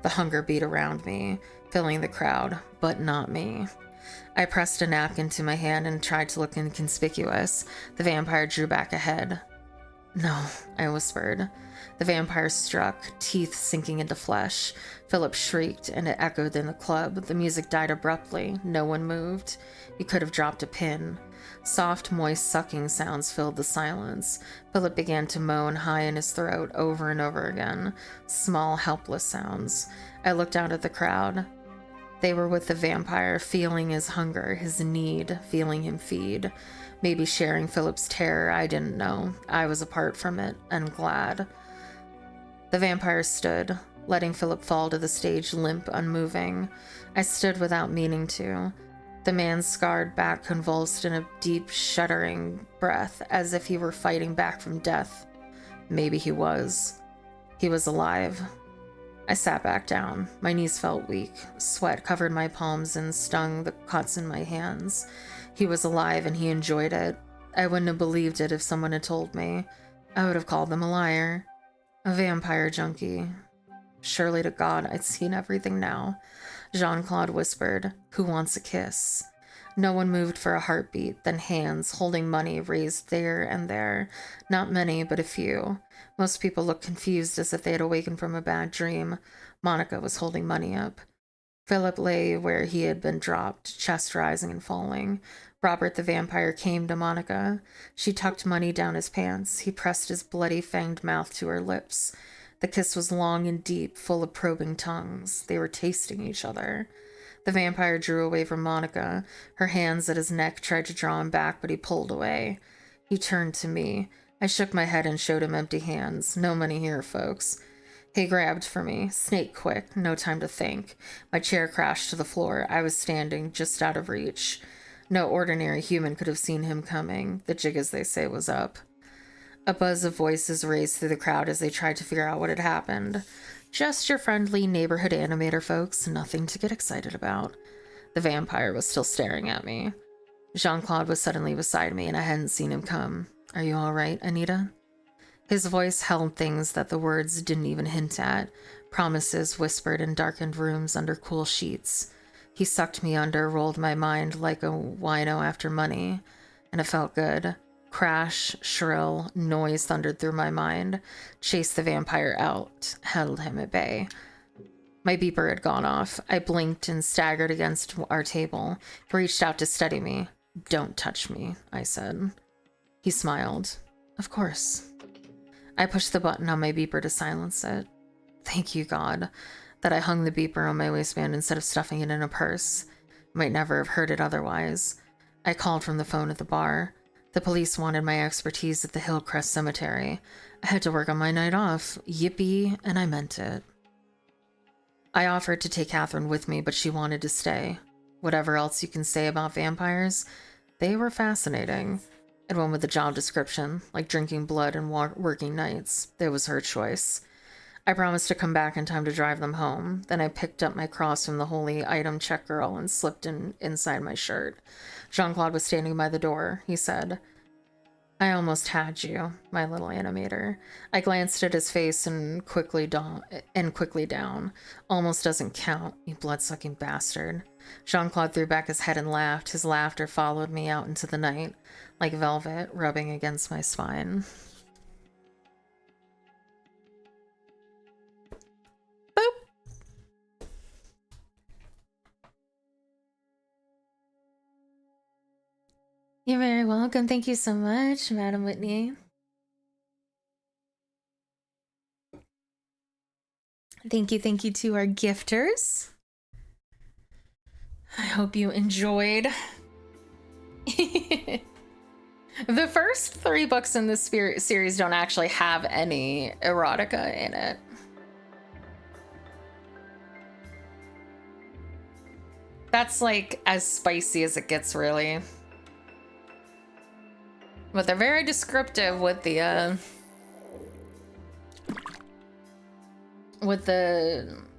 The hunger beat around me, filling the crowd, but not me. I pressed a napkin to my hand and tried to look inconspicuous. The vampire drew back a head. No, I whispered. The vampire struck, teeth sinking into flesh. Philip shrieked, and it echoed in the club. The music died abruptly. No one moved. You could have dropped a pin. Soft, moist sucking sounds filled the silence. Philip began to moan high in his throat over and over again. Small, helpless sounds. I looked out at the crowd. They were with the vampire, feeling his hunger, his need, feeling him feed. Maybe sharing Philip's terror, I didn't know. I was apart from it, and glad. The vampire stood, letting Philip fall to the stage limp, unmoving. I stood without meaning to. The man's scarred back convulsed in a deep, shuddering breath, as if he were fighting back from death. Maybe he was. He was alive. I sat back down. My knees felt weak. Sweat covered my palms and stung the cuts in my hands. He was alive and he enjoyed it. I wouldn't have believed it if someone had told me. I would have called them a liar. A vampire junkie. Surely to God, I'd seen everything now. Jean-Claude whispered, "Who wants a kiss?" No one moved for a heartbeat, then hands, holding money, raised there and there. Not many, but a few. Most people looked confused as if they had awakened from a bad dream. Monica was holding money up. Philip lay where he had been dropped, chest rising and falling. Robert the vampire came to Monica. She tucked money down his pants. He pressed his bloody fanged mouth to her lips. The kiss was long and deep, full of probing tongues. They were tasting each other. The vampire drew away from Monica. Her hands at his neck tried to draw him back, but he pulled away. He turned to me. I shook my head and showed him empty hands. No money here, folks. He grabbed for me. Snake quick. No time to think. My chair crashed to the floor. I was standing just out of reach. No ordinary human could have seen him coming. The jig, as they say, was up. A buzz of voices raised through the crowd as they tried to figure out what had happened. Just your friendly neighborhood animator, folks. Nothing to get excited about. The vampire was still staring at me. Jean-Claude was suddenly beside me, and I hadn't seen him come. Are you all right, Anita? His voice held things that the words didn't even hint at. Promises whispered in darkened rooms under cool sheets. He sucked me under, rolled my mind like a wino after money, and it felt good. Crash, shrill, noise thundered through my mind. Chased the vampire out, held him at bay. My beeper had gone off. I blinked and staggered against our table. He reached out to steady me. Don't touch me, I said. He smiled. Of course. I pushed the button on my beeper to silence it. Thank you, God, that I hung the beeper on my waistband instead of stuffing it in a purse. Might never have heard it otherwise. I called from the phone at the bar. The police wanted my expertise at the Hillcrest Cemetery. I had to work on my night off. Yippee, and I meant it. I offered to take Catherine with me, but she wanted to stay. Whatever else you can say about vampires, they were fascinating. It went with the job description, like drinking blood and working nights. It was her choice. I promised to come back in time to drive them home. Then I picked up my cross from the holy item check girl and slipped inside my shirt. Jean-Claude was standing by the door. He said, "I almost had you, my little animator." I glanced at his face and quickly down. "Almost doesn't count, you blood-sucking bastard." Jean-Claude threw back his head and laughed. His laughter followed me out into the night, like velvet rubbing against my spine. Boop! You're very welcome. Thank you so much, Madam Whitney. Thank you to our gifters. I hope you enjoyed. The first 3 books in this series don't actually have any erotica in it. That's like as spicy as it gets, really. But they're very descriptive with the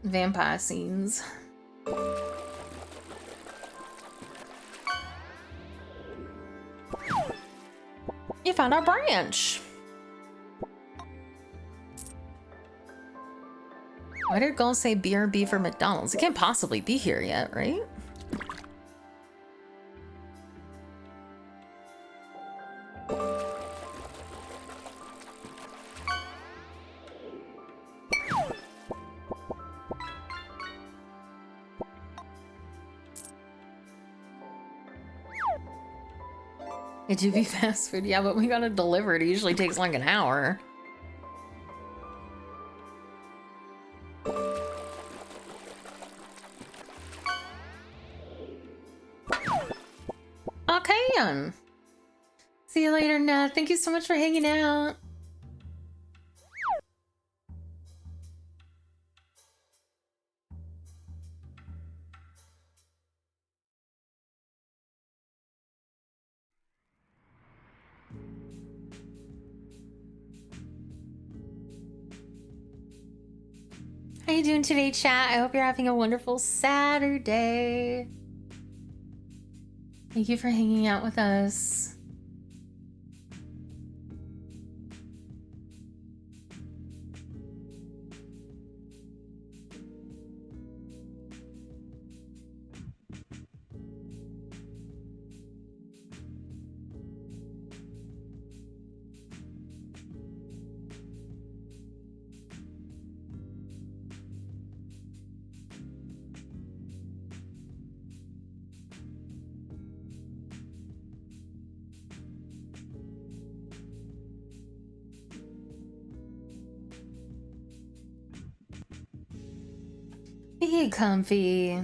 vampire scenes. You found our branch. Why did Gull say BRB for McDonald's? It can't possibly be here yet, right? It do be fast food, yeah, but we gotta deliver it. It usually takes like an hour. Okay. See you later, Nat. Thank you so much for hanging out. How you doing today, chat? I hope you're having a wonderful Saturday. Thank you for hanging out with us. Be comfy.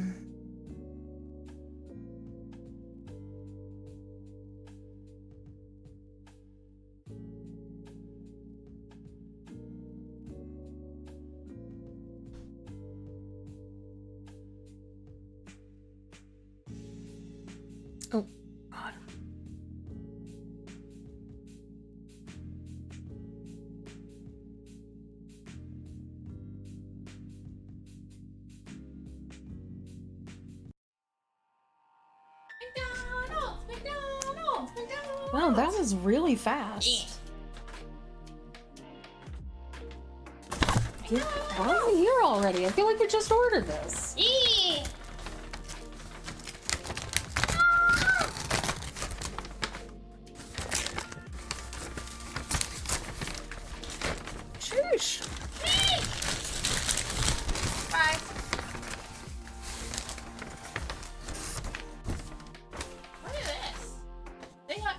Oh, God. Wow, that was really fast. Why are we here already? I feel like we just ordered this. Sheesh. Bye. Look at this. They have.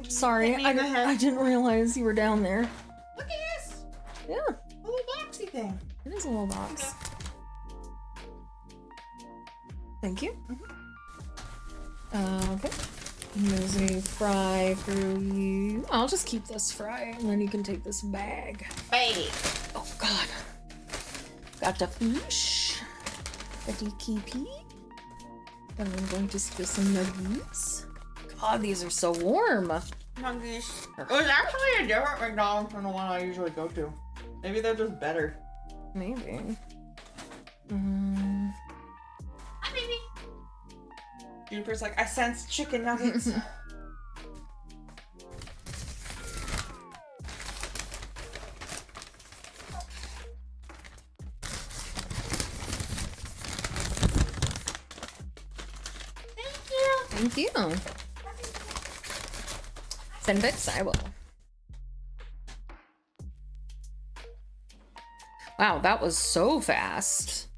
Sorry, I didn't realize you were down there. Look at this. Yeah, A little boxy thing. it is a little box. Thank you. Okay. There's a fry for you. I'll just keep this fry, and then you can take this bag. Baby. Oh God. Got the fish. The DKP. And I'm going to steal some nuggies. God, these are so warm. Nuggies. It was actually a different McDonald's than the one I usually go to. Maybe they're just better. Maybe. Hi, baby. Juniper's like, I sense chicken nuggets. Thank you. Send bits, I will. Wow, that was so fast.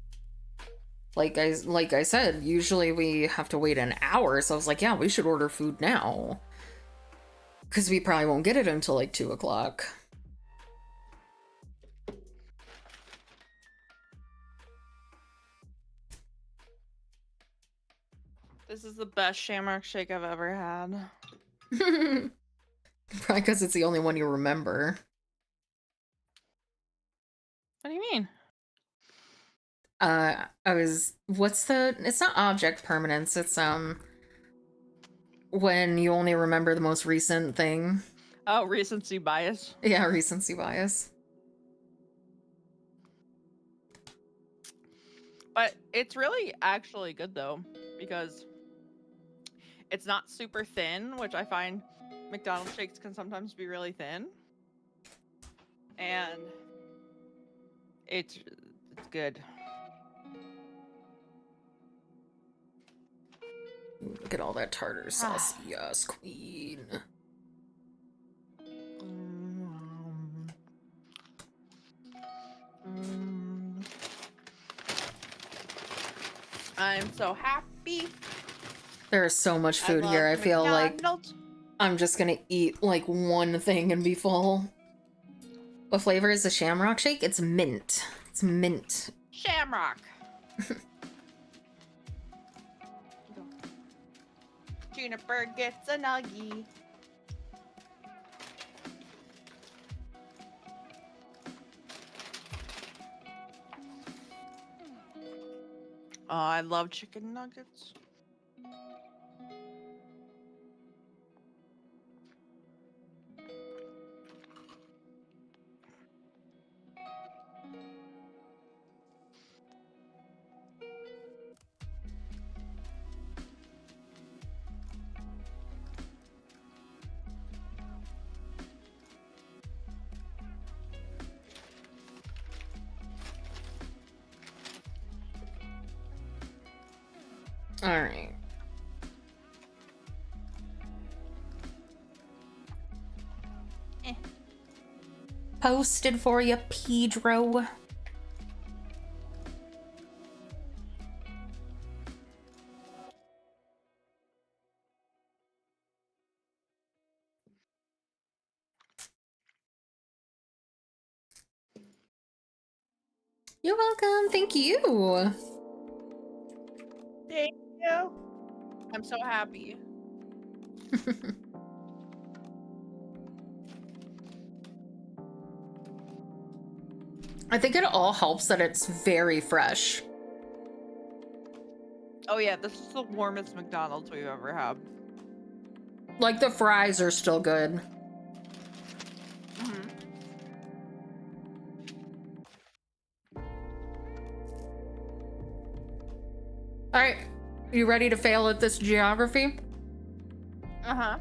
Like I said, usually we have to wait an hour, so I was like, yeah, we should order food now. Because we probably won't get it until like 2 o'clock. This is the best shamrock shake I've ever had. Probably because it's the only one you remember. What do you mean? It's not object permanence, it's when you only remember the most recent thing. Oh, recency bias. Yeah, recency bias. But it's really actually good though, because it's not super thin, which I find McDonald's shakes can sometimes be really thin. And it's good. Ooh, look at all that tartar sauce. Yes, queen. I'm so happy. There's so much food here. I feel like I'm just gonna eat like one thing and be full. What flavor is the shamrock shake? It's mint. It's mint. Shamrock. Juniper gets a nuggie. Oh, I love chicken nuggets. All right. Posted for you, Pedro. You're welcome. Thank you. Thank you. I'm so happy. I think it all helps that it's very fresh. Oh yeah, this is the warmest McDonald's we've ever had. Like the fries are still good. All right, you ready to fail at this geography? Uh-huh.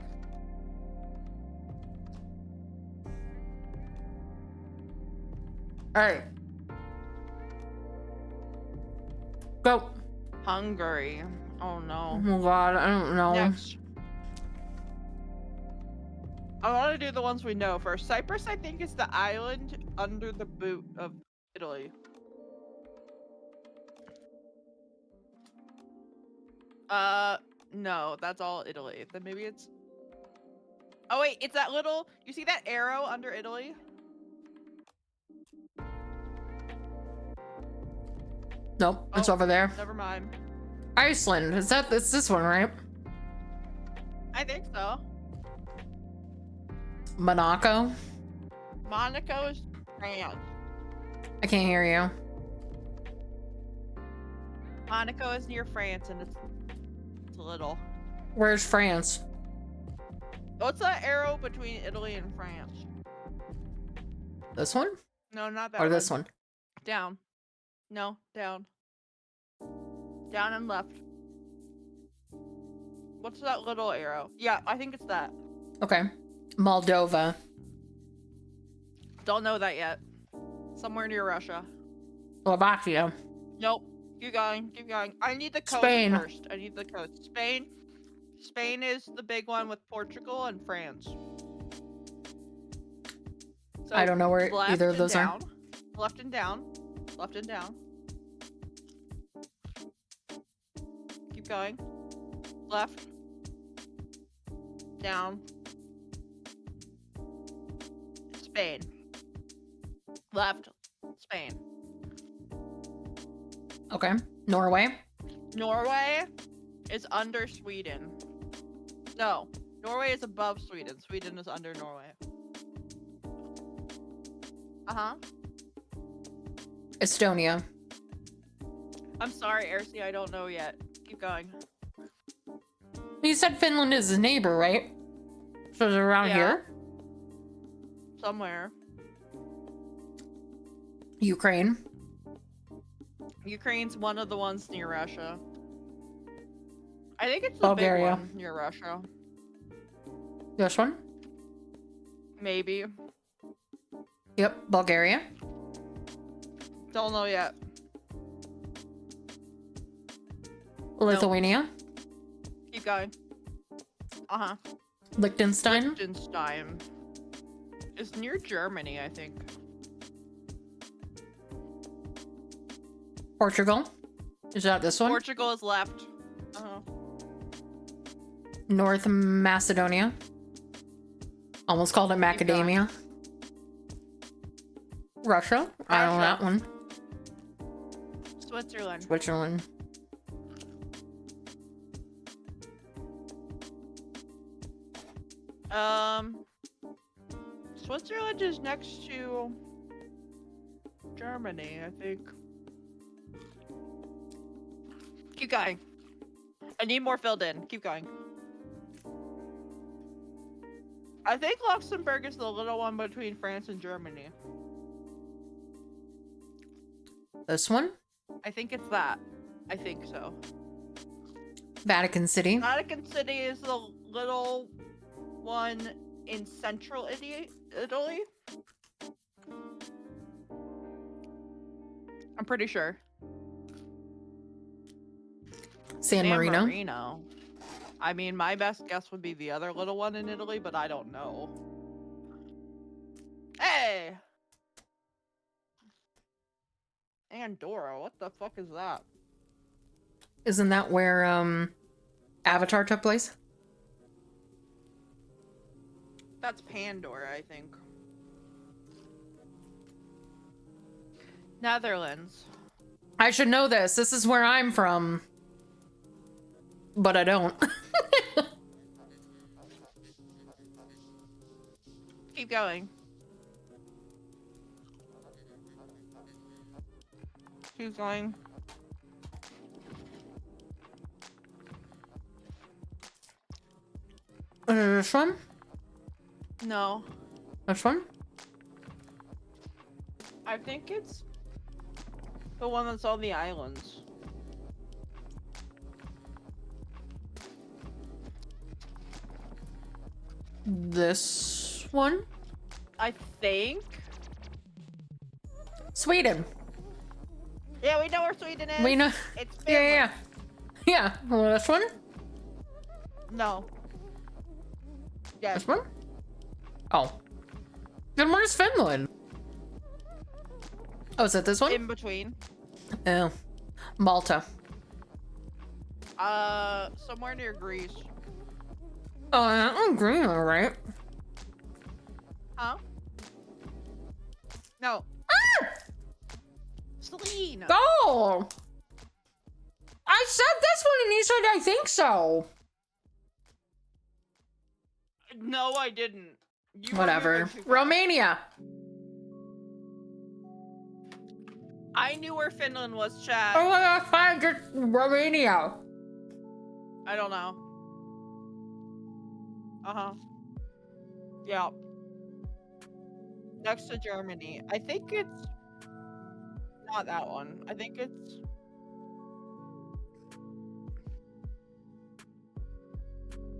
All right. Go. Hungary. Oh no. Oh God, I don't know. Next. I want to do the ones we know first. Cyprus, I think, is the island under the boot of Italy. No, that's all Italy. Then maybe it's... Oh wait, it's that little... You see that arrow under Italy? Nope, it's over there. Never mind. Iceland, it's this one, right? think so. Monaco. Monaco is France. I can't hear you. Monaco is near France, and it's little. Where's France? What's that arrow between Italy and France? This one? No, not that Or one. this one? Down. No, down. Down and left. What's that little arrow? Yeah, I think it's that. Okay. Moldova. Don't know that yet. Somewhere near Russia. Slovakia. Nope. Keep going. Keep going. I need the coast Spain. first. I need the coast. Spain. Spain is the big one with Portugal and France. So I don't know where left either of and those are. down, Left and down. Left and down. Keep going. Left. Down. Spain. Left. Spain. Okay. Norway. Norway is under Sweden. No, Norway is above Sweden. Sweden is under Norway. Uh-huh. Estonia. I'm sorry, Ercy, I don't know yet. Keep going. You said Finland is a neighbor, right? So it's around Yeah. here? Somewhere. Ukraine. Ukraine's one of the ones near Russia. I think it's the Bulgaria. big one near Russia. This one? Maybe. Yep. Bulgaria. Don't know yet. Lithuania. Keep going. Uh-huh. Liechtenstein. Liechtenstein is near Germany, I think. Portugal. Is that this one? Portugal is left. Uh-huh. North Macedonia. Almost called it macadamia. Russia. I don't know that one. Switzerland. Switzerland. Switzerland is next to Germany, I think. Keep going. I need more filled in. Keep going. I think Luxembourg is the little one between France and Germany. This one? I think it's that. I think so. Vatican City. Vatican City is the little one in central Italy. I'm pretty sure. San Marino. Marino. I mean, my best guess would be the other little one in Italy, but I don't know. Hey! Andorra, what the fuck is that? Isn't that where Avatar took place? That's Pandora, I think. Netherlands. I should know this. This is where I'm from. But I don't. Keep going. Keep going. This one? No. This one? I think it's the one that's on the islands. This one? I think. Sweden. Yeah, we know where Sweden is. We know. It's Yeah, Finland. yeah, yeah. Yeah. Well, this one? No. Yes. This one? Oh. Then where's Finland? Oh, is it this one? In between. Oh. Malta. Somewhere near Greece. Oh, I'm green, alright. Huh? No. Celine. Oh! I said this one and you said I think so. No, I didn't. You were Whatever. moving too fast. Romania. I knew where Finland was, chat. Oh my gosh, fine, just Romania. I don't know. Uh-huh. Yeah. Next to Germany. I think it's not that one. I think it's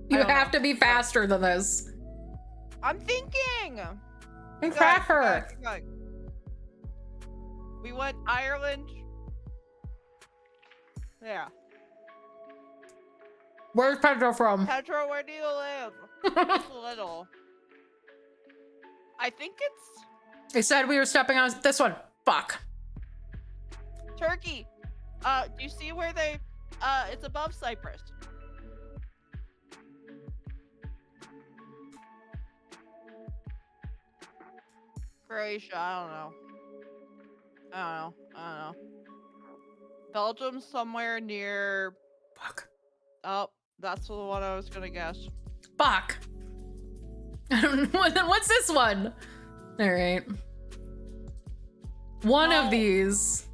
You don't have know. to be faster than this. I'm thinking. And Keep crack going, her. keep going. We went Ireland. Yeah. Where's Pedro from? Pedro, where do you live? Just a little. I think it's They said we were stepping on this one. Fuck. Turkey. Do you see where they it's above Cyprus. Croatia, I don't know. I don't know. Belgium somewhere near Fuck. Oh, that's the one I was gonna guess. Fuck. I don't know. Then what's this one? All right. One of these.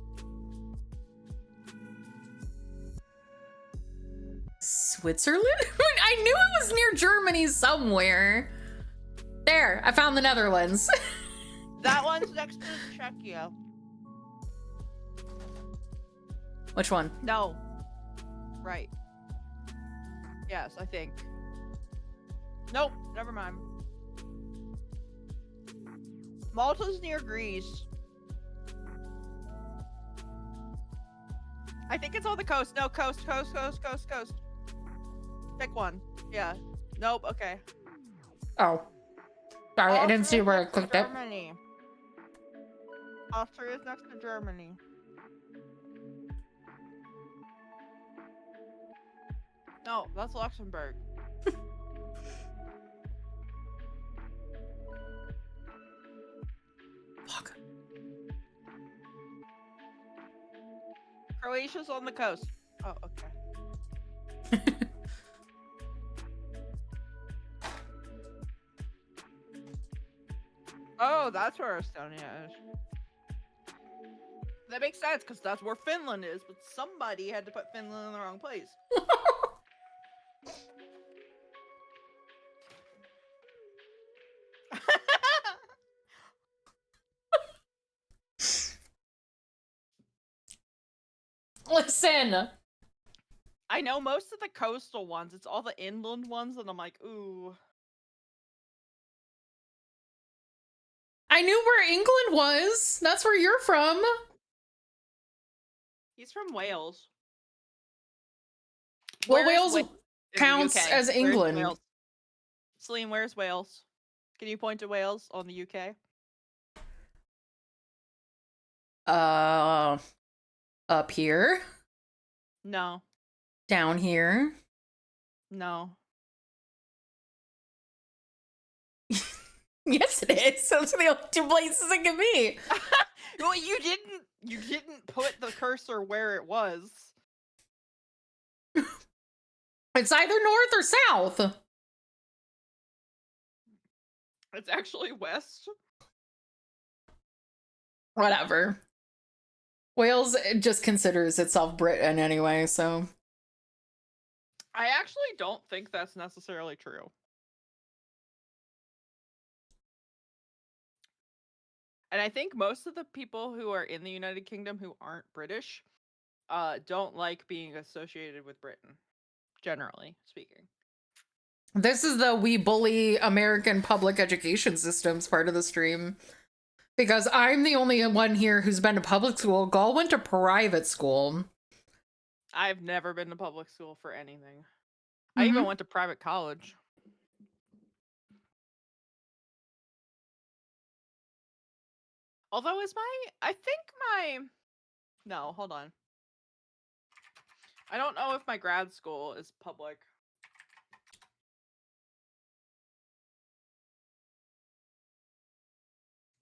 Switzerland? I knew it was near Germany somewhere. There, I found the Netherlands. That one's next to Czechia. Which one? No. Right. Yes, I think. Nope, never mind. Malta's near Greece. I think it's on the coast. No, coast. Pick one. Yeah. Nope, okay. Oh. Sorry, I didn't see where I clicked it. Germany. Austria is next to Germany. No, that's Luxembourg. Fuck. Croatia's on the coast. Oh, okay. Oh, that's where Estonia is. That makes sense, because that's where Finland is, but somebody had to put Finland in the wrong place. Listen. I know most of the coastal ones. It's all the inland ones, and I'm like, ooh. I knew where England was. That's where you're from. He's from Wales. Well, Where is Wales in the counts UK? as Where's England. Wales? Celine, where's Wales? Can you point to Wales on the UK? Up here. No. Down here. No. Yes, it is. Those are the only two places it can be. Well, you didn't put the cursor where it was. It's either north or south. It's actually west. Whatever. Wales just considers itself Britain anyway, so. I actually don't think that's necessarily true. And I think most of the people who are in the United Kingdom who aren't British don't like being associated with Britain, generally speaking. This is the we bully American public education systems part of the stream. Because I'm the only one here who's been to public school. Gaul went to private school. I've never been to public school for anything. I even went to private college. Although no, hold on. I don't know if my grad school is public.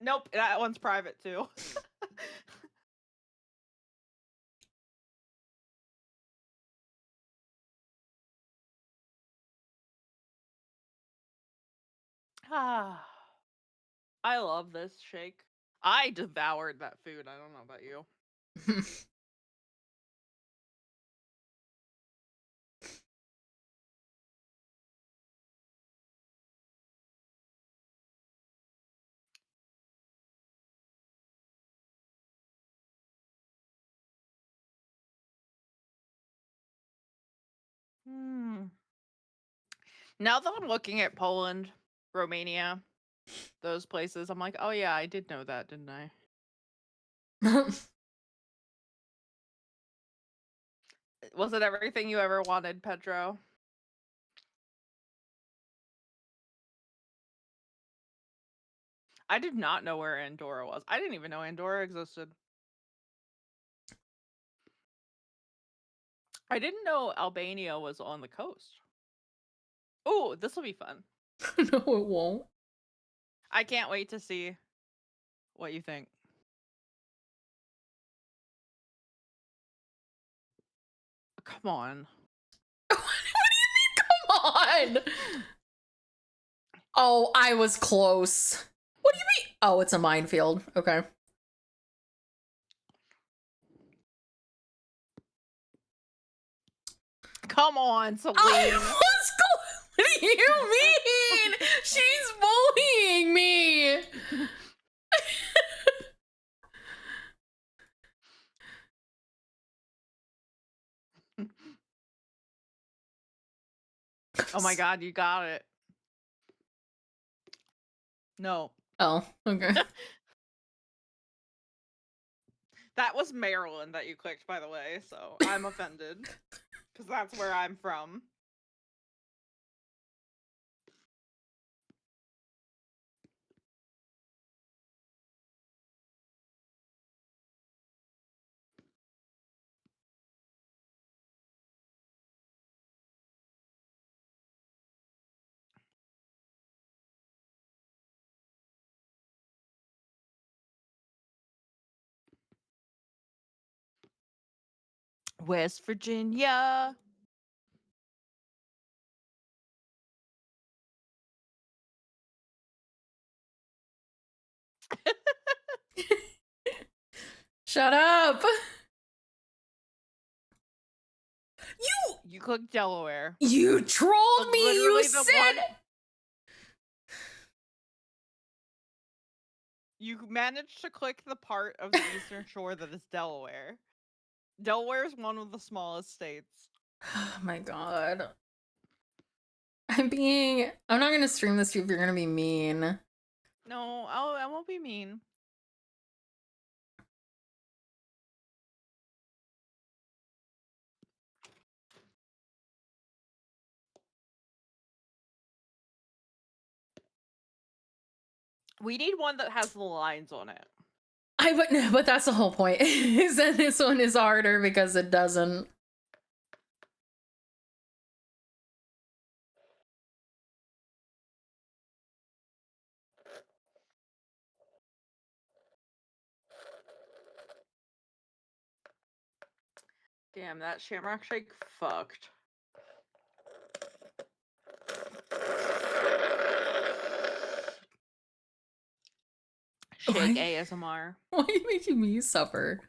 Nope, that one's private too. Ah, I love this shake. I devoured that food. I don't know about you. Now that I'm looking at Poland, Romania, those places, I'm like, oh yeah, I did know that, didn't I? Was it everything you ever wanted, Pedro? I did not know where Andorra was. I didn't even know Andorra existed. I didn't know Albania was on the coast. Oh, this will be fun. No, it won't. I can't wait to see what you think. Come on. What do you mean, come on? Oh, I was close. What do you mean? Oh, it's a minefield. Okay. Come on, Celine. I was close. What do you mean? She's bullying me. Oh my god, you got it. No. Oh, okay. That was Maryland that you clicked, by the way, so I'm offended. Because that's where I'm from. West Virginia. Shut up. You clicked Delaware. You trolled me. Literally You the said. one. You managed to click the part of the Eastern Shore that is Delaware. Delaware is one of the smallest states. Oh my god. I'm not gonna stream this to you if you're gonna be mean. No, I won't be mean. We need one that has the lines on it. But that's the whole point. Is that this one is harder because it doesn't. Damn, that Shamrock Shake fucked. Shake ASMR. Why are you making me suffer?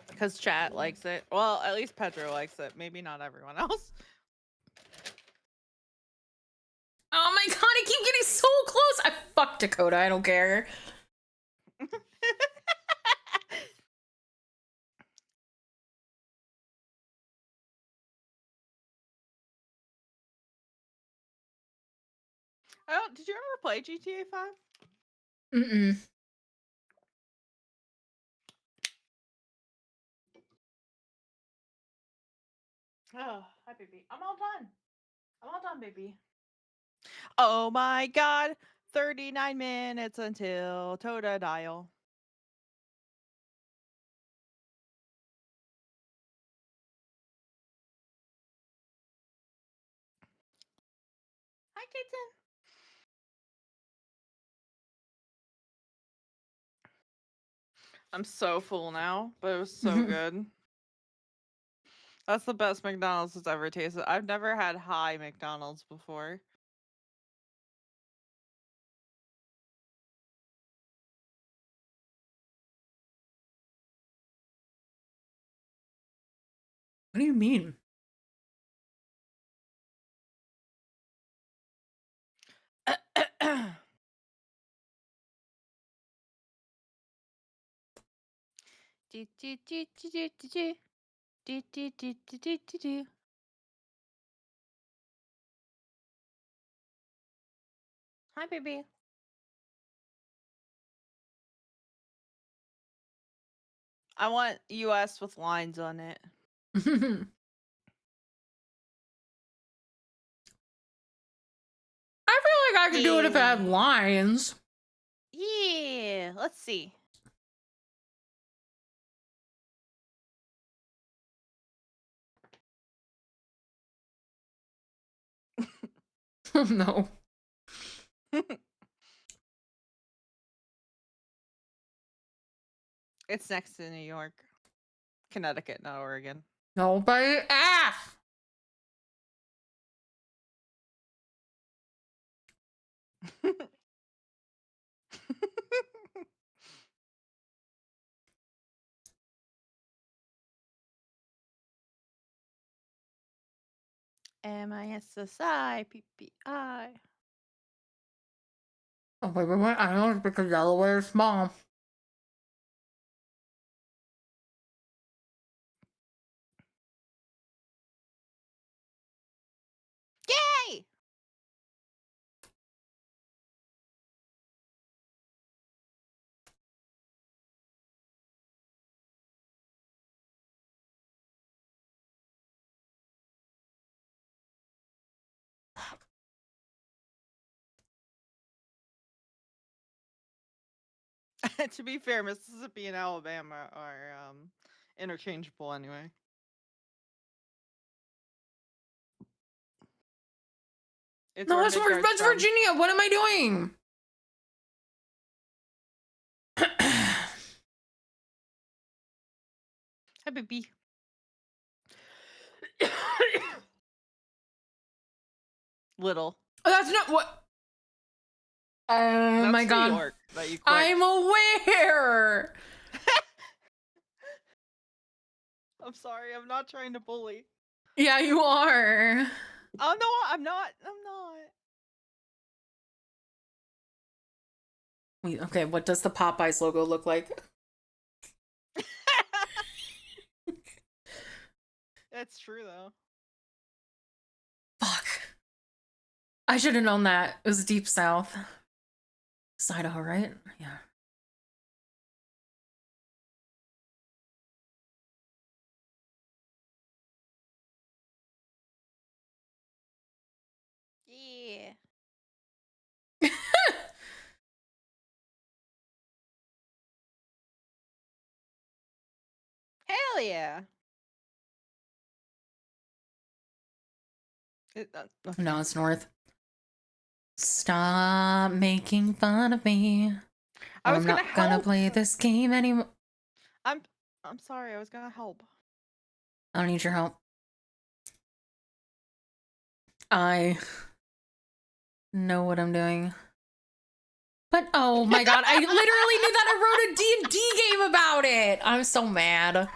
Because chat likes it. Well, at least Pedro likes it. Maybe not everyone else. Oh my god, I keep getting so close. I fuck Dakota, I don't care. Oh, did you ever play GTA 5? Mm-mm. Oh, hi, baby. I'm all done. I'm all done, baby. Oh my god. 39 minutes until Totodile. Hi, kitten. I'm so full now, but it was so good. That's the best McDonald's that's ever tasted. I've never had high McDonald's before. What do you mean? Hi, baby. I want US with lines on it. I feel like I could do it if it had lines. Yeah, let's see. No. It's next to New York. Connecticut, not Oregon. Nobody asked. MISSI Oh, wait. I know it's because Delaware is small. Yay! To be fair, Mississippi and Alabama are interchangeable anyway. It's No, where that's Midgard's from. Virginia. What am I doing? Hi, baby. Little. Oh, that's not what. Oh That's my New god. York that you clicked. I'm aware. I'm sorry. I'm not trying to bully. Yeah, you are. Oh no, I'm not. I'm not. Wait, okay, what does the Popeyes logo look like? That's true though. Fuck. I should have known that. It was deep south. It's Idaho, right? Yeah. Yeah. Hell yeah. Okay. No, it's north. Stop making fun of me. I'm not gonna play this game anymore. I'm sorry. I was gonna help. I don't need your help. I know what I'm doing. But oh my god, I literally knew that. I wrote a D&D game about it. I'm so mad.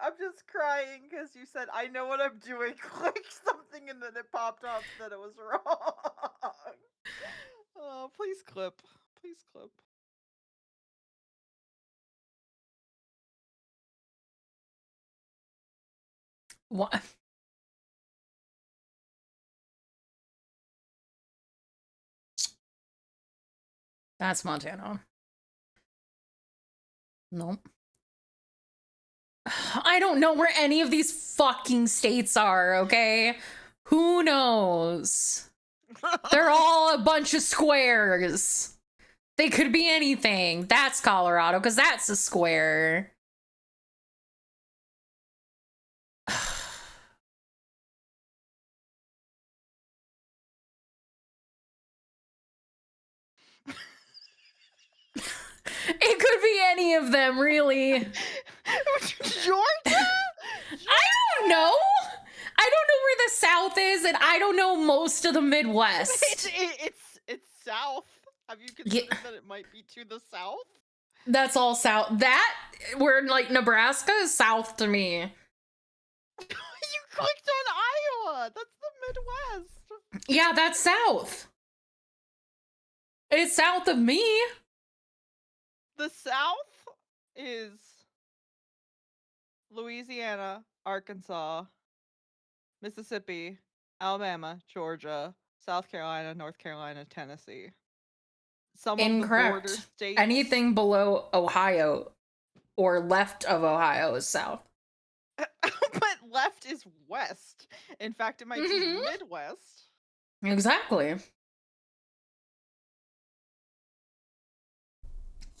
I'm just crying because you said I know what I'm doing. Click something and then it popped up that it was wrong. Oh, please clip. Please clip. What? That's Montana. Nope. I don't know where any of these fucking states are, okay? Who knows? They're all a bunch of squares. They could be anything. That's Colorado, because that's a square. It could be any of them, really. Georgia? I don't don't know. I don't know where the South is, and I don't know most of the Midwest. It's south. Have you considered that it might be to the south? That's all South. That, where like Nebraska is South to me. You clicked on Iowa. That's the Midwest. Yeah, that's South. It's south of me. The South is Louisiana, Arkansas, Mississippi, Alabama, Georgia, South Carolina, North Carolina, Tennessee. Some of the border Incorrect. states. Anything below Ohio or left of Ohio is south. But left is west. In fact, it might be Midwest. Exactly.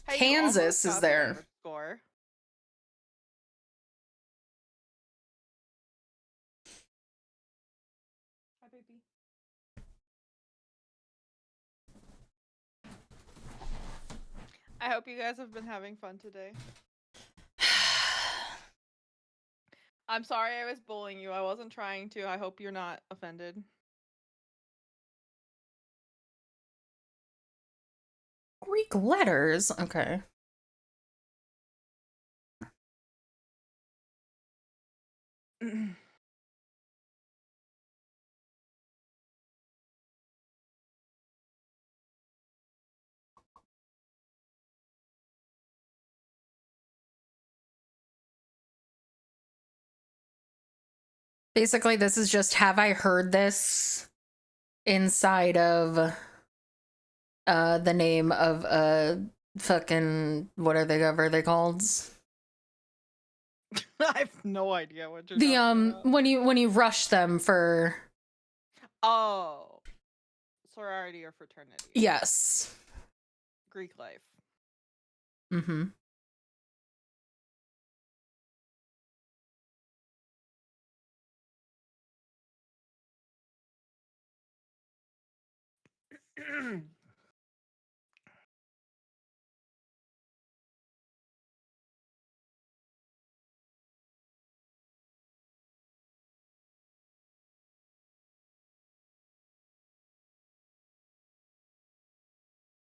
Hey, Kansas is there. Score. Hi, baby. I hope you guys have been having fun today. I'm sorry I was bullying you. I wasn't trying to. I hope you're not offended. Greek letters? Okay. Basically, this is just, have I heard this inside of the name of fucking, what are they called? I have no idea what you're The talking about. when you rush them for sorority or fraternity. Yes. Greek life. Mm-hmm.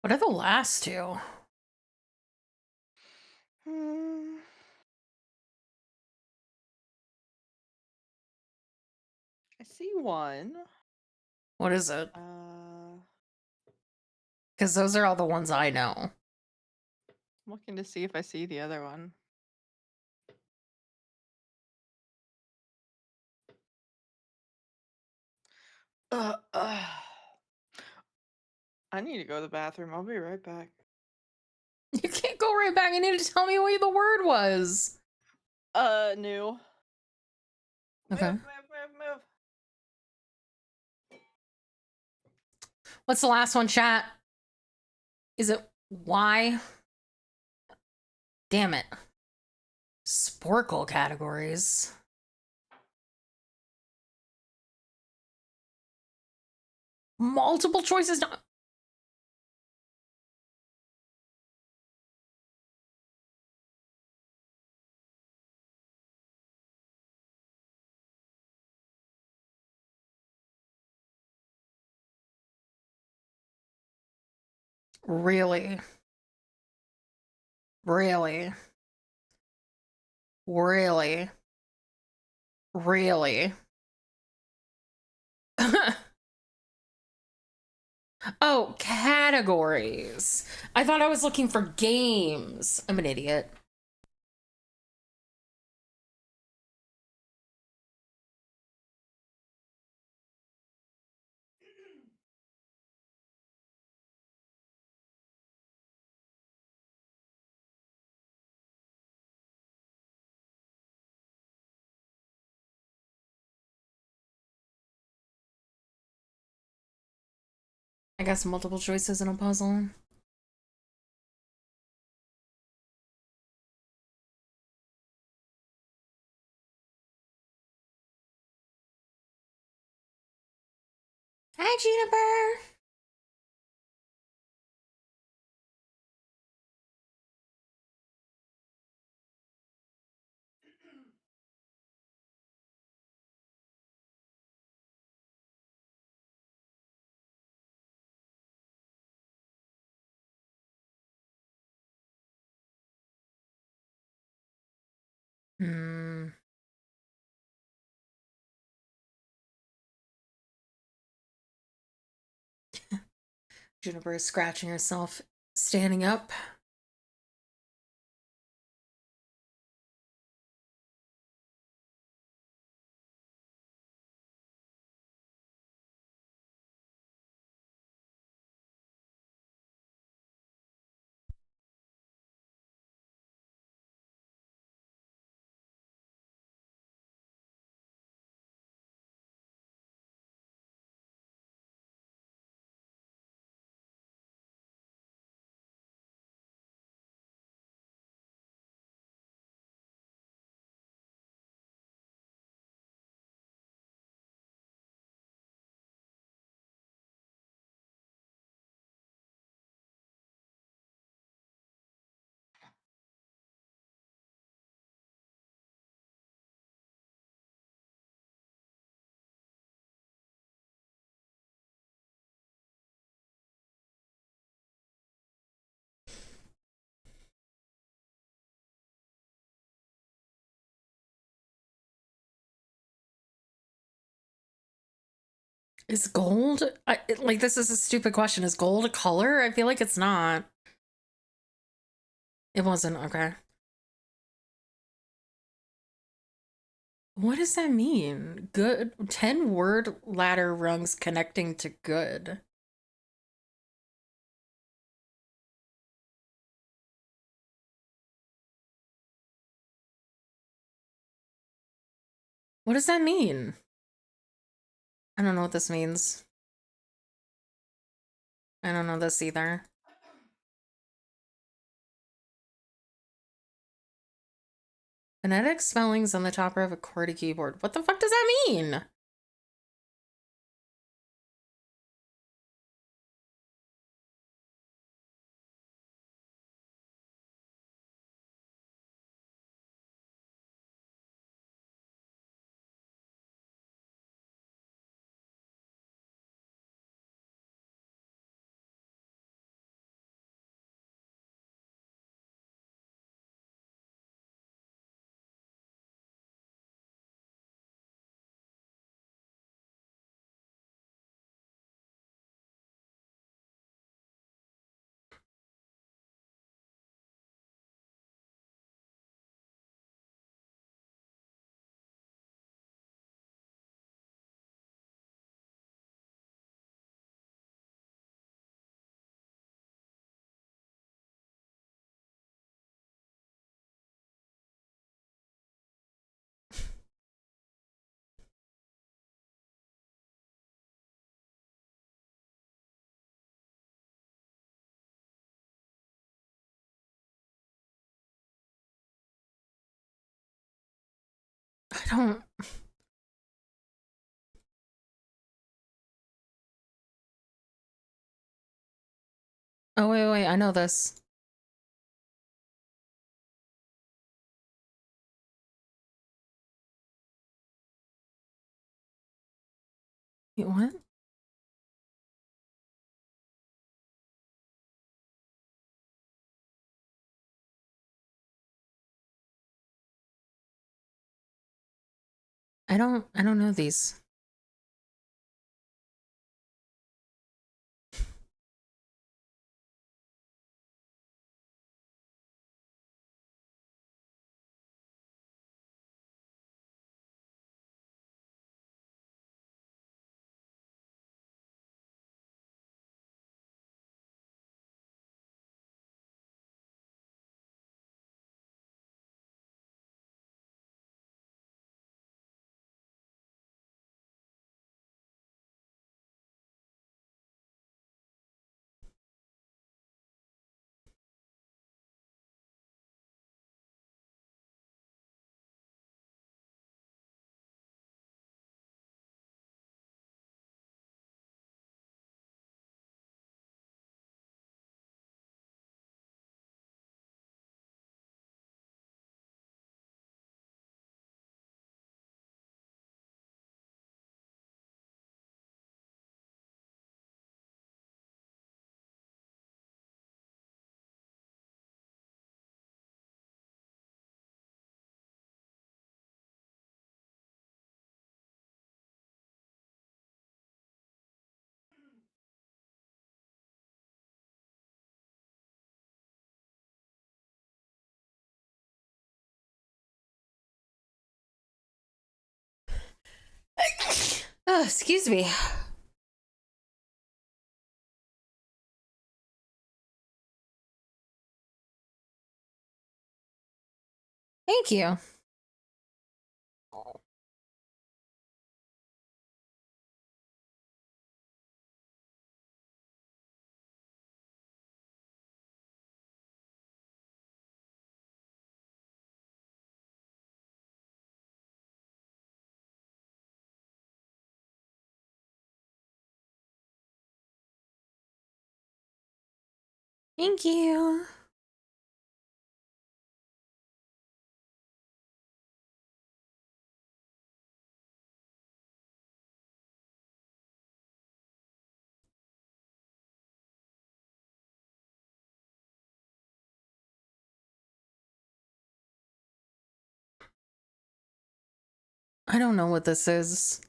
What are the last two? I see one. What is it? Because those are all the ones I know. I'm looking to see if I see the other one. I need to go to the bathroom. I'll be right back. You can't go right back. You need to tell me what the word was. New. Okay. Move. What's the last one, chat? Is it Y? Damn it. Sporkle categories. Multiple choices. Really? Really? Really? Really? Oh, categories. I thought I was looking for games. I'm an idiot. I got some multiple choices in a puzzle. Hi, Juniper. Hmm. Juniper is scratching herself, standing up. Is gold? Like, this is a stupid question. Is gold a color? I feel like it's not. It wasn't. Okay. What does that mean? Good. 10 word ladder rungs connecting to good. What does that mean? I don't know what this means. I don't know this either. Phonetic spellings on the top of a QWERTY keyboard. What the fuck does that mean? I don't... Oh, wait, I know this. Wait, what? I don't know these. Excuse me. Thank you. Thank you. I don't know what this is.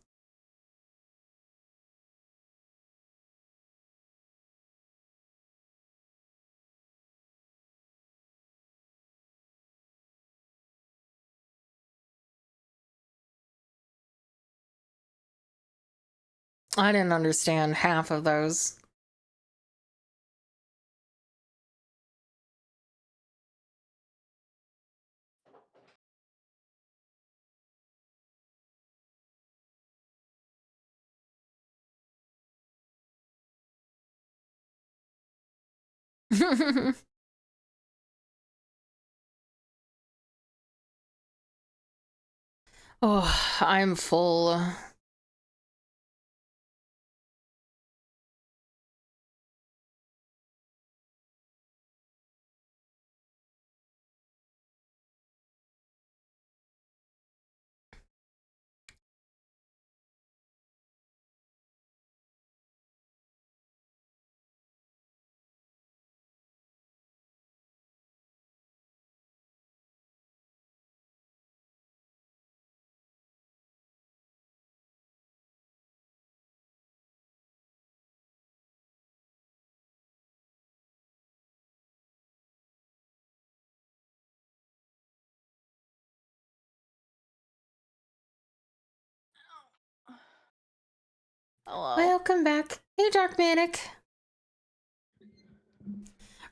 I didn't understand half of those. Oh, I'm full. Hello. Welcome back. Hey, Dark Manic.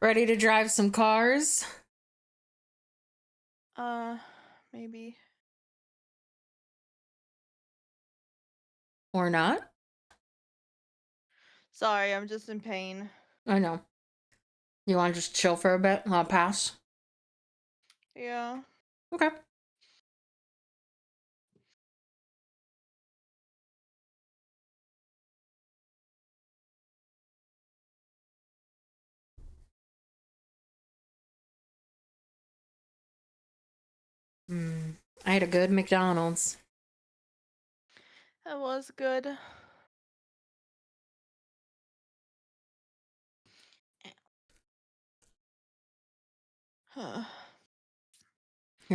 Ready to drive some cars? Maybe. Or not? Sorry, I'm just in pain. I know. You want to just chill for a bit? I'll pass. Yeah. Okay. I had a good McDonald's. That was good. You're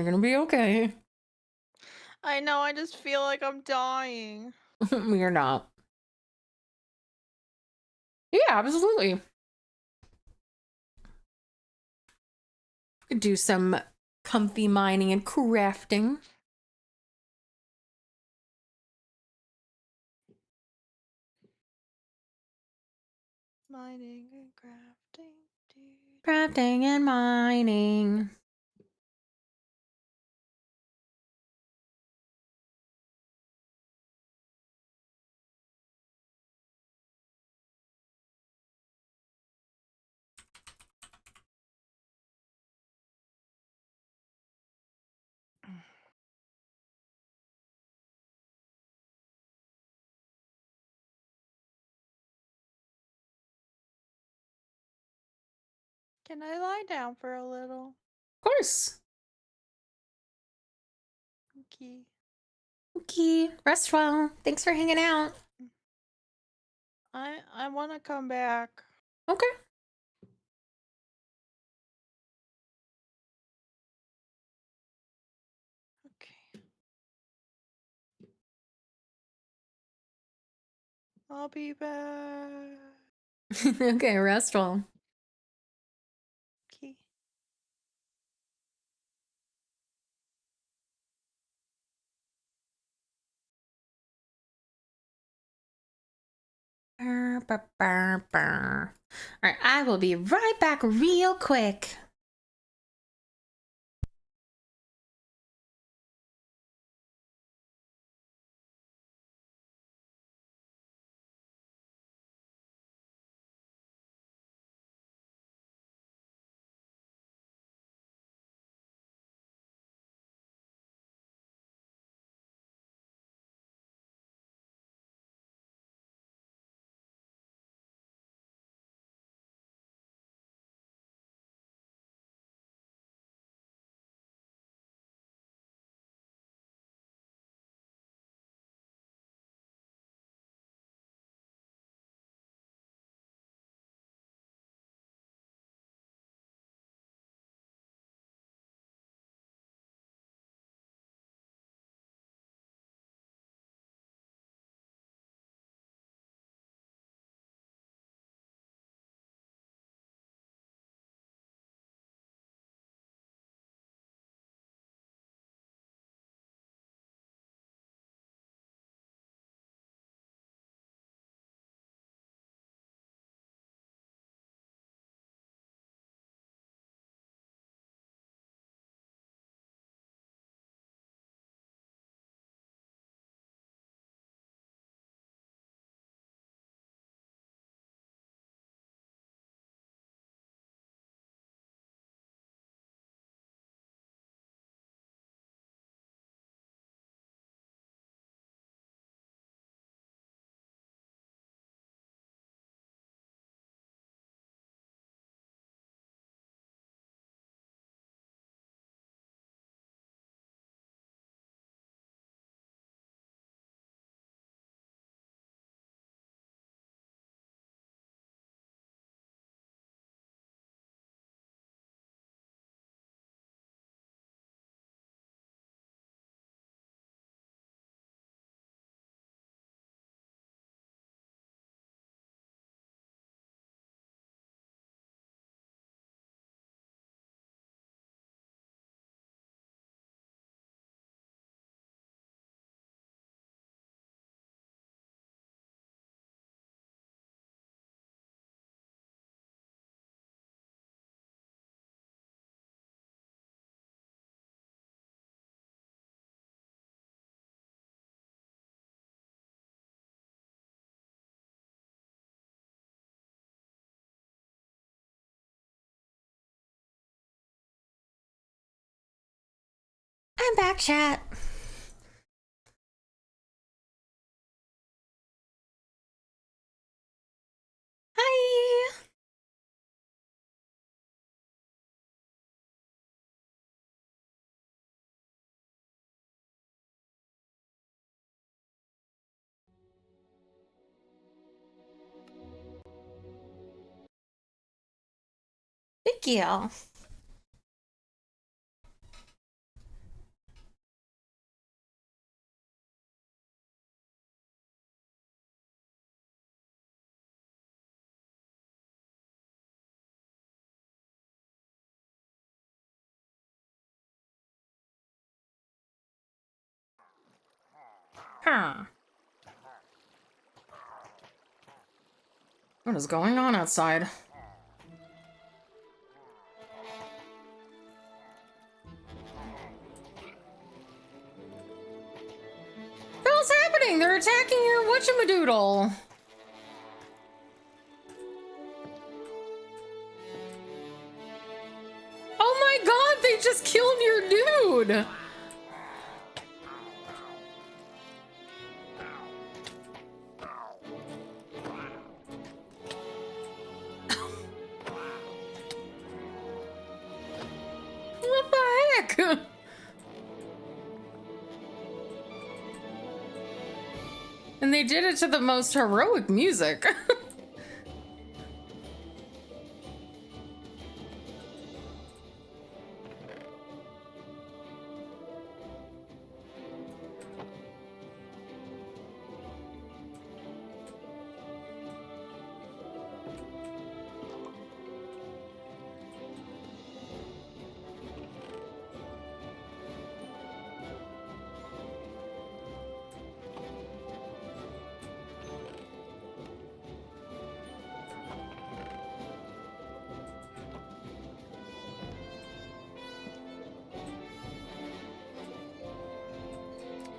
gonna be okay. I know, I just feel like I'm dying. You're not. Yeah, absolutely. Could do some comfy mining and crafting. Mining and crafting. Crafting and mining. Can I lie down for a little? Of course. Okay. Okay. Rest well. Thanks for hanging out. I want to come back. Okay. Okay. I'll be back. Okay, rest well. Okay. Alright, I will be right back real quick. I'm back, chat. Hi. Thank you. Huh. What is going on outside? What's happening? They're attacking your whatchamadoodle. Oh my god, they just killed your dude! What the heck? And they did it to the most heroic music.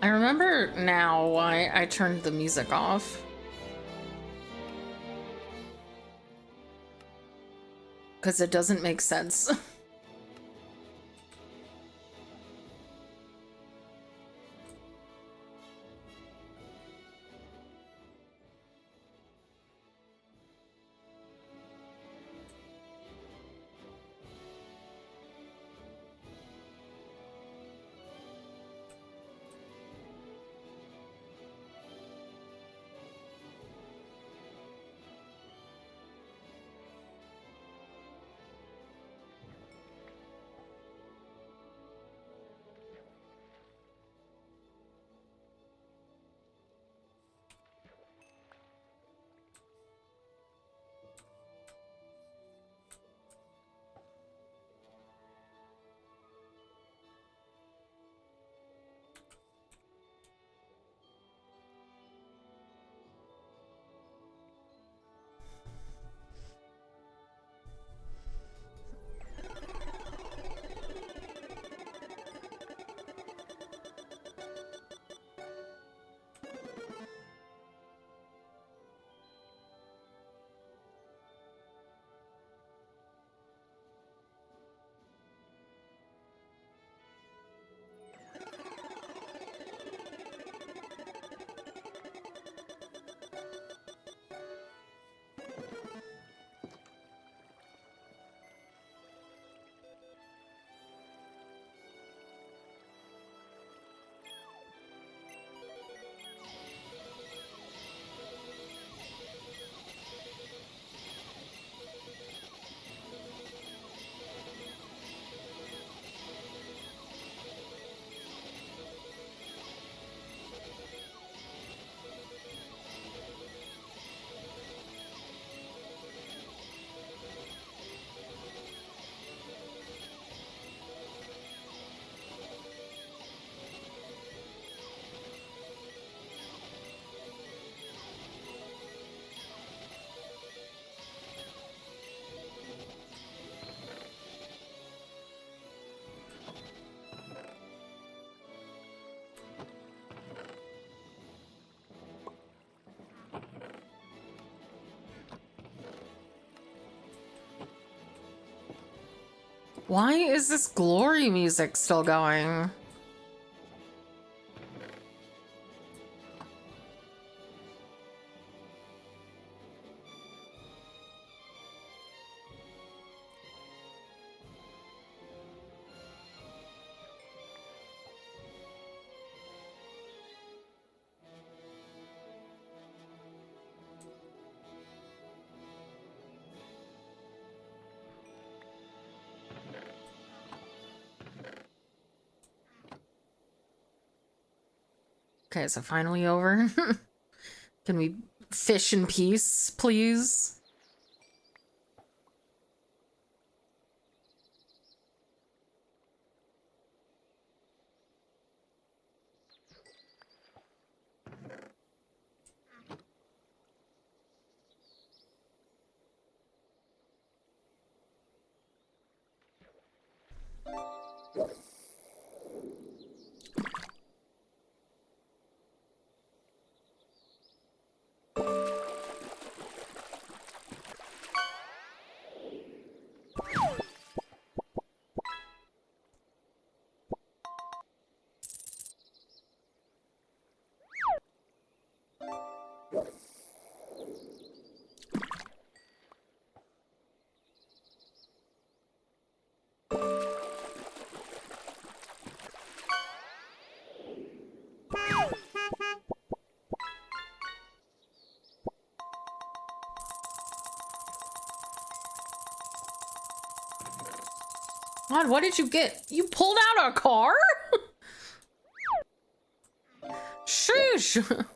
I remember now why I turned the music off. Because it doesn't make sense. Why is this glory music still going? Okay, is it finally over? Can we fish in peace, please? God, what did you get? You pulled out a car? Sheesh.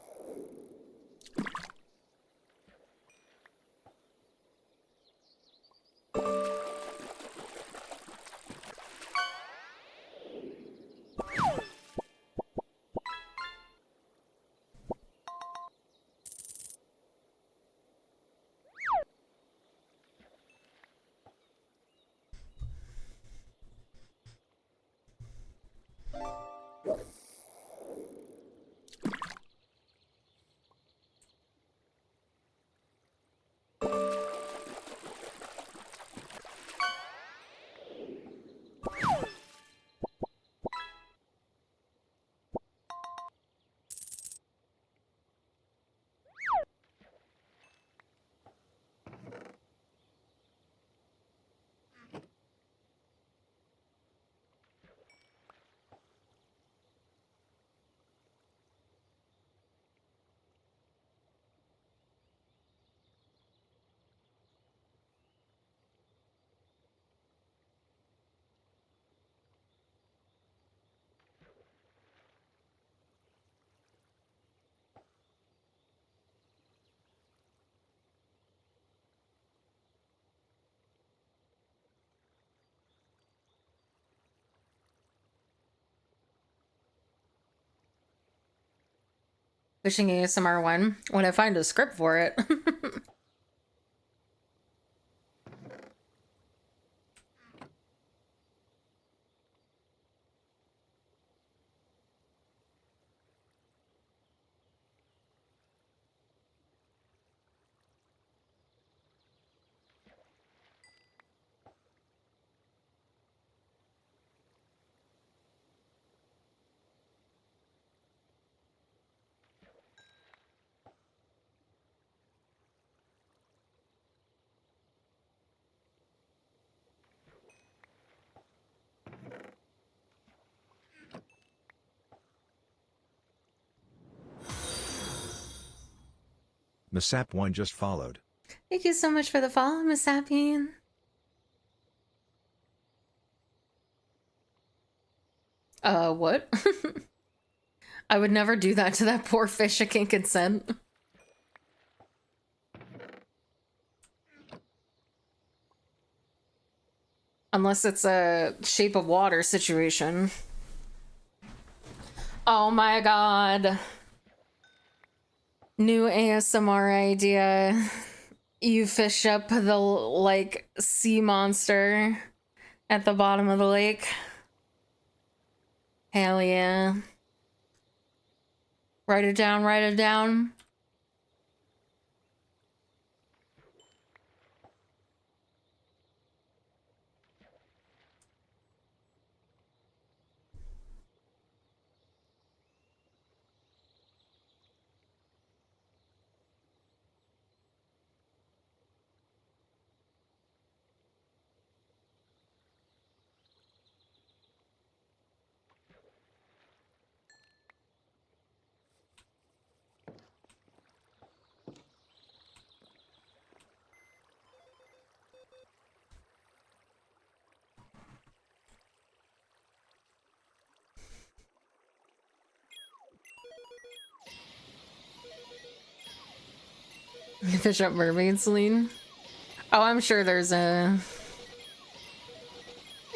Fishing ASMR 1 when I find a script for it. Masap1 just followed. Thank you so much for the follow, Miss Sapien. What? I would never do that to that poor fish. I can't consent. Unless it's a shape of water situation. Oh my god. New ASMR idea. You fish up the, like, sea monster at the bottom of the lake. Hell yeah. Write it down, write it down. Fish up mermaid, Celine. Oh, I'm sure there's a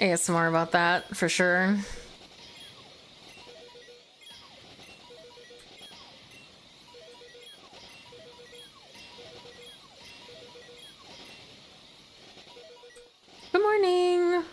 ASMR about that for sure. Good morning.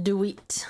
Do it.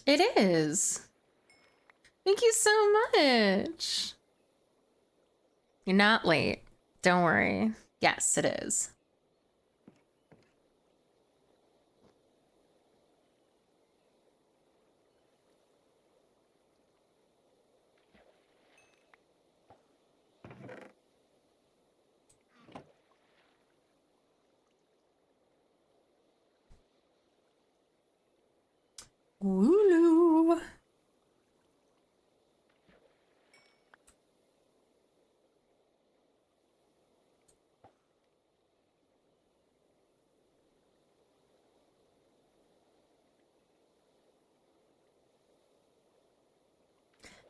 It is. Thank you so much. You're not late. Don't worry. Yes, it is. Wooloo.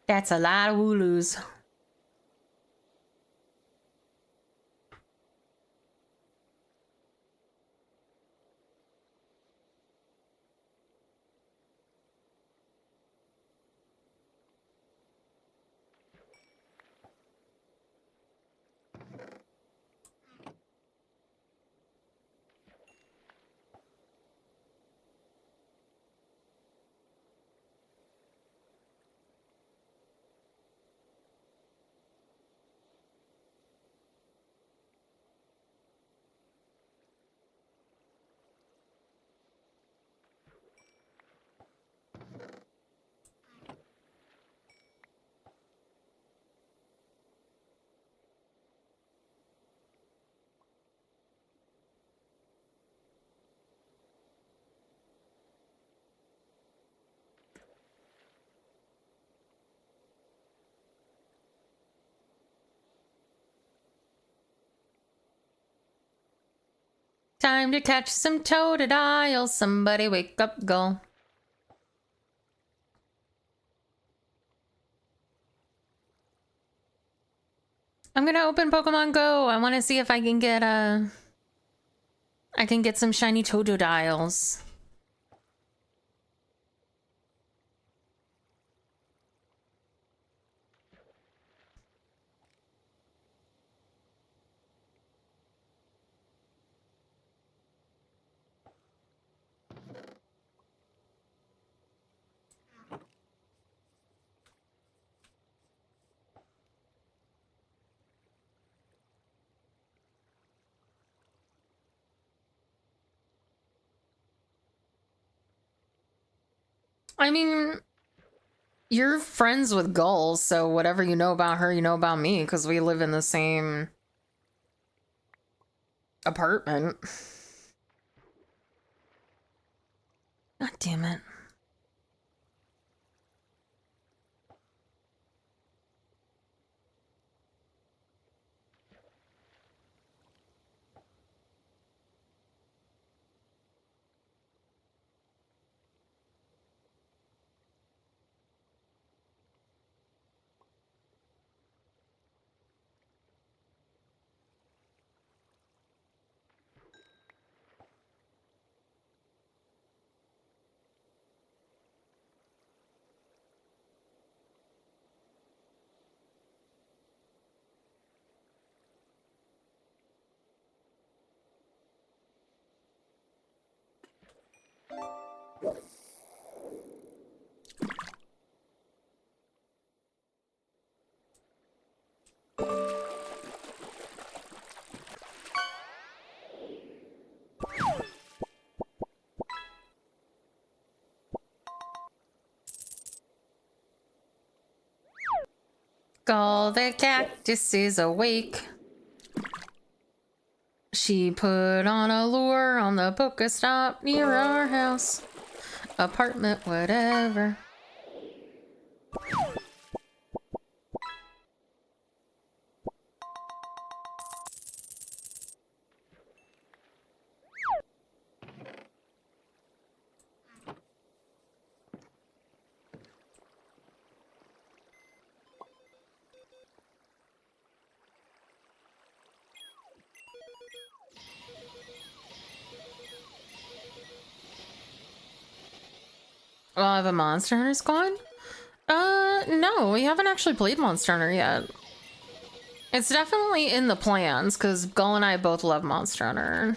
That's a lot of wooloos. Time to catch some totodiles. Somebody wake up, go. I'm gonna open Pokemon Go. I want to see if I can get I can get some shiny totodiles. I mean, you're friends with Gull, so whatever you know about her, you know about me, because we live in the same apartment. God damn it. all the cactus is awake. She put on a lure on the Pokestop near our house. Apartment, whatever. Well, I have a Monster Hunter squad? No, we haven't actually played Monster Hunter yet. It's definitely in the plans, because Gull and I both love Monster Hunter.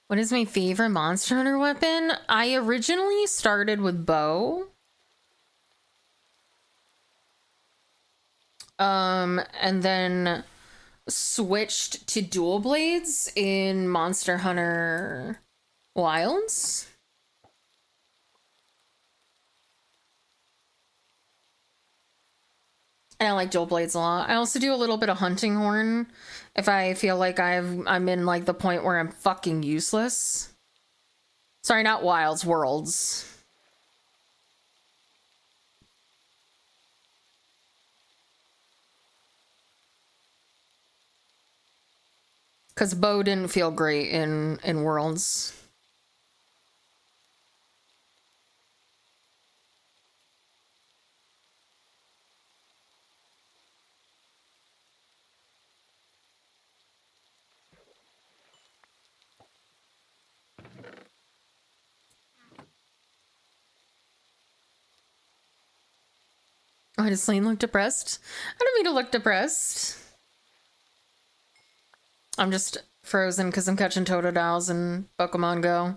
What is my favorite Monster Hunter weapon? I originally started with bow. And then switched to dual blades in Monster Hunter Wilds. And I like dual blades a lot. I also do a little bit of hunting horn if I feel like I'm in like the point where I'm fucking useless. Sorry, not Wilds, Worlds. Because bow didn't feel great in Worlds. Why does Celine look depressed? I don't mean to look depressed. I'm just frozen because I'm catching Totodiles in Pokemon Go.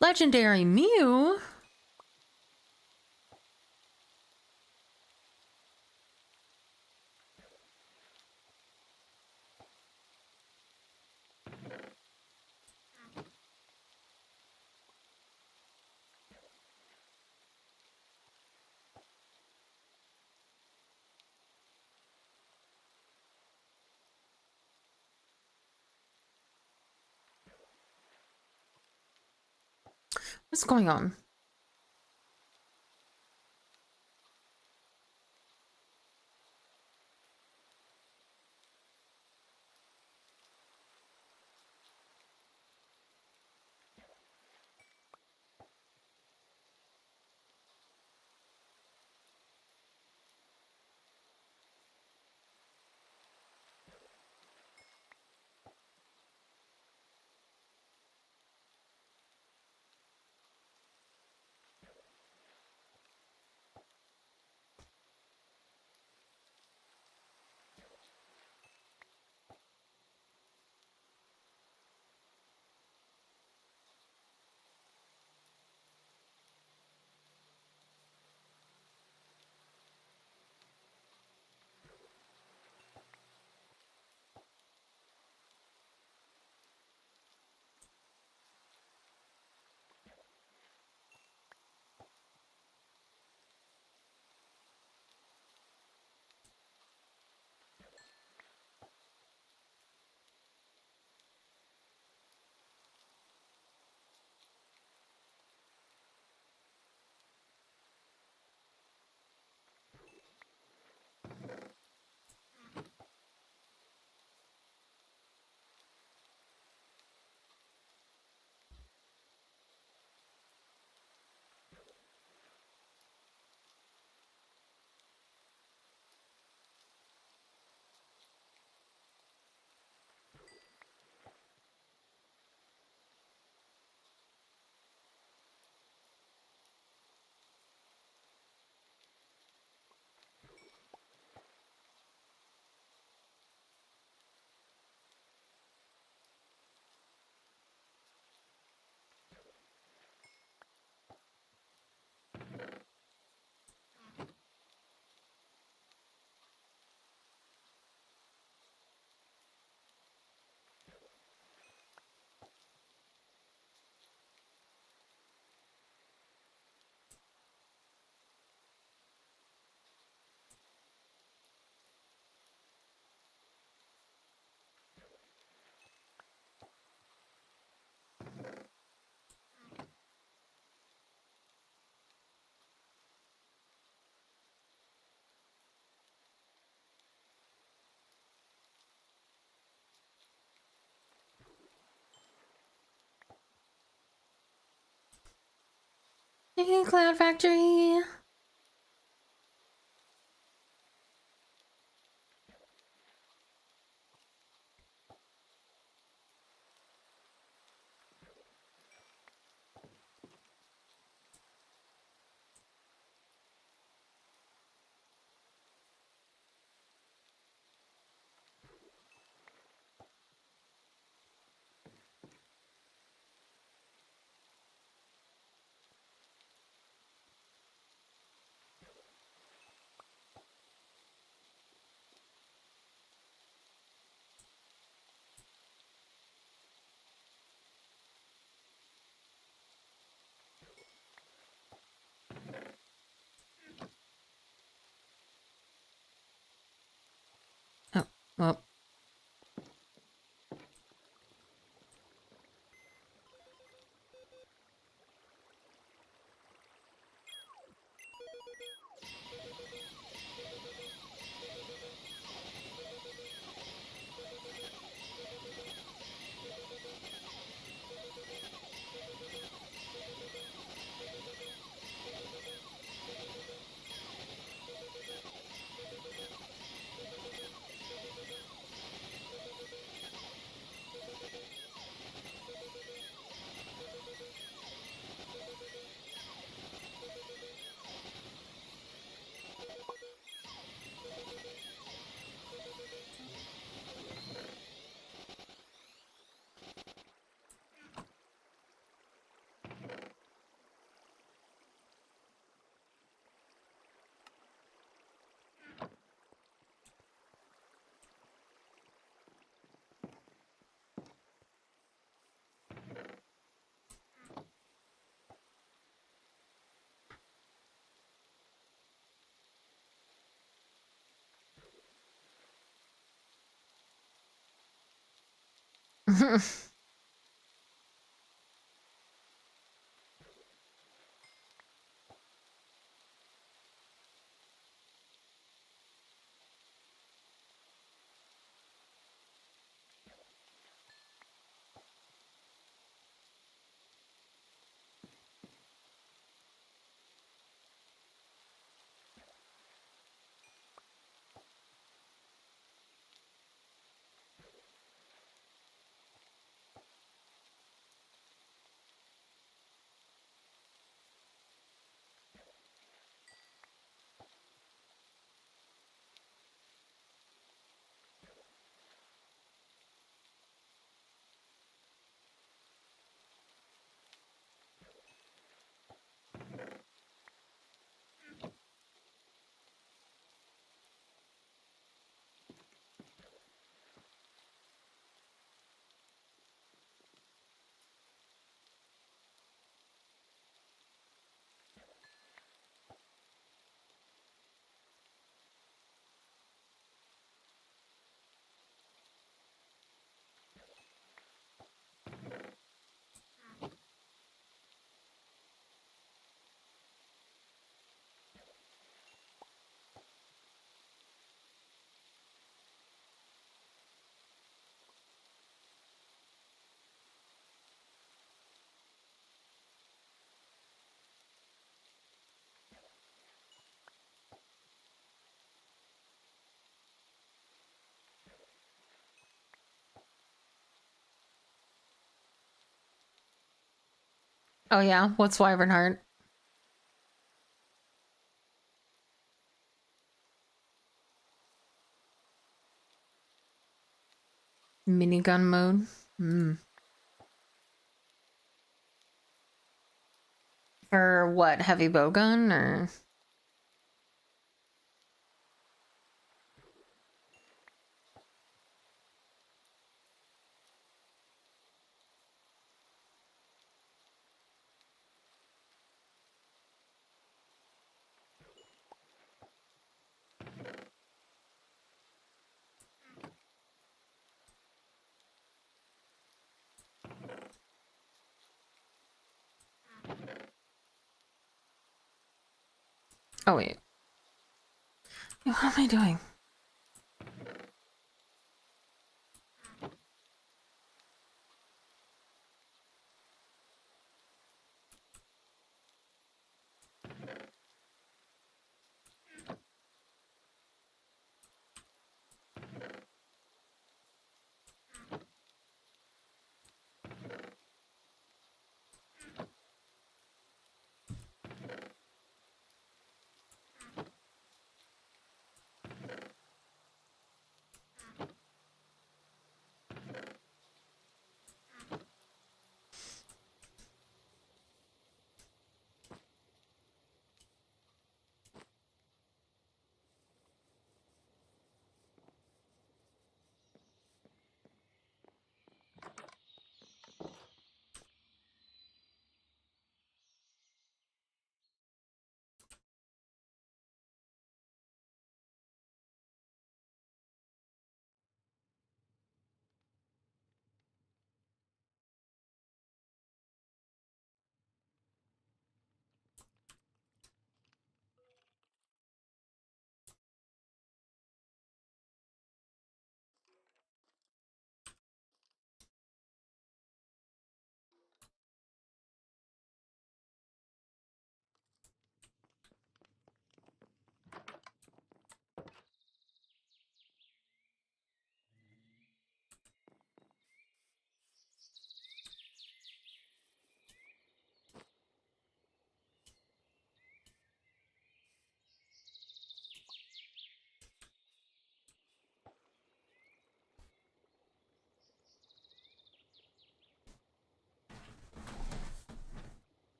Legendary Mew? What's going on? Hey, Cloud Factory. Oh, well. Oh yeah, what's Wyvern Heart? Minigun mode. For what? Heavy bowgun or? Oh wait. What am I doing?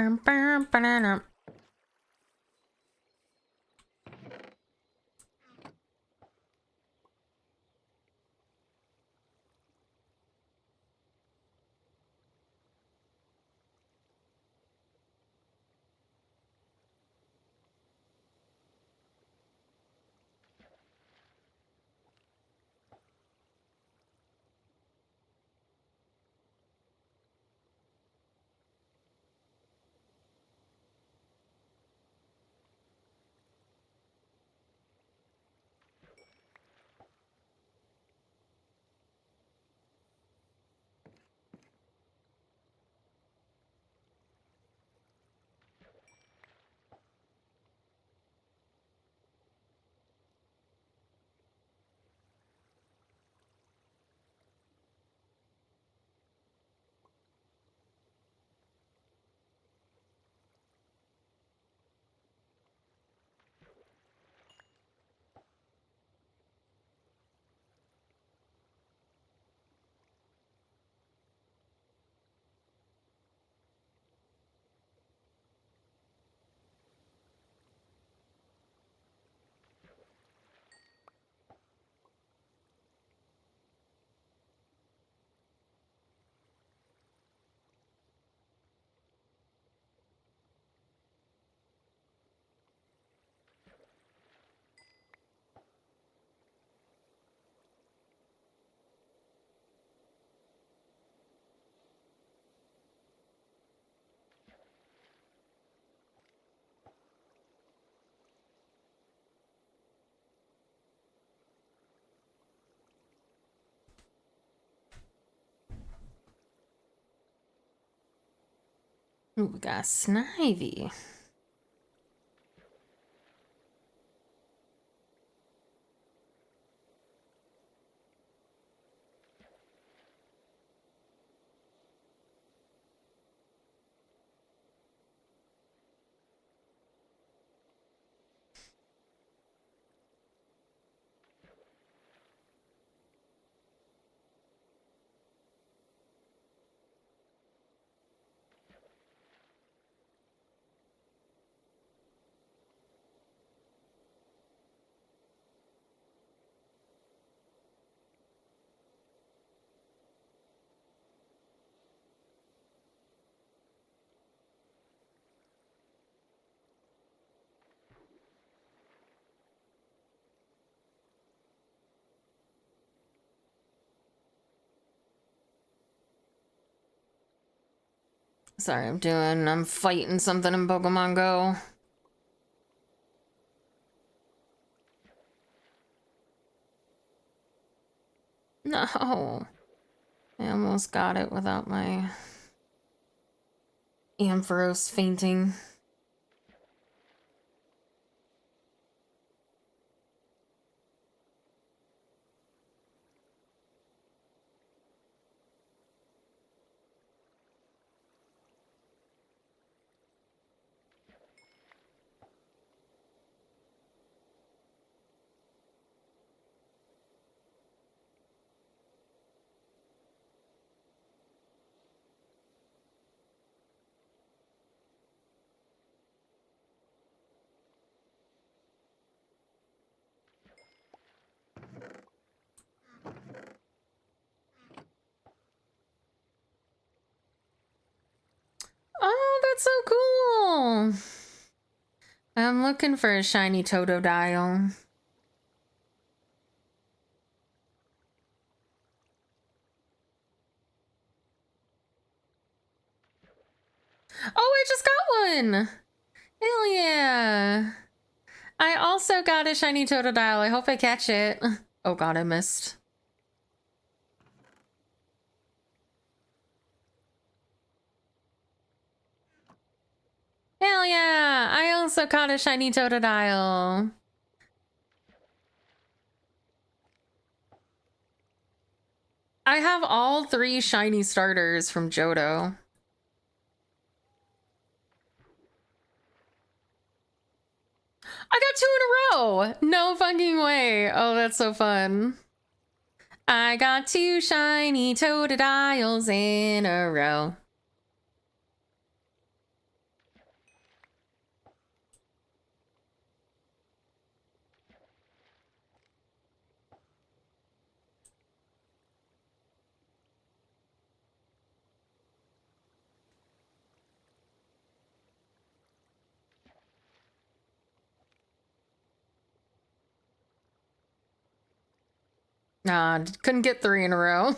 Ba-da-da. Ooh, we got Snivy. Sorry, I'm fighting something in Pokemon Go. No. I almost got it without my Ampharos fainting. Oh, that's so cool! I'm looking for a shiny Totodile. Oh, I just got one! Hell yeah! I also got a shiny Totodile. I hope I catch it. Oh god, I missed. Hell yeah! I also caught a shiny Totodile. I have all 3 shiny starters from Johto. I got 2 in a row! No fucking way! Oh, that's so fun. I got 2 shiny Totodiles in a row. Nah, couldn't get 3 in a row.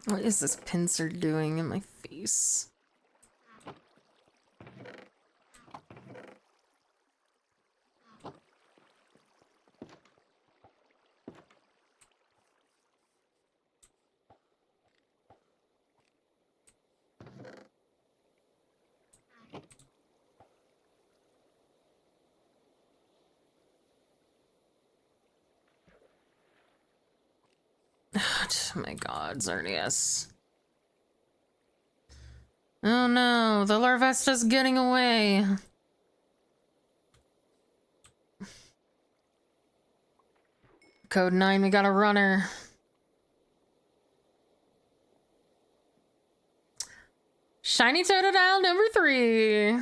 What is this pincer doing in my face? Oh my god, Xerneas. Oh no, the Larvesta's getting away. Code 9, we got a runner. Shiny Totodile number 3.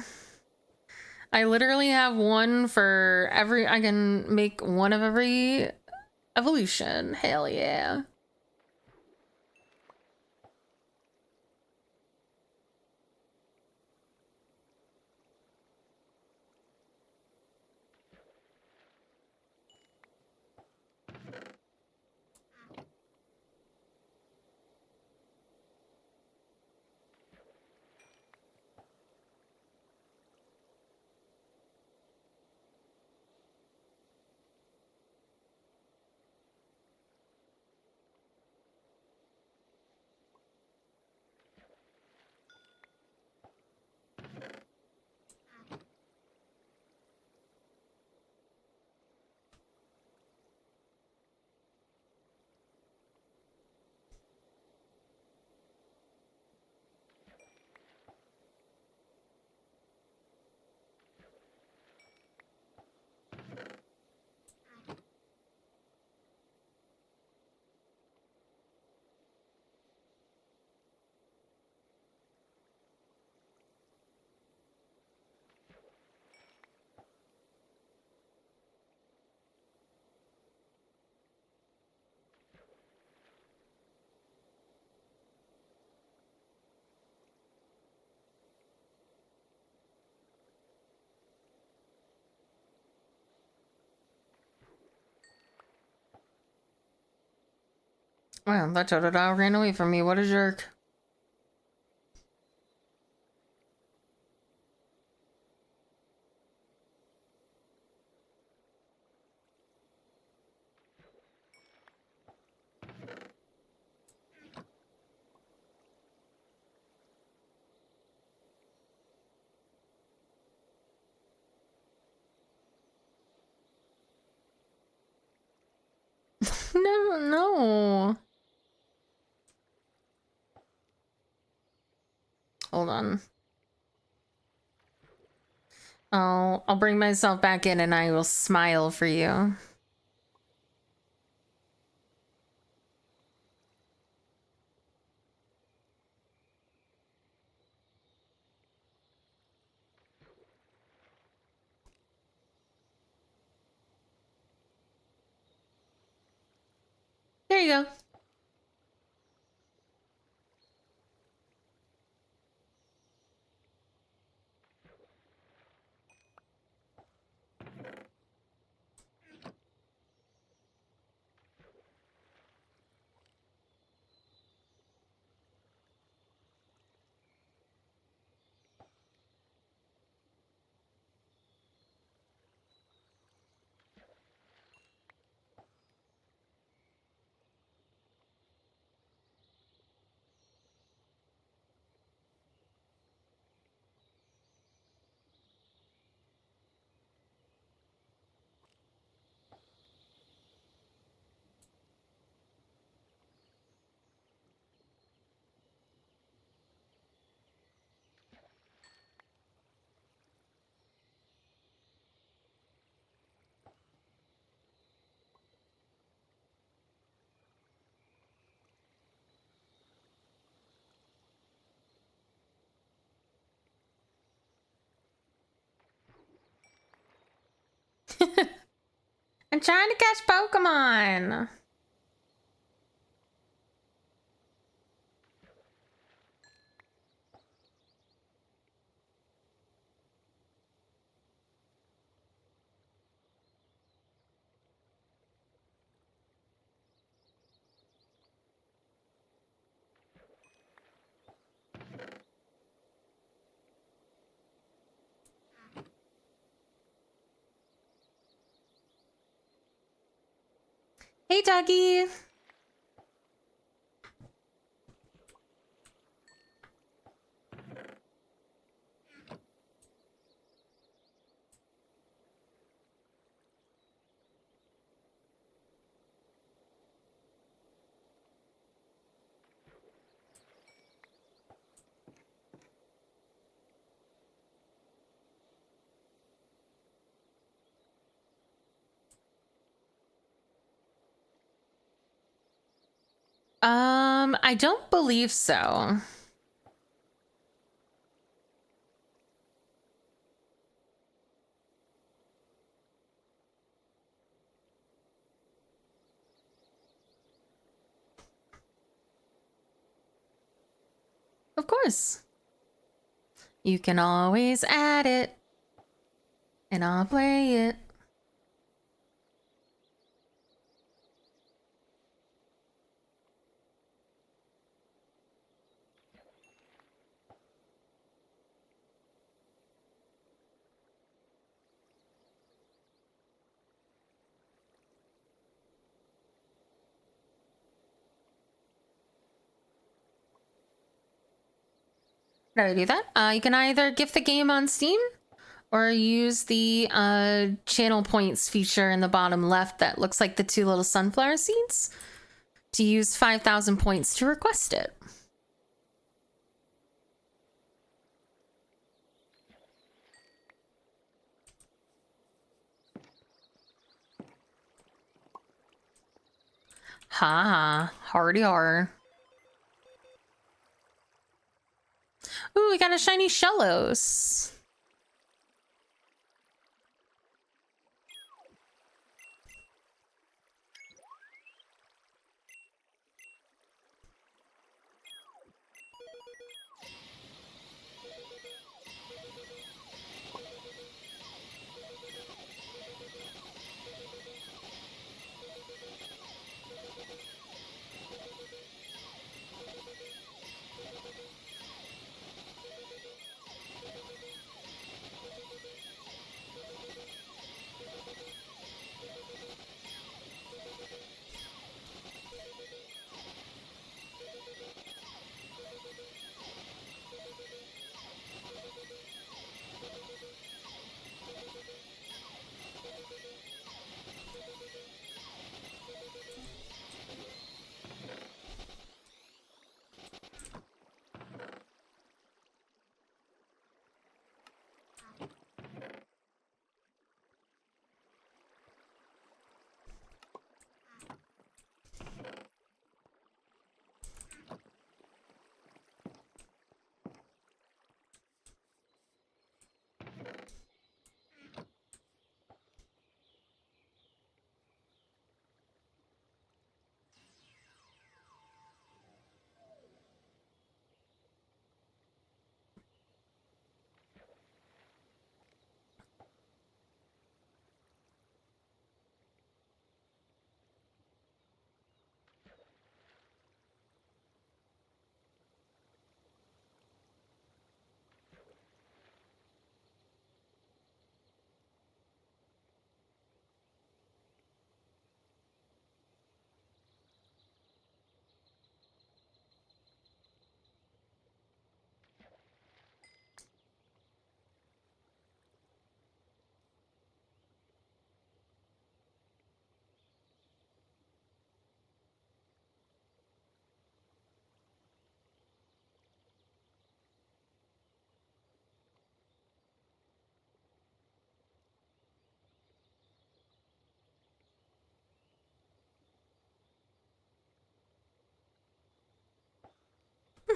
I literally have one for every, I can make one of every evolution. Hell yeah. Wow, that Totodile ran away from me. What a jerk. No, no. Hold on. I'll bring myself back in and I will smile for you. There you go. I'm trying to catch Pokemon. Hey, doggy. I don't believe so. Of course. You can always add it, and I'll play it. How do I do that? You can either gift the game on Steam or use the channel points feature in the bottom left that looks like the two little sunflower seeds to use 5,000 points to request it. Ha ha, hardy har. Ooh, we got a shiny Shellos.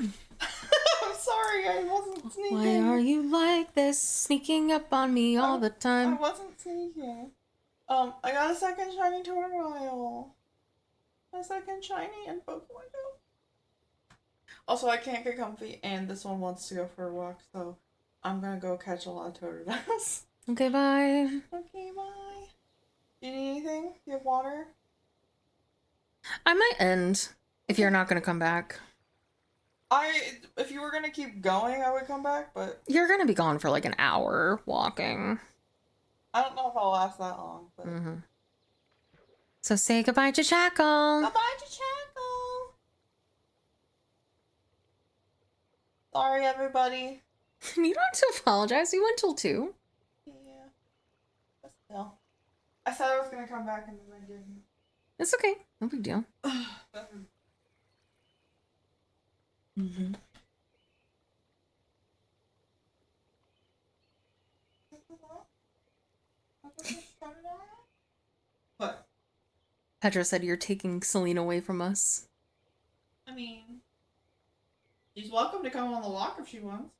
I'm sorry, I wasn't sneaking. Why are you like this, sneaking up on me all the I time? wasn't sneaking. I got a second shiny Tortoise. A second shiny and Pokemon Go. Also, I can't get comfy, and this one wants to go for a walk, so I'm gonna go catch a lot of Totodile. Okay, bye. Okay, bye. Do you need anything? Do you have water? I might end if you're not gonna come back. If you were gonna keep going, I would come back, but You're gonna be gone for like an hour walking. I don't know if I'll last that long. But So say goodbye to Shackle. Goodbye to Shackle. Sorry, everybody. You don't have to apologize. We went till 2. Yeah. But still. I said I was gonna come back and then I didn't. It's okay. No big deal. What? Pedro said you're taking Celine away from us. I mean, she's welcome to come on the walk if she wants.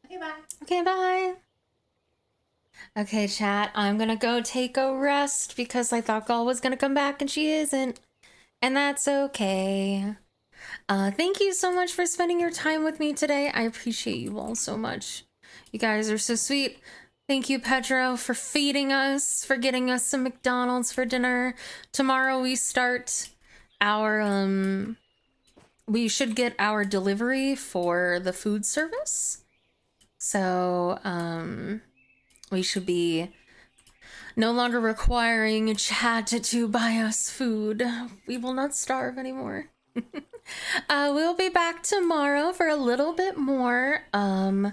Okay, bye. Okay, bye. Okay, chat. I'm gonna go take a rest because I thought Gal was gonna come back and she isn't. And that's okay. Thank you so much for spending your time with me today. I appreciate you all so much. You guys are so sweet. Thank you, Pedro, for feeding us, for getting us some McDonald's for dinner. Tomorrow we start our, we should get our delivery for the food service. So, we should be no longer requiring chat to buy us food. We will not starve anymore. We'll be back tomorrow for a little bit more Animal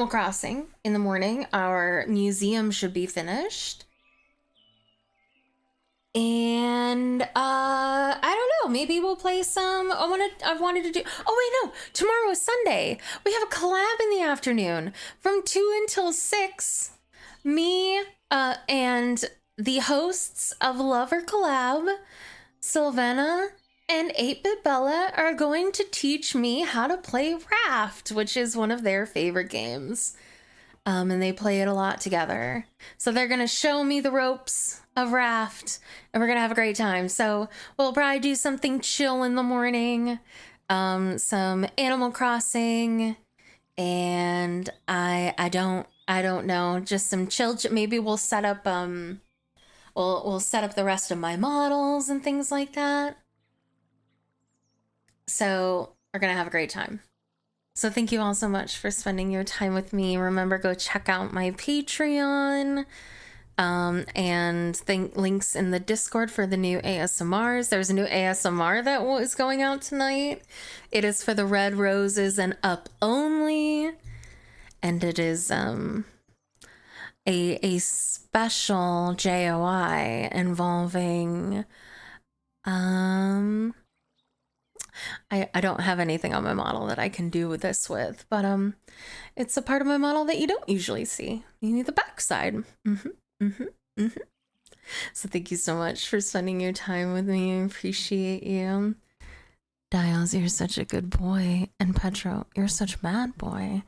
Crossing in the morning. Our museum should be finished. And I don't know, maybe we'll play some. I wanted to do, oh wait, no, tomorrow is Sunday. We have a collab in the afternoon from 2 until 6. Me and the hosts of Lover Collab, Sylvana and 8-Bit Bella, are going to teach me how to play Raft, which is one of their favorite games. And they play it a lot together. So they're gonna show me the ropes of Raft, and we're gonna have a great time. So we'll probably do something chill in the morning, some Animal Crossing, and I don't know, just some chill. Maybe we'll set up we'll set up the rest of my models and things like that. So we're gonna have a great time. So thank you all so much for spending your time with me. Remember, go check out my Patreon. And links in the Discord for the new ASMRs. There's a new ASMR that is going out tonight. It is for the Red Roses and Up only. And it is a special JOI involving I don't have anything on my model that I can do with this with, but it's a part of my model that you don't usually see. You need the backside. So thank you so much for spending your time with me. I appreciate you. Dials, you're such a good boy. And Pedro, you're such a bad boy.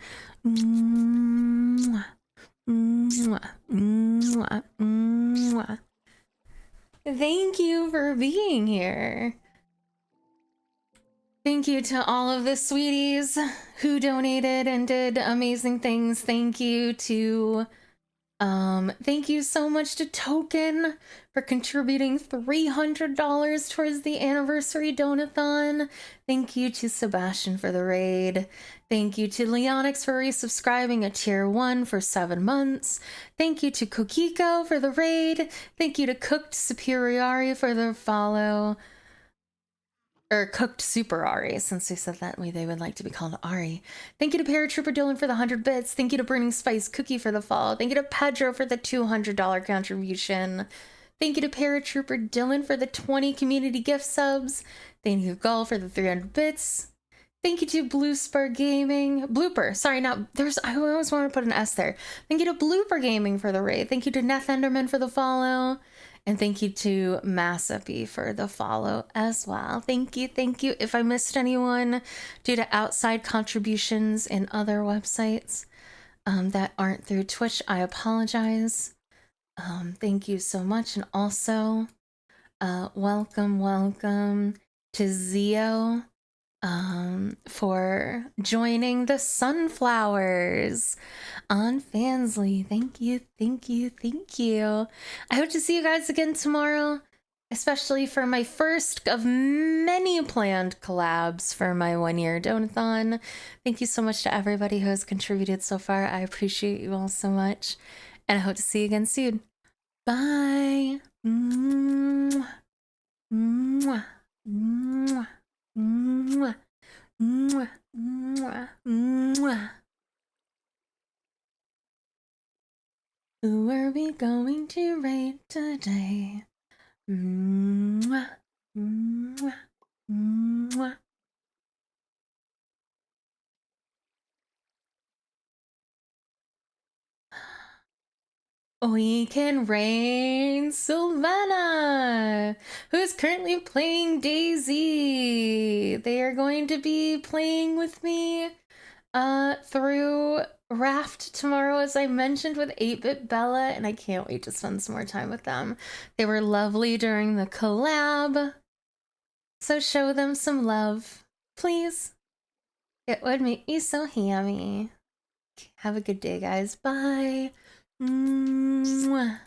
Mwah. Mwah. Mwah. Mwah. Thank you for being here. Thank you to all of the sweeties who donated and did amazing things. Thank you to thank you so much to Token for contributing $300 towards the anniversary Donathon. Thank you to Sebastian for the raid. Thank you to Leonix for resubscribing at tier 1 for 7 months. Thank you to Kokiko for the raid. Thank you to Cooked Superiori for the follow. Or Cooked Super Ari, since they said that way they would like to be called Ari. Thank you to Paratrooper Dylan for the 100 bits. Thank you to Burning Spice Cookie for the follow. Thank you to Pedro for the $200 contribution. Thank you to Paratrooper Dylan for the 20 community gift subs. Thank you to Gull for the 300 bits. Thank you to Blue Spur Gaming. Blooper. Sorry, not there's. I always want to put an S there. Thank you to Blooper Gaming for the raid. Thank you to Neth Enderman for the follow. And thank you to Massapi for the follow as well. Thank you. Thank you. If I missed anyone due to outside contributions in other websites that aren't through Twitch, I apologize. Thank you so much. And also, welcome to Zio for joining the Sunflowers on Fansly. Thank you. I hope to see you guys again tomorrow, especially for my first of many planned collabs for my 1-year Donathon. Thank you so much to everybody who has contributed so far. I appreciate you all so much, and I hope to see you again soon. Bye. Mwah. Mwah. Mwah. Mwah. Mwah. Mwah. Mwah. Who are we going to raid today? Mwah. Mwah. Mwah. We can raid Sylvana, who is currently playing Daisy. They are going to be playing with me through Raft tomorrow, as I mentioned, with 8-Bit Bella, and I can't wait to spend some more time with them. They were lovely during the collab, so show them some love, please. It would make me so hammy. Have a good day, guys. Bye. Mwah.